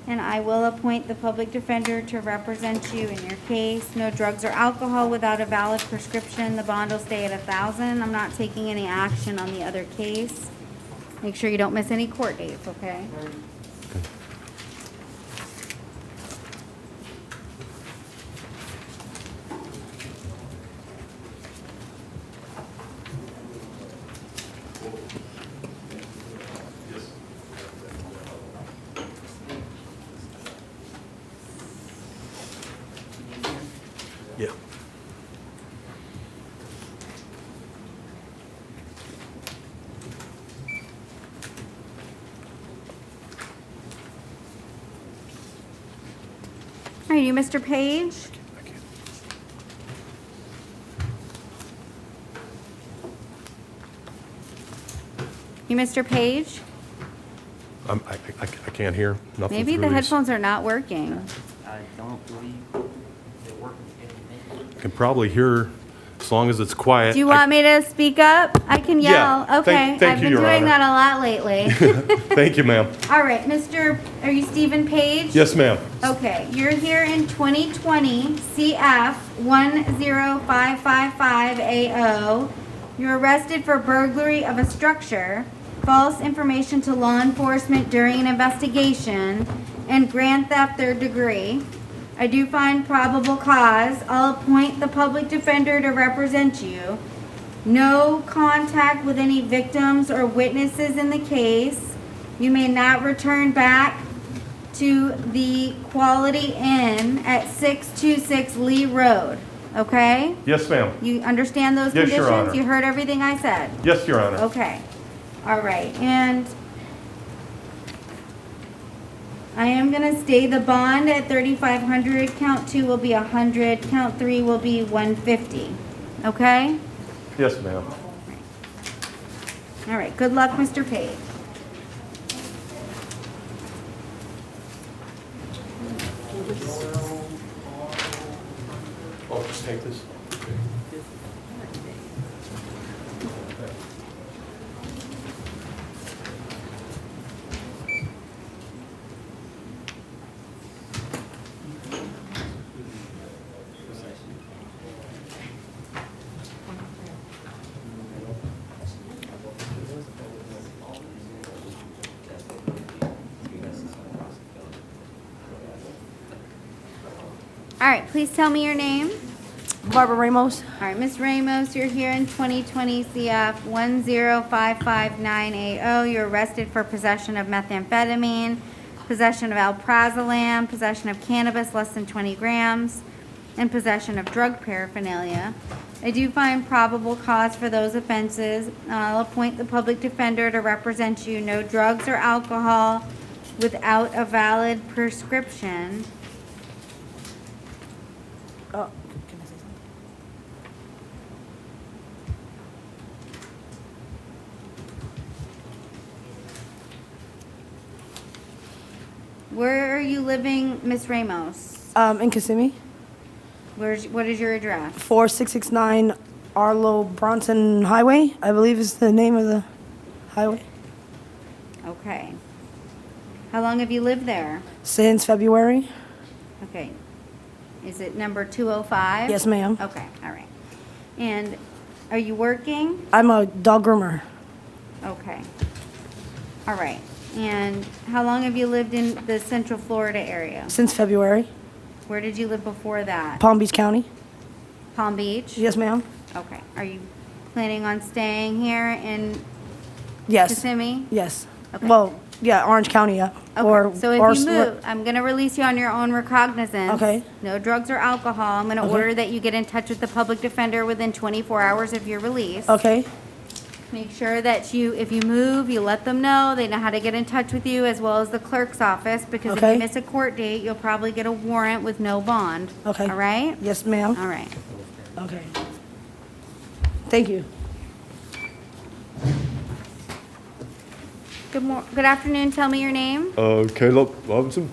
And I will appoint the public defender to represent you in your case. No drugs or alcohol without a valid prescription. The bond will stay at 1,000. I'm not taking any action on the other case. Make sure you don't miss any court dates, okay? Yeah. Are you Mr. Page? You Mr. Page? I can't hear. Nothing's Maybe the really- headphones are not working. I don't believe they're working. I can probably hear as long as it's quiet. Do you want me to speak up? I can yell. Yeah. Okay. Thank I've you, been Your doing Honor. that a lot lately. Thank you, ma'am. All right, are you Stephen Page? Yes, ma'am. Okay, you're here in 2020 CF 10555AO. You're arrested for burglary of a structure, false information to law enforcement during an investigation, and grand theft third degree. I do find probable cause. I'll appoint the public defender to represent you. No contact with any victims or witnesses in the case. You may not return back to the Quality Inn at 626 Lee Road, okay? Yes, ma'am. You understand those Yes, Your conditions? Honor. You heard everything I said? Yes, Your Honor. Okay. All right, and I am gonna stay the bond at 3,500. Count 2 will be 100. Count 3 will be 150. Okay? Yes, ma'am. All right, good luck, Mr. Page. Oh, just take this. All right, please tell me your name. Barbara Ramos. All right, Ms. Ramos, you're here in 2020 CF 10559AO. You're arrested for possession of methamphetamine, possession of alprazolam, possession of cannabis less than 20 grams, and possession of drug paraphernalia. I do find probable cause for those offenses. I'll appoint the public defender to represent you. No drugs or alcohol without a valid prescription. Oh, can I say something? Where are you living, Ms. Ramos? In Kissimmee. What is your address? 4669 Arlo Bronson Highway, I believe is the name of the highway. Okay. How long have you lived there? Since February. Okay. Is it number 205? Yes, ma'am. Okay, all right. And are you working? I'm a dog groomer. Okay. All right. And how long have you lived in the Central Florida area? Since February. Where did you live before that? Palm Beach County. Palm Beach? Yes, ma'am. Okay. Are you planning on staying here in Yes. Kissimmee? Yes. Okay. Well, yeah, Orange County, yeah. Okay, so if or you move, I'm gonna release you on your own recognizance. Okay. No drugs or alcohol. I'm gonna Okay. order that you get in touch with the public defender within 24 hours of your release. Okay. Make sure that if you move, you let them know. They know how to get in touch with you, as well as the clerk's office, because if Okay. you miss a court date, you'll probably get a warrant with no bond. Okay. All right? Yes, ma'am. All right. Okay. Thank you. Good afternoon. Tell me your name. Caleb Robinson.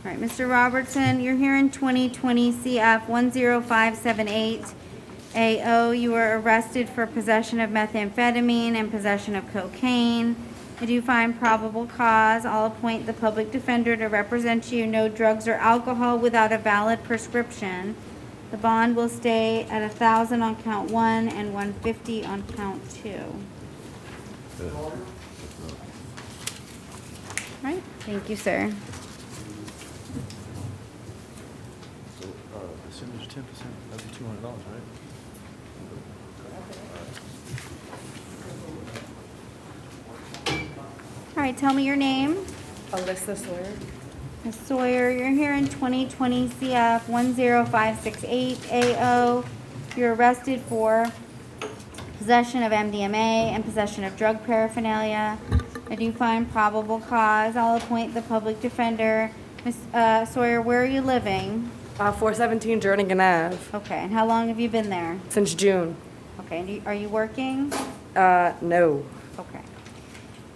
All right, Mr. Robertson, you're here in 2020 CF 10578 AO. You were arrested for possession of methamphetamine and possession of cocaine. I do find probable cause. I'll appoint the public defender to represent you. No drugs or alcohol without a valid prescription. The bond will stay at 1,000 on count 1 and 150 on count 2. All right, thank you, sir. So, percentage 10%, that'd be $200, right? All right, tell me your name. Alyssa Sawyer. Ms. Sawyer, you're here in 2020 CF 10568 AO. You're arrested for possession of MDMA and possession of drug paraphernalia. I do find probable cause. I'll appoint the public defender. Ms. Sawyer, where are you living? 417 Jernigan Ave. Okay, and how long have you been there? Since June. Okay, and are you working? No. Okay.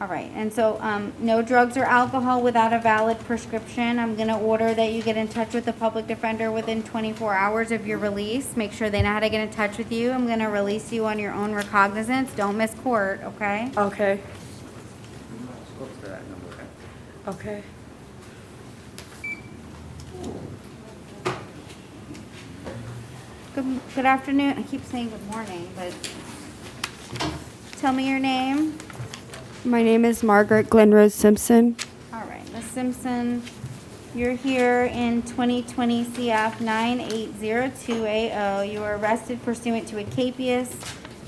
All right, and so no drugs or alcohol without a valid prescription. I'm going to order that you get in touch with the public defender within 24 hours of your release. Make sure they know how to get in touch with you. I'm going to release you on your own recognizance. Don't miss court, okay? Okay. Go to that number, okay? Okay. Good afternoon. I keep saying good morning, but tell me your name. My name is Margaret Glenrose Simpson. All right, Ms. Simpson, you're here in 2020 CF 9802AO. You were arrested pursuant to a capias.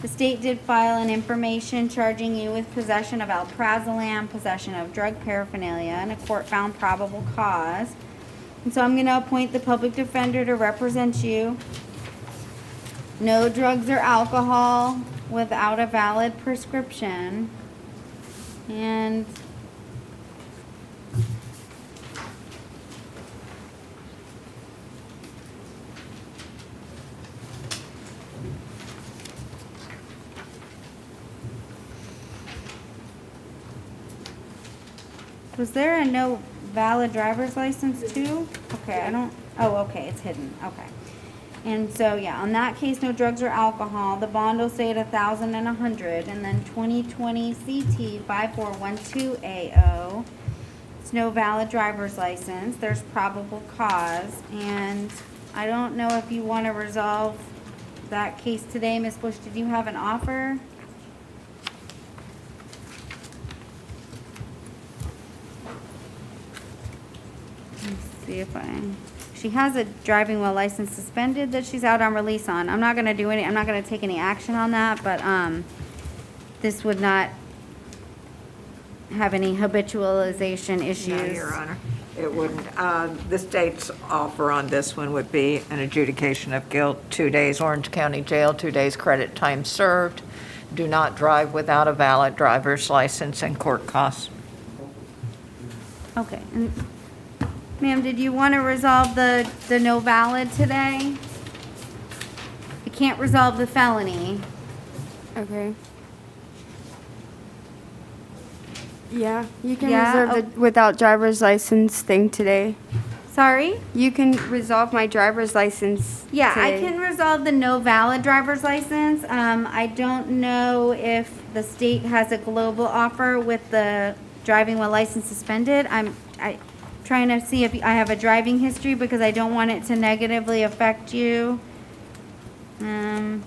The state did file an information charging you with possession of alprazolam, possession of drug paraphernalia, and a court found probable cause. And so I'm going to appoint the public defender to represent you. No drugs or alcohol without a valid prescription. And was there a no valid driver's license too? Okay, I don't, oh, okay, it's hidden, okay. And so, yeah, on that case, no drugs or alcohol. The bond will stay at 1,000 and 100, and then 2020 CT 5412AO. It's no valid driver's license. There's probable cause, and I don't know if you want to resolve that case today. Ms. Bush, did you have an offer? Let's see if she has a driving while license suspended that she's out on release on. I'm not gonna do any, I'm not gonna take any action on that, but, this would not have any habitualization issues. No, Your Honor, it wouldn't. The state's offer on this one would be an adjudication of guilt, 2 days Orange County Jail, 2 days credit time served. Do not drive without a valid driver's license and court costs. Okay, and ma'am, did you want to resolve the no valid today? You can't resolve the felony. Okay. Yeah, you can Yeah, reserve the without driver's license thing today. Sorry? You can resolve my driver's license Yeah, I today. can resolve the no valid driver's license. I don't know if the state has a global offer with the driving while license suspended. I'm trying to see if I have a driving history because I don't want it to negatively affect you. I'm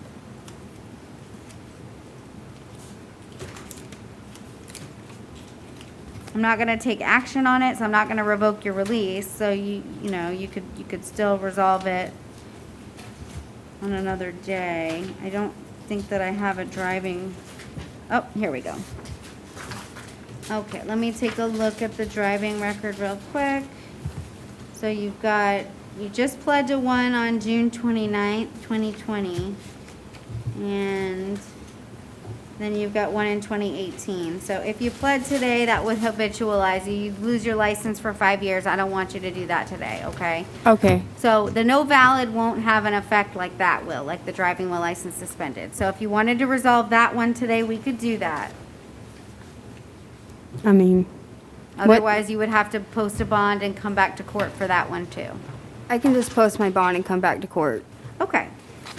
not gonna take action on it, so I'm not gonna revoke your release. So you could still resolve it on another day. I don't think that I have a driving. Oh, here we go. Okay, let me take a look at the driving record real quick. So you just pled to one on June 29th, 2020. And then you've got one in 2018. So if you pled today, that would habitualize you. You'd lose your license for 5 years. I don't want you to do that today, okay? Okay. So the no valid won't have an effect like that will, like the driving while license suspended. So if you wanted to resolve that one today, we could do that. I mean, Otherwise, you would have to post a bond and come back to court for that one too. I can just post my bond and come back to court. Okay.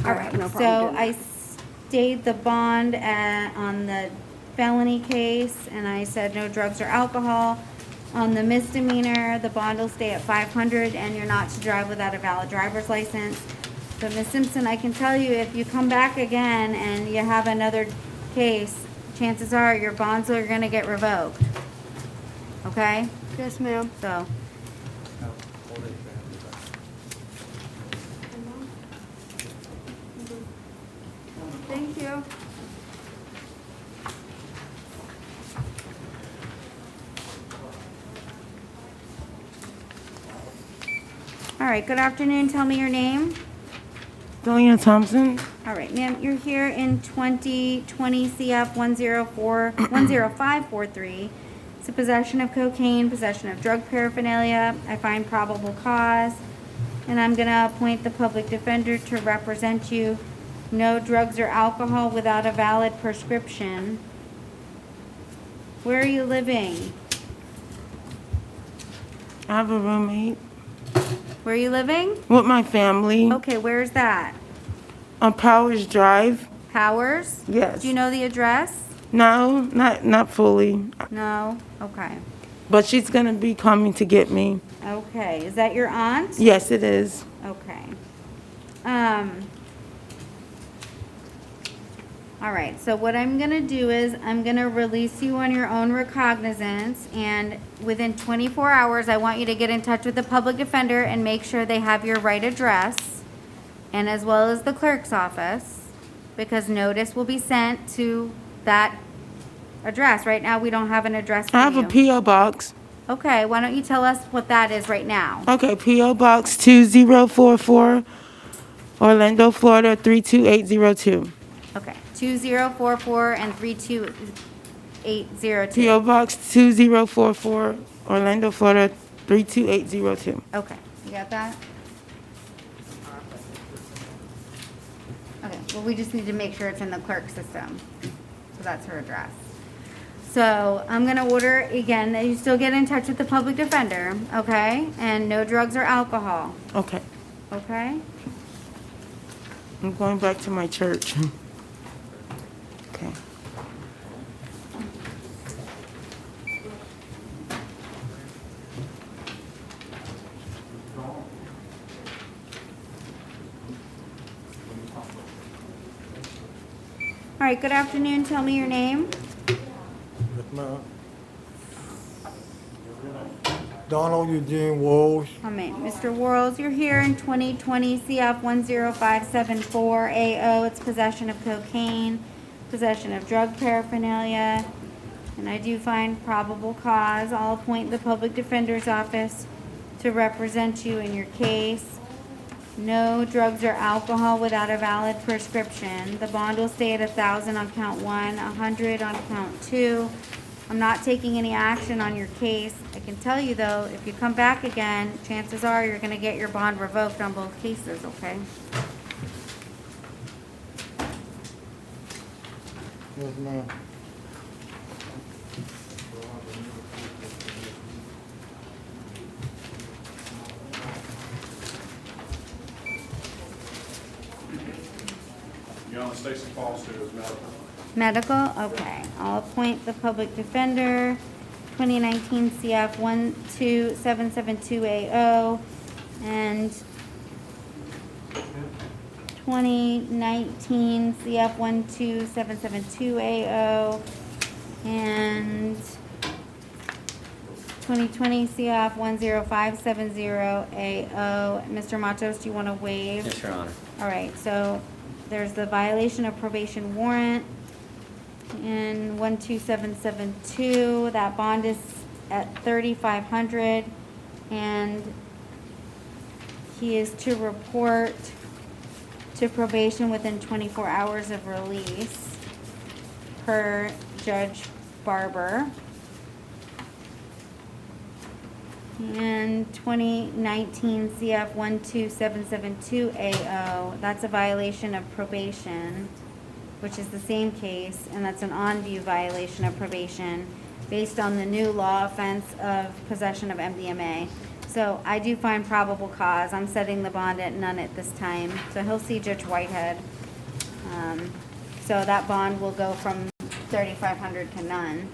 All I right. have no problem So doing I stayed the bond on the felony case, and I said no drugs or alcohol. On the misdemeanor, the bond will stay at 500, and you're not to drive without a valid driver's license. But Ms. Simpson, I can tell you, if you come back again and you have another case, chances are your bonds are gonna get revoked. Okay? Yes, ma'am. So, Thank you. All right, good afternoon. Tell me your name. Delia Thompson. All right, ma'am, you're here in 2020 CF 10543. It's a possession of cocaine, possession of drug paraphernalia. I find probable cause, and I'm gonna appoint the public defender to represent you. No drugs or alcohol without a valid prescription. Where are you living? I have a roommate Where are you living? with my family Okay, where's that? on Powers Drive. Powers? Yes. Do you know the address? No, not fully. No? Okay. But she's gonna be coming to get me. Okay, is that your aunt? Yes, it is. Okay. All right, so what I'm gonna do is I'm gonna release you on your own recognizance, and within 24 hours, I want you to get in touch with the public defender and make sure they have your right address, and as well as the clerk's office, because notice will be sent to that address. Right now, we don't have an address for I have you. a P.O. box. Okay, why don't you tell us what that is right now? Okay, P.O. Box 2044, Orlando, Florida 32802. Okay, 2044 and 32802. P.O. Box 2044, Orlando, Florida 32802. Okay, you got that? Okay, well, we just need to make sure it's in the clerk system. So that's her address. So I'm gonna order again that you still get in touch with the public defender, okay? And no drugs or alcohol, Okay, okay? I'm going back to my church. Okay. All right, good afternoon. Tell me your name. Donald Eugene Walsh. All right, Mr. Worrells, you're here in 2020 CF 10574 AO. It's possession of cocaine, possession of drug paraphernalia, and I do find probable cause. I'll appoint the public defender's office to represent you in your case. No drugs or alcohol without a valid prescription. The bond will stay at 1,000 on count 1, 100 on count 2. I'm not taking any action on your case. I can tell you though, if you come back again, chances are you're gonna get your bond revoked on both cases, okay? Yes, ma'am. Stacy Falls to his medical. Medical, okay. I'll appoint the public defender, 2019 CF 12772AO, and 2019 CF 12772AO, and 2020 CF 10570AO. Mr. Matos, do you want to waive? Yes, Your Honor. All right, so there's the violation of probation warrant in 12772. That bond is at 3,500, and he is to report to probation within 24 hours of release per Judge Barber. And 2019 CF 12772AO, that's a violation of probation, which is the same case, and that's an on-view violation of probation based on the new law offense of possession of MDMA. So I do find probable cause. I'm setting the bond at none at this time. So he'll see Judge Whitehead. So that bond will go from 3,500 to none.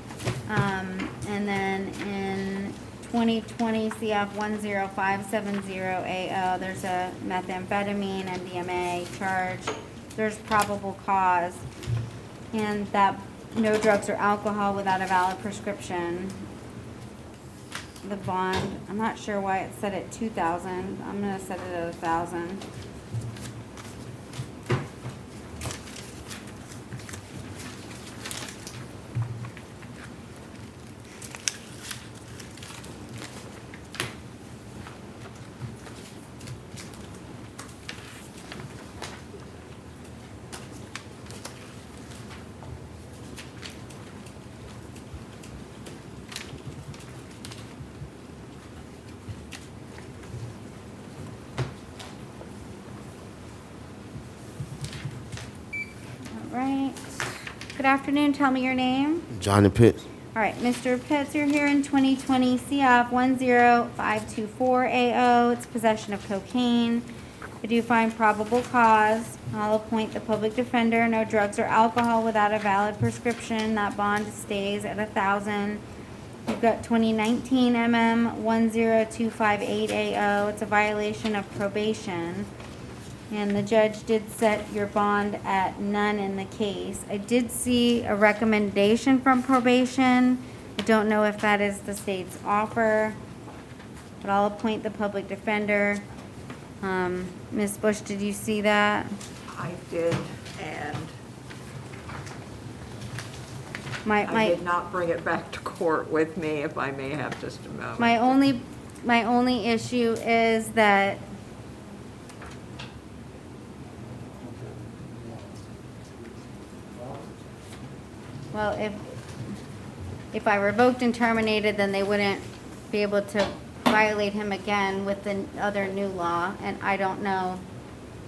And then in 2020 CF 10570AO, there's a methamphetamine, MDMA charge. There's probable cause. And that no drugs or alcohol without a valid prescription. The bond, I'm not sure why it's set at 2,000. I'm gonna set it at 1,000. Good afternoon. Tell me your name. Johnny Pitts. All right, Mr. Pitts, you're here in 2020 CF 10524AO. It's possession of cocaine. I do find probable cause. I'll appoint the public defender. No drugs or alcohol without a valid prescription. That bond stays at 1,000. You've got 2019 MM 10258AO. It's a violation of probation. And the judge did set your bond at none in the case. I did see a recommendation from probation. I don't know if that is the state's offer, but I'll appoint the public defender. Ms. Bush, did you see that? I did, and My I did not bring it back to court with me, if I may have just a moment. my only issue is that well, if I revoked and terminated, then they wouldn't be able to violate him again with the other new law, and I don't know.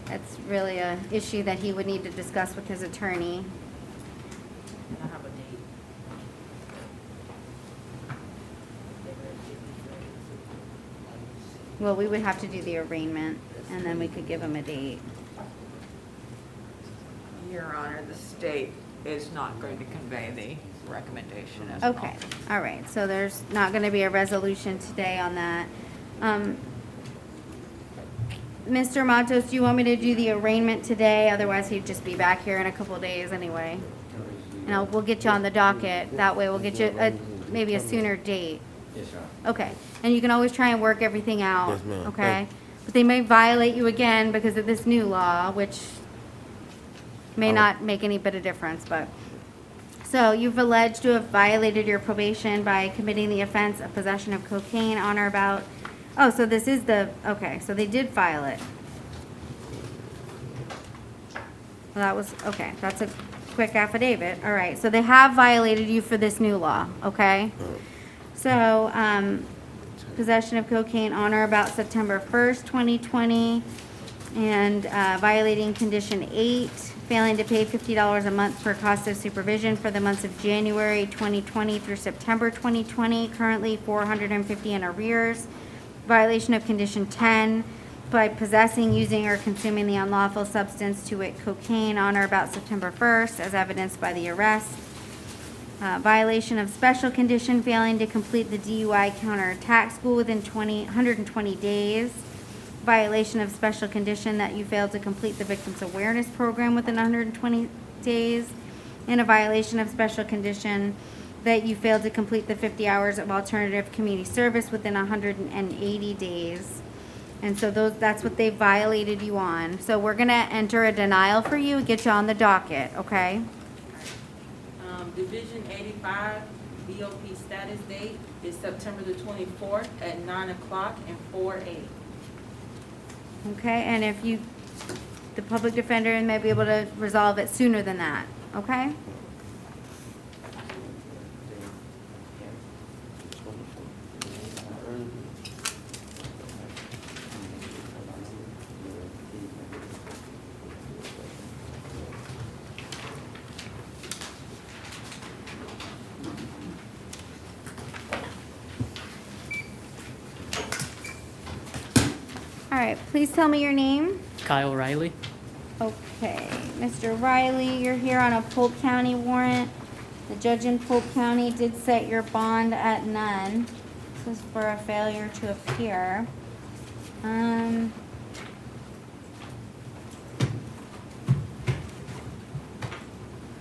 That's really a issue that he would need to discuss with his attorney. I have a date. Well, we would have to do the arraignment, and then we could give him a date. Your Honor, the state is not going to convey the recommendation as well. Okay, all right, so there's not gonna be a resolution today on that. Mr. Matos, do you want me to do the arraignment today? Otherwise, he'd just be back here in a couple days anyway. And we'll get you on the docket. That way, we'll get you maybe a sooner date. Yes, sir. Okay, and you can always try and work everything out, Yes, ma'am. okay? But they may violate you again because of this new law, which may not make any bit of difference, but. So you've alleged to have violated your probation by committing the offense of possession of cocaine on or about, oh, so this is okay, so they did file it. Well, that was, okay, that's a quick affidavit, all right, so they have violated you for this new law, okay? So, possession of cocaine on or about September 1st, 2020, and violating condition 8, failing to pay $50 a month for cost of supervision for the months of January 2020 through September 2020, currently $450 in arrears. Violation of condition 10, by possessing, using, or consuming the unlawful substance, to wit cocaine, on or about September 1st, as evidenced by the arrest. Violation of special condition, failing to complete the DUI counterattack school within 120 days. Violation of special condition that you failed to complete the victims awareness program within 120 days. And a violation of special condition that you failed to complete the 50 hours of alternative community service within 180 days. And so that's what they violated you on. So we're gonna enter a denial for you and get you on the docket, okay? Division 85 BOP status date is September the 24th at 9 o'clock and 4/8. Okay, and if the public defender may be able to resolve it sooner than that, okay? All right, please tell me your name. Kyle Riley. Okay, Mr. Riley, you're here on a Polk County warrant. The judge in Polk County did set your bond at none. This is for a failure to appear.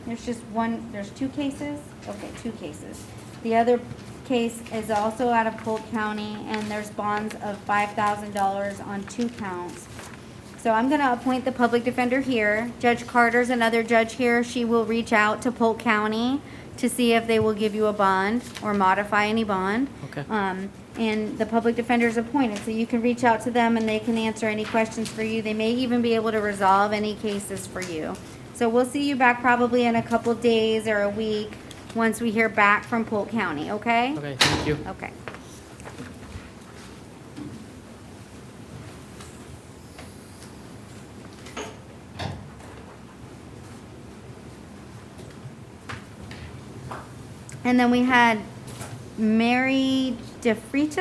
There's two cases? Okay, two cases. The other case is also out of Polk County, and there's bonds of $5,000 on 2 counts. So I'm gonna appoint the public defender here. Judge Carter's another judge here. She will reach out to Polk County to see if they will give you a bond or modify any bond. Okay. And the public defender is appointed, so you can reach out to them and they can answer any questions for you. They may even be able to resolve any cases for you. So we'll see you back probably in a couple days or a week once we hear back from Polk County, okay? Okay, thank you. Okay. And then we had Mary DeFrito.